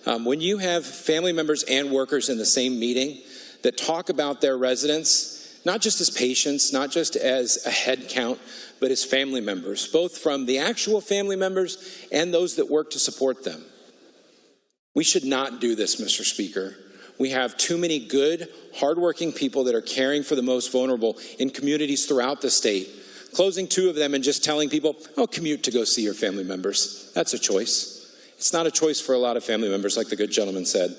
When you have family members and workers in the same meeting that talk about their residents, not just as patients, not just as a head count, but as family members, both from the actual family members and those that work to support them. We should not do this, Mr. Speaker. We have too many good, hardworking people that are caring for the most vulnerable in communities throughout the state. Closing 2 of them and just telling people, commute to go see your family members. That's a choice. It's not a choice for a lot of family members, like the good gentleman said.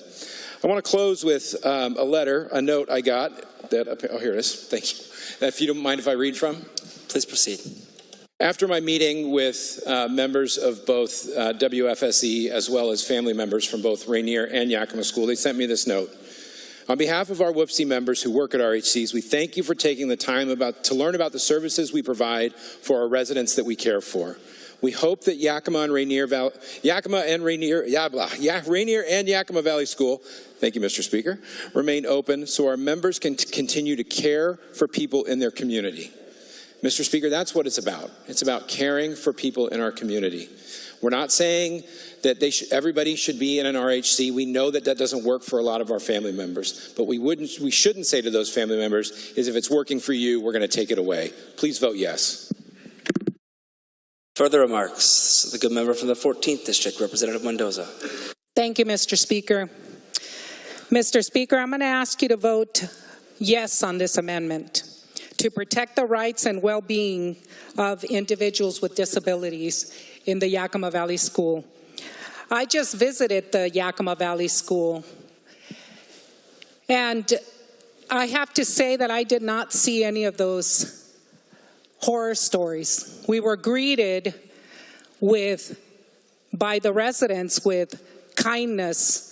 I want to close with a note I got that, here it is, thank you. If you don't mind if I read from? Please proceed. After my meeting with members of both WFSE as well as family members from both Rainier and Yakima School, they sent me this note. On behalf of our WFSE members who work at RHCs, we thank you for taking the time to learn about the services we provide for our residents that we care for. We hope that Rainier and Yakima Valley School, thank you, Mr. Speaker, remain open so our members can continue to care for people in their community. Mr. Speaker, that's what it's about. It's about caring for people in our community. We're not saying that everybody should be in an RHC. We know that doesn't work for a lot of our family members. But we shouldn't say to those family members is if it's working for you, we're going to take it away. Please vote yes. Further remarks, the good member from the 14th District, Representative Mendoza. Thank you, Mr. Speaker. Mr. Speaker, I'm going to ask you to vote yes on this amendment. to protect the rights and well-being of individuals with disabilities in the Yakima Valley School. I just visited the Yakima Valley School, and I have to say that I did not see any of those horror stories. We were greeted by the residents with kindness.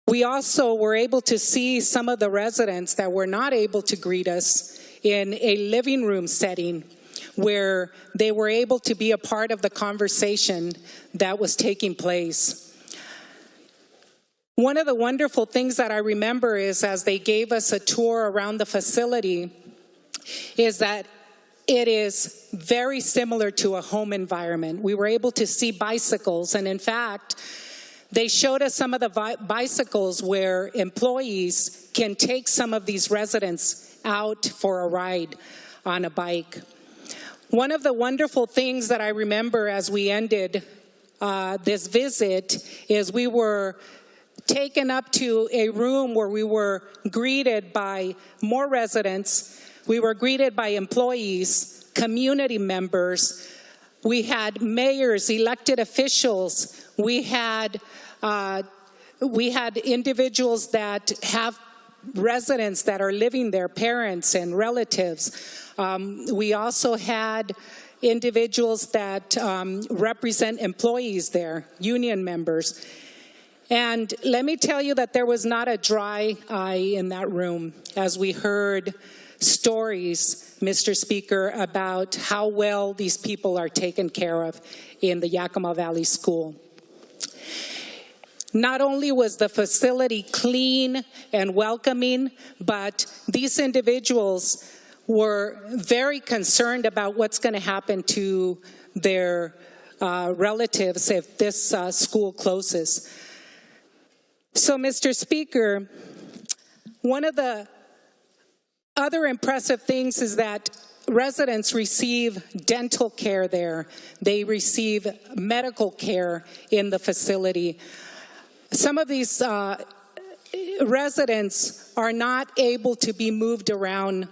We also were able to see some of the residents that were not able to greet us in a living room setting, where they were able to be a part of the conversation that was taking place. One of the wonderful things that I remember is, as they gave us a tour around the facility, is that it is very similar to a home environment. We were able to see bicycles, and in fact, they showed us some of the bicycles where employees can take some of these residents out for a ride on a bike. One of the wonderful things that I remember as we ended this visit is we were taken up to a room where we were greeted by more residents. We were greeted by employees, community members. We had mayors, elected officials. We had individuals that have residents that are living there, parents and relatives. We also had individuals that represent employees there, union members. And let me tell you that there was not a dry eye in that room as we heard stories, Mr. Speaker, about how well these people are taken care of in the Yakima Valley School. Not only was the facility clean and welcoming, but these individuals were very concerned about what's going to happen to their relatives if this school closes. So, Mr. Speaker, one of the other impressive things is that residents receive dental care there. They receive medical care in the facility. Some of these residents are not able to be moved around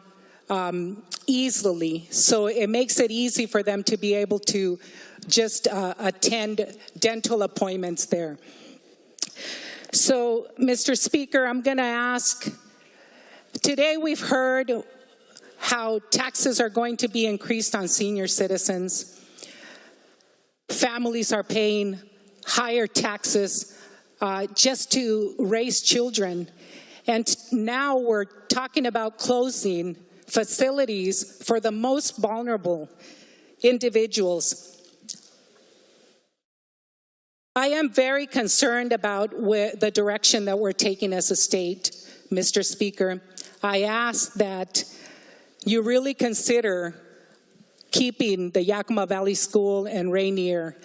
easily, so it makes it easy for them to be able to just attend dental appointments there. So, Mr. Speaker, I'm going to ask, today we've heard how taxes are going to be increased on senior citizens. Families are paying higher taxes just to raise children. And now we're talking about closing facilities for the most vulnerable individuals. I am very concerned about the direction that we're taking as a state, Mr. Speaker. I ask that you really consider keeping the Yakima Valley School and Rainier.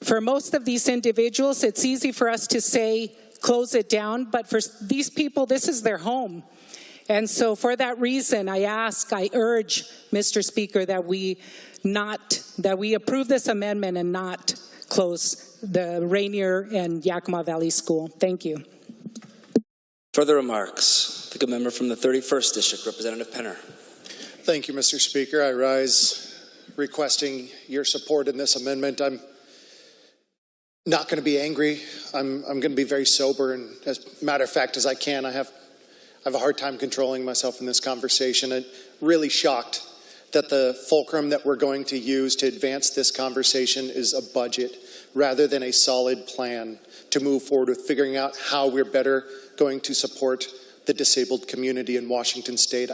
For most of these individuals, it's easy for us to say, close it down, but for these people, this is their home. And so for that reason, I urge, Mr. Speaker, that we approve this amendment and not close the Rainier and Yakima Valley School. Thank you. Further remarks? I think a member from the 31st District, Representative Penner. Thank you, Mr. Speaker. I rise requesting your support in this amendment. I'm not going to be angry. I'm going to be very sober, and as a matter of fact, as I can, I have a hard time controlling myself in this conversation. I'm really shocked that the fulcrum that we're going to use to advance this conversation is a budget rather than a solid plan to move forward with figuring out how we're better going to support the disabled community in Washington State.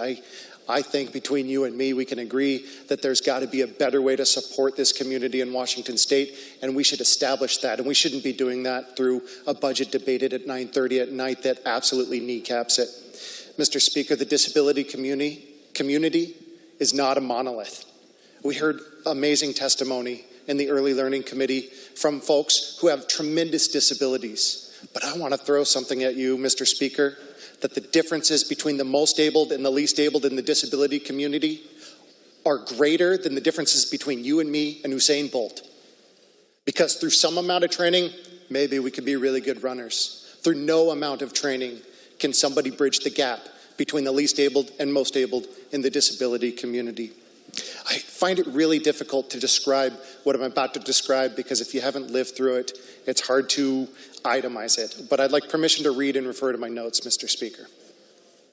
I think between you and me, we can agree that there's got to be a better way to support this community in Washington State, and we should establish that. And we shouldn't be doing that through a budget debated at 9:30 at night that absolutely kneecaps it. Mr. Speaker, the disability community is not a monolith. We heard amazing testimony in the Early Learning Committee from folks who have tremendous disabilities. But I want to throw something at you, Mr. Speaker, that the differences between the most abled and the least abled in the disability community are greater than the differences between you and me and Usain Bolt. Because through some amount of training, maybe we could be really good runners. Through no amount of training can somebody bridge the gap between the least abled and most abled in the disability community. I find it really difficult to describe what I'm about to describe because if you haven't lived through it, it's hard to itemize it. But I'd like permission to read and refer to my notes, Mr. Speaker.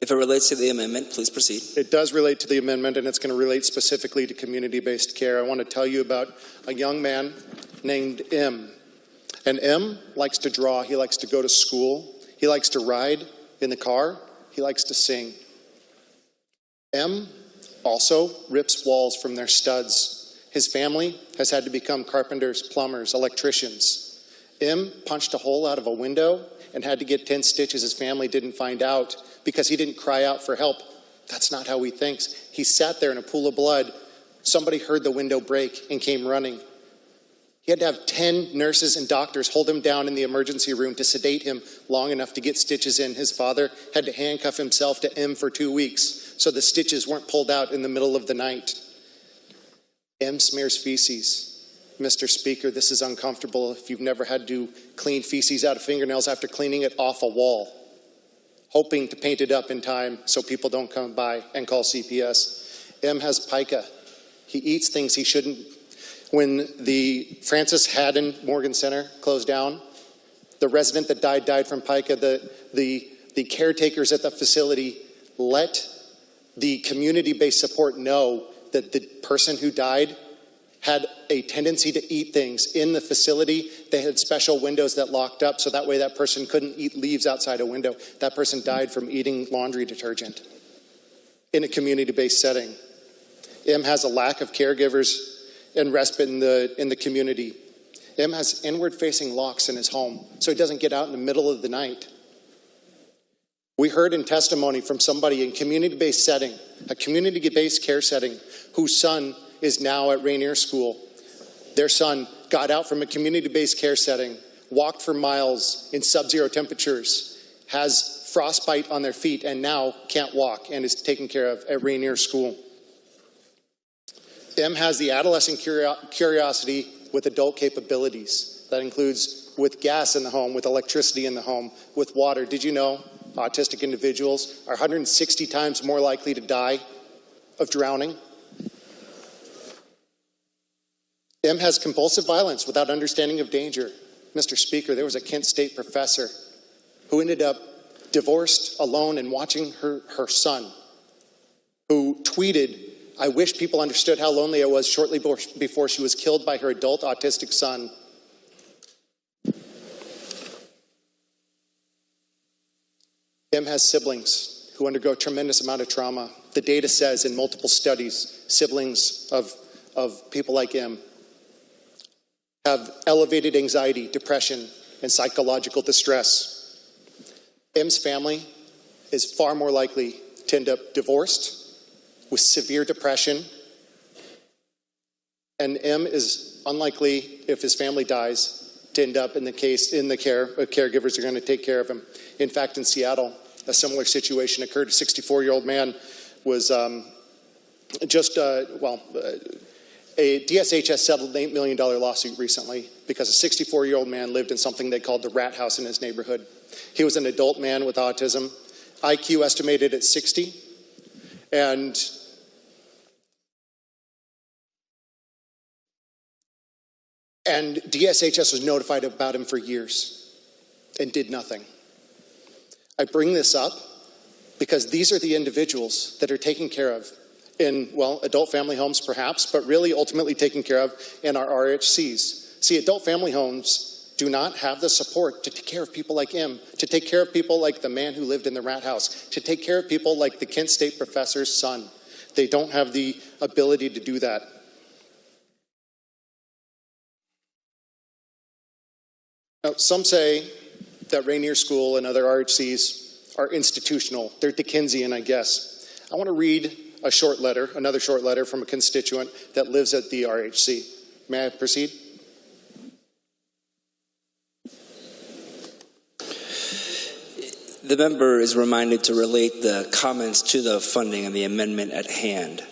If it relates to the amendment, please proceed. It does relate to the amendment, and it's going to relate specifically to community-based care. I want to tell you about a young man named M. And M likes to draw. He likes to go to school. He likes to ride in the car. He likes to sing. M also rips walls from their studs. His family has had to become carpenters, plumbers, electricians. M punched a hole out of a window and had to get 10 stitches. His family didn't find out because he didn't cry out for help. That's not how he thinks. He sat there in a pool of blood. Somebody heard the window break and came running. He had to have 10 nurses and doctors hold him down in the emergency room to sedate him long enough to get stitches in. His father had to handcuff himself to M for 2 weeks so the stitches weren't pulled out in the middle of the night. M smears feces. Mr. Speaker, this is uncomfortable if you've never had to clean feces out of fingernails after cleaning it off a wall, hoping to paint it up in time so people don't come by and call CPS. M has pica. He eats things he shouldn't. When the Francis Haddon Morgan Center closed down, the resident that died from pica. The caretakers at the facility let the community-based support know that the person who died had a tendency to eat things in the facility. They had special windows that locked up so that way that person couldn't eat leaves outside a window. That person died from eating laundry detergent in a community-based setting. M has a lack of caregivers and respite in the community. M has inward-facing locks in his home so he doesn't get out in the middle of the night. We heard in testimony from somebody in community-based setting, a community-based care setting, whose son is now at Rainier School. Their son got out from a community-based care setting, walked for miles in sub-zero temperatures, has frostbite on their feet, and now can't walk and is taken care of at Rainier School. M has the adolescent curiosity with adult capabilities. That includes with gas in the home, with electricity in the home, with water. Did you know autistic individuals are 160 times more likely to die of drowning? M has compulsive violence without understanding of danger. Mr. Speaker, there was a Kent State professor who ended up divorced, alone, and watching her son, who tweeted, "I wish people understood how lonely I was," shortly before she was killed by her adult autistic son. M has siblings who undergo a tremendous amount of trauma. The data says in multiple studies, siblings of people like M have elevated anxiety, depression, and psychological distress. M's family is far more likely to end up divorced, with severe depression, and M is unlikely, if his family dies, to end up in the care of caregivers are going to take care of him. In fact, in Seattle, a similar situation occurred. A 64-year-old man was a DSH has settled an $8 million lawsuit recently because a 64-year-old man lived in something they called the rat house in his neighborhood. He was an adult man with autism, IQ estimated at 60, and DSHS was notified about him for years and did nothing. I bring this up because these are the individuals that are taken care of in, adult family homes perhaps, but really ultimately taken care of in our RHCs. See, adult family homes do not have the support to take care of people like him, to take care of people like the man who lived in the rat house, to take care of people like the Kent State professor's son. They don't have the ability to do that. Now, some say that Rainier School and other RHCs are institutional. They're Dickensian, I guess. I want to read another short letter from a constituent that lives at the RHC. May I proceed? The member is reminded to relate the comments to the funding and the amendment at hand.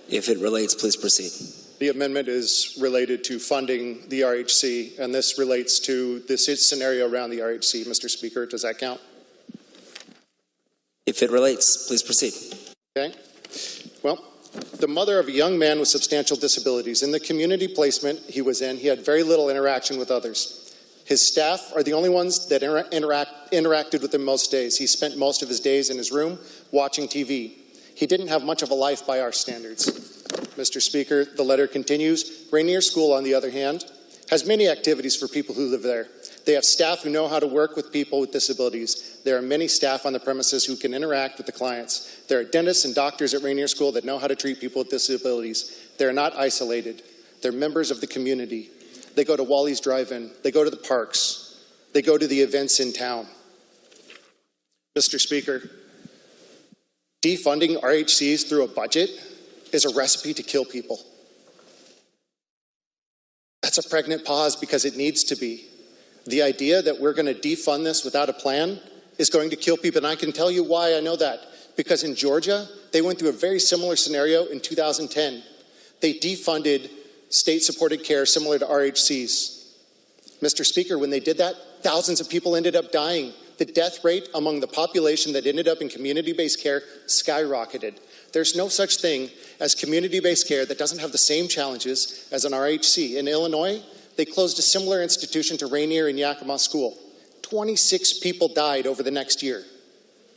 If it relates, please proceed. The amendment is related to funding the RHC, and this relates to this scenario around the RHC. Mr. Speaker, does that count? If it relates, please proceed. Okay. Well, the mother of a young man with substantial disabilities. In the community placement he was in, he had very little interaction with others. His staff are the only ones that interacted with him most days. He spent most of his days in his room watching TV. He didn't have much of a life by our standards. Mr. Speaker, the letter continues. Rainier School, on the other hand, has many activities for people who live there. They have staff who know how to work with people with disabilities. There are many staff on the premises who can interact with the clients. There are dentists and doctors at Rainier School that know how to treat people with disabilities. They are not isolated. They're members of the community. They go to Wally's Drive-In. They go to the parks. They go to the events in town. Mr. Speaker, defunding RHCs through a budget is a recipe to kill people. That's a pregnant pause because it needs to be. The idea that we're going to defund this without a plan is going to kill people, and I can tell you why I know that. Because in Georgia, they went through a very similar scenario in 2010. They defunded state-supported care similar to RHCs. Mr. Speaker, when they did that, thousands of people ended up dying. The death rate among the population that ended up in community-based care skyrocketed. There's no such thing as community-based care that doesn't have the same challenges as an RHC. In Illinois, they closed a similar institution to Rainier and Yakima School. 26 people died over the next year.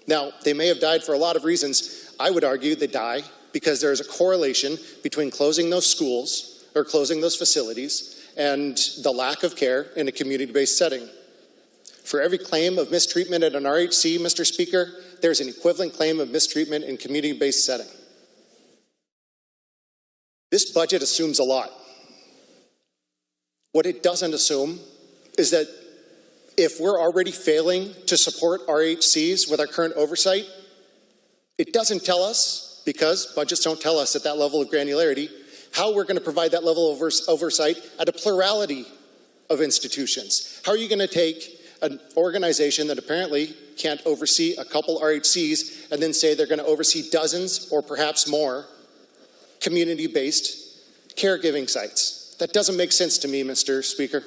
Now, they may have died for a lot of reasons. I would argue they die because there is a correlation between closing those schools or closing those facilities and the lack of care in a community-based setting. For every claim of mistreatment at an RHC, Mr. Speaker, there's an equivalent claim of mistreatment in community-based setting. This budget assumes a lot. What it doesn't assume is that if we're already failing to support RHCs with our current oversight, it doesn't tell us, because budgets don't tell us at that level of granularity, how we're going to provide that level of oversight at a plurality of institutions. How are you going to take an organization that apparently can't oversee a couple RHCs and then say they're going to oversee dozens or perhaps more community-based caregiving sites? That doesn't make sense to me, Mr. Speaker.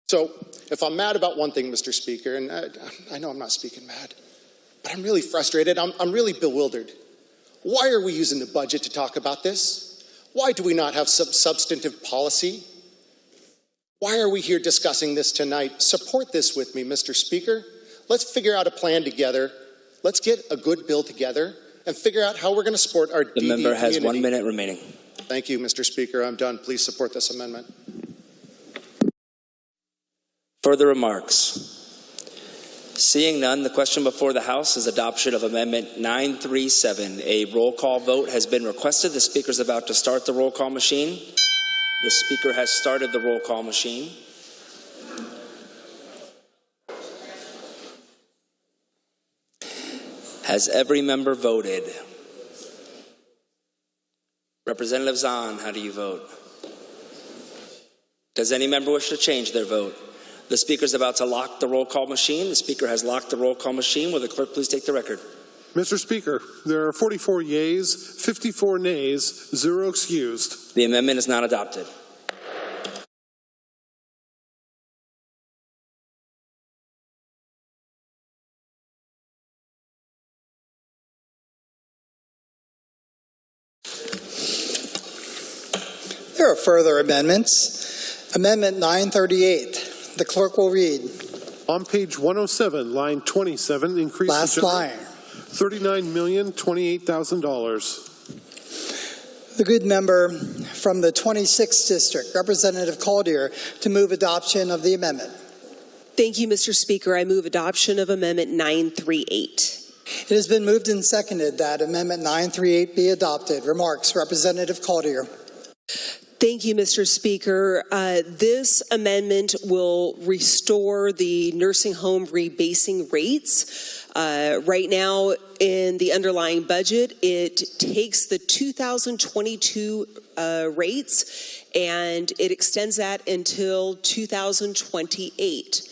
So if I'm mad about one thing, Mr. Speaker, and I know I'm not speaking mad, but I'm really frustrated, I'm really bewildered. Why are we using the budget to talk about this? Why do we not have substantive policy? Why are we here discussing this tonight? Support this with me, Mr. Speaker. Let's figure out a plan together. Let's get a good bill together and figure out how we're going to support our DD community. The member has 1 minute remaining. Thank you, Mr. Speaker. I'm done. Please support this amendment. Further remarks? Seeing none, the question before the House is adoption of Amendment 937. A roll call vote has been requested. The Speaker is about to start the roll call machine. The Speaker has started the roll call machine. Has every member voted? Representative Zahn, how do you vote? Does any member wish to change their vote? The Speaker is about to lock the roll call machine. The Speaker has locked the roll call machine. Will the clerk please take the record? Mr. Speaker, there are 44 yeas, 54 nays, 0 excused. The amendment is not adopted. There are further amendments. Amendment 938. The clerk will read. On page 107, line 27, increase Last line. $39,028,000. The good member from the 26th District, Representative Caldier, to move adoption of the amendment. Thank you, Mr. Speaker. I move adoption of Amendment 938. It has been moved and seconded that Amendment 938 be adopted. Remarks, Representative Caldier. Thank you, Mr. Speaker. This amendment will restore the nursing home rebasing rates. Right now, in the underlying budget, it takes the 2022 rates and it extends that until 2028.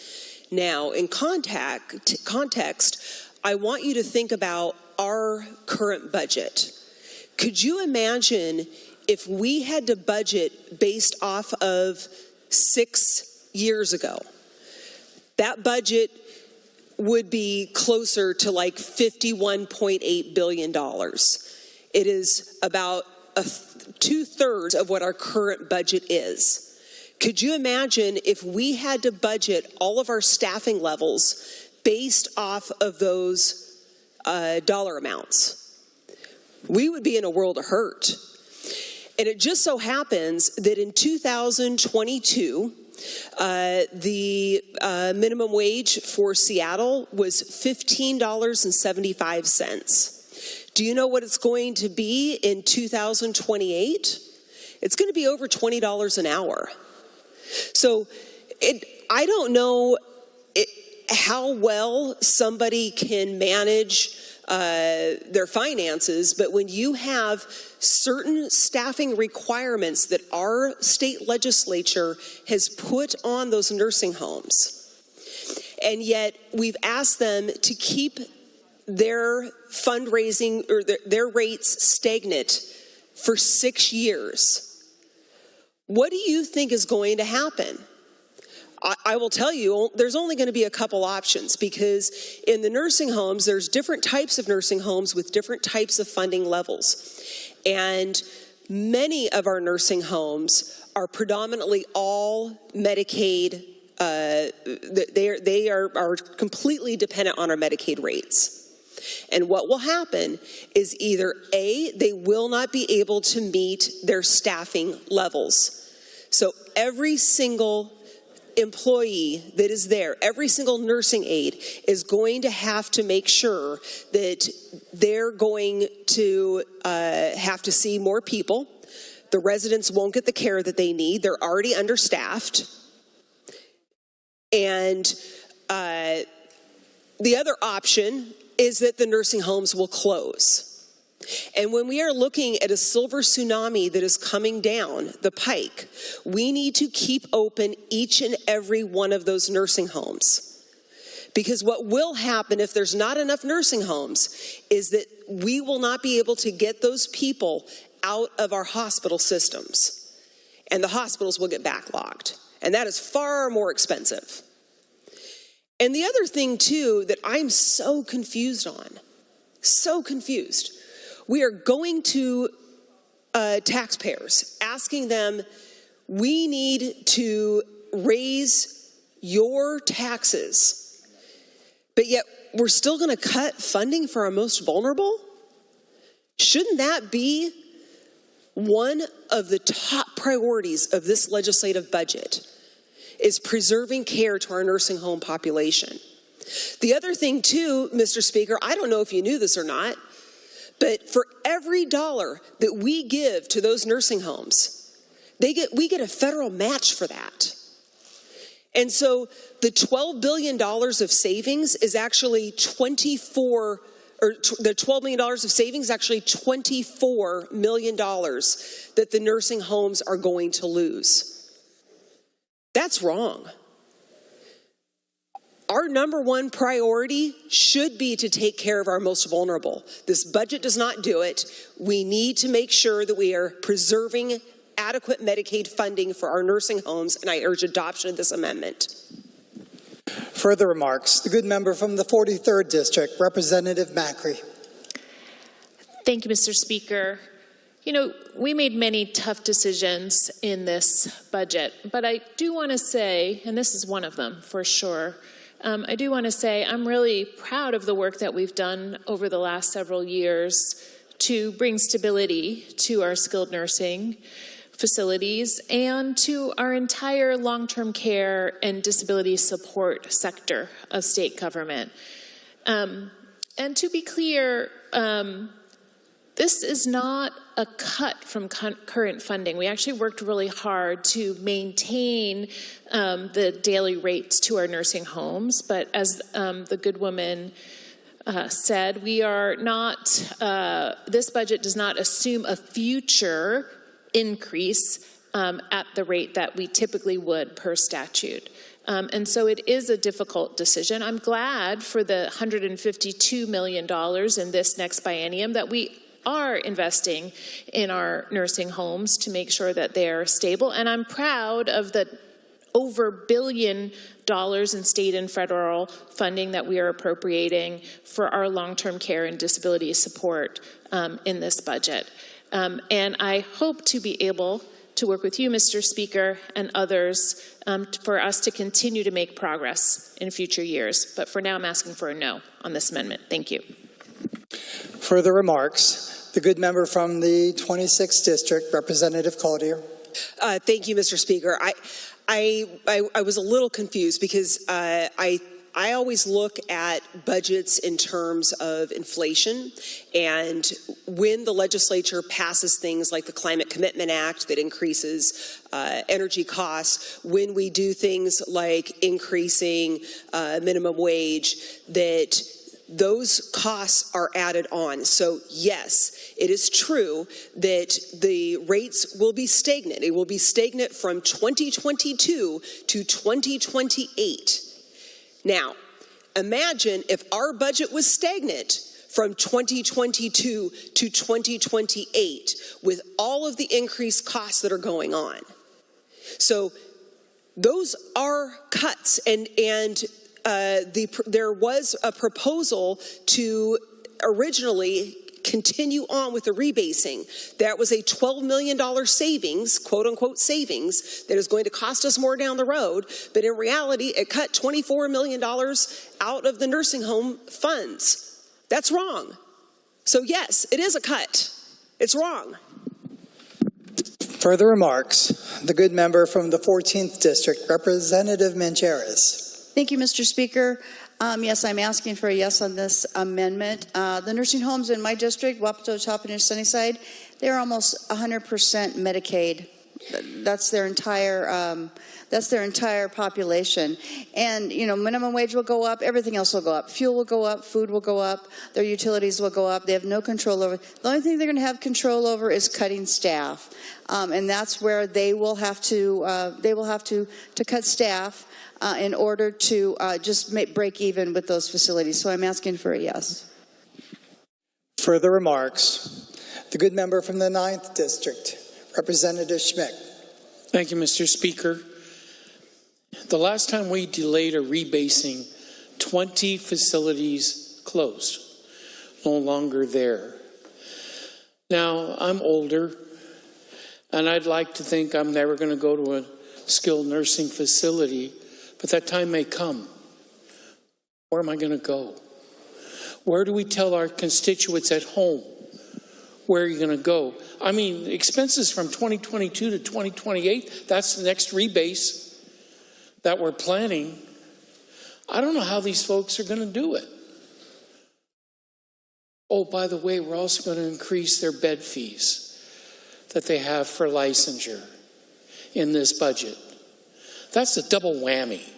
Now, in context, I want you to think about our current budget. Could you imagine if we had to budget based off of 6 years ago? That budget would be closer to like $51.8 billion. It is about 2/3 of what our current budget is. Could you imagine if we had to budget all of our staffing levels based off of those dollar amounts? We would be in a world of hurt. And it just so happens that in 2022, the minimum wage for Seattle was $15.75. Do you know what it's going to be in 2028? It's going to be over $20 an hour. So I don't know how well somebody can manage their finances, but when you have certain staffing requirements that our state legislature has put on those nursing homes, and yet we've asked them to keep their fundraising or their rates stagnant for 6 years, what do you think is going to happen? I will tell you, there's only going to be a couple options, because in the nursing homes, there's different types of nursing homes with different types of funding levels. And many of our nursing homes are predominantly all Medicaid. They are completely dependent on our Medicaid rates. And what will happen is either A, they will not be able to meet their staffing levels. So every single employee that is there, every single nursing aide is going to have to make sure that they're going to have to see more people. The residents won't get the care that they need. They're already understaffed. And the other option is that the nursing homes will close. And when we are looking at a silver tsunami that is coming down the pike, we need to keep open each and every one of those nursing homes. Because what will happen if there's not enough nursing homes is that we will not be able to get those people out of our hospital systems. And the hospitals will get backlogged. And that is far more expensive. And the other thing, too, that I'm so confused on, we are going to taxpayers, asking them, we need to raise your taxes, but yet we're still going to cut funding for our most vulnerable? Shouldn't that be one of the top priorities of this legislative budget, is preserving care to our nursing home population? The other thing, too, Mr. Speaker, I don't know if you knew this or not, but for every dollar that we give to those nursing homes, we get a federal match for that. And so the $12 billion of savings is actually the $12 million of savings is actually $24 million that the nursing homes are going to lose. That's wrong. Our number one priority should be to take care of our most vulnerable. This budget does not do it. We need to make sure that we are preserving adequate Medicaid funding for our nursing homes, and I urge adoption of this amendment. Further remarks. The good member from the 43rd District, Representative Macri. Thank you, Mr. Speaker. You know, we made many tough decisions in this budget, but I do want to say, and this is one of them for sure, I do want to say I'm really proud of the work that we've done over the last several years to bring stability to our skilled nursing facilities and to our entire long-term care and disability support sector of state government. And to be clear, this is not a cut from current funding. We actually worked really hard to maintain the daily rates to our nursing homes, but as the good woman said, we are not, this budget does not assume a future increase at the rate that we typically would per statute. And so it is a difficult decision. I'm glad for the $152 million in this next biennium that we are investing in our nursing homes to make sure that they are stable. And I'm proud of the over $1 billion in state and federal funding that we are appropriating for our long-term care and disability support in this budget. And I hope to be able to work with you, Mr. Speaker, and others for us to continue to make progress in future years. But for now, I'm asking for a no on this amendment. Thank you. Further remarks, the good member from the 26th District, Representative Cloutier. Thank you, Mr. Speaker. I was a little confused because I always look at budgets in terms of inflation, and when the legislature passes things like the Climate Commitment Act that increases energy costs, when we do things like increasing minimum wage, that those costs are added on. So yes, it is true that the rates will be stagnant. It will be stagnant from 2022 to 2028. Now, imagine if our budget was stagnant from 2022 to 2028 with all of the increased costs that are going on. So those are cuts, and there was a proposal to originally continue on with the rebasing. That was a $12 million savings, quote unquote savings, that is going to cost us more down the road. But in reality, it cut $24 million out of the nursing home funds. That's wrong. So yes, it is a cut. It's wrong. Further remarks, the good member from the 14th District, Representative Mancheras. Thank you, Mr. Speaker. Yes, I'm asking for a yes on this amendment. The nursing homes in my district, Wapato, Toppenish, Sunnyside, they're almost 100% Medicaid. That's their entire population. And, you know, minimum wage will go up, everything else will go up. Fuel will go up, food will go up, their utilities will go up. They have no control over. The only thing they're going to have control over is cutting staff. And that's where they will have to cut staff in order to just break even with those facilities. So I'm asking for a yes. Further remarks, the good member from the 9th District, Representative Schmick. Thank you, Mr. Speaker. The last time we delayed a rebasing, 20 facilities closed, no longer there. Now, I'm older, and I'd like to think I'm never going to go to a skilled nursing facility, but that time may come. Where am I going to go? Where do we tell our constituents at home? Where are you going to go? I mean, expenses from 2022 to 2028, that's the next rebase that we're planning. I don't know how these folks are going to do it. Oh, by the way, we're also going to increase their bed fees that they have for licensure in this budget. That's a double whammy.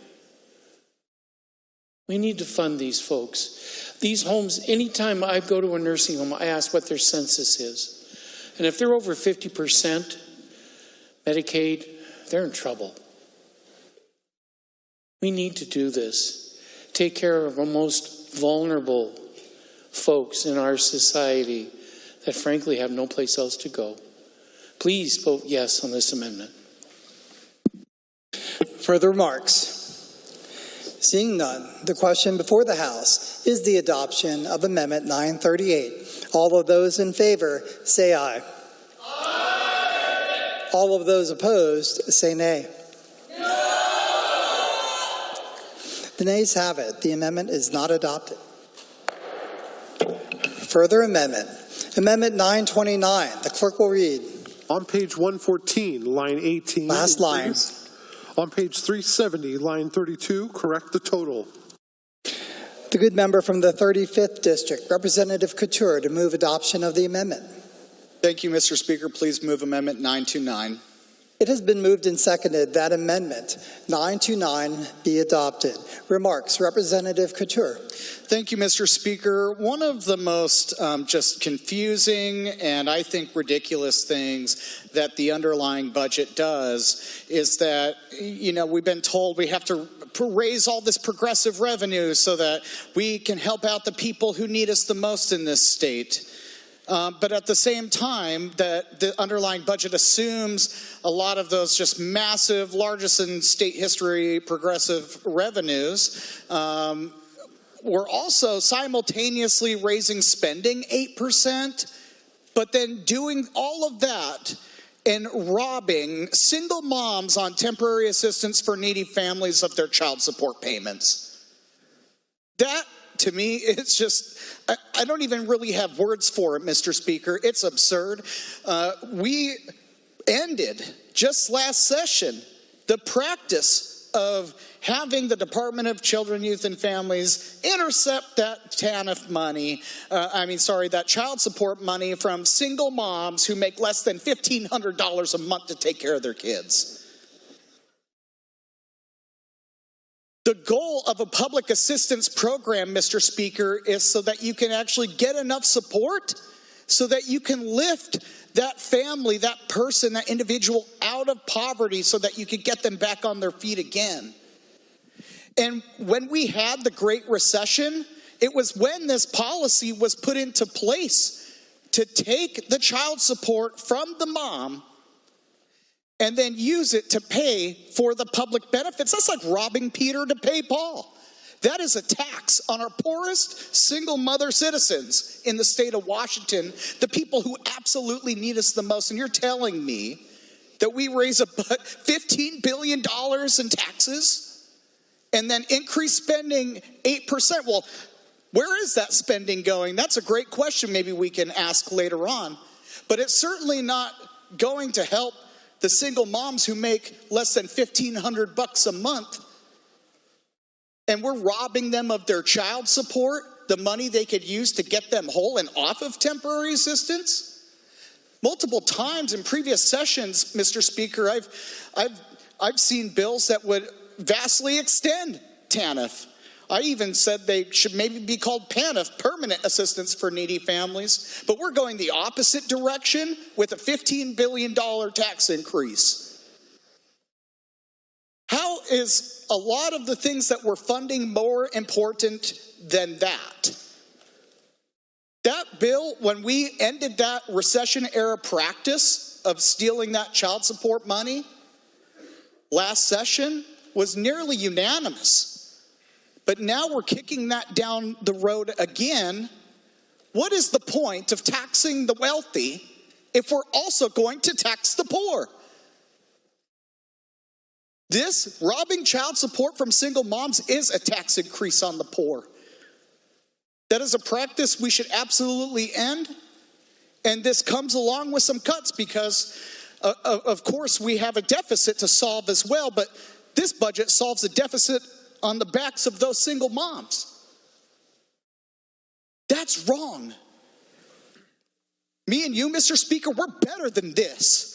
We need to fund these folks. These homes, anytime I go to a nursing home, I ask what their census is. And if they're over 50% Medicaid, they're in trouble. We need to do this. Take care of the most vulnerable folks in our society that frankly have no place else to go. Please vote yes on this amendment. Further remarks? Seeing none, the question before the House is the adoption of Amendment 938. All of those in favor say aye. Aye. All of those opposed say nay. No. The nays have it. The amendment is not adopted. Further amendment. Amendment 929. The clerk will read. On page 114, line 18. Last line. On page 370, line 32, correct the total. The good member from the 35th District, Representative Couture, to move adoption of the amendment. Thank you, Mr. Speaker. Please move Amendment 929. It has been moved and seconded that Amendment 929 be adopted. Remarks, Representative Couture. Thank you, Mr. Speaker. One of the most just confusing and I think ridiculous things that the underlying budget does is that, you know, we've been told we have to raise all this progressive revenue so that we can help out the people who need us the most in this state. But at the same time, the underlying budget assumes a lot of those just massive, largest in state history progressive revenues. We're also simultaneously raising spending 8%, but then doing all of that and robbing single moms on temporary assistance for needy families of their child support payments. That, to me, it's just, I don't even really have words for it, Mr. Speaker. It's absurd. We ended just last session the practice of having the Department of Children, Youth, and Families intercept that TANF money, that child support money from single moms who make less than $1,500 a month to take care of their kids. The goal of a public assistance program, Mr. Speaker, is so that you can actually get enough support so that you can lift that family, that person, that individual out of poverty so that you can get them back on their feet again. And when we had the Great Recession, it was when this policy was put into place to take the child support from the mom and then use it to pay for the public benefits. That's like robbing Peter to pay Paul. That is a tax on our poorest single mother citizens in the state of Washington, the people who absolutely need us the most. And you're telling me that we raise $15 billion in taxes and then increase spending 8%. Well, where is that spending going? That's a great question maybe we can ask later on. But it's certainly not going to help the single moms who make less than $1,500 a month. And we're robbing them of their child support, the money they could use to get them whole and off of temporary assistance. Multiple times in previous sessions, Mr. Speaker, I've seen bills that would vastly extend TANF. I even said they should maybe be called PANF, Permanent Assistance for Needy Families. But we're going the opposite direction with a $15 billion tax increase. How is a lot of the things that we're funding more important than that? That bill, when we ended that recession-era practice of stealing that child support money last session, was nearly unanimous. But now we're kicking that down the road again. What is the point of taxing the wealthy if we're also going to tax the poor? This robbing child support from single moms is a tax increase on the poor. That is a practice we should absolutely end. And this comes along with some cuts because, of course, we have a deficit to solve as well. But this budget solves a deficit on the backs of those single moms. That's wrong. Me and you, Mr. Speaker, we're better than this.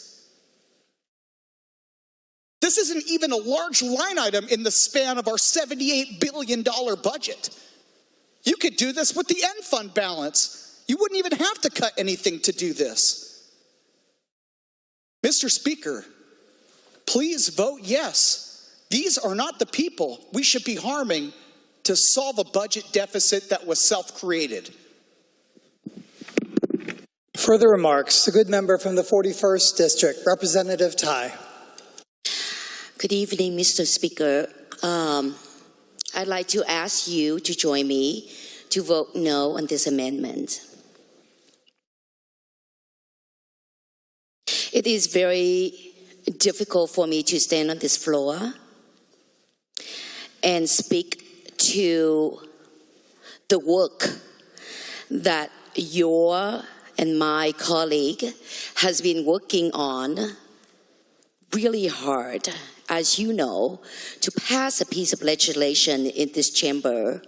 This isn't even a large line item in the span of our $78 billion budget. You could do this with the end fund balance. You wouldn't even have to cut anything to do this. Mr. Speaker, please vote yes. These are not the people we should be harming to solve a budget deficit that was self-created. Further remarks, the good member from the 41st District, Representative Tai. Good evening, Mr. Speaker. I'd like to ask you to join me to vote no on this amendment. It is very difficult for me to stand on this floor and speak to the work that your and my colleague has been working on really hard. As you know, to pass a piece of legislation in this chamber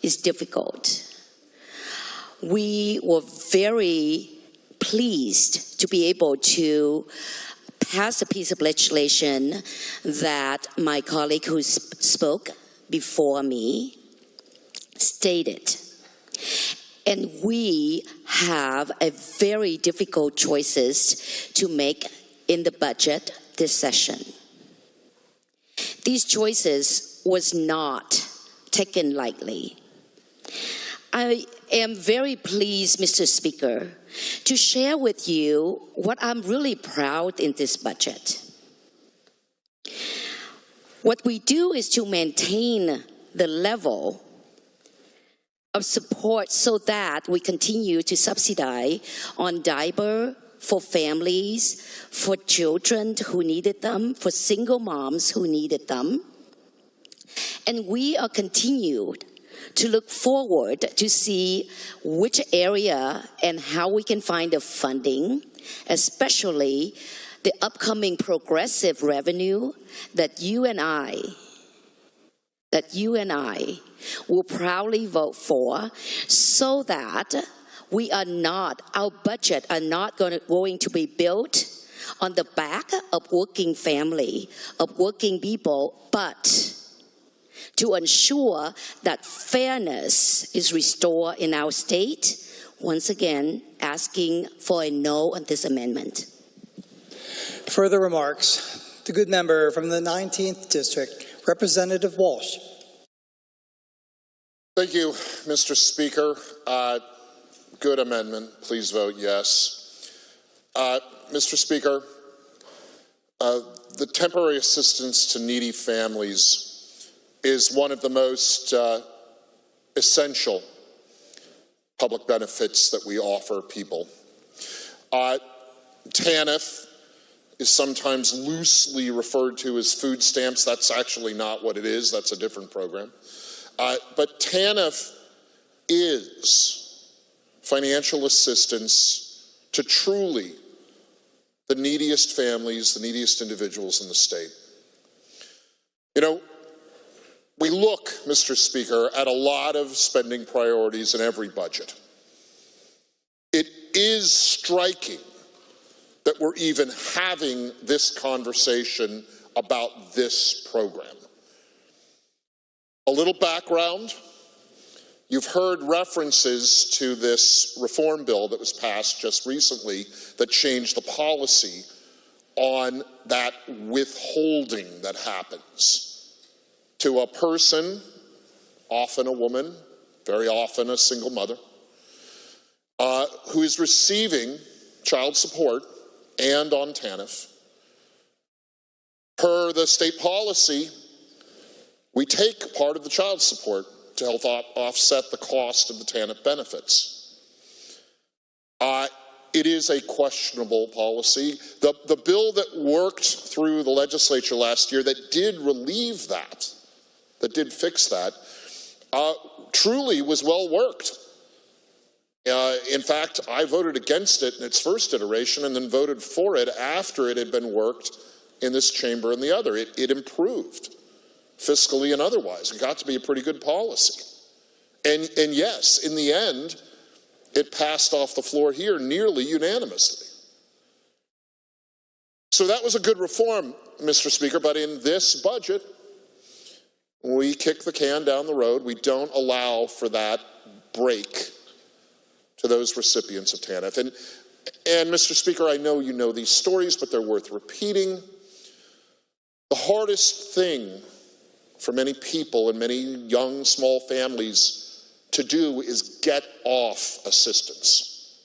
is difficult. We were very pleased to be able to pass a piece of legislation that my colleague who spoke before me stated. And we have a very difficult choices to make in the budget this session. These choices was not taken lightly. I am very pleased, Mr. Speaker, to share with you what I'm really proud in this budget. What we do is to maintain the level of support so that we continue to subsidize on diaper for families, for children who needed them, for single moms who needed them. And we are continued to look forward to see which area and how we can find the funding, especially the upcoming progressive revenue that you and I will proudly vote for, so that our budget are not going to be built on the back of working family, of working people, but to ensure that fairness is restored in our state. Once again, asking for a no on this amendment. Further remarks. The good member from the 19th District, Representative Walsh. Thank you, Mr. Speaker. Good amendment. Please vote yes. Mr. Speaker, the temporary assistance to needy families is one of the most essential public benefits that we offer people. TANF is sometimes loosely referred to as food stamps. That's actually not what it is. That's a different program. But TANF is financial assistance to truly the neediest families, the neediest individuals in the state. You know, we look, Mr. Speaker, at a lot of spending priorities in every budget. It is striking that we're even having this conversation about this program. A little background. You've heard references to this reform bill that was passed just recently that changed the policy on that withholding that happens to a person, often a woman, very often a single mother, who is receiving child support and on TANF. Per the state policy, we take part of the child support to help offset the cost of the TANF benefits. It is a questionable policy. The bill that worked through the legislature last year that did relieve that did fix that, truly was well worked. In fact, I voted against it in its first iteration and then voted for it after it had been worked in this chamber and the other. It improved fiscally and otherwise. It got to be a pretty good policy. And yes, in the end, it passed off the floor here nearly unanimously. So that was a good reform, Mr. Speaker, but in this budget, we kick the can down the road. We don't allow for that break to those recipients of TANF. And Mr. Speaker, I know you know these stories, but they're worth repeating. The hardest thing for many people and many young, small families to do is get off assistance.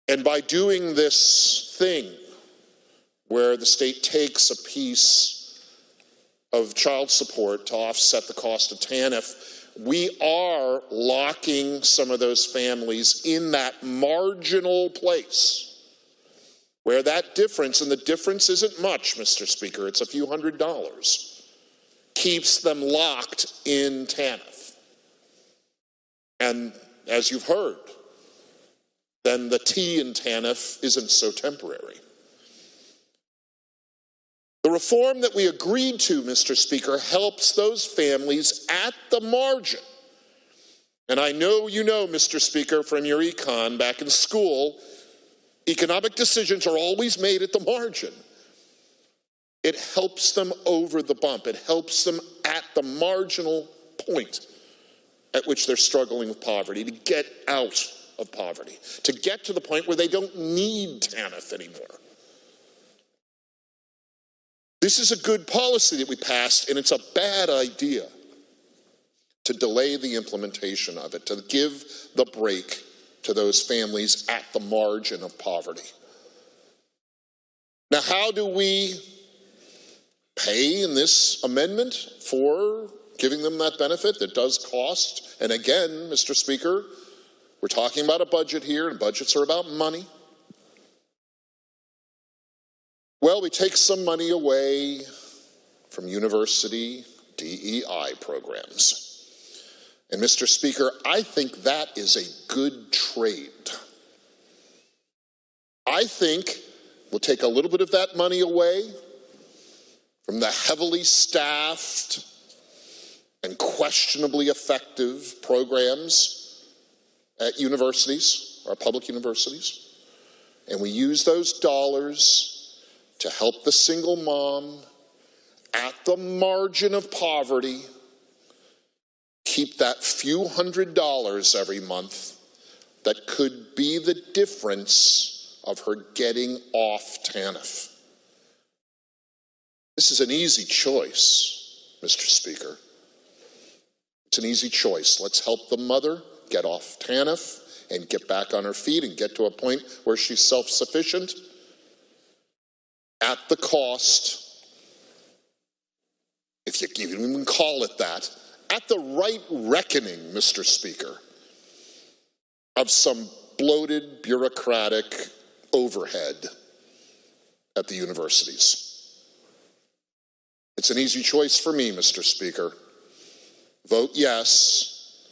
And by doing this thing where the state takes a piece of child support to offset the cost of TANF, we are locking some of those families in that marginal place where that difference, and the difference isn't much, Mr. Speaker, it's a few $100s, keeps them locked in TANF. And as you've heard, then the T in TANF isn't so temporary. The reform that we agreed to, Mr. Speaker, helps those families at the margin. And I know you know, Mr. Speaker, from your econ back in school, economic decisions are always made at the margin. It helps them over the bump. It helps them at the marginal point at which they're struggling with poverty, to get out of poverty, to get to the point where they don't need TANF anymore. This is a good policy that we passed, and it's a bad idea to delay the implementation of it, to give the break to those families at the margin of poverty. Now, how do we pay in this amendment for giving them that benefit that does cost? And again, Mr. Speaker, we're talking about a budget here, and budgets are about money. Well, we take some money away from university DEI programs. And Mr. Speaker, I think that is a good trade. I think we'll take a little bit of that money away from the heavily staffed and questionably effective programs at universities, our public universities, and we use those dollars to help the single mom at the margin of poverty keep that few $100s every month that could be the difference of her getting off TANF. This is an easy choice, Mr. Speaker. It's an easy choice. Let's help the mother get off TANF and get back on her feet and get to a point where she's self-sufficient at the cost, if you even call it that, at the right reckoning, Mr. Speaker, of some bloated bureaucratic overhead at the universities. It's an easy choice for me, Mr. Speaker. Vote yes,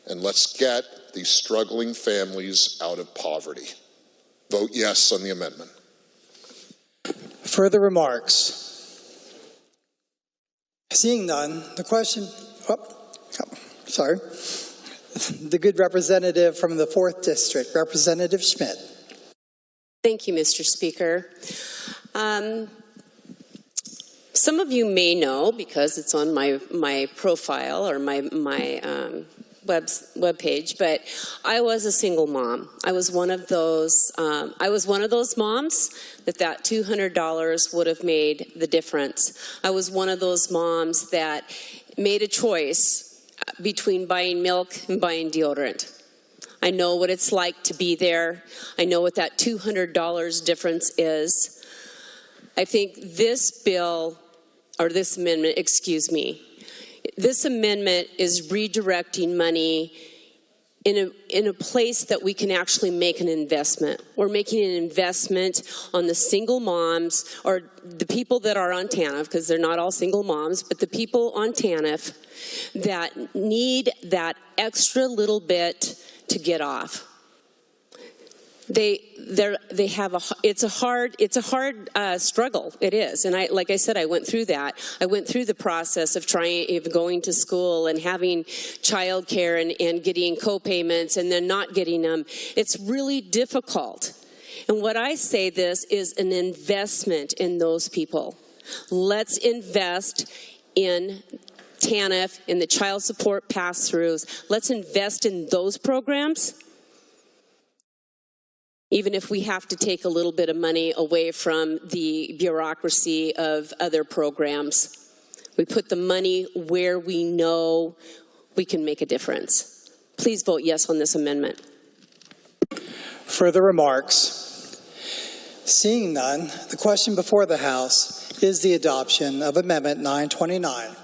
and let's get these struggling families out of poverty. Vote yes on the amendment. Further remarks? Seeing none, the question, the good representative from the 4th District, Representative Schmidt. Thank you, Mr. Speaker. Some of you may know, because it's on my profile or my web page, but I was a single mom. I was one of those. Moms that $200 would have made the difference. I was one of those moms that made a choice between buying milk and buying deodorant. I know what it's like to be there. I know what that $200 difference is. I think this bill, or this amendment, this amendment is redirecting money in a place that we can actually make an investment. We're making an investment on the single moms, or the people that are on TANF, because they're not all single moms, but the people on TANF that need that extra little bit to get off. It's a hard struggle. It is, and like I said, I went through that. I went through the process of going to school and having childcare and getting co-payments and then not getting them. It's really difficult. And what I say this is an investment in those people. Let's invest in TANF, in the child support pass-throughs. Let's invest in those programs, even if we have to take a little bit of money away from the bureaucracy of other programs. We put the money where we know we can make a difference. Please vote yes on this amendment. Further remarks? Seeing none, the question before the House is the adoption of Amendment 929.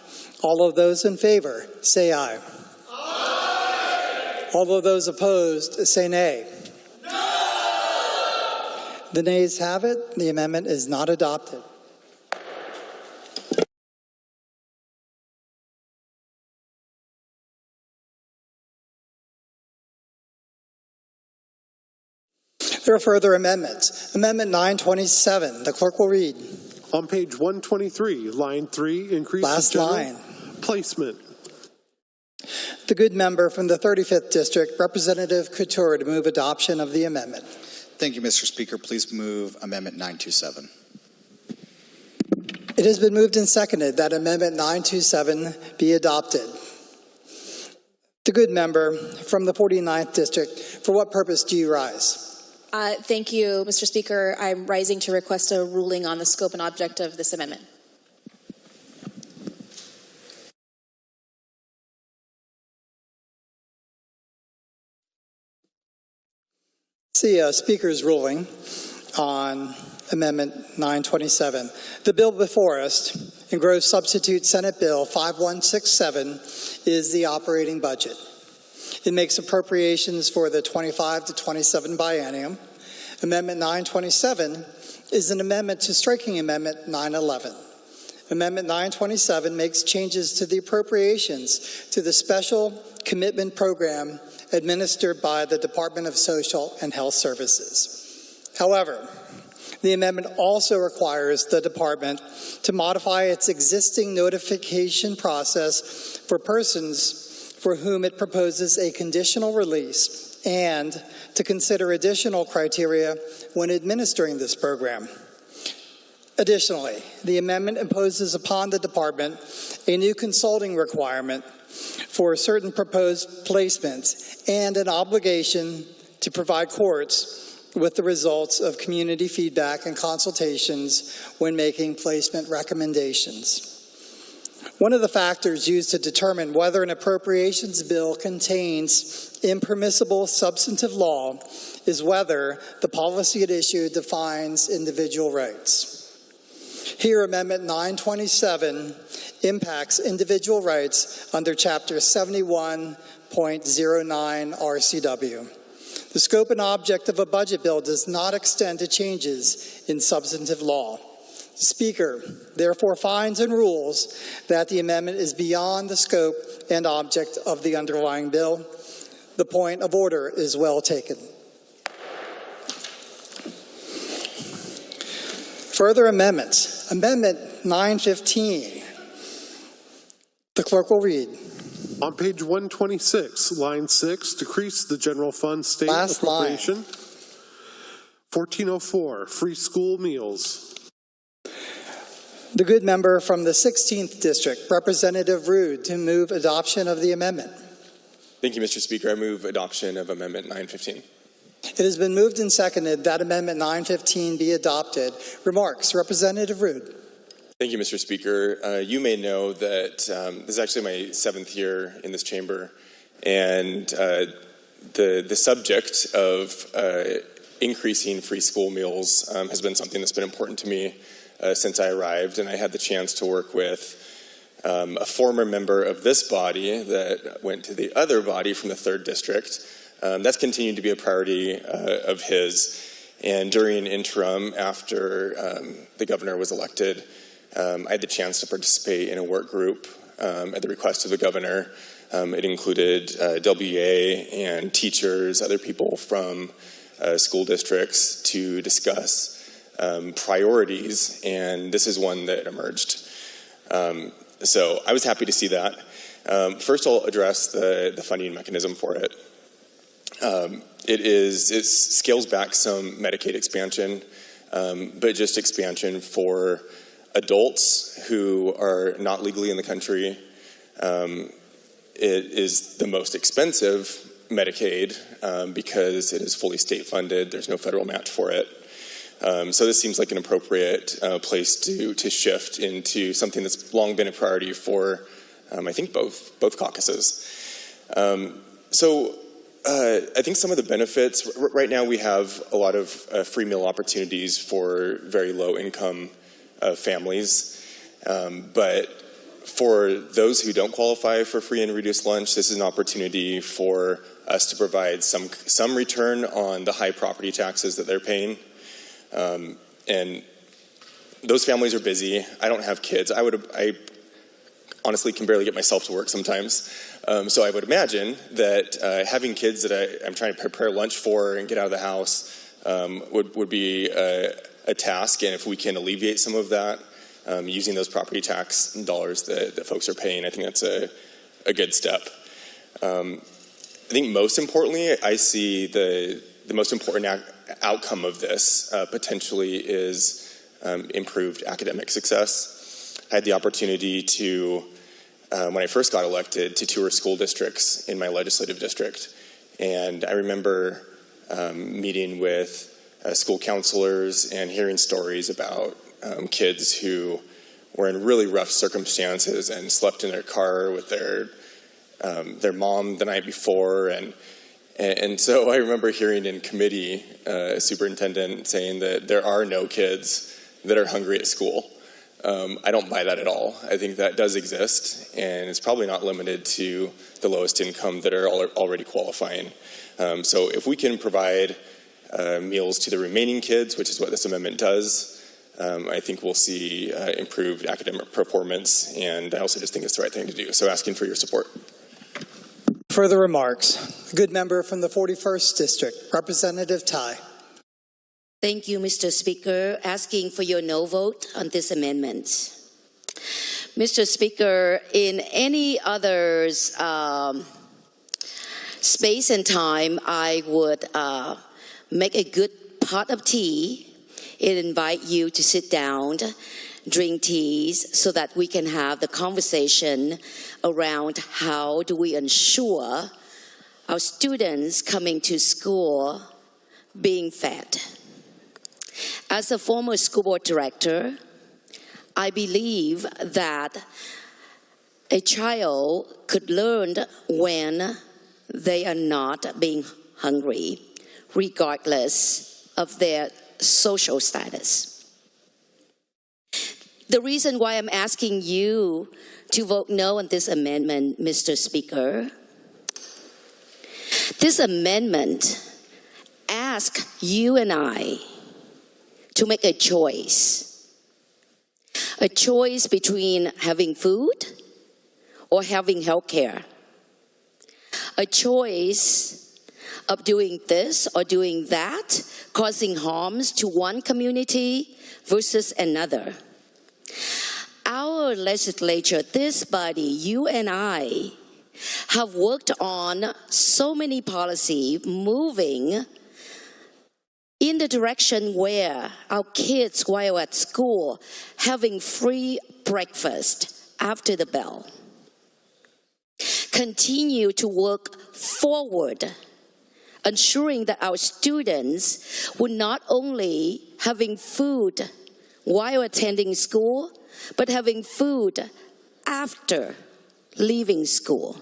All of those in favor, say aye. Aye. All of those opposed, say nay. The nays have it. The amendment is not adopted. There are further amendments. Amendment 927. The clerk will read. On page 123, line 3, increase Last line. Placement. The good member from the 35th District, Representative Couture, to move adoption of the amendment. Thank you, Mr. Speaker. Please move Amendment 927. It has been moved and seconded that Amendment 927 be adopted. The good member from the 49th District, for what purpose do you rise? Thank you, Mr. Speaker. I'm rising to request a ruling on the scope and object of this amendment. the Speaker's ruling on Amendment 927. The bill before us, in gross substitute Senate Bill 5167, is the operating budget. It makes appropriations for the 25 to 27 biennium. Amendment 927 is an amendment to striking Amendment 911. Amendment 927 makes changes to the appropriations to the Special Commitment Program administered by the Department of Social and Health Services. However, the amendment also requires the department to modify its existing notification process for persons for whom it proposes a conditional release and to consider additional criteria when administering this program. Additionally, the amendment imposes upon the department a new consulting requirement for certain proposed placements and an obligation to provide courts with the results of community feedback and consultations when making placement recommendations. One of the factors used to determine whether an appropriations bill contains impermissible substantive law is whether the policy at issue defines individual rights. Here, Amendment 927 impacts individual rights under Chapter 71.09 RCW. The scope and object of a budget bill does not extend to changes in substantive law. The Speaker therefore finds and rules that the amendment is beyond the scope and object of the underlying bill. The point of order is well taken. Further amendments. Amendment 915. The clerk will read. On page 126, line 6, decrease the general fund state Last appropriation. line. 1404, free school meals. The good member from the 16th District, Representative Rude, to move adoption of the amendment. Thank you, Mr. Speaker. I move adoption of Amendment 915. It has been moved and seconded that Amendment 915 be adopted. Remarks, Representative Rude. Thank you, Mr. Speaker. You may know that this is actually my 7th year in this chamber, and the subject of increasing free school meals has been something that's been important to me since I arrived, and I had the chance to work with a former member of this body that went to the other body from the 3rd District. That's continued to be a priority of his, and during an interim after the governor was elected, I had the chance to participate in a work group at the request of the governor. It included WA and teachers, other people from school districts to discuss priorities, and this is one that emerged. So I was happy to see that. First, I'll address the funding mechanism for it. It scales back some Medicaid expansion, but just expansion for adults who are not legally in the country. It is the most expensive Medicaid because it is fully state funded. There's no federal match for it. So this seems like an appropriate place to shift into something that's long been a priority for, I think, both caucuses. I think some of the benefits, right now we have a lot of free meal opportunities for very low income families, but for those who don't qualify for free and reduced lunch, this is an opportunity for us to provide some return on the high property taxes that they're paying. And those families are busy. I don't have kids. I honestly can barely get myself to work sometimes. So I would imagine that having kids that I'm trying to prepare lunch for and get out of the house would be a task. And if we can alleviate some of that using those property tax dollars that folks are paying, I think that's a good step. I think most importantly, I see the most important outcome of this potentially is improved academic success. I had the opportunity to, when I first got elected, to tour school districts in my legislative district. And I remember meeting with school counselors and hearing stories about kids who were in really rough circumstances and slept in their car with their mom the night before, and And so I remember hearing in committee a superintendent saying that there are no kids that are hungry at school. I don't buy that at all. I think that does exist, and it's probably not limited to the lowest income that are already qualifying. So if we can provide meals to the remaining kids, which is what this amendment does, I think we'll see improved academic performance, and I also just think it's the right thing to do. So asking for your support. Further remarks. Good member from the 41st District, Representative Tai. Thank you, Mr. Speaker. Asking for your no vote on this amendment. Mr. Speaker, in any other space and time, I would make a good pot of tea and invite you to sit down, drink teas, so that we can have the conversation around how do we ensure our students coming to school being fed. As a former school board director, I believe that a child could learn when they are not being hungry, regardless of their social status. The reason why I'm asking you to vote no on this amendment, Mr. Speaker, this amendment asks you and I to make a choice between having food or having health care, a choice of doing this or doing that, causing harms to one community versus another. Our legislature, this body, you and I, have worked on so many policies moving in the direction where our kids, while at school, having free breakfast after the bell. Continue to work forward, ensuring that our students would not only having food while attending school, but having food after leaving school.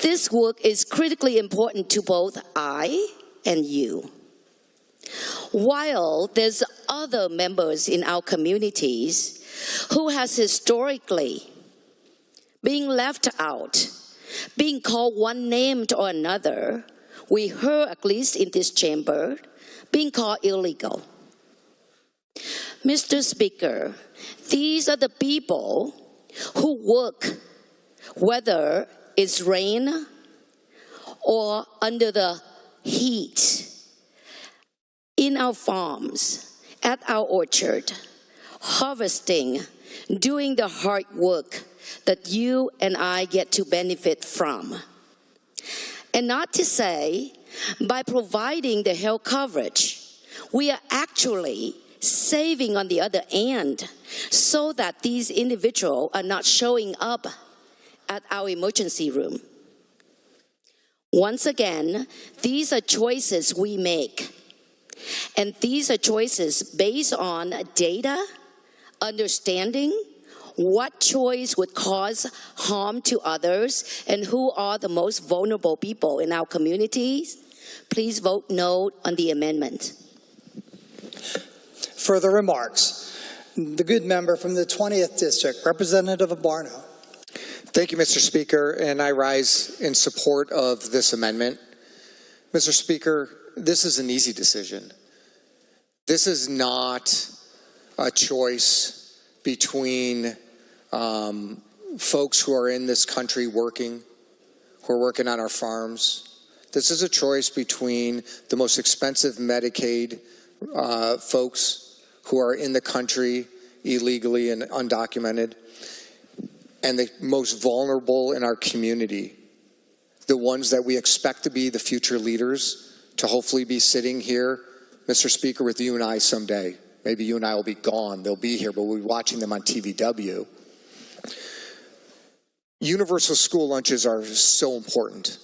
This work is critically important to both I and you. While there's other members in our communities who has historically been left out, being called one name or another, we heard, at least in this chamber, being called illegal. Mr. Speaker, these are the people who work, whether it's rain or under the heat, in our farms, at our orchard, harvesting, doing the hard work that you and I get to benefit from. And not to say, by providing the health coverage, we are actually saving on the other end so that these individuals are not showing up at our emergency room. Once again, these are choices we make. And these are choices based on data, understanding what choice would cause harm to others and who are the most vulnerable people in our communities. Please vote no on the amendment. Further remarks. The good member from the 20th District, Representative Abarno. Thank you, Mr. Speaker, and I rise in support of this amendment. Mr. Speaker, this is an easy decision. This is not a choice between folks who are in this country working, who are working on our farms. This is a choice between the most expensive Medicaid folks who are in the country illegally and undocumented, and the most vulnerable in our community, the ones that we expect to be the future leaders, to hopefully be sitting here, Mr. Speaker, with you and I someday. Maybe you and I will be gone. They'll be here, but we'll be watching them on TVW. Universal school lunches are so important.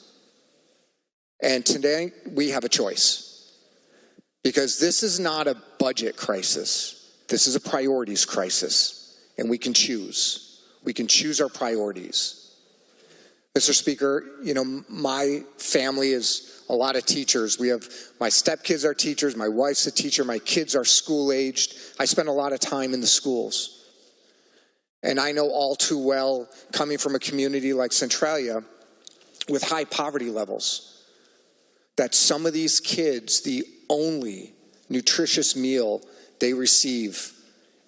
And today we have a choice. Because this is not a budget crisis. This is a priorities crisis. And we can choose. We can choose our priorities. Mr. Speaker, you know, my family is a lot of teachers. We have, my stepkids are teachers, my wife's a teacher, my kids are school-aged. I spend a lot of time in the schools. And I know all too well, coming from a community like Centralia with high poverty levels, that some of these kids, the only nutritious meal they receive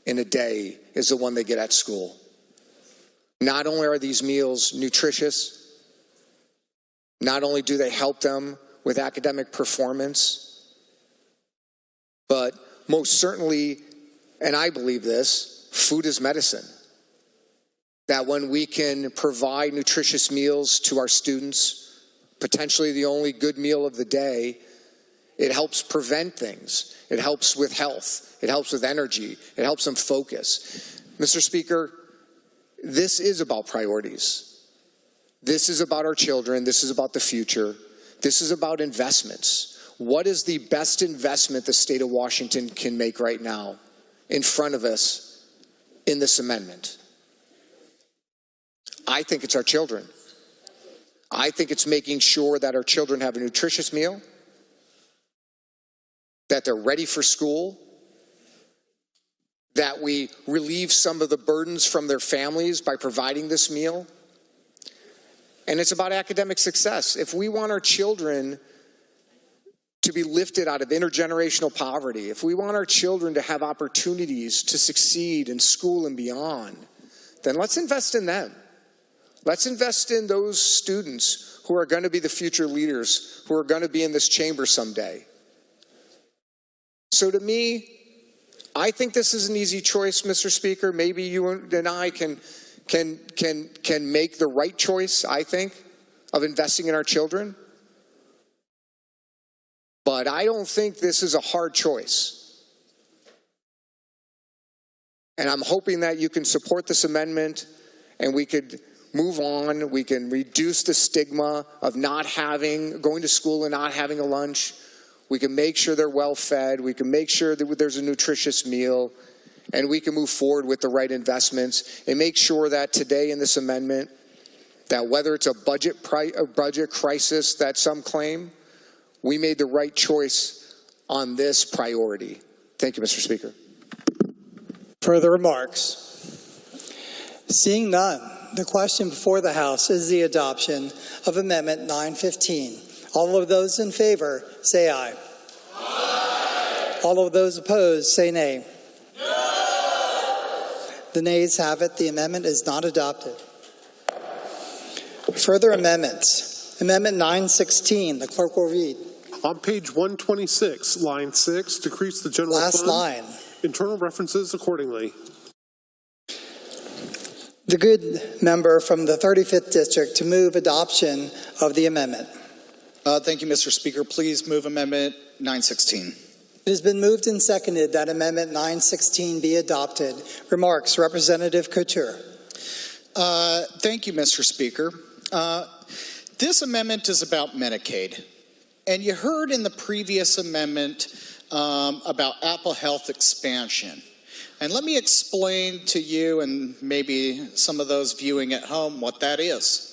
in a day is the one they get at school. Not only are these meals nutritious, not only do they help them with academic performance, but most certainly, and I believe this, food is medicine. That when we can provide nutritious meals to our students, potentially the only good meal of the day, it helps prevent things. It helps with health. It helps with energy. It helps them focus. Mr. Speaker, this is about priorities. This is about our children. This is about the future. This is about investments. What is the best investment the state of Washington can make right now in front of us in this amendment? I think it's our children. I think it's making sure that our children have a nutritious meal, that they're ready for school, that we relieve some of the burdens from their families by providing this meal. And it's about academic success. If we want our children to be lifted out of intergenerational poverty, if we want our children to have opportunities to succeed in school and beyond, then let's invest in them. Let's invest in those students who are going to be the future leaders, who are going to be in this chamber someday. So to me, I think this is an easy choice, Mr. Speaker. Maybe you and I can make the right choice, I think, of investing in our children. But I don't think this is a hard choice. And I'm hoping that you can support this amendment and we could move on. We can reduce the stigma of going to school and not having a lunch. We can make sure they're well fed. We can make sure that there's a nutritious meal. And we can move forward with the right investments and make sure that today in this amendment, that whether it's a budget crisis that some claim, we made the right choice on this priority. Thank you, Mr. Speaker. Further remarks? Seeing none, the question before the House is the adoption of Amendment 915. All of those in favor, say aye. Aye. All of those opposed, say nay. The nays have it. The amendment is not adopted. Further amendments. Amendment 916. The clerk will read. On page 126, line 6, decrease the general Last fund. line. Internal references accordingly. The good member from the 35th District to move adoption of the amendment. Thank you, Mr. Speaker. Please move Amendment 916. It has been moved and seconded that Amendment 916 be adopted. Remarks, Representative Couture. Thank you, Mr. Speaker. This amendment is about Medicaid. And you heard in the previous amendment about Apple Health expansion. And let me explain to you and maybe some of those viewing at home what that is.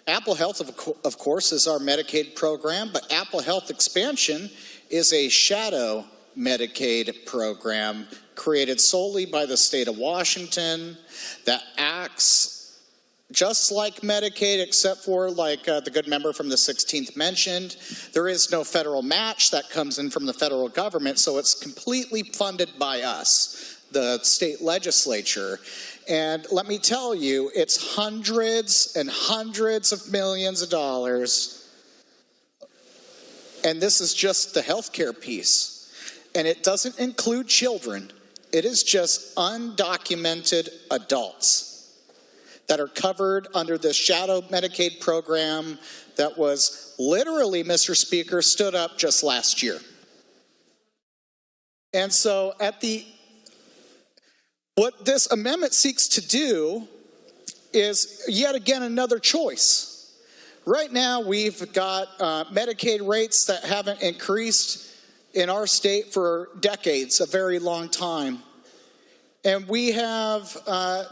Apple Health, of course, is our Medicaid program, but Apple Health expansion is a shadow Medicaid program created solely by the state of Washington that acts just like Medicaid, except for, like the good member from the 16th mentioned, there is no federal match that comes in from the federal government, so it's completely funded by us, the state legislature. And let me tell you, it's hundreds and hundreds of millions of dollars. And this is just the healthcare piece. And it doesn't include children. It is just undocumented adults that are covered under this shadow Medicaid program that was literally, Mr. Speaker, stood up just last year. And so what this amendment seeks to do is yet again another choice. Right now, we've got Medicaid rates that haven't increased in our state for decades, a very long time. And we have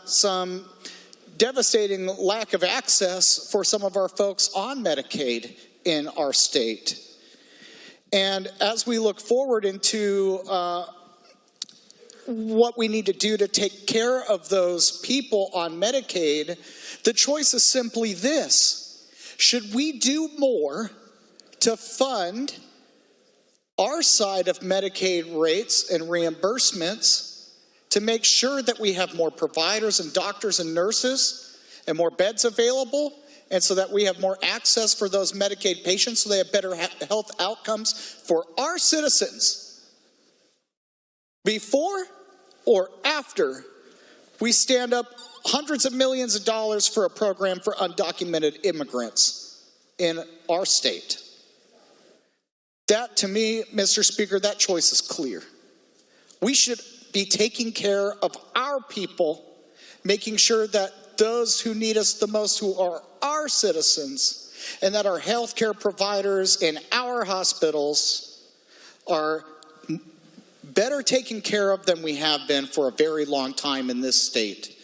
some devastating lack of access for some of our folks on Medicaid in our state. And as we look forward into what we need to do to take care of those people on Medicaid, the choice is simply this. Should we do more to fund our side of Medicaid rates and reimbursements to make sure that we have more providers and doctors and nurses and more beds available, and so that we have more access for those Medicaid patients so they have better health outcomes for our citizens before or after we stand up hundreds of millions of dollars for a program for undocumented immigrants in our state? That, to me, Mr. Speaker, that choice is clear. We should be taking care of our people, making sure that those who need us the most, who are our citizens, and that our healthcare providers in our hospitals are better taken care of than we have been for a very long time in this state.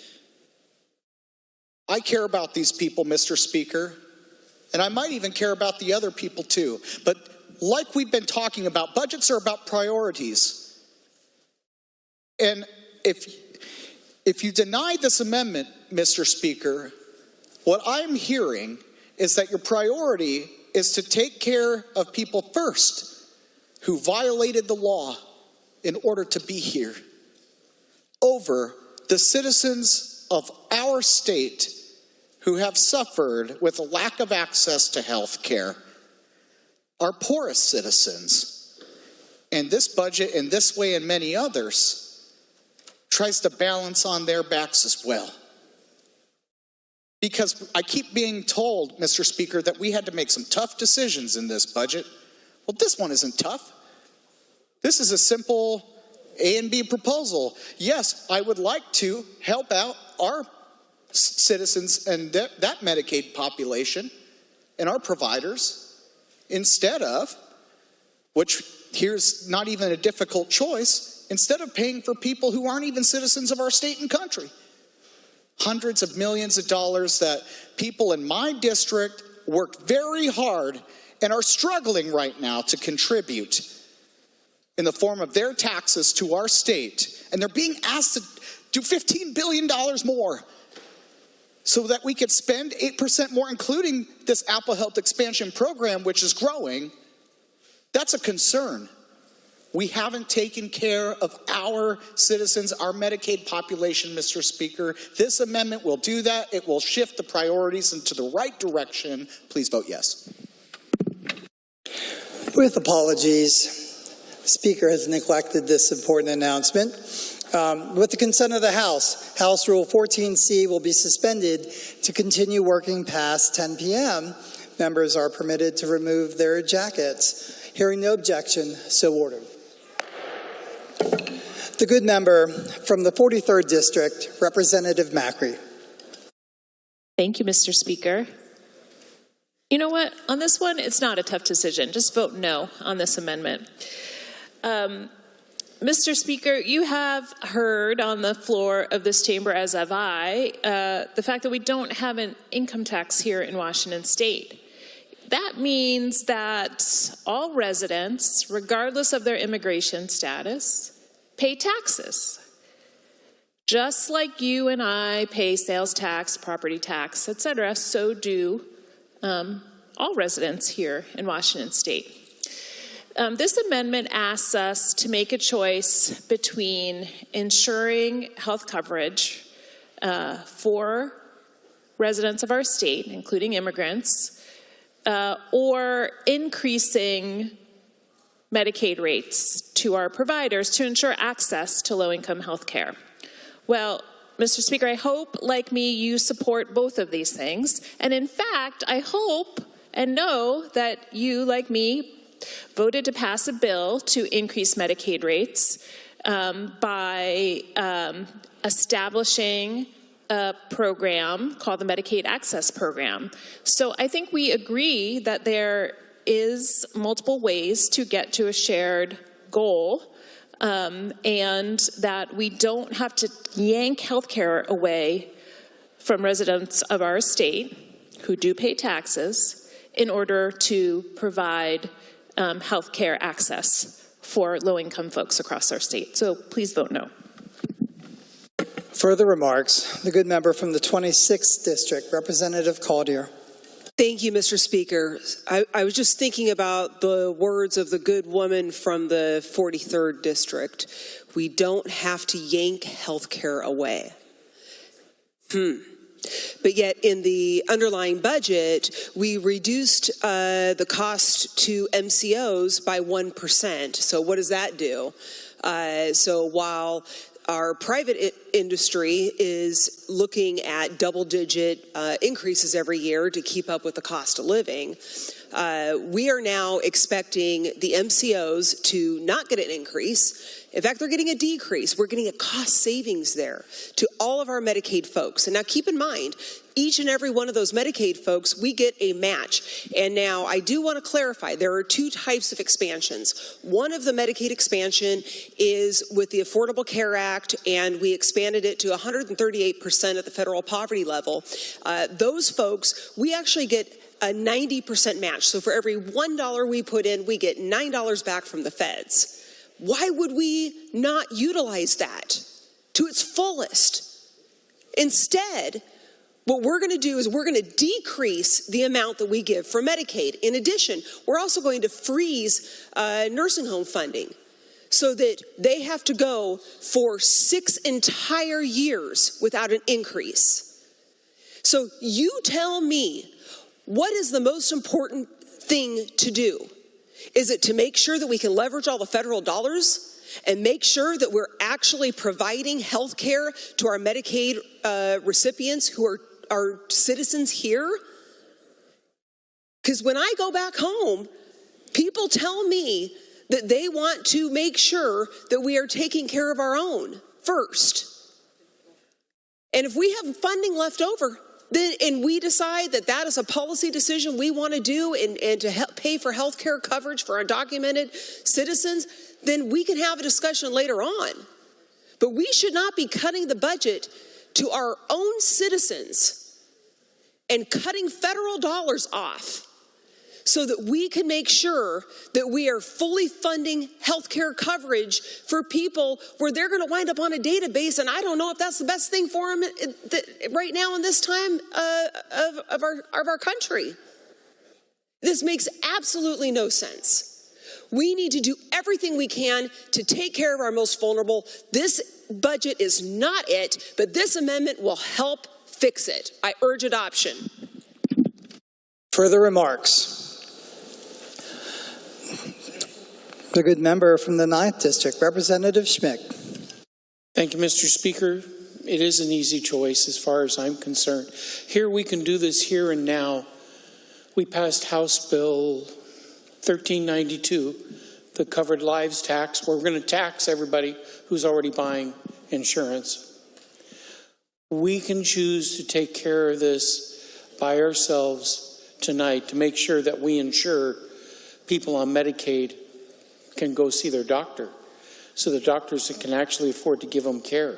I care about these people, Mr. Speaker, and I might even care about the other people too. But like we've been talking about, budgets are about priorities. And if you deny this amendment, Mr. Speaker, what I'm hearing is that your priority is to take care of people first who violated the law in order to be here, over the citizens of our state who have suffered with a lack of access to health care, our poorest citizens. And this budget, in this way and many others, tries to balance on their backs as well. Because I keep being told, Mr. Speaker, that we had to make some tough decisions in this budget. Well, this one isn't tough. This is a simple A and B proposal. Yes, I would like to help out our citizens and that Medicaid population and our providers, instead of, which here's not even a difficult choice, instead of paying for people who aren't even citizens of our state and country. Hundreds of millions of dollars that people in my district worked very hard and are struggling right now to contribute in the form of their taxes to our state. And they're being asked to do $15 billion more so that we could spend 8% more, including this Apple Health Expansion Program, which is growing. That's a concern. We haven't taken care of our citizens, our Medicaid population, Mr. Speaker. This amendment will do that. It will shift the priorities into the right direction. Please vote yes. With apologies, the Speaker has neglected this important announcement. With the consent of the House, House Rule 14C will be suspended to continue working past 10 p.m. Members are permitted to remove their jackets. Hearing no objection, so ordered. The good member from the 43rd District, Representative Macri. Thank you, Mr. Speaker. You know what? On this one, it's not a tough decision. Just vote no on this amendment. Mr. Speaker, you have heard on the floor of this chamber, as have I, the fact that we don't have an income tax here in Washington State. That means that all residents, regardless of their immigration status, pay taxes. Just like you and I pay sales tax, property tax, etc., so do all residents here in Washington State. This amendment asks us to make a choice between ensuring health coverage for residents of our state, including immigrants, or increasing Medicaid rates to our providers to ensure access to low-income health care. Well, Mr. Speaker, I hope, like me, you support both of these things. And in fact, I hope and know that you, like me, voted to pass a bill to increase Medicaid rates by establishing a program called the Medicaid Access Program. So I think we agree that there is multiple ways to get to a shared goal, and that we don't have to yank healthcare away from residents of our state who do pay taxes in order to provide health care access for low-income folks across our state. So please vote no. Further remarks, the good member from the 26th District, Representative Caldier. Thank you, Mr. Speaker. I was just thinking about the words of the good woman from the 43rd District. We don't have to yank health care away. But yet in the underlying budget, we reduced the cost to MCOs by 1%. So what does that do? So while our private industry is looking at double-digit increases every year to keep up with the cost of living, we are now expecting the MCOs to not get an increase. In fact, they're getting a decrease. We're getting a cost savings there to all of our Medicaid folks. And now keep in mind, each and every one of those Medicaid folks, we get a match. And now I do want to clarify, there are two types of expansions. One of the Medicaid expansion is with the Affordable Care Act, and we expanded it to 138% at the federal poverty level. Those folks, we actually get a 90% match. So for every $1 we put in, we get $9 back from the feds. Why would we not utilize that to its fullest? Instead, what we're going to do is we're going to decrease the amount that we give for Medicaid. In addition, we're also going to freeze nursing home funding so that they have to go for 6 entire years without an increase. So you tell me, what is the most important thing to do? Is it to make sure that we can leverage all the federal dollars and make sure that we're actually providing health care to our Medicaid recipients who are our citizens here? Because when I go back home, people tell me that they want to make sure that we are taking care of our own first. And if we have funding left over, then, and we decide that that is a policy decision we want to do and to help pay for health care coverage for undocumented citizens, then we can have a discussion later on. But we should not be cutting the budget to our own citizens and cutting federal dollars off so that we can make sure that we are fully funding health care coverage for people where they're going to wind up on a database, and I don't know if that's the best thing for them right now in this time of our country. This makes absolutely no sense. We need to do everything we can to take care of our most vulnerable. This budget is not it, but this amendment will help fix it. I urge adoption. Further remarks? The good member from the 9th District, Representative Schmick. Thank you, Mr. Speaker. It is an easy choice as far as I'm concerned. Here we can do this here and now. We passed House Bill 1392, the covered lives tax, where we're going to tax everybody who's already buying insurance. We can choose to take care of this by ourselves tonight to make sure that we ensure people on Medicaid can go see their doctor so the doctors can actually afford to give them care.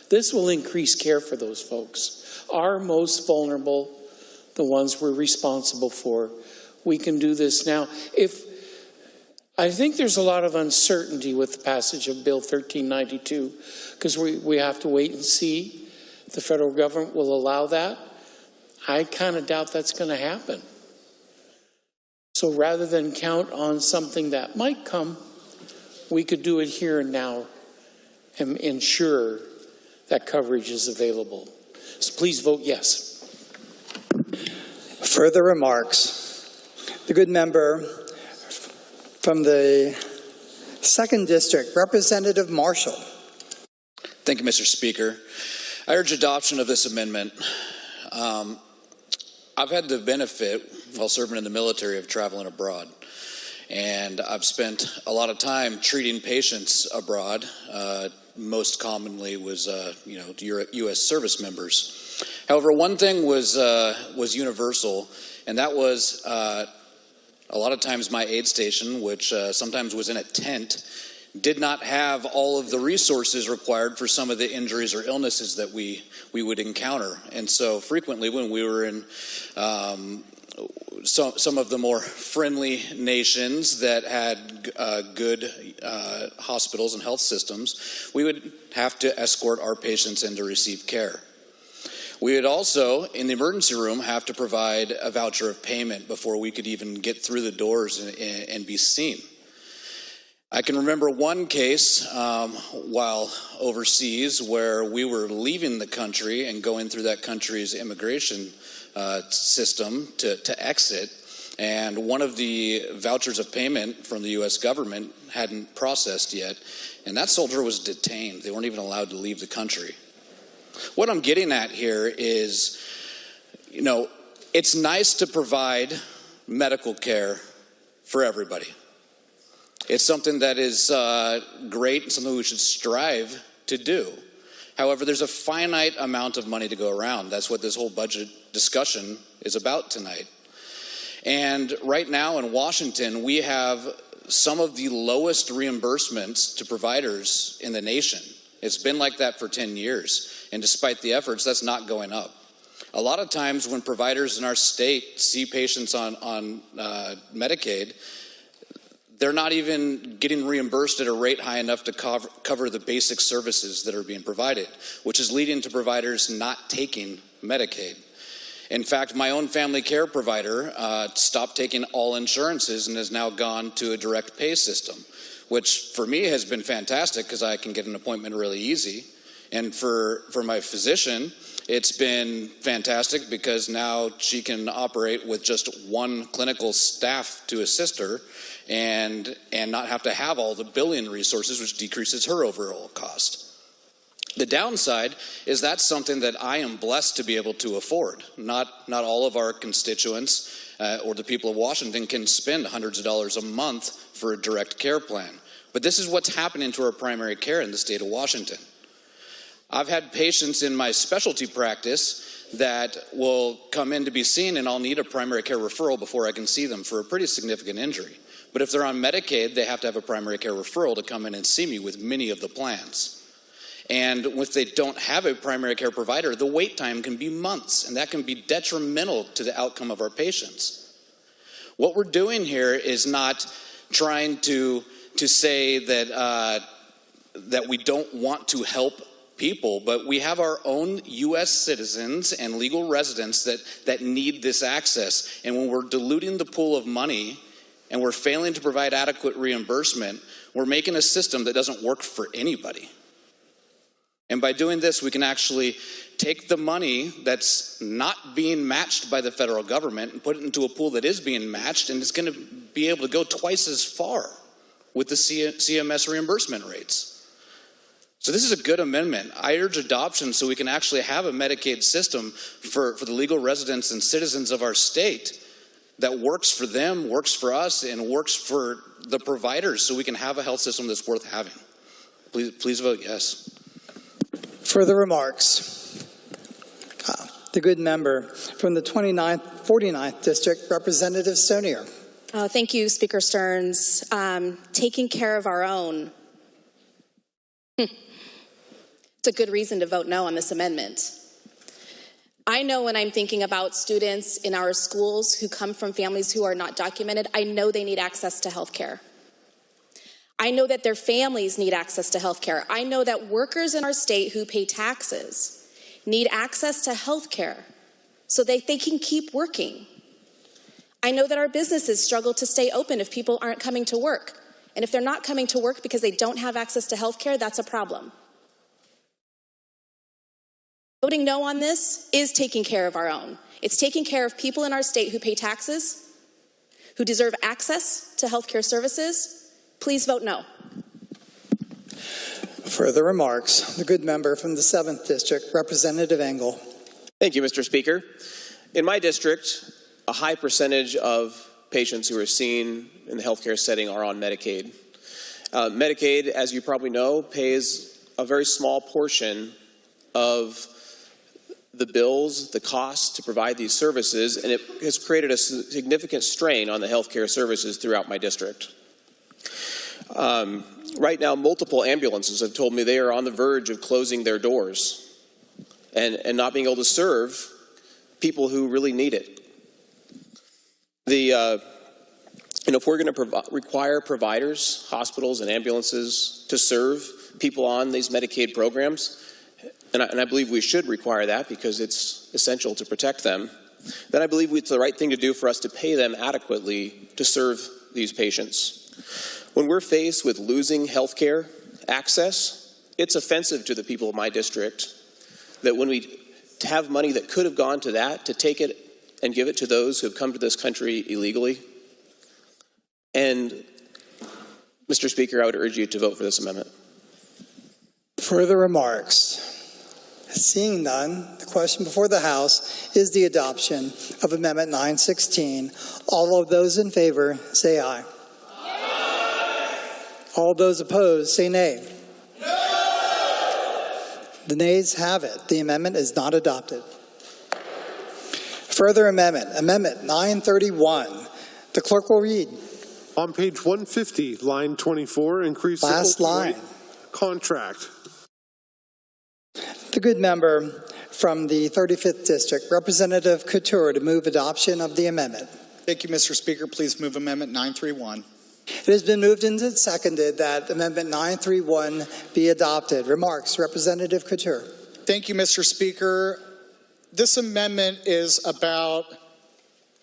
This will increase care for those folks. Our most vulnerable, the ones we're responsible for. We can do this now. I think there's a lot of uncertainty with the passage of Bill 1392 because we have to wait and see if the federal government will allow that. I kind of doubt that's going to happen. So rather than count on something that might come, we could do it here and now and ensure that coverage is available. So please vote yes. Further remarks? The good member from the 2nd District, Representative Marshall. Thank you, Mr. Speaker. I urge adoption of this amendment. I've had the benefit, while serving in the military, of traveling abroad. And I've spent a lot of time treating patients abroad. Most commonly was, U.S. service members. However, one thing was universal, and that was a lot of times my aid station, which sometimes was in a tent, did not have all of the resources required for some of the injuries or illnesses that we would encounter. And so frequently when we were in some of the more friendly nations that had good hospitals and health systems, we would have to escort our patients in to receive care. We would also, in the emergency room, have to provide a voucher of payment before we could even get through the doors and be seen. I can remember one case while overseas where we were leaving the country and going through that country's immigration system to exit, and one of the vouchers of payment from the U.S. government hadn't processed yet, and that soldier was detained. They weren't even allowed to leave the country. What I'm getting at here is, it's nice to provide medical care for everybody. It's something that is great and something we should strive to do. However, there's a finite amount of money to go around. That's what this whole budget discussion is about tonight. And right now in Washington, we have some of the lowest reimbursements to providers in the nation. It's been like that for 10 years. And despite the efforts, that's not going up. A lot of times when providers in our state see patients on Medicaid, they're not even getting reimbursed at a rate high enough to cover the basic services that are being provided, which is leading to providers not taking Medicaid. In fact, my own family care provider stopped taking all insurances and has now gone to a direct pay system, which for me has been fantastic because I can get an appointment really easy. And for my physician, it's been fantastic because now she can operate with just one clinical staff to assist her and not have to have all the billing resources, which decreases her overall cost. The downside is that's something that I am blessed to be able to afford. Not all of our constituents or the people of Washington can spend hundreds of dollars a month for a direct care plan. But this is what's happening to our primary care in the state of Washington. I've had patients in my specialty practice that will come in to be seen and I'll need a primary care referral before I can see them for a pretty significant injury. But if they're on Medicaid, they have to have a primary care referral to come in and see me with many of the plans. And if they don't have a primary care provider, the wait time can be months, and that can be detrimental to the outcome of our patients. What we're doing here is not trying to say that we don't want to help people, but we have our own U.S. citizens and legal residents that need this access. And when we're diluting the pool of money and we're failing to provide adequate reimbursement, we're making a system that doesn't work for anybody. And by doing this, we can actually take the money that's not being matched by the federal government and put it into a pool that is being matched, and it's going to be able to go twice as far with the CMS reimbursement rates. So this is a good amendment. I urge adoption so we can actually have a Medicaid system for the legal residents and citizens of our state that works for them, works for us, and works for the providers so we can have a health system that's worth having. Please vote yes. Further remarks. The good member from the 49th District, Representative Stonier. Thank you, Speaker Stearns. Taking care of our own. It's a good reason to vote no on this amendment. I know when I'm thinking about students in our schools who come from families who are not documented, I know they need access to health care. I know that their families need access to health care. I know that workers in our state who pay taxes need access to health care so that they can keep working. I know that our businesses struggle to stay open if people aren't coming to work. And if they're not coming to work because they don't have access to health care, that's a problem. Voting no on this is taking care of our own. It's taking care of people in our state who pay taxes, who deserve access to health care services. Please vote no. Further remarks. The good member from the 7th District, Representative Engel. Thank you, Mr. Speaker. In my district, a high percentage of patients who are seen in the healthcare setting are on Medicaid. Medicaid, as you probably know, pays a very small portion of the bills, the costs to provide these services, and it has created a significant strain on the healthcare services throughout my district. Right now, multiple ambulances have told me they are on the verge of closing their doors and not being able to serve people who really need it. If we're going to require providers, hospitals, and ambulances to serve people on these Medicaid programs, and I believe we should require that because it's essential to protect them, then I believe it's the right thing to do for us to pay them adequately to serve these patients. When we're faced with losing health care access, it's offensive to the people of my district that when we have money that could have gone to that, to take it and give it to those who have come to this country illegally. And, Mr. Speaker, I would urge you to vote for this amendment. Further remarks? Seeing none, the question before the House is the adoption of Amendment 916. All of those in favor say aye. All those opposed say nay. The nays have it. The amendment is not adopted. Further amendment, Amendment 931. The clerk will read. On page 150, line 24, increase Last the line. rate contract. The good member from the 35th District, Representative Couture, to move adoption of the amendment. Thank you, Mr. Speaker. Please move Amendment 931. It has been moved and seconded that Amendment 931 be adopted. Remarks, Representative Couture. Thank you, Mr. Speaker. This amendment is about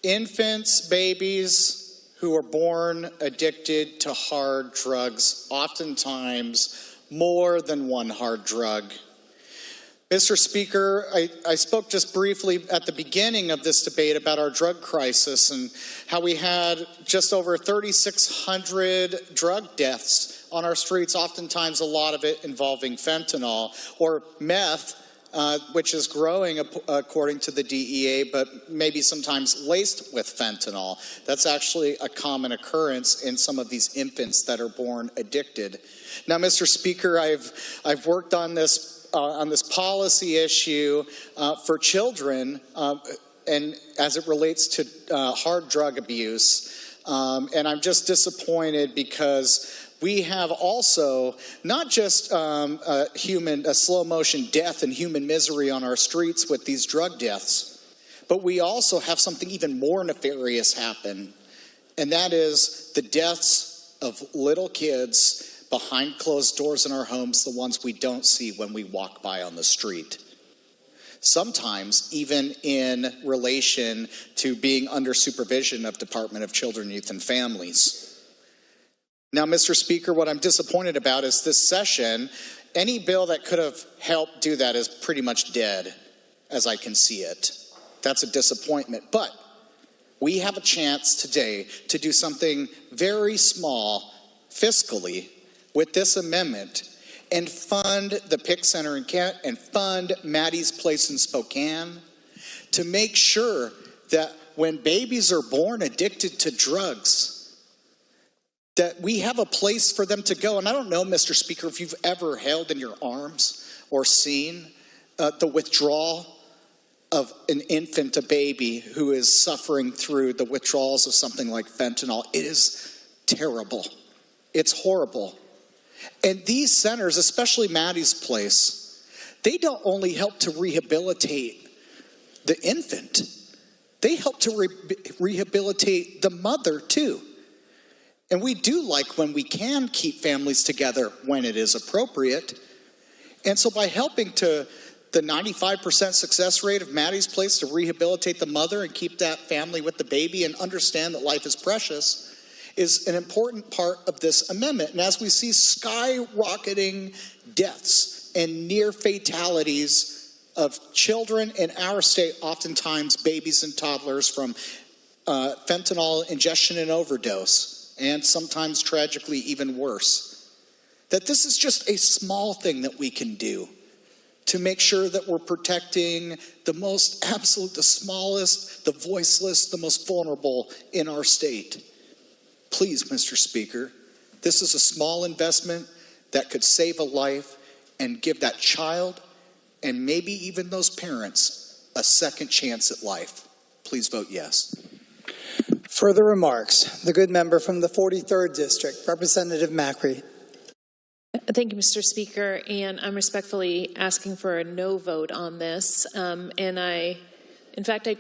infants, babies who are born addicted to hard drugs, oftentimes more than one hard drug. Mr. Speaker, I spoke just briefly at the beginning of this debate about our drug crisis and how we had just over 3,600 drug deaths on our streets, oftentimes a lot of it involving fentanyl or meth, which is growing according to the DEA, but maybe sometimes laced with fentanyl. That's actually a common occurrence in some of these infants that are born addicted. Now, Mr. Speaker, I've worked on this policy issue for children and as it relates to hard drug abuse. And I'm just disappointed because we have also not just a slow motion death and human misery on our streets with these drug deaths, but we also have something even more nefarious happen, and that is the deaths of little kids behind closed doors in our homes, the ones we don't see when we walk by on the street. Sometimes even in relation to being under supervision of Department of Children, Youth, and Families. Now, Mr. Speaker, what I'm disappointed about is this session, any bill that could have helped do that is pretty much dead, as I can see it. That's a disappointment. But we have a chance today to do something very small fiscally with this amendment and fund the PIC Center in Kent and fund Maddie's Place in Spokane to make sure that when babies are born addicted to drugs, that we have a place for them to go. And I don't know, Mr. Speaker, if you've ever held in your arms or seen the withdrawal of an infant, a baby who is suffering through the withdrawals of something like fentanyl. It is terrible. It's horrible. And these centers, especially Maddie's Place, they don't only help to rehabilitate the infant, they help to rehabilitate the mother too. And we do like when we can keep families together when it is appropriate. And so by helping to the 95% success rate of Maddie's Place to rehabilitate the mother and keep that family with the baby and understand that life is precious is an important part of this amendment. And as we see skyrocketing deaths and near fatalities of children in our state, oftentimes babies and toddlers from fentanyl ingestion and overdose, and sometimes tragically even worse, that this is just a small thing that we can do to make sure that we're protecting the most absolute, the smallest, the voiceless, the most vulnerable in our state. Please, Mr. Speaker, this is a small investment that could save a life and give that child and maybe even those parents a second chance at life. Please vote yes. Further remarks, the good member from the 43rd District, Representative Macri. Thank you, Mr. Speaker, and I'm respectfully asking for a no vote on this. And I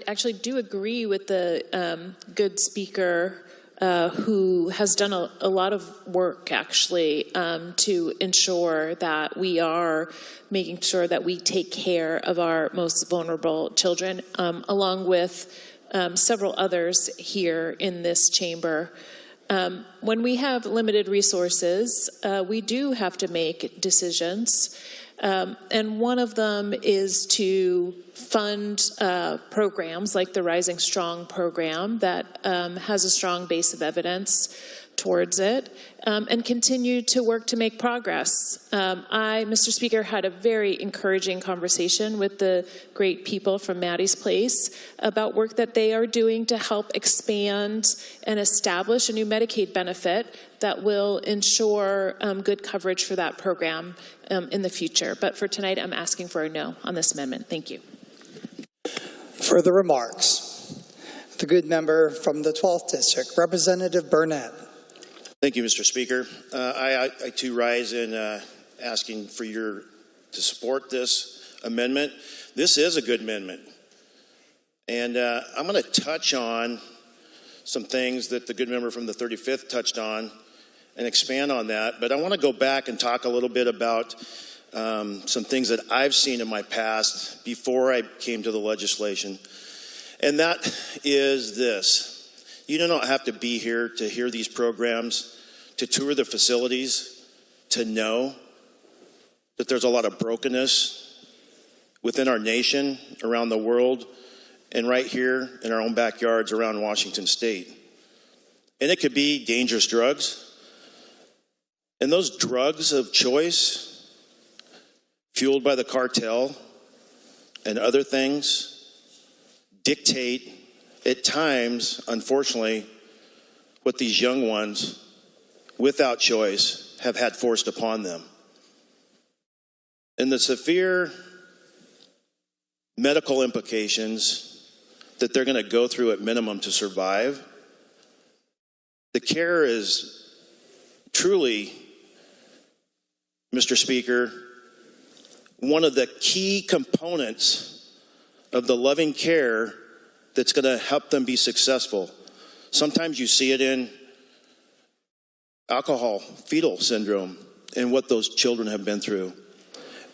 actually do agree with the good speaker who has done a lot of work, actually, to ensure that we are making sure that we take care of our most vulnerable children, along with several others here in this chamber. When we have limited resources, we do have to make decisions. And one of them is to fund programs like the Rising Strong program that has a strong base of evidence towards it, and continue to work to make progress. I, Mr. Speaker, had a very encouraging conversation with the great people from Maddie's Place about work that they are doing to help expand and establish a new Medicaid benefit that will ensure good coverage for that program in the future. But for tonight, I'm asking for a no on this amendment. Thank you. Further remarks? The good member from the 12th District, Representative Burnett. Thank you, Mr. Speaker. I too rise in asking for to support this amendment. This is a good amendment. And I'm going to touch on some things that the good member from the 35th touched on and expand on that. But I want to go back and talk a little bit about some things that I've seen in my past before I came to the legislation. And that is this. You do not have to be here to hear these programs, to tour the facilities, to know that there's a lot of brokenness within our nation, around the world, and right here in our own backyards around Washington State. And it could be dangerous drugs. And those drugs of choice, fueled by the cartel and other things, dictate at times, unfortunately, what these young ones, without choice, have had forced upon them. And the severe medical implications that they're going to go through at minimum to survive, the care is truly, Mr. Speaker, one of the key components of the loving care that's going to help them be successful. Sometimes you see it in alcohol fetal syndrome and what those children have been through.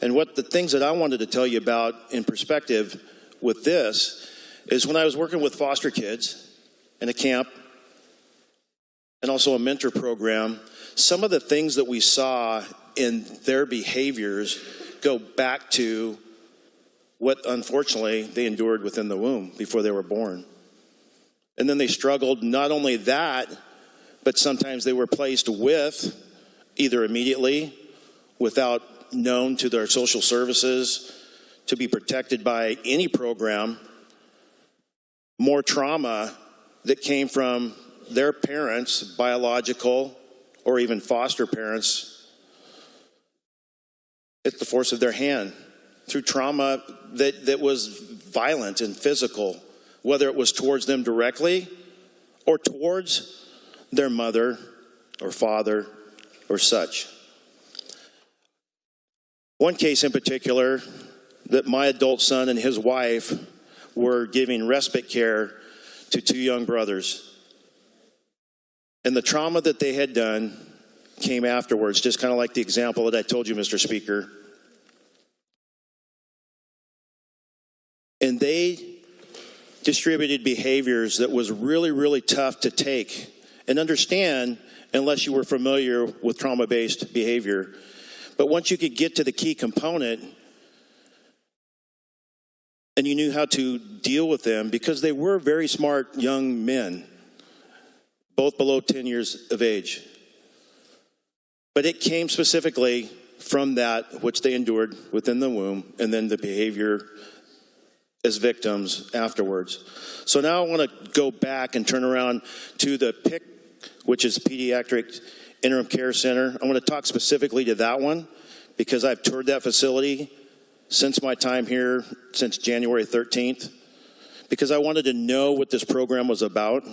And what the things that I wanted to tell you about in perspective with this is when I was working with foster kids in a camp and also a mentor program, some of the things that we saw in their behaviors go back to what, unfortunately, they endured within the womb before they were born. And then they struggled, not only that, but sometimes they were placed with, either immediately, without known to their social services, to be protected by any program, more trauma that came from their parents, biological, or even foster parents, at the force of their hand, through trauma that was violent and physical, whether it was towards them directly or towards their mother or father or such. One case in particular, that my adult son and his wife were giving respite care to two young brothers. And the trauma that they had done came afterwards, just kind of like the example that I told you, Mr. Speaker. And they distributed behaviors that was really, really tough to take and understand unless you were familiar with trauma-based behavior. But once you could get to the key component and you knew how to deal with them, because they were very smart young men, both below 10 years of age. But it came specifically from that which they endured within the womb and then the behavior as victims afterwards. So now I want to go back and turn around to the PIC, which is Pediatric Interim Care Center. I want to talk specifically to that one because I've toured that facility since my time here, since January 13th, because I wanted to know what this program was about.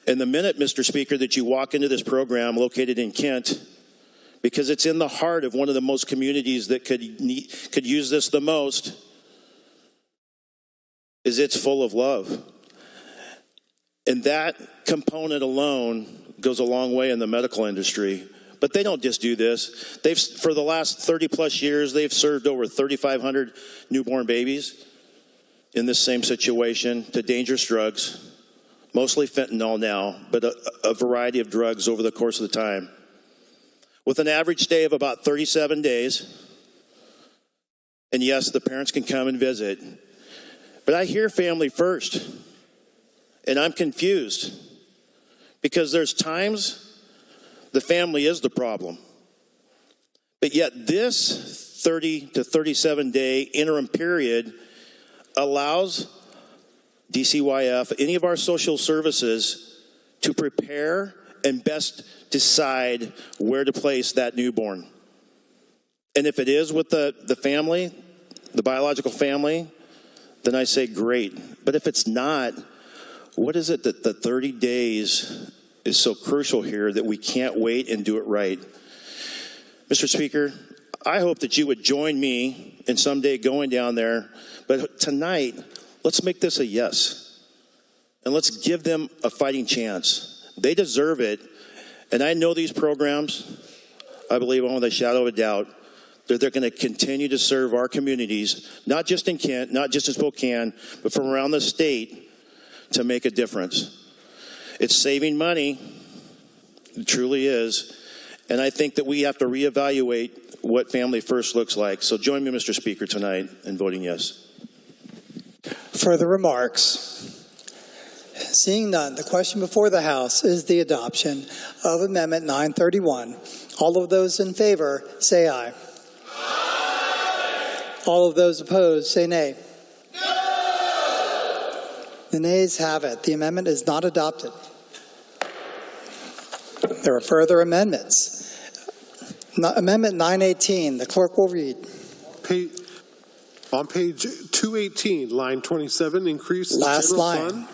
And the minute, Mr. Speaker, that you walk into this program located in Kent, because it's in the heart of one of the most communities that could use this the most, is it's full of love. And that component alone goes a long way in the medical industry. But they don't just do this. For the last 30 plus years, they've served over 3,500 newborn babies in this same situation to dangerous drugs, mostly fentanyl now, but a variety of drugs over the course of the time. With an average stay of about 37 days. And yes, the parents can come and visit. But I hear family first. And I'm confused. Because there's times the family is the problem. But yet this 30 to 37 day interim period allows DCYF, any of our social services, to prepare and best decide where to place that newborn. And if it is with the family, the biological family, then I say great. But if it's not, what is it that the 30 days is so crucial here that we can't wait and do it right? Mr. Speaker, I hope that you would join me in someday going down there. But tonight, let's make this a yes. And let's give them a fighting chance. They deserve it. And I know these programs, I believe without a shadow of a doubt, that they're going to continue to serve our communities, not just in Kent, not just in Spokane, but from around the state to make a difference. It's saving money. It truly is. And I think that we have to reevaluate what Family First looks like. So join me, Mr. Speaker, tonight in voting yes. Further remarks? Seeing none, the question before the House is the adoption of Amendment 931. All of those in favor, say aye. Aye. All of those opposed, say nay. No. The nays have it. The amendment is not adopted. There are further amendments. Amendment 918, the clerk will read. On page 218, line 27, increase the last general line. Fund.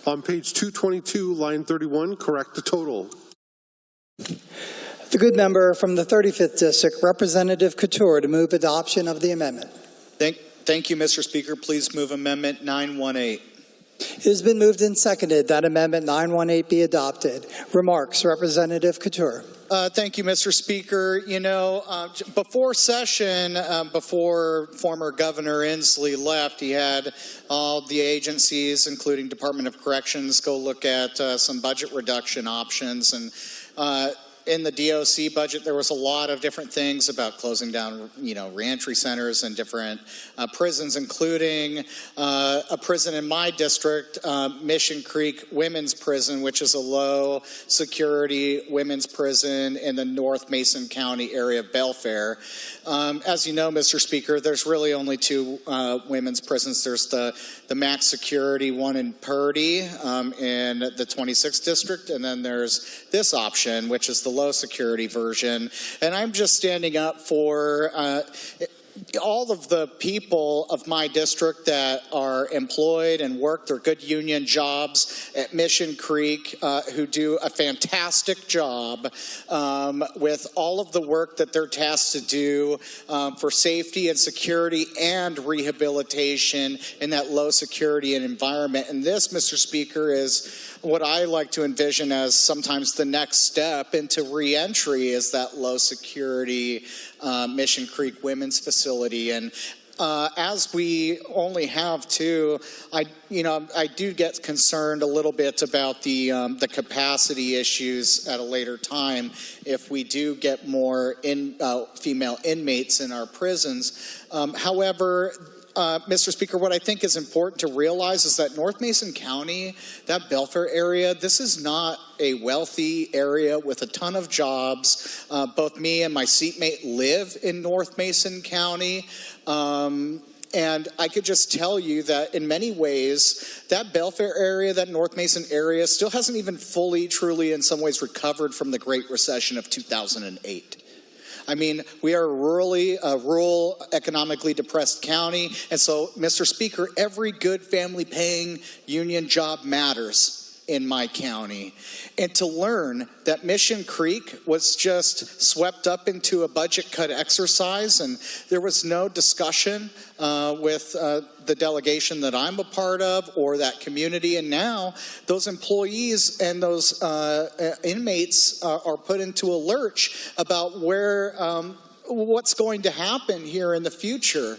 On page 222, line 31, correct the total. The good member from the 35th District, Representative Couture, to move adoption of the amendment. Thank you, Mr. Speaker. Please move Amendment 918. It has been moved and seconded that Amendment 918 be adopted. Remarks, Representative Couture. Thank you, Mr. Speaker. You know, before session, before former Governor Inslee left, he had all the agencies, including Department of Corrections, go look at some budget reduction options. And in the DOC budget, there was a lot of different things about closing down, reentry centers and different prisons, including a prison in my district, Mission Creek Women's Prison, which is a low security women's prison in the North Mason County area of Belfair. As you know, Mr. Speaker, there's really only two women's prisons. There's the max security one in Purdy in the 26th district, and then there's this option, which is the low security version. And I'm just standing up for all of the people of my district that are employed and work their good union jobs at Mission Creek, who do a fantastic job with all of the work that they're tasked to do for safety and security and rehabilitation in that low security and environment. And this, Mr. Speaker, is what I like to envision as sometimes the next step into reentry, is that low security Mission Creek Women's Facility. And as we only have two, I do get concerned a little bit about the capacity issues at a later time if we do get more female inmates in our prisons. However, Mr. Speaker, what I think is important to realize is that North Mason County, that Belfair area, this is not a wealthy area with a ton of jobs. Both me and my seatmate live in North Mason County. And I could just tell you that in many ways, that Belfair area, that North Mason area, still hasn't even fully, truly, in some ways, recovered from the Great Recession of 2008. I mean, we are a rural, economically depressed county. And so, Mr. Speaker, every good family-paying union job matters. in my county, and to learn that Mission Creek was just swept up into a budget cut exercise, and there was no discussion with the delegation that I'm a part of or that community. And now those employees and those inmates are put into a lurch about where what's going to happen here in the future.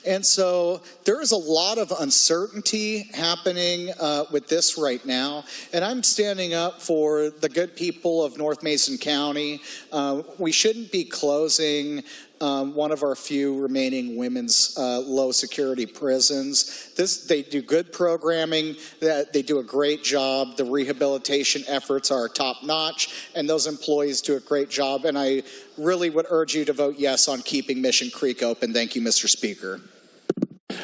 And so there is a lot of uncertainty happening with this right now. And I'm standing up for the good people of North Mason County. We shouldn't be closing one of our few remaining women's low security prisons. They do good programming, they do a great job. The rehabilitation efforts are top notch, and those employees do a great job. And I really would urge you to vote yes on keeping Mission Creek open. Thank you, Mr. Speaker.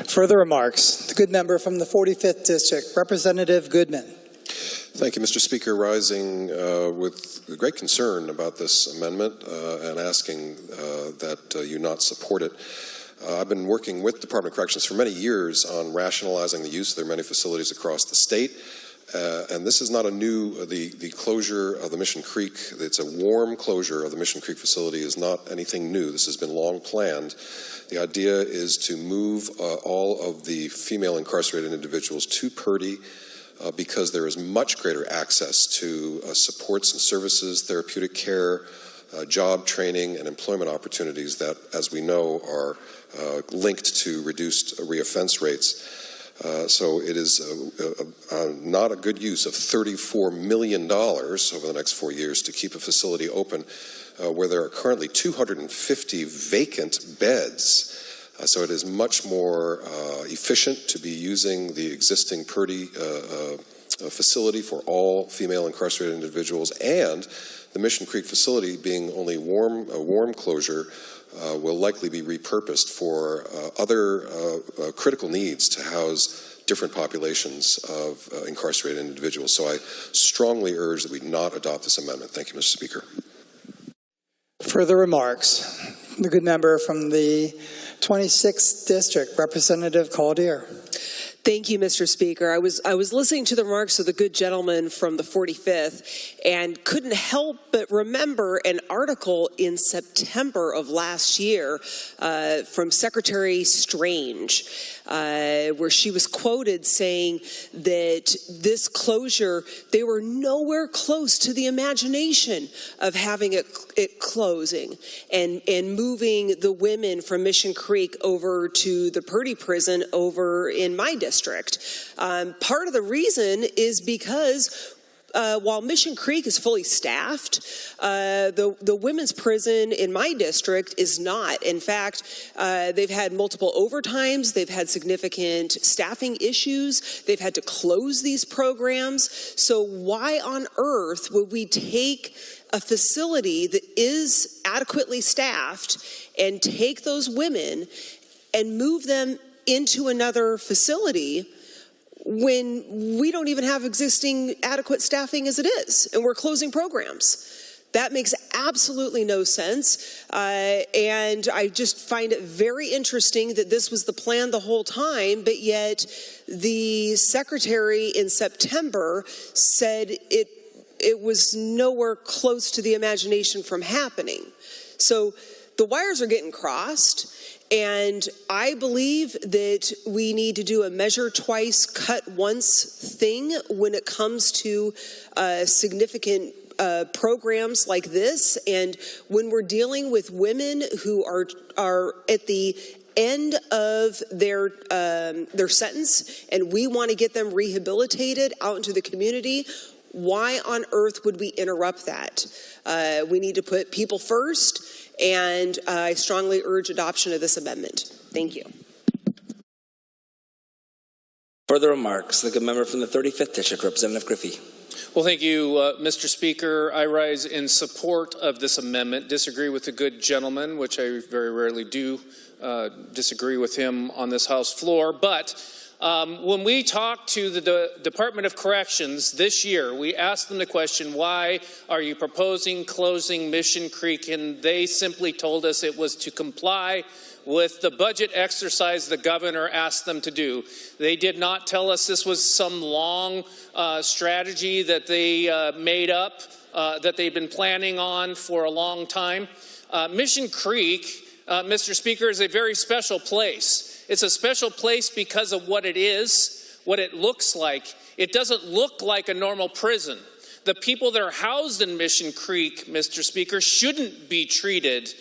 Further remarks. The good member from the 45th District, Representative Goodman. Thank you, Mr. Speaker. Rising with great concern about this amendment and asking that you not support it. I've been working with Department of Corrections for many years on rationalizing the use of their many facilities across the state. And this is not a new, the closure of the Mission Creek, it's a warm closure of the Mission Creek facility is not anything new. This has been long planned. The idea is to move all of the female incarcerated individuals to Purdy because there is much greater access to supports and services, therapeutic care, job training, and employment opportunities that, as we know, are linked to reduced reoffense rates. So it is not a good use of $34 million over the next 4 years to keep a facility open where there are currently 250 vacant beds. So it is much more efficient to be using the existing Purdy facility for all female incarcerated individuals, and the Mission Creek facility, being only a warm closure, will likely be repurposed for other critical needs to house different populations of incarcerated individuals. So I strongly urge that we not adopt this amendment. Thank you, Mr. Speaker. Further remarks. The good member from the 26th District, Representative Caldier. Thank you, Mr. Speaker. I was listening to the remarks of the good gentleman from the 45th and couldn't help but remember an article in September of last year from Secretary Strange, where she was quoted saying that this closure, they were nowhere close to the imagination of having it closing and moving the women from Mission Creek over to the Purdy prison over in my district. Part of the reason is because while Mission Creek is fully staffed, the women's prison in my district is not. In fact, they've had multiple overtimes. They've had significant staffing issues. They've had to close these programs. So why on earth would we take a facility that is adequately staffed and take those women and move them into another facility when we don't even have existing adequate staffing as it is, and we're closing programs? That makes absolutely no sense, and I just find it very interesting that this was the plan the whole time, but yet the secretary in September said it was nowhere close to the imagination from happening. So the wires are getting crossed. And I believe that we need to do a measure twice, cut once thing when it comes to significant programs like this. And when we're dealing with women who are at the end of their sentence and we want to get them rehabilitated out into the community, why on earth would we interrupt that? We need to put people first. And I strongly urge adoption of this amendment. Thank you. Further remarks, the good member from the 35th District, Representative Griffey. Well, thank you, Mr. Speaker. I rise in support of this amendment. Disagree with the good gentleman, which I very rarely do disagree with him on this House floor. But when we talked to the Department of Corrections this year, we asked them the question, why are you proposing closing Mission Creek? And they simply told us it was to comply with the budget exercise the governor asked them to do. They did not tell us this was some long strategy that they made up, that they've been planning on for a long time. Mission Creek, Mr. Speaker, is a very special place. It's a special place because of what it is, what it looks like. It doesn't look like a normal prison. The people that are housed in Mission Creek, Mr. Speaker, shouldn't be treated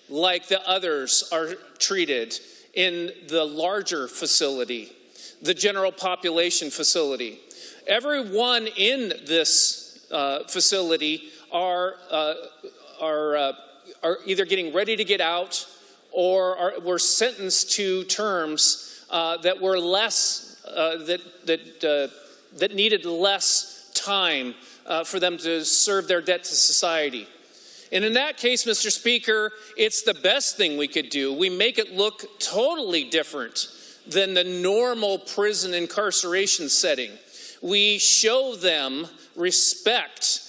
like the others are treated in the larger facility, the general population facility. Everyone in this facility are either getting ready to get out or were sentenced to terms that were less, that needed less time for them to serve their debt to society. And in that case, Mr. Speaker, it's the best thing we could do. We make it look totally different than the normal prison incarceration setting. We show them respect.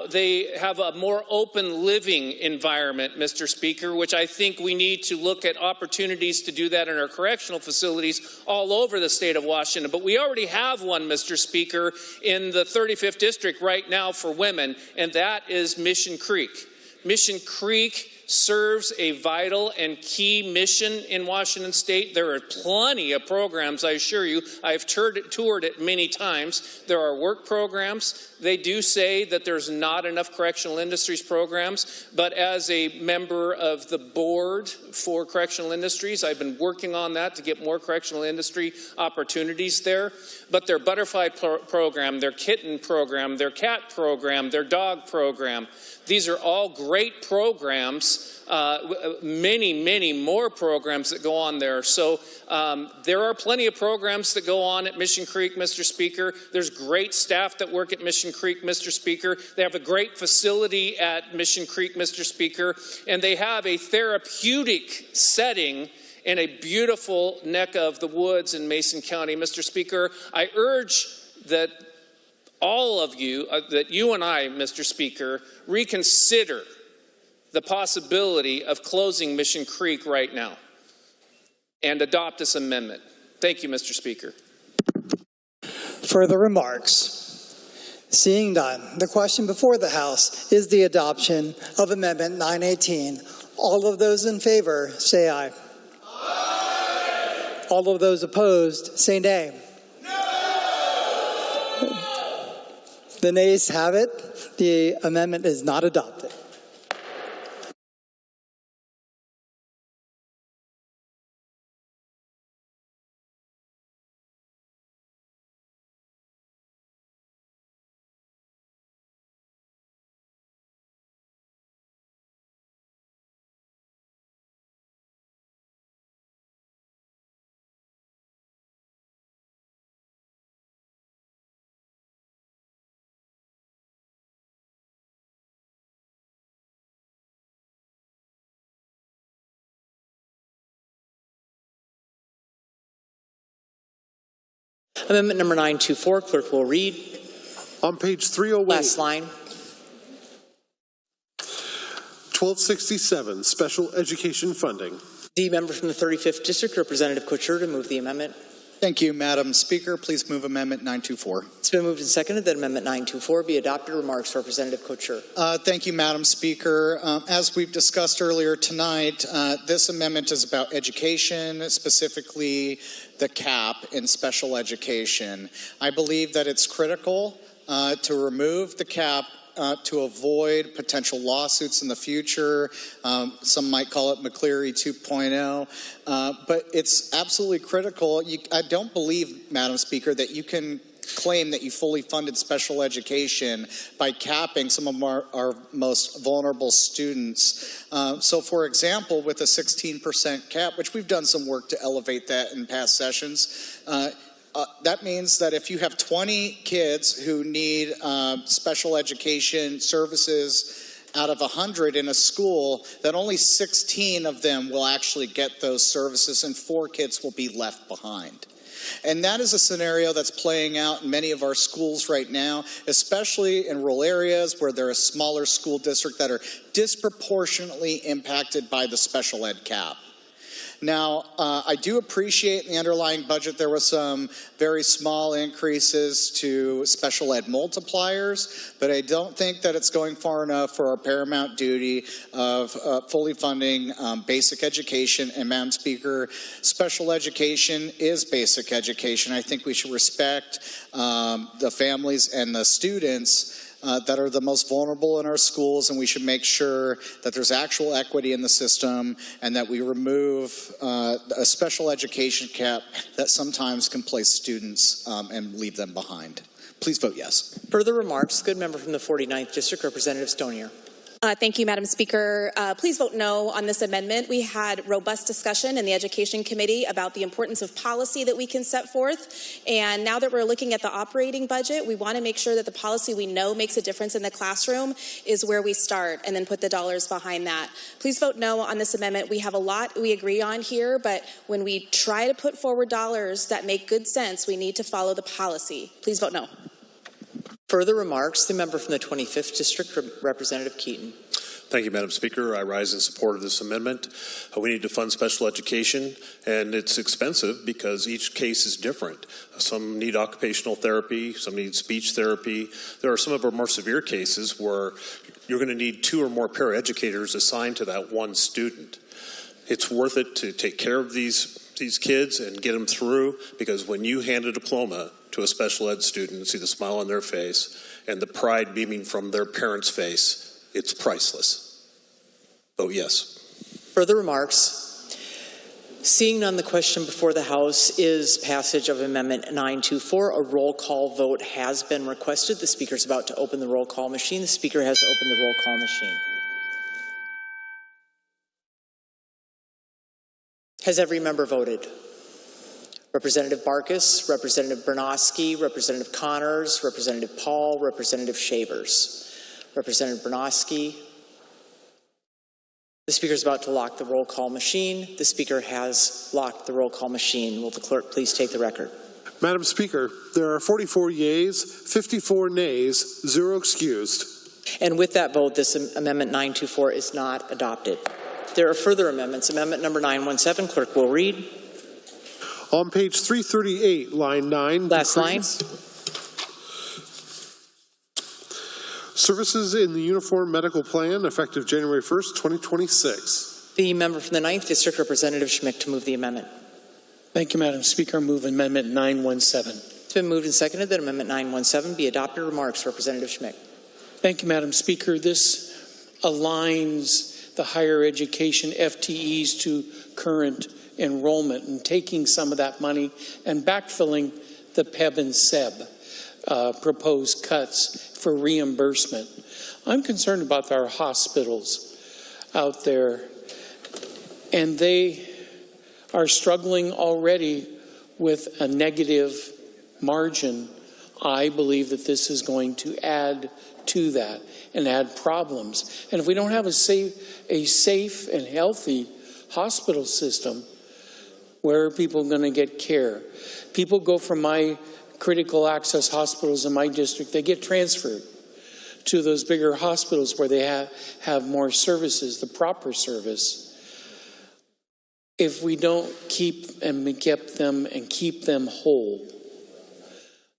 They have a more open living environment, Mr. Speaker, which I think we need to look at opportunities to do that in our correctional facilities all over the state of Washington. But we already have one, Mr. Speaker, in the 35th District right now for women, and that is Mission Creek. Mission Creek serves a vital and key mission in Washington State. There are plenty of programs, I assure you. I've toured it many times. There are work programs. They do say that there's not enough correctional industries programs, but as a member of the board for correctional industries, I've been working on that to get more correctional industry opportunities there. But their butterfly program, their kitten program, their cat program, their dog program, these are all great programs, many, many more programs that go on there. So there are plenty of programs that go on at Mission Creek, Mr. Speaker. There's great staff that work at Mission Creek, Mr. Speaker. They have a great facility at Mission Creek, Mr. Speaker, and they have a therapeutic setting in a beautiful neck of the woods in Mason County. Mr. Speaker, I urge that all of you, that you and I, Mr. Speaker, reconsider the possibility of closing Mission Creek right now and adopt this amendment. Thank you, Mr. Speaker. Further remarks? Seeing none, the question before the House is the adoption of Amendment 918. All of those in favor say aye. Aye. All of those opposed say nay. No. The nays have it. The amendment is not adopted. Amendment number 924, clerk will read. On page 308. Last line. 1267, special education funding. The member from the 35th District, Representative Couture, to move the amendment. Thank you, Madam Speaker. Please move Amendment 924. It's been moved and seconded that Amendment 924 be adopted. Remarks, Representative Couture. Thank you, Madam Speaker. As we've discussed earlier tonight, this amendment is about education, specifically the cap in special education. I believe that it's critical to remove the cap to avoid potential lawsuits in the future. Some might call it McCleary 2.0. But it's absolutely critical. I don't believe, Madam Speaker, that you can claim that you fully funded special education by capping some of our most vulnerable students. So, for example, with a 16% cap, which we've done some work to elevate that in past sessions, that means that if you have 20 kids who need special education services out of 100 in a school, that only 16 of them will actually get those services and 4 kids will be left behind. And that is a scenario that's playing out in many of our schools right now, especially in rural areas where there are smaller school districts that are disproportionately impacted by the special ed cap. Now, I do appreciate in the underlying budget there was some very small increases to special ed multipliers, but I don't think that it's going far enough for our paramount duty of fully funding basic education. And Madam Speaker, special education is basic education. I think we should respect the families and the students that are the most vulnerable in our schools, and we should make sure that there's actual equity in the system and that we remove a special education cap that sometimes can place students and leave them behind. Please vote yes. Further remarks, good member from the 49th District, Representative Stonier. Thank you, Madam Speaker. Please vote no on this amendment. We had robust discussion in the Education Committee about the importance of policy that we can set forth. And now that we're looking at the operating budget, we want to make sure that the policy we know makes a difference in the classroom is where we start and then put the dollars behind that. Please vote no on this amendment. We have a lot we agree on here, but when we try to put forward dollars that make good sense, we need to follow the policy. Please vote no. Further remarks, the member from the 25th District, Representative Keaton. Thank you, Madam Speaker. I rise in support of this amendment. We need to fund special education, and it's expensive because each case is different. Some need occupational therapy, some need speech therapy. There are some of our more severe cases where you're going to need 2 or more paraeducators assigned to that one student. It's worth it to take care of these kids and get them through, because when you hand a diploma to a special ed student, see the smile on their face and the pride beaming from their parents' face, it's priceless. Vote yes. Further remarks? Seeing none, the question before the House is passage of Amendment 924. A roll call vote has been requested. The Speaker is about to open the roll call machine. The Speaker has opened the roll call machine. Has every member voted? Representative Barkas, Representative Bernosky, Representative Connors, Representative Paul, Representative Shavers. Representative Bernosky. The Speaker is about to lock the roll call machine. The Speaker has locked the roll call machine. Will the clerk please take the record? Madam Speaker, there are 44 yeas, 54 nays, 0 excused. And with that vote, this Amendment 924 is not adopted. There are further amendments. Amendment number 917, clerk will read. On page 338, line 9. Last line. Services in the Uniform Medical Plan, effective January 1st, 2026. The member from the 9th District, Representative Schmick, to move the amendment. Thank you, Madam Speaker. Move Amendment 917. It's been moved and seconded that Amendment 917 be adopted. Remarks, Representative Schmick. Thank you, Madam Speaker. This aligns the higher education FTEs to current enrollment and taking some of that money and backfilling the PEB and SEB proposed cuts for reimbursement. I'm concerned about our hospitals out there, and they are struggling already with a negative margin. I believe that this is going to add to that and add problems. And if we don't have a safe and healthy hospital system, where are people going to get care? People go from my critical access hospitals in my district, they get transferred to those bigger hospitals where they have more services, the proper service. If we don't keep them whole,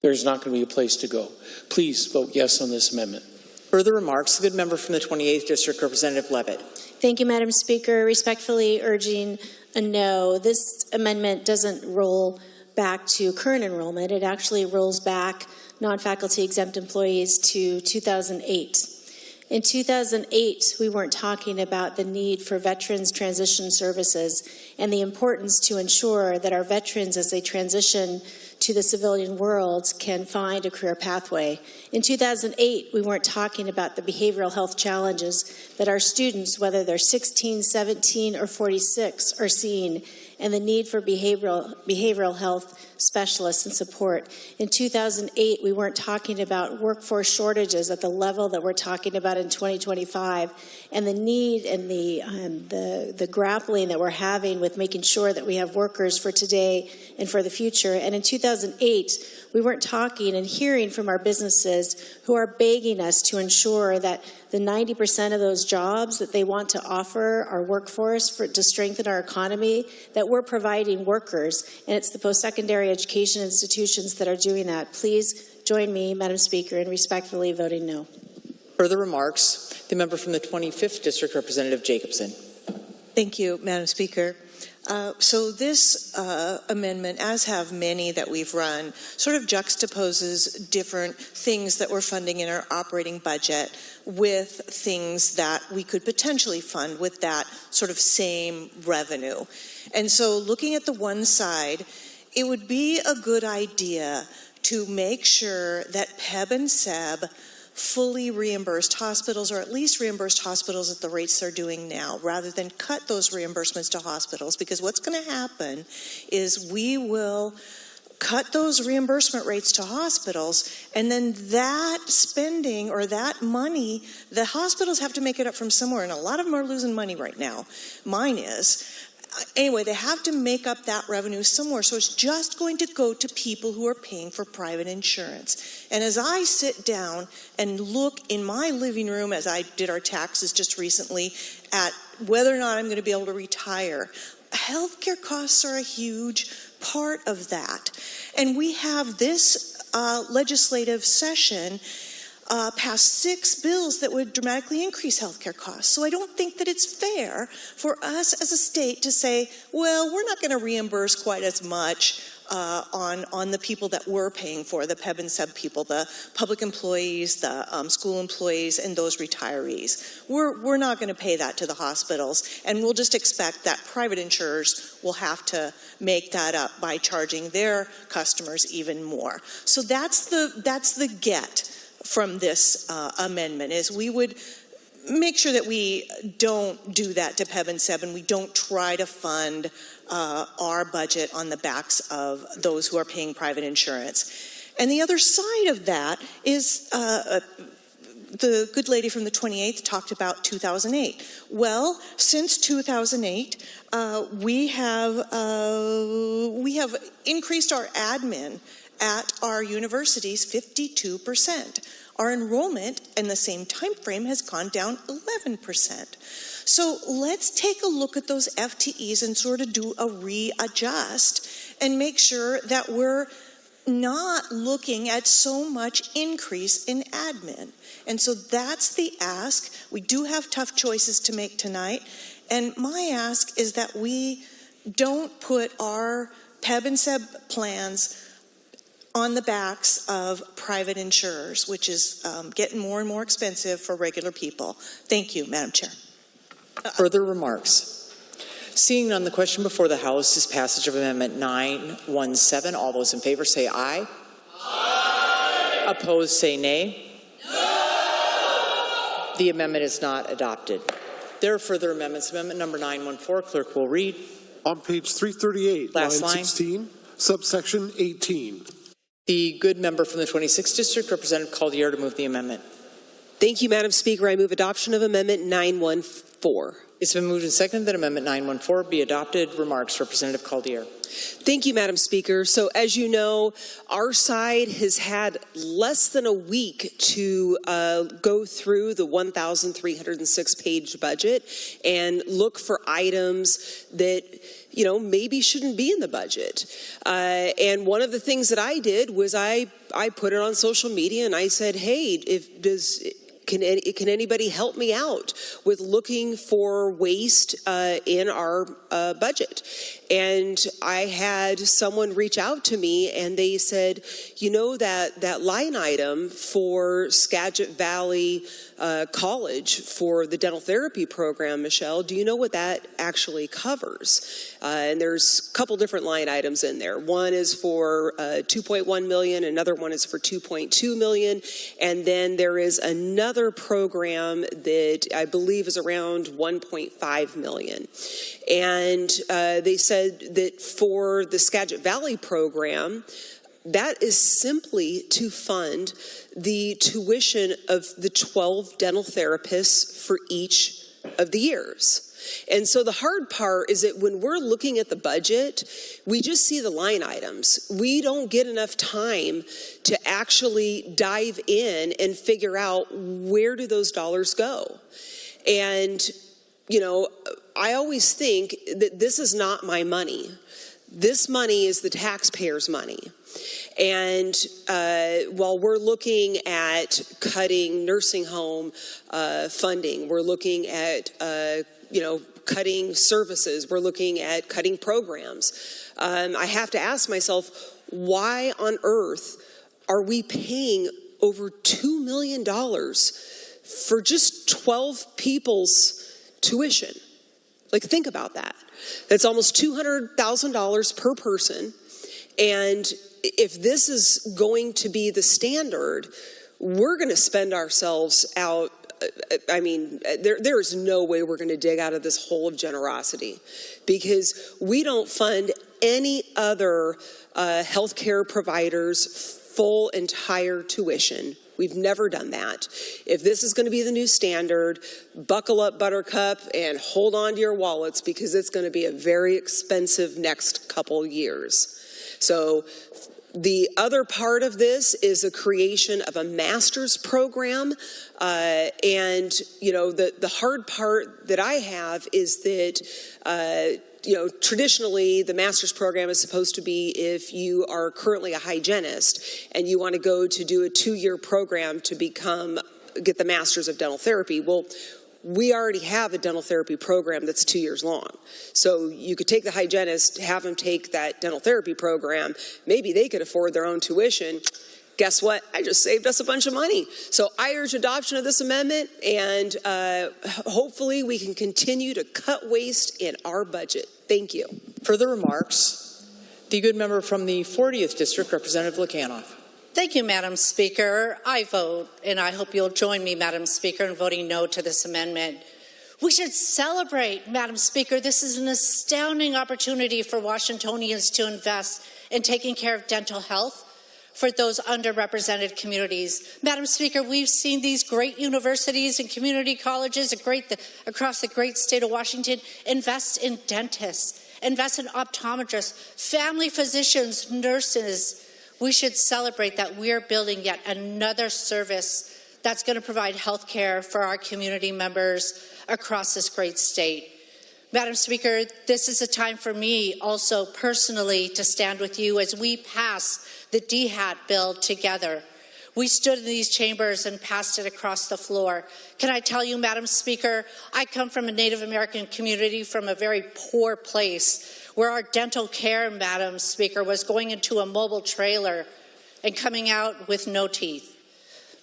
there's not going to be a place to go. Please vote yes on this amendment. Further remarks, the good member from the 28th District, Representative Levitt. Thank you, Madam Speaker. Respectfully urging a no. This amendment doesn't roll back to current enrollment. It actually rolls back non-faculty exempt employees to 2008. In 2008, we weren't talking about the need for veterans transition services and the importance to ensure that our veterans, as they transition to the civilian world, can find a career pathway. In 2008, we weren't talking about the behavioral health challenges that our students, whether they're 16, 17, or 46, are seeing, and the need for behavioral health specialists and support. In 2008, we weren't talking about workforce shortages at the level that we're talking about in 2025, and the need and the grappling that we're having with making sure that we have workers for today and for the future. And in 2008, 2008, we weren't talking and hearing from our businesses who are begging us to ensure that the 90% of those jobs that they want to offer our workforce to strengthen our economy, that we're providing workers, and it's the post-secondary education institutions that are doing that. Please join me, Madam Speaker, in respectfully voting no. Further remarks, the member from the 25th District, Representative Jacobson. Thank you, Madam Speaker. So this amendment, as have many that we've run, sort of juxtaposes different things that we're funding in our operating budget with things that we could potentially fund with that sort of same revenue. And so looking at the one side, it would be a good idea to make sure that PEB and SEB fully reimbursed hospitals, or at least reimbursed hospitals at the rates they're doing now, rather than cut those reimbursements to hospitals. Because what's going to happen is we will cut those reimbursement rates to hospitals, and then that spending or that money, the hospitals have to make it up from somewhere, and a lot of them are losing money right now. Mine is. Anyway, they have to make up that revenue somewhere, so it's just going to go to people who are paying for private insurance. And as I sit down and look in my living room, as I did our taxes just recently, at whether or not I'm going to be able to retire, healthcare costs are a huge part of that. And we have this legislative session passed 6 bills that would dramatically increase healthcare costs. So I don't think that it's fair for us as a state to say, well, we're not going to reimburse quite as much on the people that we're paying for, the PEB and SEB people, the public employees, the school employees, and those retirees. We're not going to pay that to the hospitals, and we'll just expect that private insurers will have to make that up by charging their customers even more. So that's the get from this amendment, is we would make sure that we don't do that to PEB and SEB, and we don't try to fund our budget on the backs of those who are paying private insurance. And the other side of that is the good lady from the 28th talked about 2008. Well, since 2008, we have increased our admin at our universities 52%. Our enrollment in the same time frame has gone down 11%. So let's take a look at those FTEs and sort of do a readjust and make sure that we're not looking at so much increase in admin. And so that's the ask. We do have tough choices to make tonight. And my ask is that we don't put our PEB and SEB plans on the backs of private insurers, which is getting more and more expensive for regular people. Thank you, Madam Chair. Further remarks? Seeing none, the question before the House is passage of Amendment 917. All those in favor say aye. Aye. Opposed say nay. No. The amendment is not adopted. There are further amendments. Amendment number 914. Clerk will read. On page 338, Last line line. 16, subsection 18. The good member from the 26th District, Representative Caldier, to move the amendment. Thank you, Madam Speaker. I move adoption of Amendment 914. It's been moved and seconded that Amendment 914 be adopted. Remarks, Representative Caldier. Thank you, Madam Speaker. So as you know, our side has had less than a week to go through the 1,306-page budget and look for items that maybe shouldn't be in the budget. And one of the things that I did was I put it on social media and I said, hey, can anybody help me out with looking for waste in our budget? And I had someone reach out to me and they said, that line item for Skagit Valley College for the dental therapy program, Michelle, do you know what that actually covers? And there's a couple different line items in there. One is for $2.1 million, another one is for $2.2 million, and then there is another program that I believe is around $1.5 million. And they said that for the Skagit Valley program, that is simply to fund the tuition of the 12 dental therapists for each of the years. And so the hard part is that when we're looking at the budget, we just see the line items. We don't get enough time to actually dive in and figure out where do those dollars go. And, you know, I always think that this is not my money. This money is the taxpayers' money. And while we're looking at cutting nursing home funding, we're looking at, cutting services, we're looking at cutting programs, I have to ask myself, why on earth are we paying over $2 million for just 12 people's tuition? Like, think about that. That's almost $200,000 per person. And if this is going to be the standard, we're going to spend ourselves out. I mean, there is no way we're going to dig out of this hole of generosity, because we don't fund any other healthcare providers' full entire tuition. We've never done that. If this is going to be the new standard, buckle up, Buttercup, and hold on to your wallets, because it's going to be a very expensive next couple years. So the other part of this is the creation of a master's program. And, you know, the hard part that I have is that, traditionally the master's program is supposed to be if you are currently a hygienist and you want to go to do a 2-year program to get the master's of dental therapy. Well, we already have a dental therapy program that's 2 years long. So you could take the hygienist, have them take that dental therapy program. Maybe they could afford their own tuition. Guess what? I just saved us a bunch of money. So I urge adoption of this amendment, and hopefully we can continue to cut waste in our budget. Thank you. Further remarks? The good member from the 40th District, Representative Lukanoff. Thank you, Madam Speaker. I vote, and I hope you'll join me, Madam Speaker, in voting no to this amendment. We should celebrate, Madam Speaker. This is an astounding opportunity for Washingtonians to invest in taking care of dental health for those underrepresented communities. Madam Speaker, we've seen these great universities and community colleges across the great state of Washington invest in dentists, invest in optometrists, family physicians, nurses. We should celebrate that we're building yet another service that's going to provide health care for our community members across this great state. Madam Speaker, this is a time for me also personally to stand with you as we pass the DHAT bill together. We stood in these chambers and passed it across the floor. Can I tell you, Madam Speaker, I come from a Native American community from a very poor place where our dental care, Madam Speaker, was going into a mobile trailer and coming out with no teeth.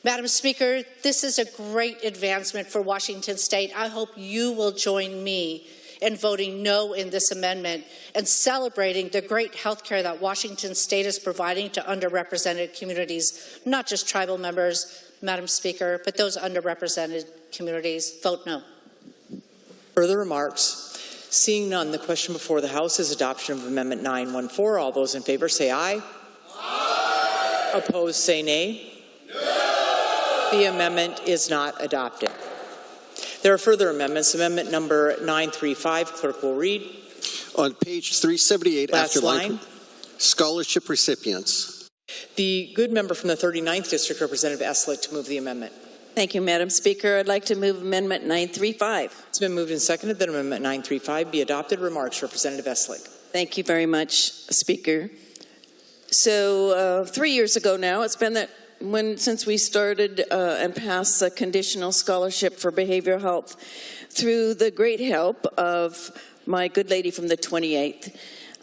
Madam Speaker, this is a great advancement for Washington State. I hope you will join me in voting no in this amendment and celebrating the great health care that Washington State is providing to underrepresented communities, not just tribal members, Madam Speaker, but those underrepresented communities. Vote no. Further remarks? Seeing none, the question before the House is adoption of Amendment 914. All those in favor say aye. Aye. Opposed say nay. No. The amendment is not adopted. There are further amendments. Amendment number 935, clerk will read. On page 378, last line. Scholarship recipients. The good member from the 39th District, Representative Eslick, to move the amendment. Thank you, Madam Speaker. I'd like to move Amendment 935. It's been moved and seconded that Amendment 935 be adopted. Remarks, Representative Eslick. Thank you very much, Speaker. So 3 years ago now, it's been that since we started and passed a conditional scholarship for behavioral health through the great help of my good lady from the 28th.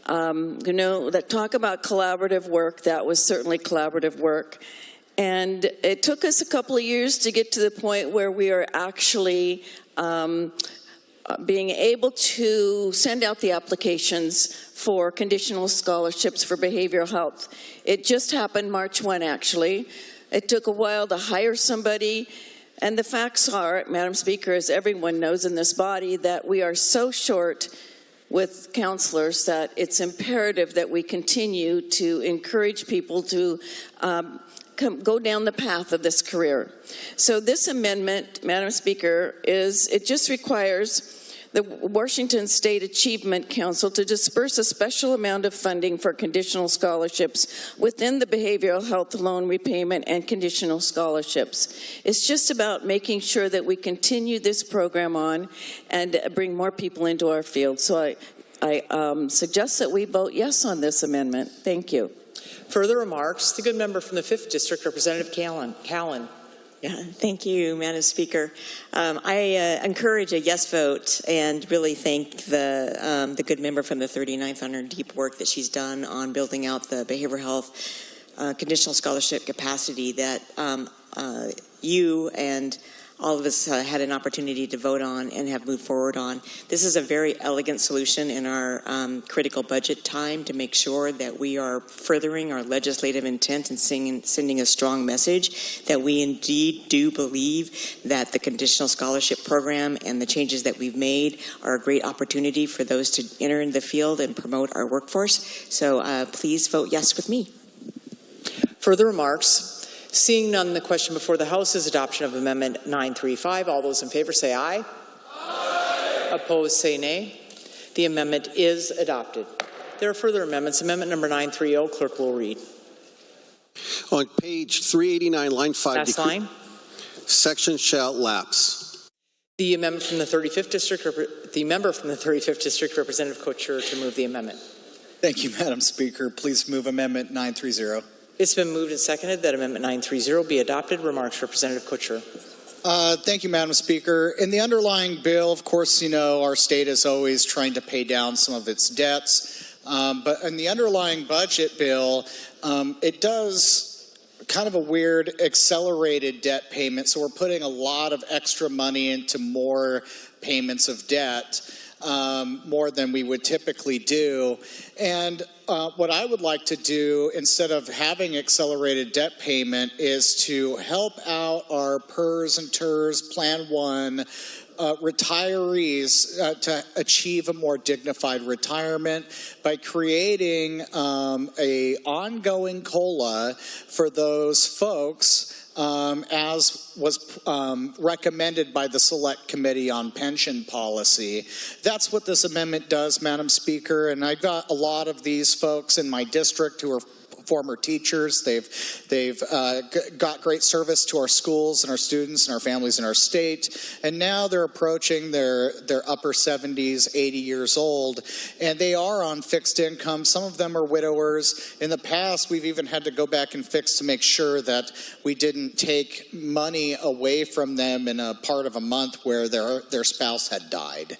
That talk about collaborative work, that was certainly collaborative work. And it took us a couple of years to get to the point where we are actually being able to send out the applications for conditional scholarships for behavioral health. It just happened March 1, actually. It took a while to hire somebody. And the facts are, Madam Speaker, as everyone knows in this body, that we are so short with counselors that it's imperative that we continue to encourage people to go down the path of this career. So this amendment, Madam Speaker, it just requires the Washington State Achievement Council to disperse a special amount of funding for conditional scholarships within the behavioral health loan repayment and conditional scholarships. It's just about making sure that we continue this program on and bring more people into our field. So I suggest that we vote yes on this amendment. Thank you. Further remarks? The good member from the 5th District, Representative Callan. Yeah, thank you, Madam Speaker. I encourage a yes vote and really thank the good member from the 39th on her deep work that she's done on building out the behavioral health conditional scholarship capacity that you and all of us had an opportunity to vote on and have moved forward on. This is a very elegant solution in our critical budget time to make sure that we are furthering our legislative intent and sending a strong message that we indeed do believe that the conditional scholarship program and the changes that we've made are a great opportunity for those to enter in the field and promote our workforce. So please vote yes with me. Further remarks? Seeing none, the question before the House is adoption of Amendment 935. All those in favor say aye. Aye. Opposed say nay. The amendment is adopted. There are further amendments. Amendment number 930, clerk will read. On page 389, line 5. Last line. Section shall lapse. The amendment from the 35th District, the member from the 35th District, Representative Couture, to move the amendment. Thank you, Madam Speaker. Please move Amendment 930. It's been moved and seconded that Amendment 930 be adopted. Remarks, Representative Couture. Thank you, Madam Speaker. In the underlying bill, of course, you know, our state is always trying to pay down some of its debts. But in the underlying budget bill, it does kind of a weird accelerated debt payment. So we're putting a lot of extra money into more payments of debt. More than we would typically do. And what I would like to do, instead of having accelerated debt payment, is to help out our PERS and TERS Plan 1 retirees to achieve a more dignified retirement by creating a ongoing COLA for those folks, as was recommended by the Select Committee on Pension Policy. That's what this amendment does, Madam Speaker, and I got a lot of these folks in my district who are former teachers. They've got great service to our schools and our students and our families in our state, and now they're approaching their upper 70s, 80 years old, and they are on fixed income. Some of them are widowers. In the past, we've even had to go back and fix to make sure that we didn't take money away from them in a part of a month where their spouse had died.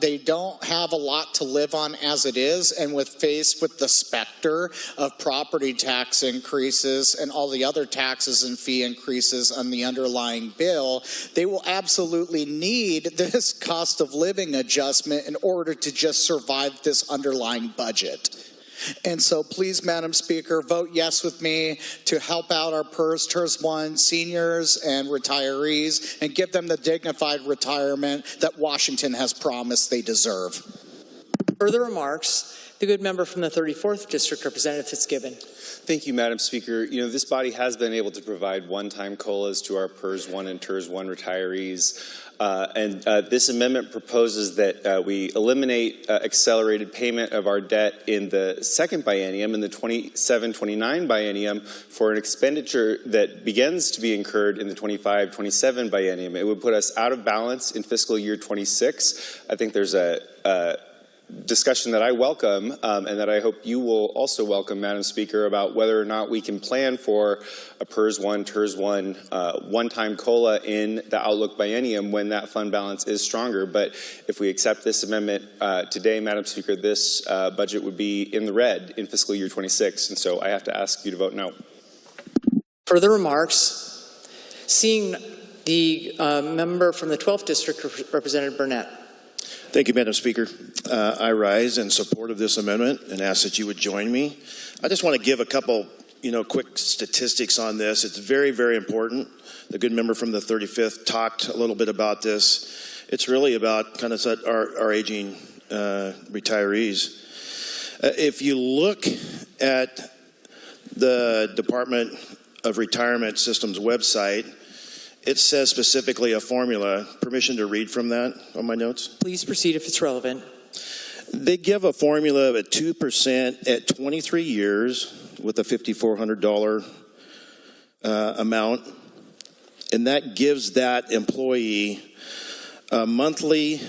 They don't have a lot to live on as it is, and faced with the specter of property tax increases and all the other taxes and fee increases on the underlying bill, they will absolutely need this cost of living adjustment in order to just survive this underlying budget. And so please, Madam Speaker, vote yes with me to help out our PERS, TERS 1 seniors and retirees and give them the dignified retirement that Washington has promised they deserve. Further remarks? The good member from the 34th District, Representative Fitzgibbon. Thank you, Madam Speaker. You know, this body has been able to provide one-time COLAs to our PERS 1 and TERS 1 retirees. This amendment proposes that we eliminate accelerated payment of our debt in the second biennium, in the 27-29 biennium, for an expenditure that begins to be incurred in the 25-27 biennium. It would put us out of balance in fiscal year 26. I think there's a discussion that I welcome and that I hope you will also welcome, Madam Speaker, about whether or not we can plan for a PERS 1, TERS 1 one-time COLA in the Outlook biennium when that fund balance is stronger. But if we accept this amendment today, Madam Speaker, this budget would be in the red in fiscal year 26, and so I have to ask you to vote no. Further remarks? Seeing the member from the 12th District, Representative Burnett. Thank you, Madam Speaker. I rise in support of this amendment and ask that you would join me. I just want to give a couple, quick statistics on this. It's very, very important. The good member from the 35th talked a little bit about this. It's really about kind of our aging retirees. If you look at the Department of Retirement Systems website, it says specifically a formula. Permission to read from that on my notes? Please proceed if it's relevant. They give a formula of 2% at 23 years with a $5,400 amount, and that gives that employee a monthly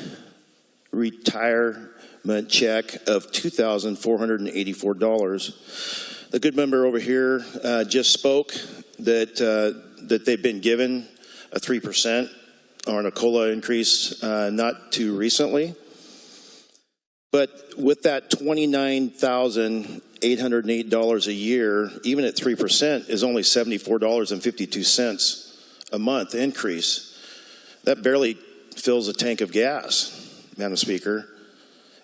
retirement check of $2,484. The good member over here just spoke that they've been given a 3% on a COLA increase not too recently. But with that $29,808 a year, even at 3%, is only $74.52 a month increase. That barely fills a tank of gas, Madam Speaker.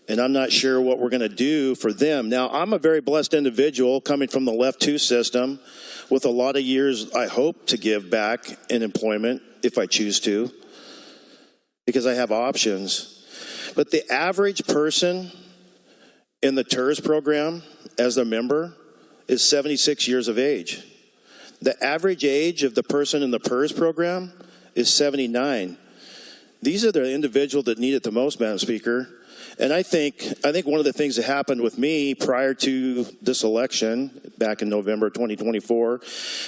And I'm not sure what we're going to do for them. Now, I'm a very blessed individual coming from the Left 2 system with a lot of years, I hope, to give back in employment if I choose to, because I have options. But the average person in the TERS program as a member is 76 years of age. The average age of the person in the PERS program is 79. These are the individuals that need it the most, Madam Speaker. And I think one of the things that happened with me prior to this election back in November 2024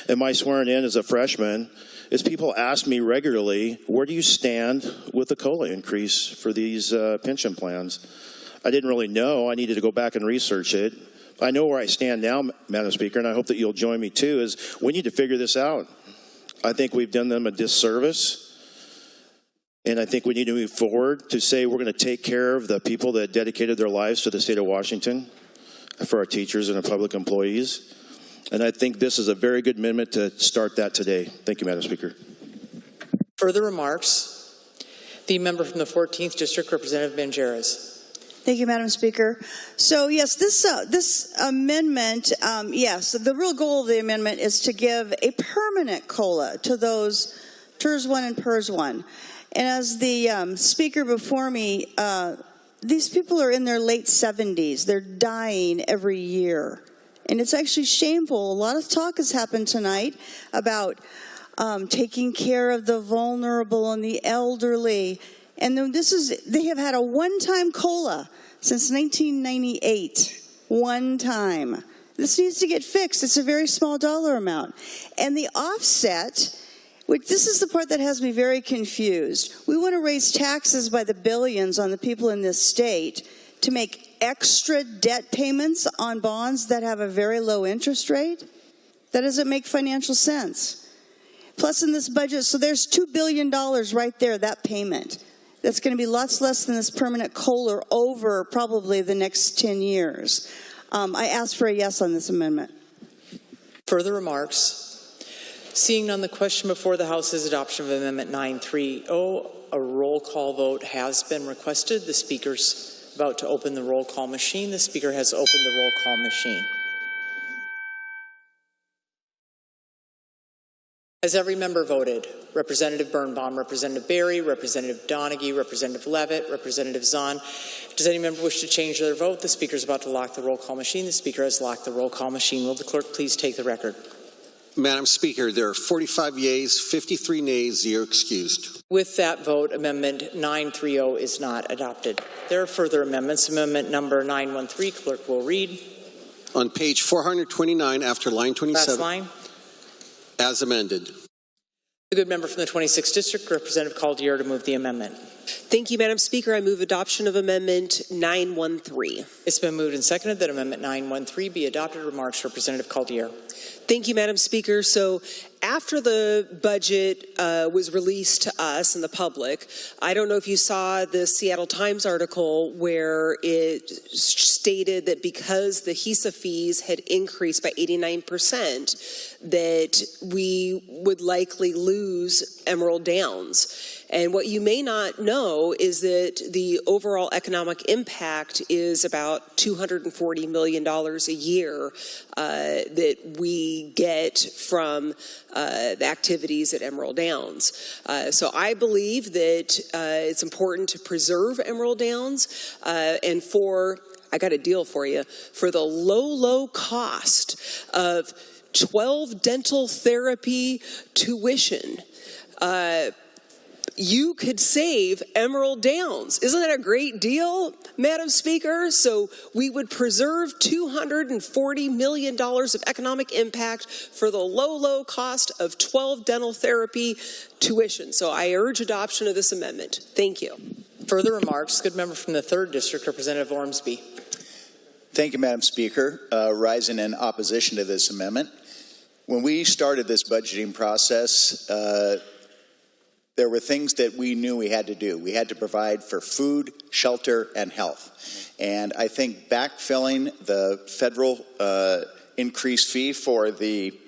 and my swearing in as a freshman is people ask me regularly, where do you stand with the COLA increase for these pension plans? I didn't really know. I needed to go back and research it. I know where I stand now, Madam Speaker, and I hope that you'll join me too, is we need to figure this out. I think we've done them a disservice. And I think we need to move forward to say we're going to take care of the people that dedicated their lives to the state of Washington, for our teachers and our public employees. And I think this is a very good amendment to start that today. Thank you, Madam Speaker. Further remarks? The member from the 14th District, Representative Bangeras. Thank you, Madam Speaker. So, yes, this amendment, yes, the real goal of the amendment is to give a permanent COLA to those TERS 1 and PERS 1. And as the speaker before me, these people are in their late 70s. They're dying every year. And it's actually shameful. A lot of talk has happened tonight about taking care of the vulnerable and the elderly. And then they have had a one-time COLA since 1998. One time. This needs to get fixed. It's a very small dollar amount. And the offset, which this is the part that has me very confused. We want to raise taxes by the billions on the people in this state to make extra debt payments on bonds that have a very low interest rate? That doesn't make financial sense. Plus in this budget, so there's $2 billion right there, that payment. That's going to be lots less than this permanent COLA over probably the next 10 years. I ask for a yes on this amendment. Further remarks? Seeing none, the question before the House is adoption of Amendment 930. A roll call vote has been requested. The Speaker's about to open the roll call machine. The Speaker has opened the roll call machine. Has every member voted? Representative Birnbaum, Representative Berry, Representative Donaghy, Representative Levitt, Representative Zahn. Does any member wish to change their vote? The Speaker is about to lock the roll call machine. The Speaker has locked the roll call machine. Will the clerk please take the record? Madam Speaker, there are 45 yeas, 53 nays, 0 excused. With that vote, Amendment 930 is not adopted. There are further amendments. Amendment number 913, clerk will read. On page 429, after line 27. Last line. As amended. The good member from the 26th District, Representative Caldier, to move the amendment. Thank you, Madam Speaker. I move adoption of Amendment 913. It's been moved and seconded that Amendment 913 be adopted. Remarks, Representative Caldier. Thank you, Madam Speaker. So after the budget was released to us and the public, I don't know if you saw the Seattle Times article where it stated that because the HISA fees had increased by 89%, that we would likely lose Emerald Downs. And what you may not know is that the overall economic impact is about $240 million a year that we get from the activities at Emerald Downs. So I believe that it's important to preserve Emerald Downs and I got a deal for you, for the low cost of 12 dental therapy tuition. you could save Emerald Downs. Isn't that a great deal, Madam Speaker? So we would preserve $240 million of economic impact for the low cost of 12 dental therapy tuition. So I urge adoption of this amendment. Thank you. Further remarks, good member from the 3rd District, Representative Ormsby. Thank you, Madam Speaker. Rising in opposition to this amendment. When we started this budgeting process, there were things that we knew we had to do. We had to provide for food, shelter, and health. And I think backfilling the federal increased fee for the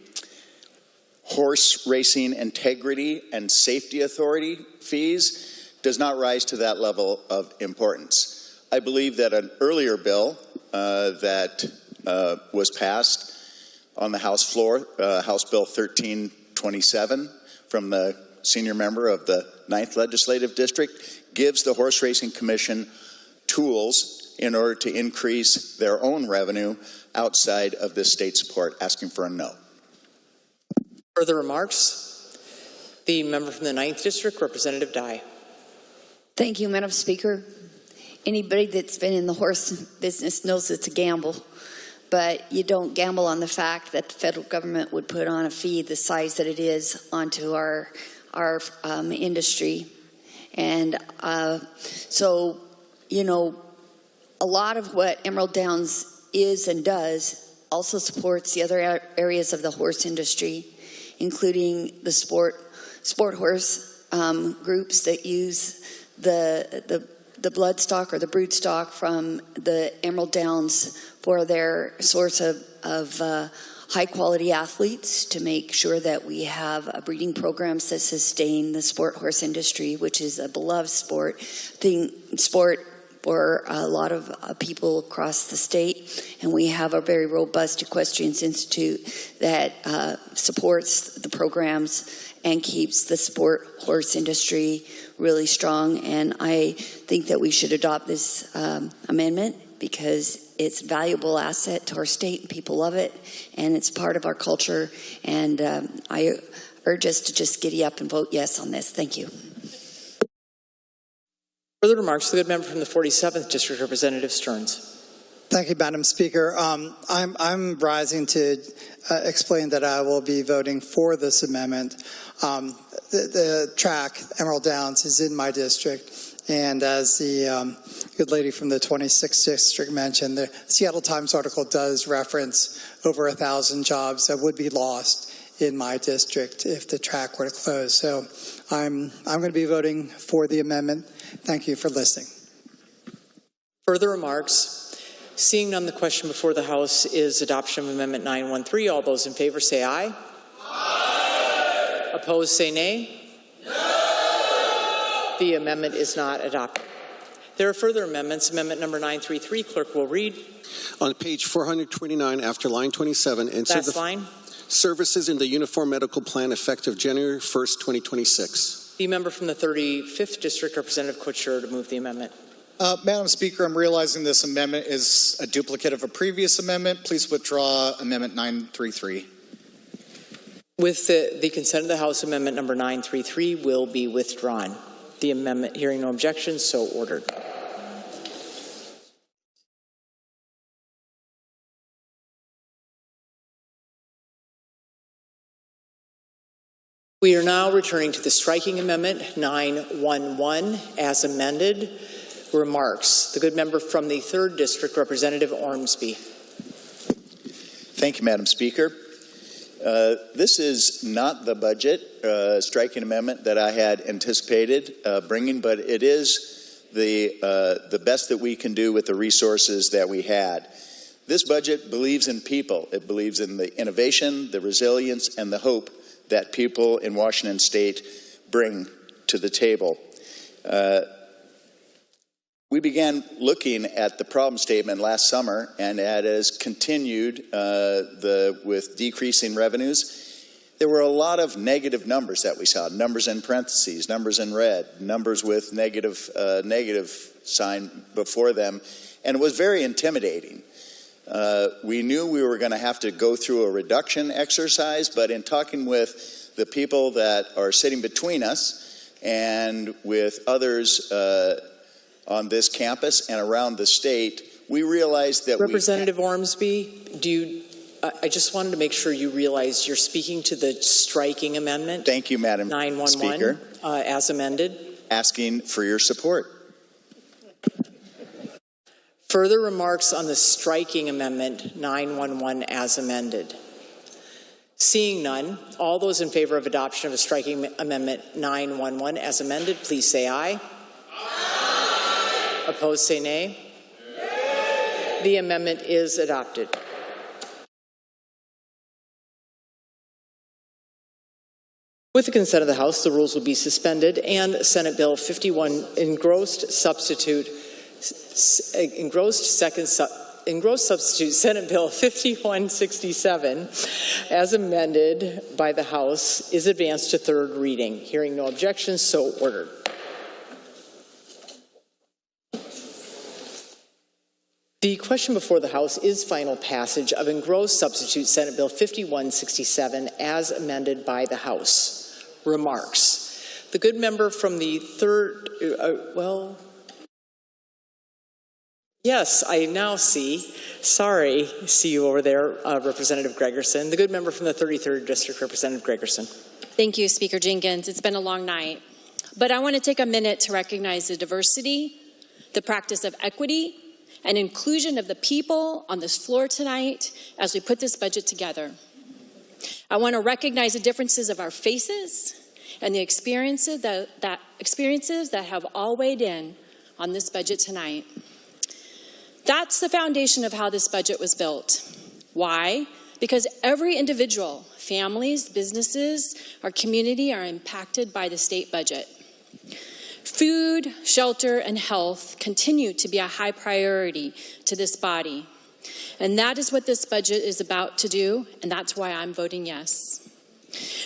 Horse Racing Integrity and Safety Authority fees does not rise to that level of importance. I believe that an earlier bill that was passed on the House floor, House Bill 1327 from the senior member of the 9th Legislative District, gives the Horse Racing Commission tools in order to increase their own revenue outside of this state support. Asking for a no. Further remarks? The member from the 9th District, Representative Dye. Thank you, Madam Speaker. Anybody that's been in the horse business knows it's a gamble, but you don't gamble on the fact that the federal government would put on a fee the size that it is onto our industry. And so, you know, a lot of what Emerald Downs is and does also supports the other areas of the horse industry, including the sport horse groups that use the blood stock or the brood stock from the Emerald Downs for their source of high quality athletes, to make sure that we have breeding programs that sustain the sport horse industry, which is a beloved sport for a lot of people across the state. And we have a very robust Equestrians Institute that supports the programs and keeps the sport horse industry really strong. And I think that we should adopt this amendment because it's a valuable asset to our state and people love it, and it's part of our culture. And I urge us to just giddy up and vote yes on this. Thank you. Further remarks, the good member from the 47th District, Representative Stearns. Thank you, Madam Speaker. I'm rising to explain that I will be voting for this amendment. The track, Emerald Downs, is in my district. And as the good lady from the 26th District mentioned, the Seattle Times article does reference over 1,000 jobs that would be lost in my district if the track were to close. So I'm going to be voting for the amendment. Thank you for listening. Further remarks? Seeing none, the question before the House is adoption of Amendment 913. All those in favor say aye. Aye. Opposed say nay. No. The amendment is not adopted. There are further amendments. Amendment number 933. Clerk will read. On page 429, after line 27, insert Last line. Services in the Uniform Medical Plan effective January 1st, 2026. The member from the 35th District, Representative Couture, to move the amendment. Madam Speaker, I'm realizing this amendment is a duplicate of a previous amendment. Please withdraw Amendment 933. With the consent of the House, Amendment number 933 will be withdrawn. The amendment, hearing no objections, so ordered. We are now returning to the striking amendment 911 as amended. Remarks. The good member from the 3rd District, Representative Ormsby. Thank you, Madam Speaker. This is not the budget striking amendment that I had anticipated bringing, but it is the best that we can do with the resources that we had. This budget believes in people. It believes in the innovation, the resilience, and the hope that people in Washington State bring to the table. We began looking at the problem statement last summer, and it has continued with decreasing revenues. There were a lot of negative numbers that we saw, numbers in parentheses, numbers in red, numbers with negative sign before them, and it was very intimidating. We knew we were going to have to go through a reduction exercise, but in talking with the people that are sitting between us and with others on this campus and around the state, we realized that Representative Ormsby, I just wanted to make sure you realize you're speaking to the striking amendment. Thank you, Madam 911, Speaker. As amended. Asking for your support. Further remarks on the striking amendment 911 as amended. Seeing none, all those in favor of adoption of a striking amendment 911 as amended, please say aye. Aye. Opposed, say nay. Nay. The amendment is adopted. With the consent of the House, the rules will be suspended and Senate Bill 51 engrossed substitute Senate Bill 5167 as amended by the House is advanced to third reading. Hearing no objections, so ordered. The question before the House is final passage of engrossed substitute Senate Bill 5167 as amended by the House. Remarks. The good member from the third, yes, I now see. Sorry, see you over there, Representative Gregerson. The good member from the 33rd District, Representative Gregerson. Thank you, Speaker Jenkins. It's been a long night. But I want to take a minute to recognize the diversity, the practice of equity, and inclusion of the people on this floor tonight as we put this budget together. I want to recognize the differences of our faces and the experiences that have all weighed in on this budget tonight. That's the foundation of how this budget was built. Why? Because every individual, families, businesses, our community are impacted by the state budget. Food, shelter, and health continue to be a high priority to this body. And that is what this budget is about to do, and that's why I'm voting yes.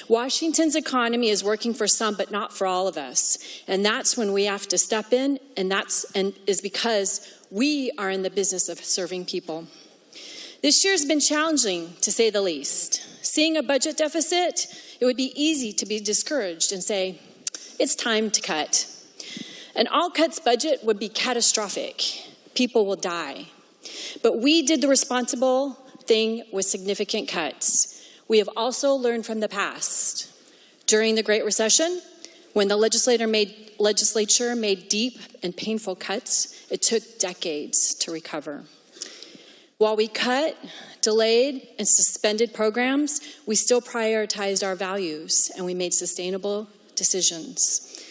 Washington's economy is working for some, but not for all of us. And that's when we have to step in, and is because we are in the business of serving people. This year has been challenging, to say the least. Seeing a budget deficit, it would be easy to be discouraged and say, it's time to cut. An all-cuts budget would be catastrophic. People will die. But we did the responsible thing with significant cuts. We have also learned from the past. During the Great Recession, when the legislature made deep and painful cuts, it took decades to recover. While we cut, delayed, and suspended programs, we still prioritized our values and we made sustainable decisions.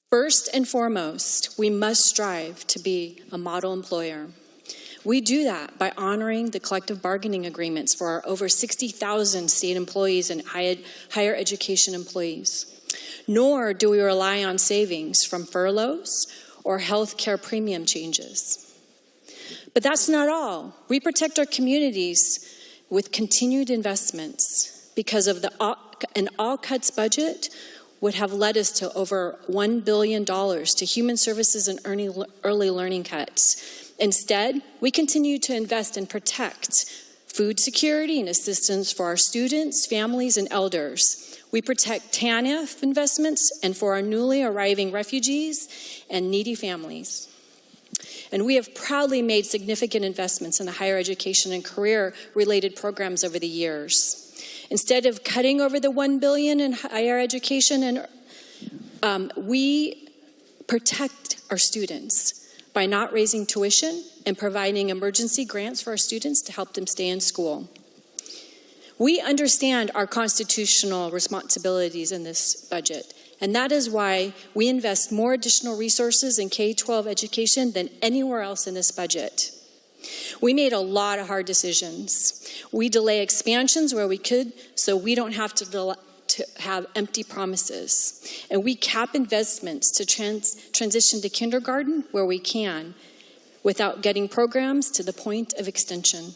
First and foremost, we must strive to be a model employer. We do that by honoring the collective bargaining agreements for our over 60,000 state employees and higher education employees. Nor do we rely on savings from furloughs or health care premium changes. But that's not all. We protect our communities with continued investments because of an all-cuts budget would have led us to over $1 billion to human services and early learning cuts. Instead, we continue to invest and protect food security and assistance for our students, families, and elders. We protect TANF investments and for our newly arriving refugees and needy families. And we have proudly made significant investments in the higher education and career-related programs over the years. Instead of cutting over the $1 billion in higher education, we protect our students by not raising tuition and providing emergency grants for our students to help them stay in school. We understand our constitutional responsibilities in this budget, and that is why we invest more additional resources in K-12 education than anywhere else in this budget. We made a lot of hard decisions. We delay expansions where we could so we don't have to have empty promises. And we cap investments to transition to kindergarten where we can without getting programs to the point of extinction.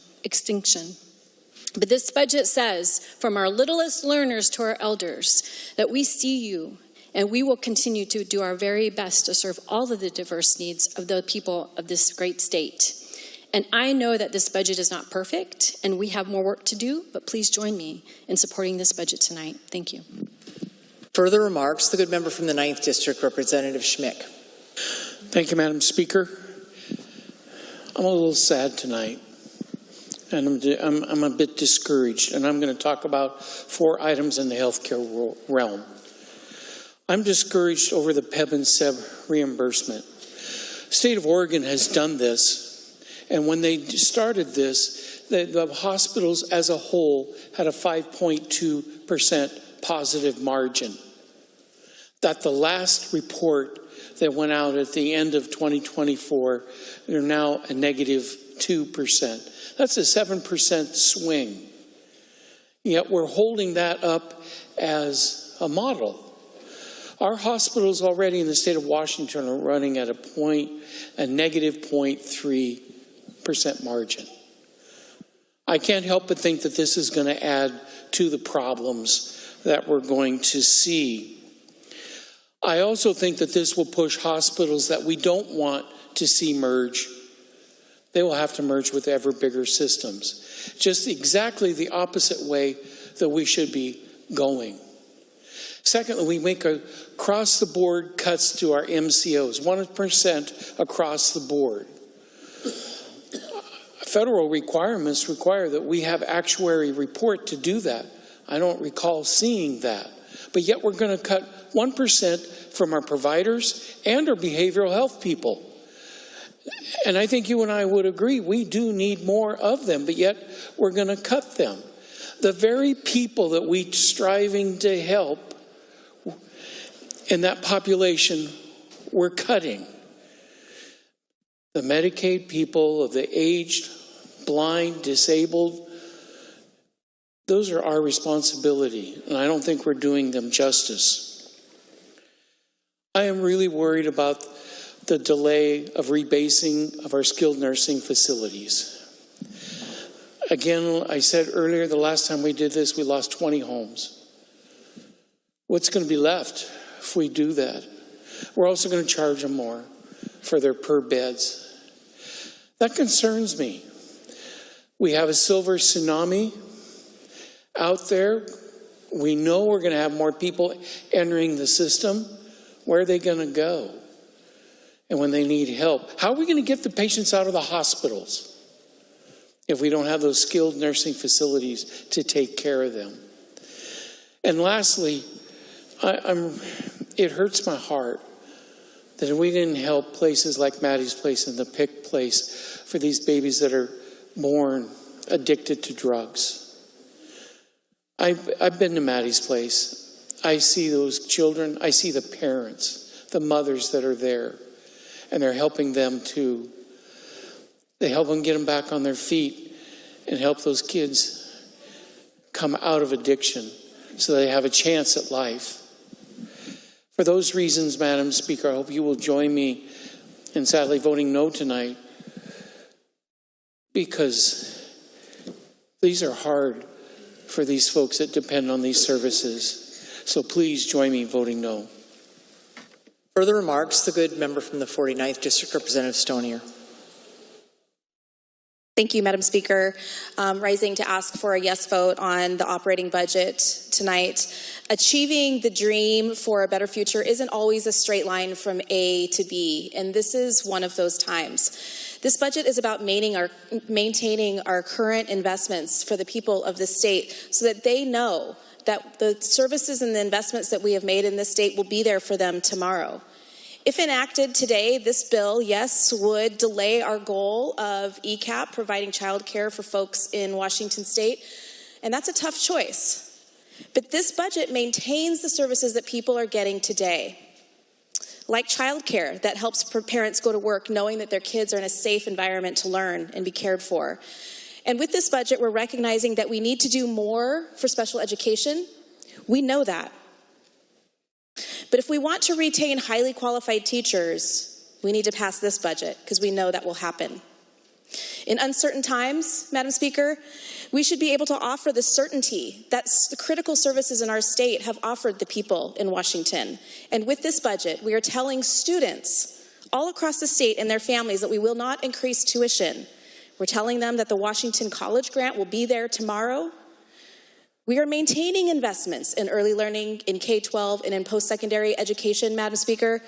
But this budget says, from our littlest learners to our elders, that we see you and we will continue to do our very best to serve all of the diverse needs of the people of this great state. And I know that this budget is not perfect and we have more work to do, but please join me in supporting this budget tonight. Thank you. Further remarks, the good member from the 9th District, Representative Schmick. Thank you, Madam Speaker. I'm a little sad tonight, and I'm a bit discouraged, and I'm going to talk about 4 items in the healthcare realm. I'm discouraged over the PEB and SEB reimbursement. The state of Oregon has done this, and when they started this, the hospitals as a whole had a 5.2% positive margin. That the last report that went out at the end of 2024, they're now a negative 2%. That's a 7% swing. Yet we're holding that up as a model. Our hospitals already in the state of Washington are running at a negative 0.3% margin. I can't help but think that this is going to add to the problems that we're going to see. I also think that this will push hospitals that we don't want to see merge. They will have to merge with ever bigger systems. Just exactly the opposite way that we should be going. Secondly, we make across-the-board cuts to our MCOs, 1% across the board. Federal requirements require that we have actuary report to do that. I don't recall seeing that. But yet we're going to cut 1% from our providers and our behavioral health people. And I think you and I would agree, we do need more of them, but yet we're going to cut them. The very people that we're striving to help in that population, we're cutting. The Medicaid people, of the aged, blind, disabled, those are our responsibility, and I don't think we're doing them justice. I am really worried about the delay of rebasing of our skilled nursing facilities. Again, I said earlier, the last time we did this, we lost 20 homes. What's going to be left if we do that? We're also going to charge them more for their per beds. That concerns me. We have a silver tsunami out there. We know we're going to have more people entering the system. Where are they going to go? And when they need help, how are we going to get the patients out of the hospitals if we don't have those skilled nursing facilities to take care of them? And lastly, it hurts my heart that if we didn't help places like Maddie's Place and the Pick Place for these babies that are born addicted to drugs. I've been to Maddie's Place. I see those children. I see the parents, the mothers that are there, and they're helping them too. They help them get them back on their feet and help those kids come out of addiction so they have a chance at life. For those reasons, Madam Speaker, I hope you will join me in sadly voting no tonight, because these are hard for these folks that depend on these services. So please join me in voting no. Further remarks, the good member from the 49th District, Representative Stonier. Thank you, Madam Speaker. Rising to ask for a yes vote on the operating budget tonight. Achieving the dream for a better future isn't always a straight line from A to B, and this is one of those times. This budget is about maintaining our current investments for the people of the state so that they know that the services and the investments that we have made in this state will be there for them tomorrow. If enacted today, this bill, yes, would delay our goal of ECAP, providing child care for folks in Washington state, and that's a tough choice. But this budget maintains the services that people are getting today, like child care that helps parents go to work knowing that their kids are in a safe environment to learn and be cared for. And with this budget, we're recognizing that we need to do more for special education. We know that. But if we want to retain highly qualified teachers, we need to pass this budget because we know that will happen. In uncertain times, Madam Speaker, we should be able to offer the certainty that the critical services in our state have offered the people in Washington. And with this budget, we are telling students all across the state and their families that we will not increase tuition. We're telling them that the Washington College grant will be there tomorrow. We are maintaining investments in early learning, in K-12, and in post-secondary education, Madam Speaker,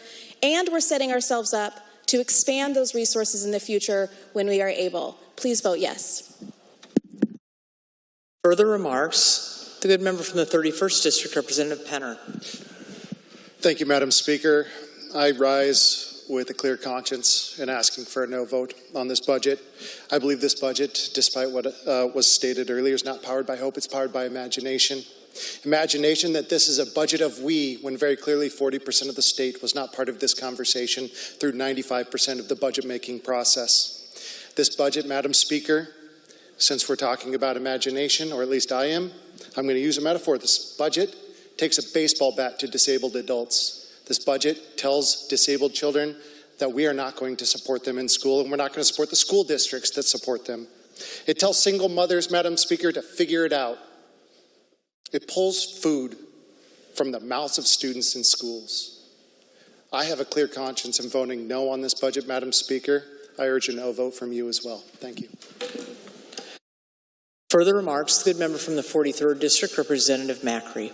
and we're setting ourselves up to expand those resources in the future when we are able. Please vote yes. Further remarks? The good member from the 31st District, Representative Penner. Thank you, Madam Speaker. I rise with a clear conscience in asking for a no vote on this budget. I believe this budget, despite what was stated earlier, is not powered by hope, it's powered by imagination. Imagination that this is a budget of we, when very clearly 40% of the state was not part of this conversation through 95% of the budget-making process. This budget, Madam Speaker, since we're talking about imagination, or at least I am, I'm going to use a metaphor. This budget takes a baseball bat to disabled adults. This budget tells disabled children that we are not going to support them in school, and we're not going to support the school districts that support them. It tells single mothers, Madam Speaker, to figure it out. It pulls food from the mouths of students in schools. I have a clear conscience in voting no on this budget, Madam Speaker. I urge a no vote from you as well. Thank you. Further remarks? The good member from the 43rd District, Representative Macri.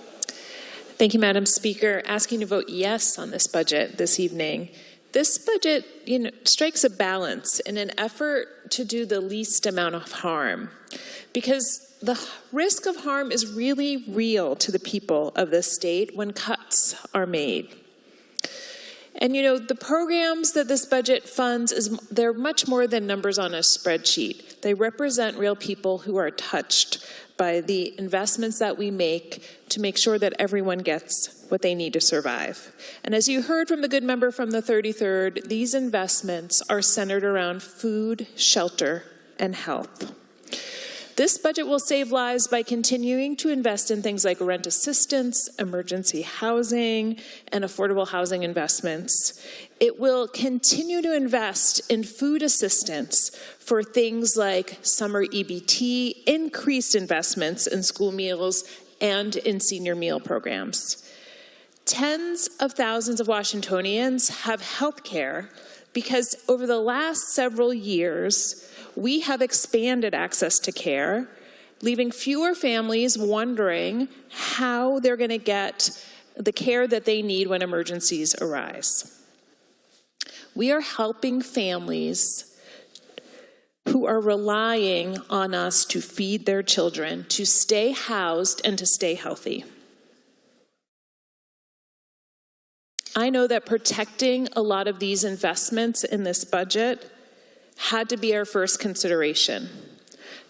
Thank you, Madam Speaker. Asking to vote yes on this budget this evening. This budget, strikes a balance in an effort to do the least amount of harm, because the risk of harm is really real to the people of this state when cuts are made. And the programs that this budget funds, they're much more than numbers on a spreadsheet. They represent real people who are touched by the investments that we make to make sure that everyone gets what they need to survive. And as you heard from the good member from the 33rd, these investments are centered around food, shelter, and health. This budget will save lives by continuing to invest in things like rent assistance, emergency housing, and affordable housing investments. It will continue to invest in food assistance for things like summer EBT, increased investments in school meals, and in senior meal programs. Tens of thousands of Washingtonians have health care because over the last several years, we have expanded access to care, leaving fewer families wondering how they're going to get the care that they need when emergencies arise. We are helping families who are relying on us to feed their children, to stay housed and to stay healthy. I know that protecting a lot of these investments in this budget had to be our first consideration.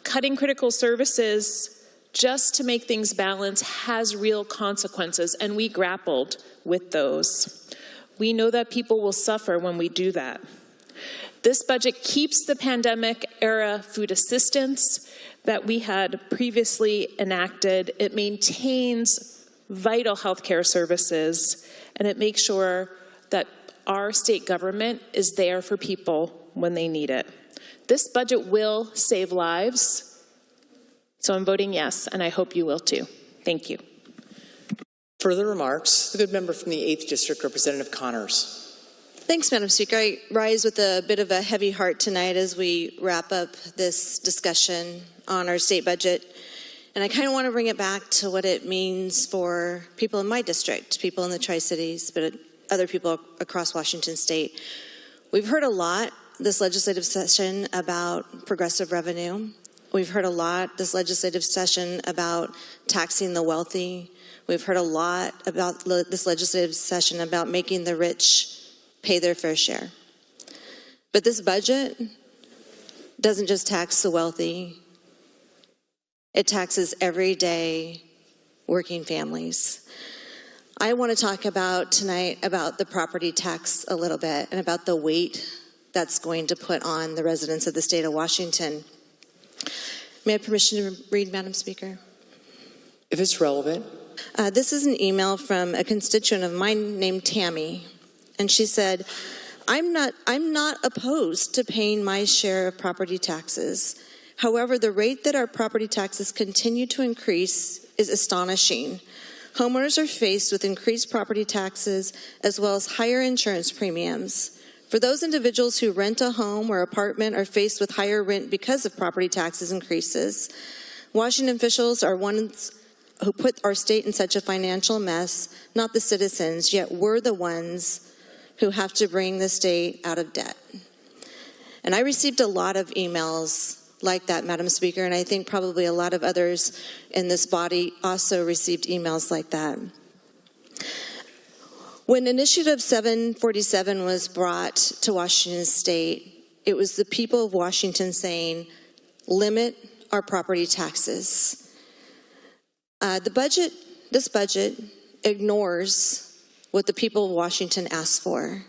Cutting critical services just to make things balance has real consequences, and we grappled with those. We know that people will suffer when we do that. This budget keeps the pandemic-era food assistance that we had previously enacted. It maintains vital healthcare services, and it makes sure that our state government is there for people when they need it. This budget will save lives, so I'm voting yes, and I hope you will too. Thank you. Further remarks? The good member from the 8th District, Representative Connors. Thanks, Madam Speaker. I rise with a bit of a heavy heart tonight as we wrap up this discussion on our state budget. And I kind of want to bring it back to what it means for people in my district, people in the Tri-Cities, but other people across Washington state. We've heard a lot this legislative session about progressive revenue. We've heard a lot this legislative session about taxing the wealthy. We've heard a lot about this legislative session about making the rich pay their fair share. But this budget doesn't just tax the wealthy. It taxes everyday working families. I want to talk about tonight about the property tax a little bit and about the weight that's going to put on the residents of the state of Washington. May I have permission to read, Madam Speaker? If it's relevant. This is an email from a constituent of mine named Tammy, and she said, I'm not opposed to paying my share of property taxes. However, the rate that our property taxes continue to increase is astonishing. Homeowners are faced with increased property taxes as well as higher insurance premiums. For those individuals who rent a home or apartment are faced with higher rent because of property taxes increases, Washington officials are ones who put our state in such a financial mess, not the citizens, yet we're the ones who have to bring the state out of debt. And I received a lot of emails like that, Madam Speaker, and I think probably a lot of others in this body also received emails like that. When Initiative 747 was brought to Washington State, it was the people of Washington saying, limit our property taxes. This budget ignores what the people of Washington asked for.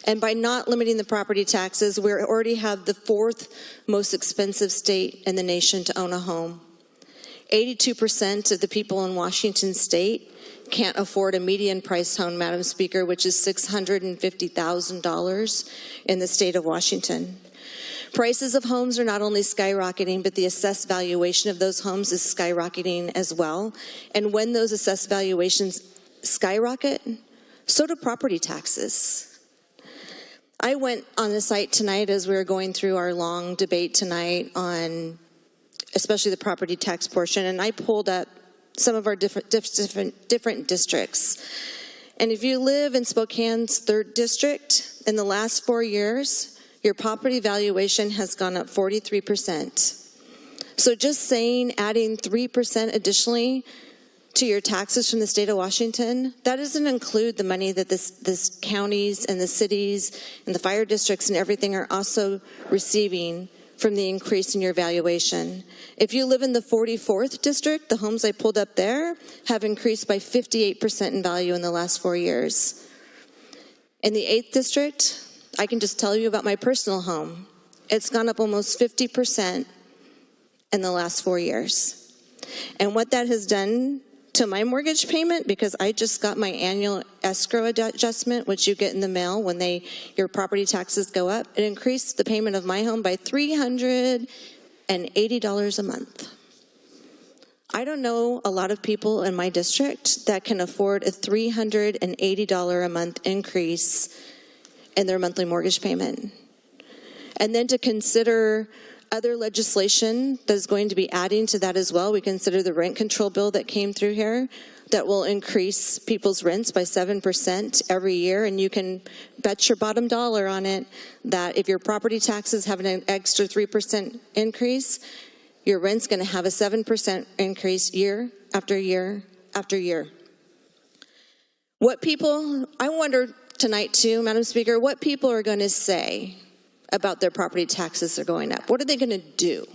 And by not limiting the property taxes, we already have the fourth most expensive state in the nation to own a home. 82% of the people in Washington State can't afford a median price home, Madam Speaker, which is $650,000 in the state of Washington. Prices of homes are not only skyrocketing, but the assessed valuation of those homes is skyrocketing as well. And when those assessed valuations skyrocket, so do property taxes. I went on the site tonight as we were going through our long debate tonight on especially the property tax portion, and I pulled up some of our different districts. And if you live in Spokane's 3rd district, in the last 4 years, your property valuation has gone up 43%. So just saying adding 3% additionally to your taxes from the state of Washington, that doesn't include the money that this counties and the cities and the fire districts and everything are also receiving from the increase in your valuation. If you live in the 44th district, the homes I pulled up there have increased by 58% in value in the last 4 years. In the 8th district, I can just tell you about my personal home. It's gone up almost 50% in the last 4 years. And what that has done to my mortgage payment, because I just got my annual escrow adjustment, which you get in the mail when your property taxes go up, it increased the payment of my home by $380 a month. I don't know a lot of people in my district that can afford a $380 a month increase in their monthly mortgage payment. And then to consider other legislation that is going to be adding to that as well. We consider the rent control bill that came through here that will increase people's rents by 7% every year. And you can bet your bottom dollar on it that if your property taxes have an extra 3% increase, your rent's going to have a 7% increase year after year after year. I wonder tonight too, Madam Speaker, what people are going to say about their property taxes are going up. What are they going to do?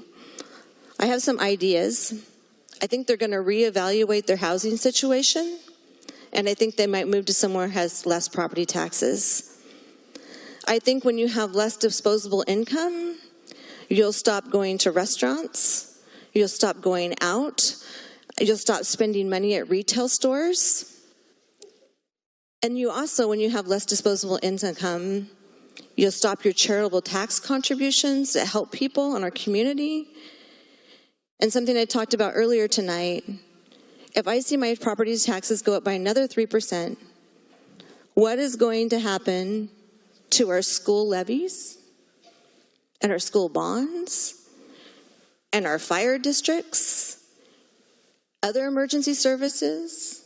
I have some ideas. I think they're going to reevaluate their housing situation, and I think they might move to somewhere that has less property taxes. I think when you have less disposable income, you'll stop going to restaurants, you'll stop going out, you'll stop spending money at retail stores. And you also, when you have less disposable income, you'll stop your charitable tax contributions that help people in our community. And something I talked about earlier tonight, if I see my property taxes go up by another 3%, what is going to happen to our school levies and our school bonds and our fire districts, other emergency services,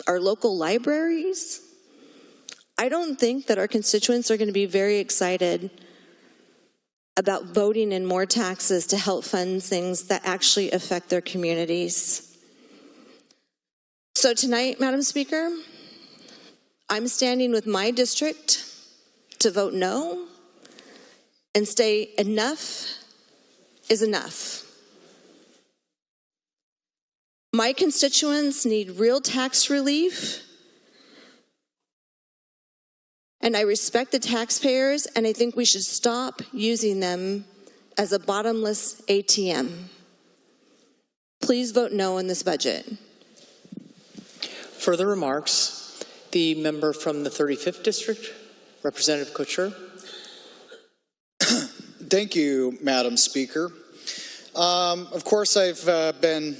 our local libraries? I don't think that our constituents are going to be very excited about voting in more taxes to help fund things that actually affect their communities. So tonight, Madam Speaker, I'm standing with my district to vote no and say enough is enough. My constituents need real tax relief. And I respect the taxpayers, and I think we should stop using them as a bottomless ATM. Please vote no on this budget. Further remarks, the member from the 35th District, Representative Couture. Thank you, Madam Speaker. Of course, I've been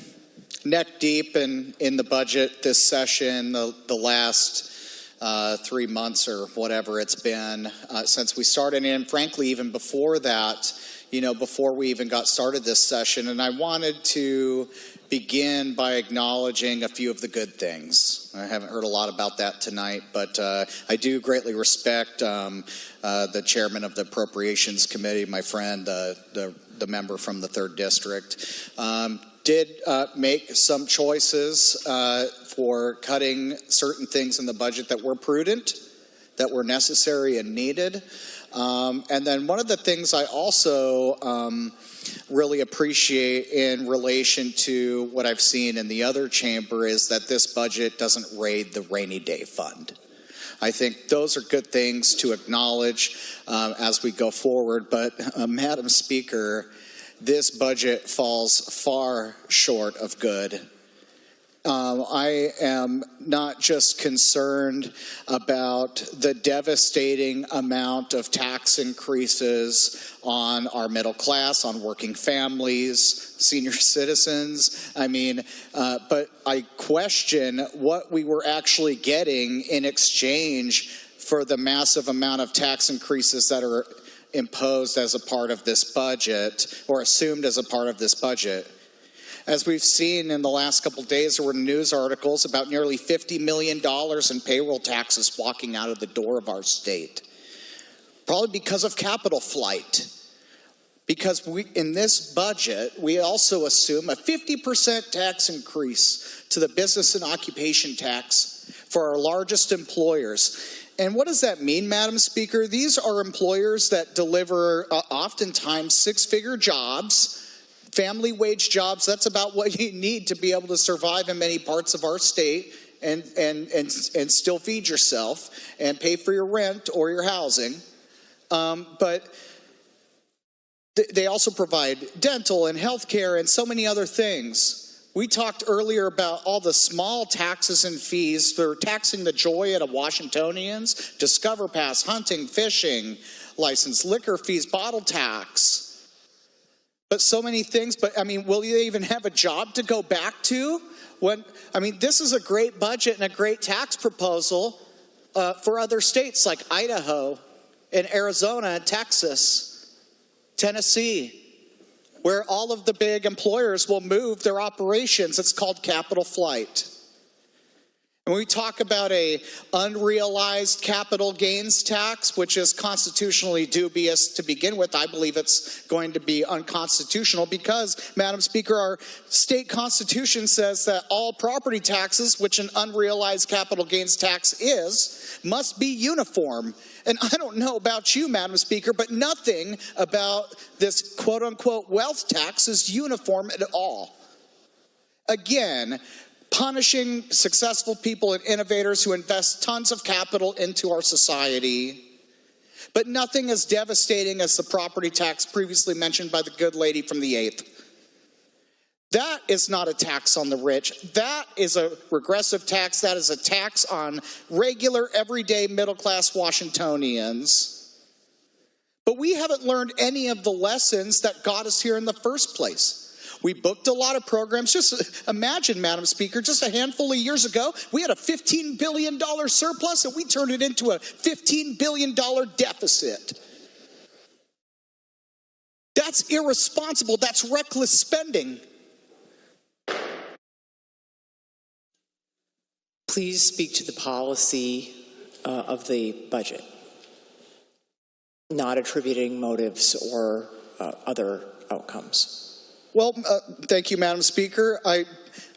neck deep in the budget this session, the last 3 months or whatever it's been since we started, and frankly, even before that, before we even got started this session. And I wanted to begin by acknowledging a few of the good things. I haven't heard a lot about that tonight, but I do greatly respect the chairman of the Appropriations Committee, my friend, the member from the 3rd District, did make some choices for cutting certain things in the budget that were prudent, that were necessary and needed. And then one of the things I also really appreciate in relation to what I've seen in the other chamber is that this budget doesn't raid the rainy day fund. I think those are good things to acknowledge as we go forward. But Madam Speaker, this budget falls far short of good. I am not just concerned about the devastating amount of tax increases on our middle class, on working families, senior citizens. But I question what we were actually getting in exchange for the massive amount of tax increases that are imposed as a part of this budget, or assumed as a part of this budget. As we've seen in the last couple of days, there were news articles about nearly $50 million in payroll taxes walking out of the door of our state. Probably because of capital flight. Because in this budget, we also assume a 50% tax increase to the business and occupation tax for our largest employers. And what does that mean, Madam Speaker? These are employers that deliver oftentimes 6-figure jobs, family wage jobs. That's about what you need to be able to survive in many parts of our state and still feed yourself and pay for your rent or your housing. But they also provide dental and health care and so many other things. We talked earlier about all the small taxes and fees. They're taxing the joy out of Washingtonians, Discover Pass, hunting, fishing, license, liquor fees, bottle tax. But so many things. But will they even have a job to go back to? This is a great budget and a great tax proposal for other states like Idaho and Arizona and Texas, Tennessee, where all of the big employers will move their operations. It's called capital flight. And we talk about a unrealized capital gains tax, which is constitutionally dubious to begin with. I believe it's going to be unconstitutional because, Madam Speaker, our state constitution says that all property taxes, which an unrealized capital gains tax is, must be uniform. And I don't know about you, Madam Speaker, but nothing about this quote-unquote wealth tax is uniform at all. Again, punishing successful people and innovators who invest tons of capital into our society. But nothing as devastating as the property tax previously mentioned by the good lady from the 8th. That is not a tax on the rich. That is a regressive tax. That is a tax on regular, everyday, middle-class Washingtonians. But we haven't learned any of the lessons that got us here in the first place. We booked a lot of programs. Just imagine, Madam Speaker, just a handful of years ago, we had a $15 billion surplus and we turned it into a $15 billion deficit. That's irresponsible. That's reckless spending. Please speak to the policy of the budget, not attributing motives or other outcomes. Well, thank you, Madam Speaker.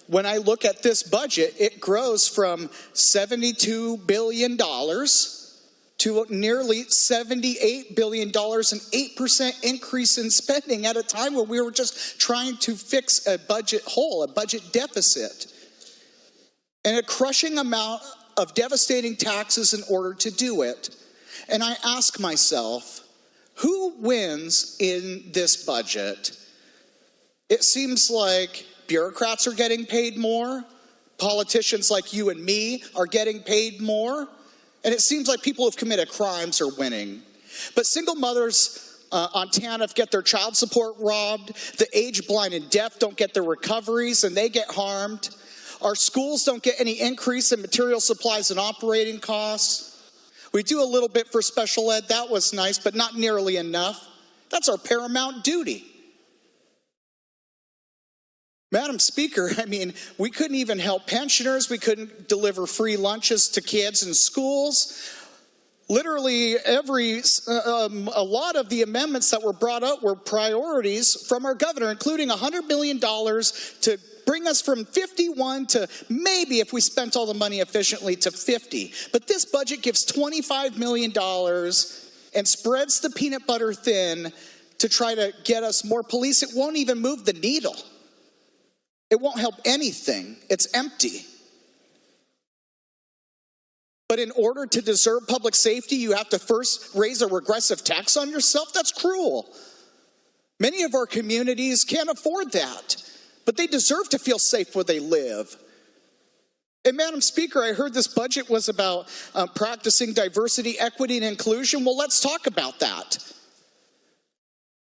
When I look at this budget, it grows from $72 billion to nearly $78 billion, an 8% increase in spending at a time when we were just trying to fix a budget hole, a budget deficit, and a crushing amount of devastating taxes in order to do it. And I ask myself, who wins in this budget? It seems like bureaucrats are getting paid more. Politicians like you and me are getting paid more. And it seems like people who have committed crimes are winning. But single mothers on TANF get their child support robbed. The age blind and deaf don't get their recoveries and they get harmed. Our schools don't get any increase in material supplies and operating costs. We do a little bit for special ed. That was nice, but not nearly enough. That's our paramount duty. Madam Speaker, I mean, we couldn't even help pensioners. We couldn't deliver free lunches to kids in schools. Literally a lot of the amendments that were brought up were priorities from our governor, including $100 million to bring us from 51 to maybe, if we spent all the money efficiently, to 50. But this budget gives $25 million and spreads the peanut butter thin to try to get us more police. It won't even move the needle. It won't help anything. It's empty. But in order to deserve public safety, you have to first raise a regressive tax on yourself? That's cruel. Many of our communities can't afford that, but they deserve to feel safe where they live. And Madam Speaker, I heard this budget was about practicing diversity, equity, and inclusion. Well, let's talk about that.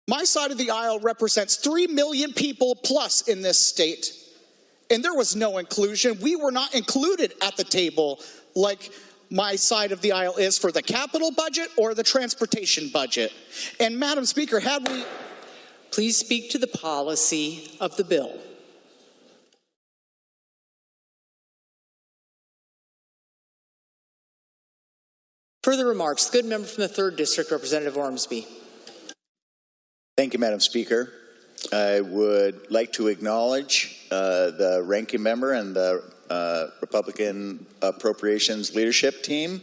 My side of the aisle represents 3 million people plus in this state, and there was no inclusion. We were not included at the table like my side of the aisle is for the capital budget or the transportation budget. And Madam Speaker, had we... Please speak to the policy of the bill. Further remarks, the good member from the 3rd District, Representative Ormsby. Thank you, Madam Speaker. I would like to acknowledge the ranking member and the Republican Appropriations Leadership Team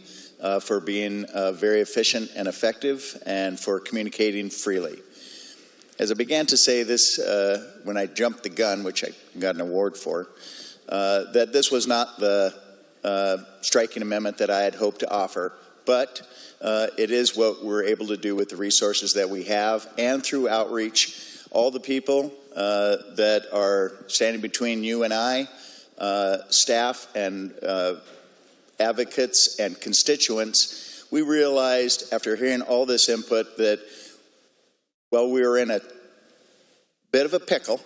for being very efficient and effective and for communicating freely. As I began to say this when I jumped the gun, which I got an award for, that this was not the striking amendment that I had hoped to offer, but it is what we're able to do with the resources that we have and through outreach. All the people that are standing between you and I, staff and advocates and constituents, we realized after hearing all this input that, well, we were in a bit of a pickle.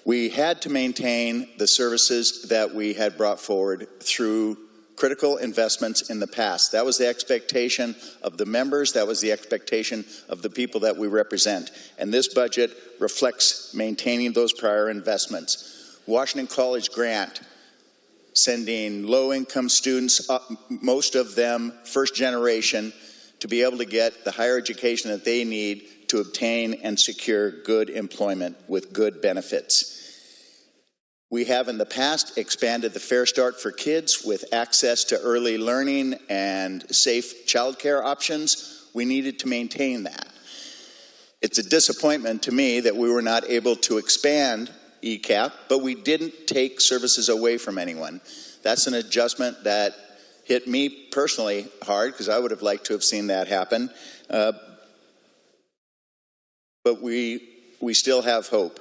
We had to maintain the services that we had brought forward through critical investments in the past. That was the expectation of the members. That was the expectation of the people that we represent. And this budget reflects maintaining those prior investments. Washington College grant, sending low-income students, most of them first generation, to be able to get the higher education that they need to obtain and secure good employment with good benefits. We have in the past expanded the Fair Start for kids with access to early learning and safe childcare options. We needed to maintain that. It's a disappointment to me that we were not able to expand ECAP, but we didn't take services away from anyone. That's an adjustment that hit me personally hard because I would have liked to have seen that happen. But we still have hope.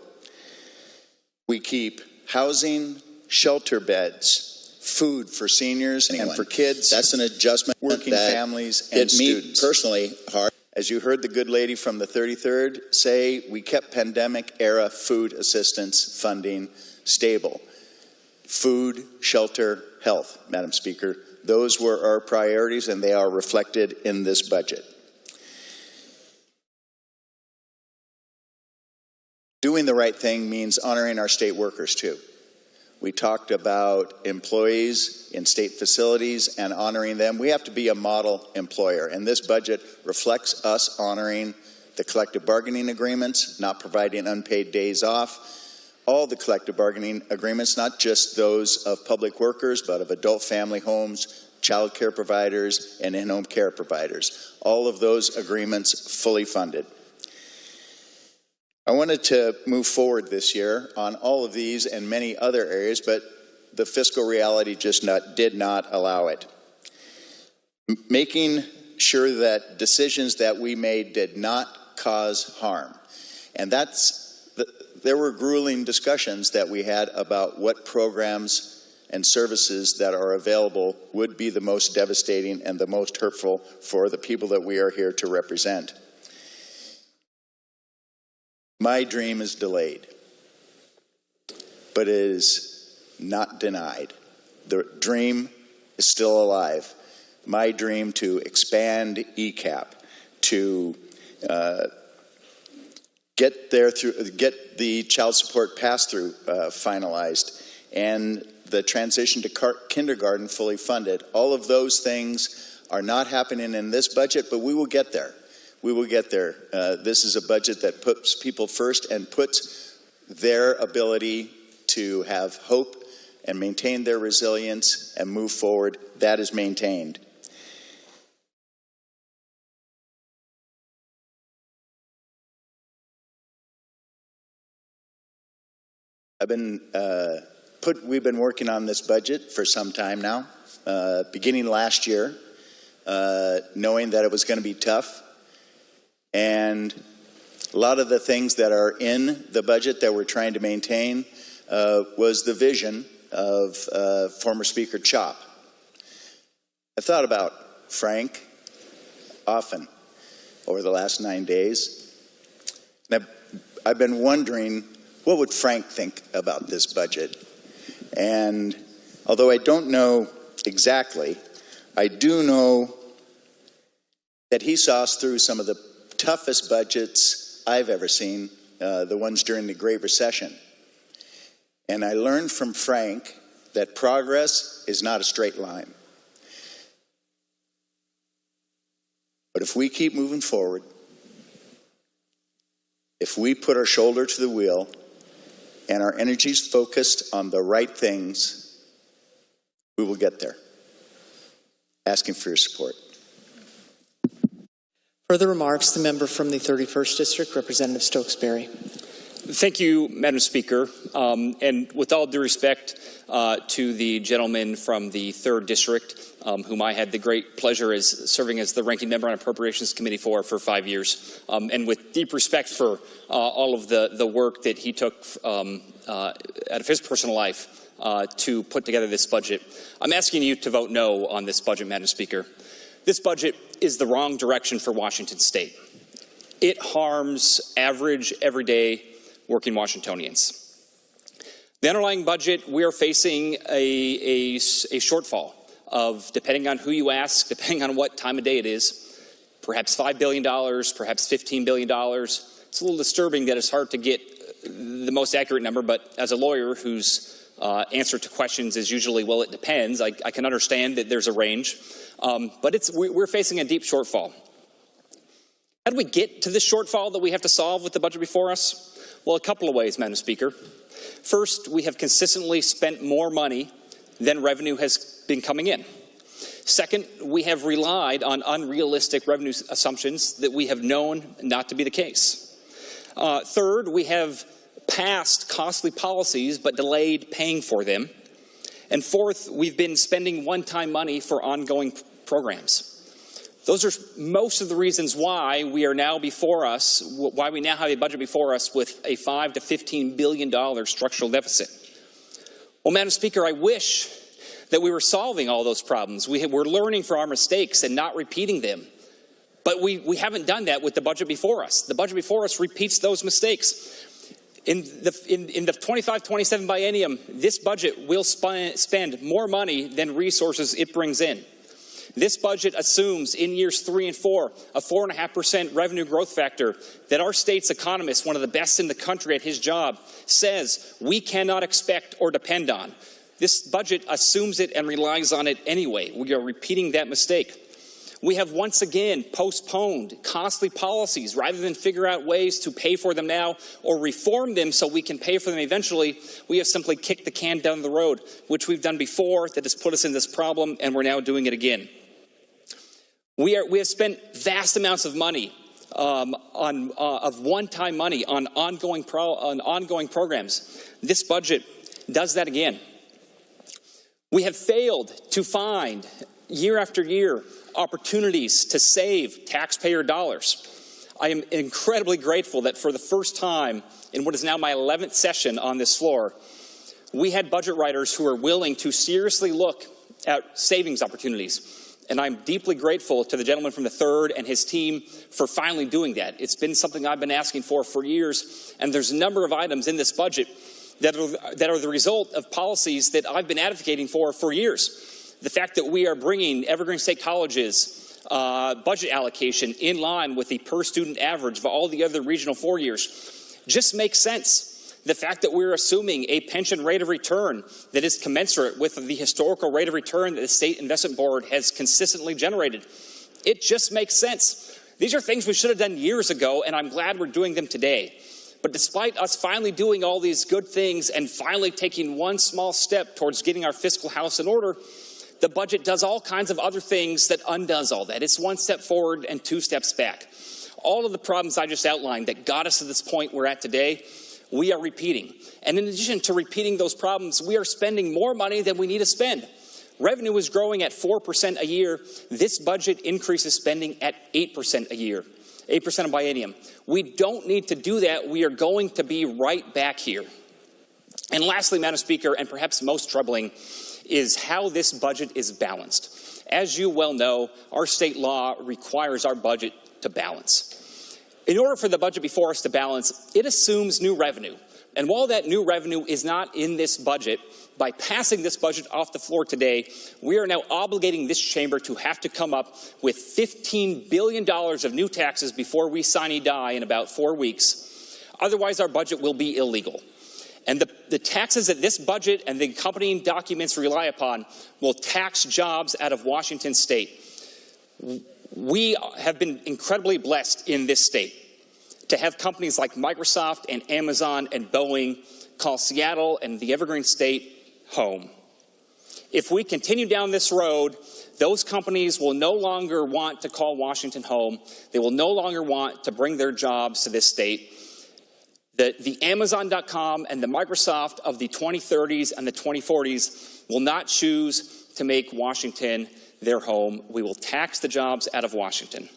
We keep housing, shelter beds, food for seniors and for kids. That's an adjustment. Working families and students. Hit me personally hard. As you heard the good lady from the 33rd say, we kept pandemic-era food assistance funding stable. Food, shelter, health, Madam Speaker. Those were our priorities, and they are reflected in this budget. Doing the right thing means honoring our state workers, too. We talked about employees in state facilities and honoring them. We have to be a model employer, and this budget reflects us honoring the collective bargaining agreements, not providing unpaid days off, all the collective bargaining agreements, not just those of public workers, but of adult family homes, child care providers, and in-home care providers. All of those agreements fully funded. I wanted to move forward this year on all of these and many other areas, but the fiscal reality just did not allow it. Making sure that decisions that we made did not cause harm. And there were grueling discussions that we had about what programs and services that are available would be the most devastating and the most hurtful for the people that we are here to represent. My dream is delayed, but it is not denied. The dream is still alive. My dream to expand ECAP, to get the child support pass-through finalized, and the transition to kindergarten fully funded. All of those things are not happening in this budget, but we will get there. We will get there. This is a budget that puts people first and puts their ability to have hope and maintain their resilience and move forward. That is maintained. We've been working on this budget for some time now, beginning last year, knowing that it was going to be tough. And a lot of the things that are in the budget that we're trying to maintain was the vision of former Speaker Chop. I thought about Frank often over the last 9 days. And I've been wondering, what would Frank think about this budget? And although I don't know exactly, I do know that he saw us through some of the toughest budgets I've ever seen, the ones during the Great Recession. And I learned from Frank that progress is not a straight line. But if we keep moving forward, if we put our shoulder to the wheel and our energies focused on the right things, we will get there. Asking for your support. Further remarks, the member from the 31st District, Representative Stokes-Barry. Thank you, Madam Speaker. And with all due respect to the gentleman from the 3rd District, whom I had the great pleasure as serving as the ranking member on Appropriations Committee for 5 years, and with deep respect for all of the work that he took out of his personal life to put together this budget, I'm asking you to vote no on this budget, Madam Speaker. This budget is the wrong direction for Washington State. It harms average, everyday working Washingtonians. The underlying budget, we are facing a shortfall of, depending on who you ask, depending on what time of day it is, perhaps $5 billion, perhaps $15 billion. It's a little disturbing that it's hard to get the most accurate number, but as a lawyer whose answer to questions is usually, well, it depends, I can understand that there's a range. But we're facing a deep shortfall. How do we get to this shortfall that we have to solve with the budget before us? Well, a couple of ways, Madam Speaker. First, we have consistently spent more money than revenue has been coming in. Second, we have relied on unrealistic revenue assumptions that we have known not to be the case. Third, we have passed costly policies but delayed paying for them. And fourth, we've been spending one-time money for ongoing programs. Those are most of the reasons why we are now before us, why we now have a budget before us with a $5 to $15 billion structural deficit. Well, Madam Speaker, I wish that we were solving all those problems. We're learning from our mistakes and not repeating them. But we haven't done that with the budget before us. The budget before us repeats those mistakes. In the 25-27 biennium, this budget will spend more money than resources it brings in. This budget assumes in years 3 and 4 a 4.5% revenue growth factor that our state's economist, one of the best in the country at his job, says we cannot expect or depend on. This budget assumes it and relies on it anyway. We are repeating that mistake. We have once again postponed costly policies rather than figure out ways to pay for them now or reform them so we can pay for them eventually. We have simply kicked the can down the road, which we've done before that has put us in this problem, and we're now doing it again. We have spent vast amounts of money of one-time money on ongoing programs. This budget does that again. We have failed to find year after year opportunities to save taxpayer dollars. I am incredibly grateful that for the first time in what is now my 11th session on this floor, we had budget writers who are willing to seriously look at savings opportunities. And I'm deeply grateful to the gentleman from the 3rd and his team for finally doing that. It's been something I've been asking for years, and there's a number of items in this budget that are the result of policies that I've been advocating for years. The fact that we are bringing Evergreen State College's budget allocation in line with the per student average of all the other regional 4 years just makes sense. The fact that we're assuming a pension rate of return that is commensurate with the historical rate of return that the State Investment Board has consistently generated, it just makes sense. These are things we should have done years ago, and I'm glad we're doing them today. But despite us finally doing all these good things and finally taking one small step towards getting our fiscal house in order, the budget does all kinds of other things that undoes all that. It's one step forward and two steps back. All of the problems I just outlined that got us to this point we're at today, we are repeating. And in addition to repeating those problems, we are spending more money than we need to spend. Revenue is growing at 4% a year. This budget increases spending at 8% a year, 8% a biennium. We don't need to do that. We are going to be right back here. And lastly, Madam Speaker, and perhaps most troubling, is how this budget is balanced. As you well know, our state law requires our budget to balance. In order for the budget before us to balance, it assumes new revenue. And while that new revenue is not in this budget, by passing this budget off the floor today, we are now obligating this chamber to have to come up with $15 billion of new taxes before we sine die in about 4 weeks. Otherwise, our budget will be illegal. And the taxes that this budget and the accompanying documents rely upon will tax jobs out of Washington state. We have been incredibly blessed in this state to have companies like Microsoft and Amazon and Boeing call Seattle and the Evergreen State home. If we continue down this road, those companies will no longer want to call Washington home. They will no longer want to bring their jobs to this state. The Amazon.com and the Microsoft of the 2030s and the 2040s will not choose to make Washington their home. We will tax the jobs out of Washington.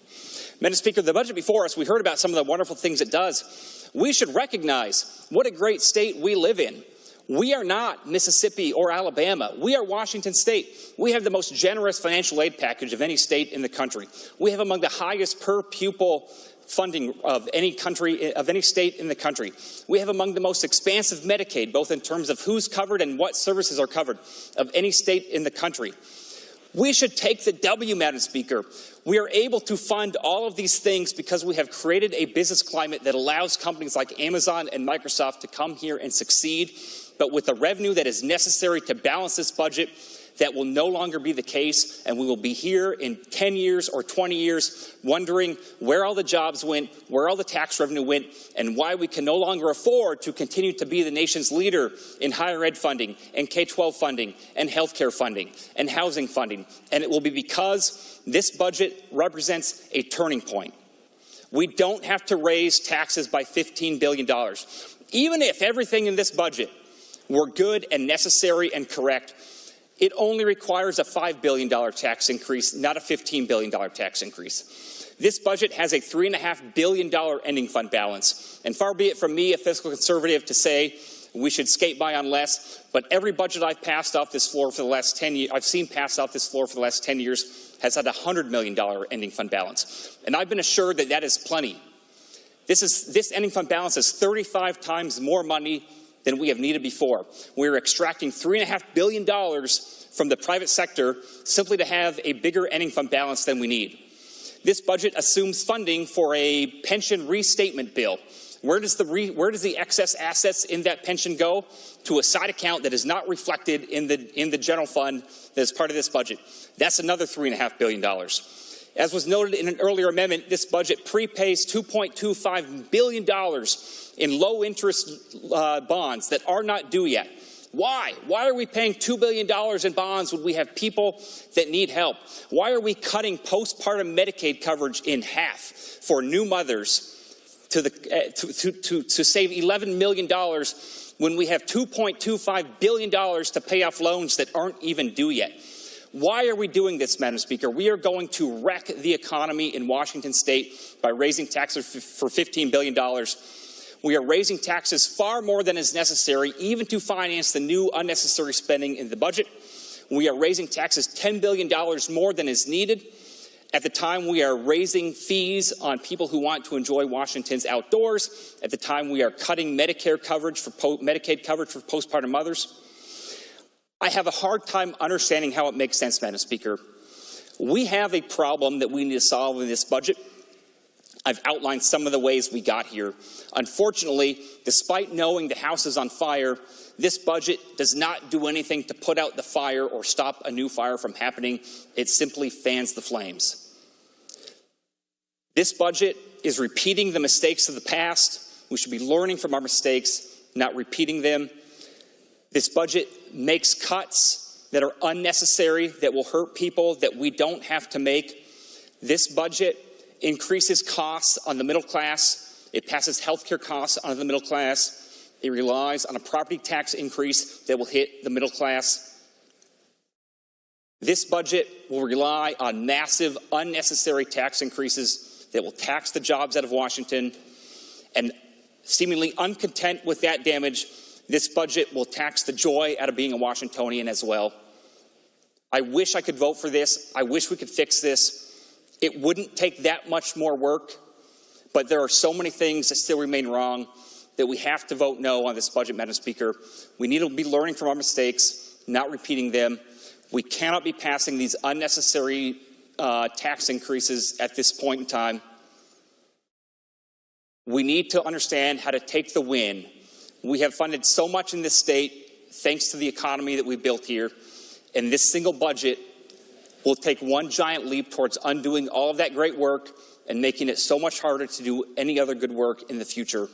Madam Speaker, the budget before us, we heard about some of the wonderful things it does. We should recognize what a great state we live in. We are not Mississippi or Alabama. We are Washington State. We have the most generous financial aid package of any state in the country. We have among the highest per pupil funding of any country, of any state in the country. We have among the most expansive Medicaid, both in terms of who's covered and what services are covered, of any state in the country. We should take the W, Madam Speaker. We are able to fund all of these things because we have created a business climate that allows companies like Amazon and Microsoft to come here and succeed, but with the revenue that is necessary to balance this budget, that will no longer be the case, and we will be here in 10 years or 20 years wondering where all the jobs went, where all the tax revenue went, and why we can no longer afford to continue to be the nation's leader in higher ed funding and K-12 funding and healthcare funding and housing funding. And it will be because this budget represents a turning point. We don't have to raise taxes by $15 billion. Even if everything in this budget were good and necessary and correct, it only requires a $5 billion tax increase, not a $15 billion tax increase. This budget has a $3.5 billion ending fund balance. And far be it from me, a fiscal conservative, to say we should skate by on less, but every budget I've passed off this floor for the last 10 years, I've seen passed off this floor for the last 10 years, has had a $100 million ending fund balance. And I've been assured that that is plenty. This ending fund balance is 35 times more money than we have needed before. We're extracting $3.5 billion from the private sector simply to have a bigger ending fund balance than we need. This budget assumes funding for a pension restatement bill. Where does the excess assets in that pension go? To a side account that is not reflected in the general fund that is part of this budget. That's another $3.5 billion. As was noted in an earlier amendment, this budget prepays $2.25 billion in low-interest bonds that are not due yet. Why? Why are we paying $2 billion in bonds when we have people that need help? Why are we cutting postpartum Medicaid coverage in half for new mothers to save $11 million when we have $2.25 billion to pay off loans that aren't even due yet? Why are we doing this, Madam Speaker? We are going to wreck the economy in Washington State by raising taxes for $15 billion. We are raising taxes far more than is necessary, even to finance the new unnecessary spending in the budget. We are raising taxes $10 billion more than is needed. At the time we are raising fees on people who want to enjoy Washington's outdoors. At the time we are cutting Medicaid coverage for postpartum mothers. I have a hard time understanding how it makes sense, Madam Speaker. We have a problem that we need to solve in this budget. I've outlined some of the ways we got here. Unfortunately, despite knowing the house is on fire, this budget does not do anything to put out the fire or stop a new fire from happening. It simply fans the flames. This budget is repeating the mistakes of the past. We should be learning from our mistakes, not repeating them. This budget makes cuts that are unnecessary, that will hurt people, that we don't have to make. This budget increases costs on the middle class. It passes health care costs on the middle class. It relies on a property tax increase that will hit the middle class. This budget will rely on massive, unnecessary tax increases that will tax the jobs out of Washington. And seemingly uncontent with that damage, this budget will tax the joy out of being a Washingtonian as well. I wish I could vote for this. I wish we could fix this. It wouldn't take that much more work, but there are so many things that still remain wrong that we have to vote no on this budget, Madam Speaker. We need to be learning from our mistakes, not repeating them. We cannot be passing these unnecessary tax increases at this point in time. We need to understand how to take the win. We have funded so much in this state thanks to the economy that we built here, and this single budget will take one giant leap towards undoing all of that great work and making it so much harder to do any other good work in the future.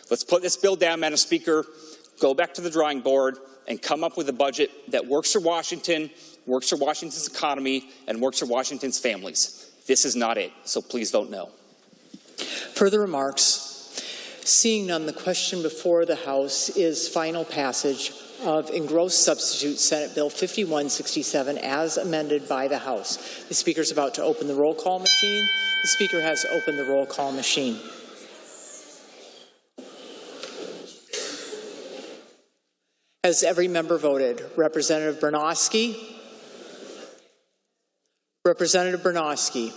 Let's put this bill down, Madam Speaker, go back to the drawing board, and come up with a budget that works for Washington, works for Washington's economy, and works for Washington's families. This is not it, so please vote no. Further remarks? Seeing none, the question before the House is final passage of engrossed substitute Senate Bill 5167 as amended by the House. The Speaker is about to open the roll call machine. The Speaker has opened the roll call machine. Has every member voted? Representative Bernowski? Representative Bernowski.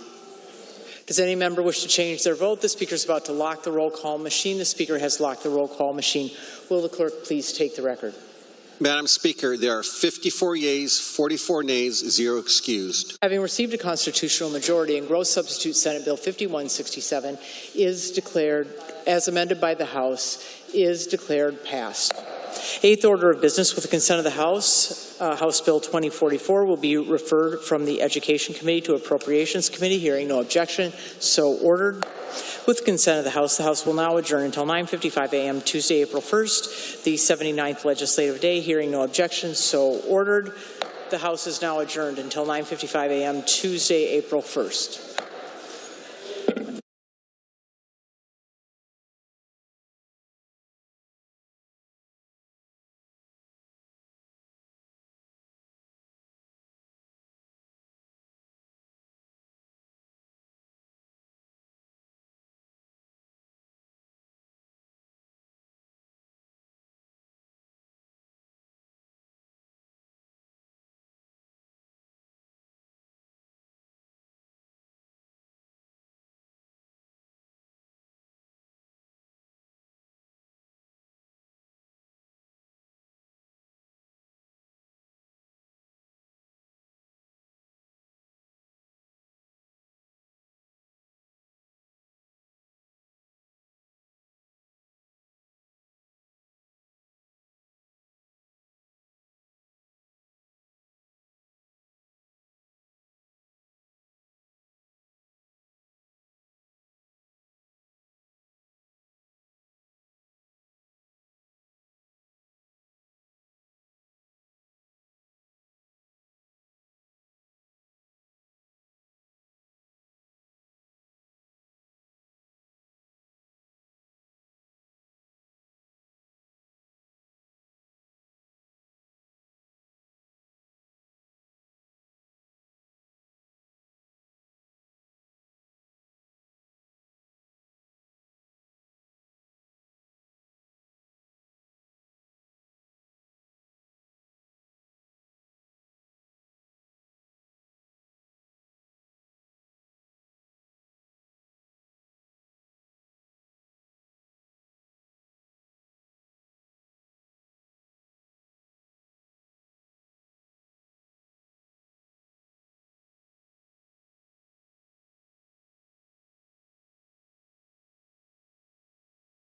Does any member wish to change their vote? The Speaker is about to lock the roll call machine. The Speaker has locked the roll call machine. Will the clerk please take the record? Madam Speaker, there are 54 yeas, 44 nays, 0 excused. Having received a constitutional majority, engrossed substitute Senate Bill 5167 is declared, as amended by the House, is declared passed. Eighth order of business, with the consent of the House, House Bill 2044 will be referred from the Education Committee to Appropriations Committee. Hearing no objection, so ordered. With the consent of the House will now adjourn until 9:55 a.m. Tuesday, April 1st, the 79th legislative day. Hearing no objection, so ordered. The House is now adjourned until 9:55 a.m. Tuesday, April 1st.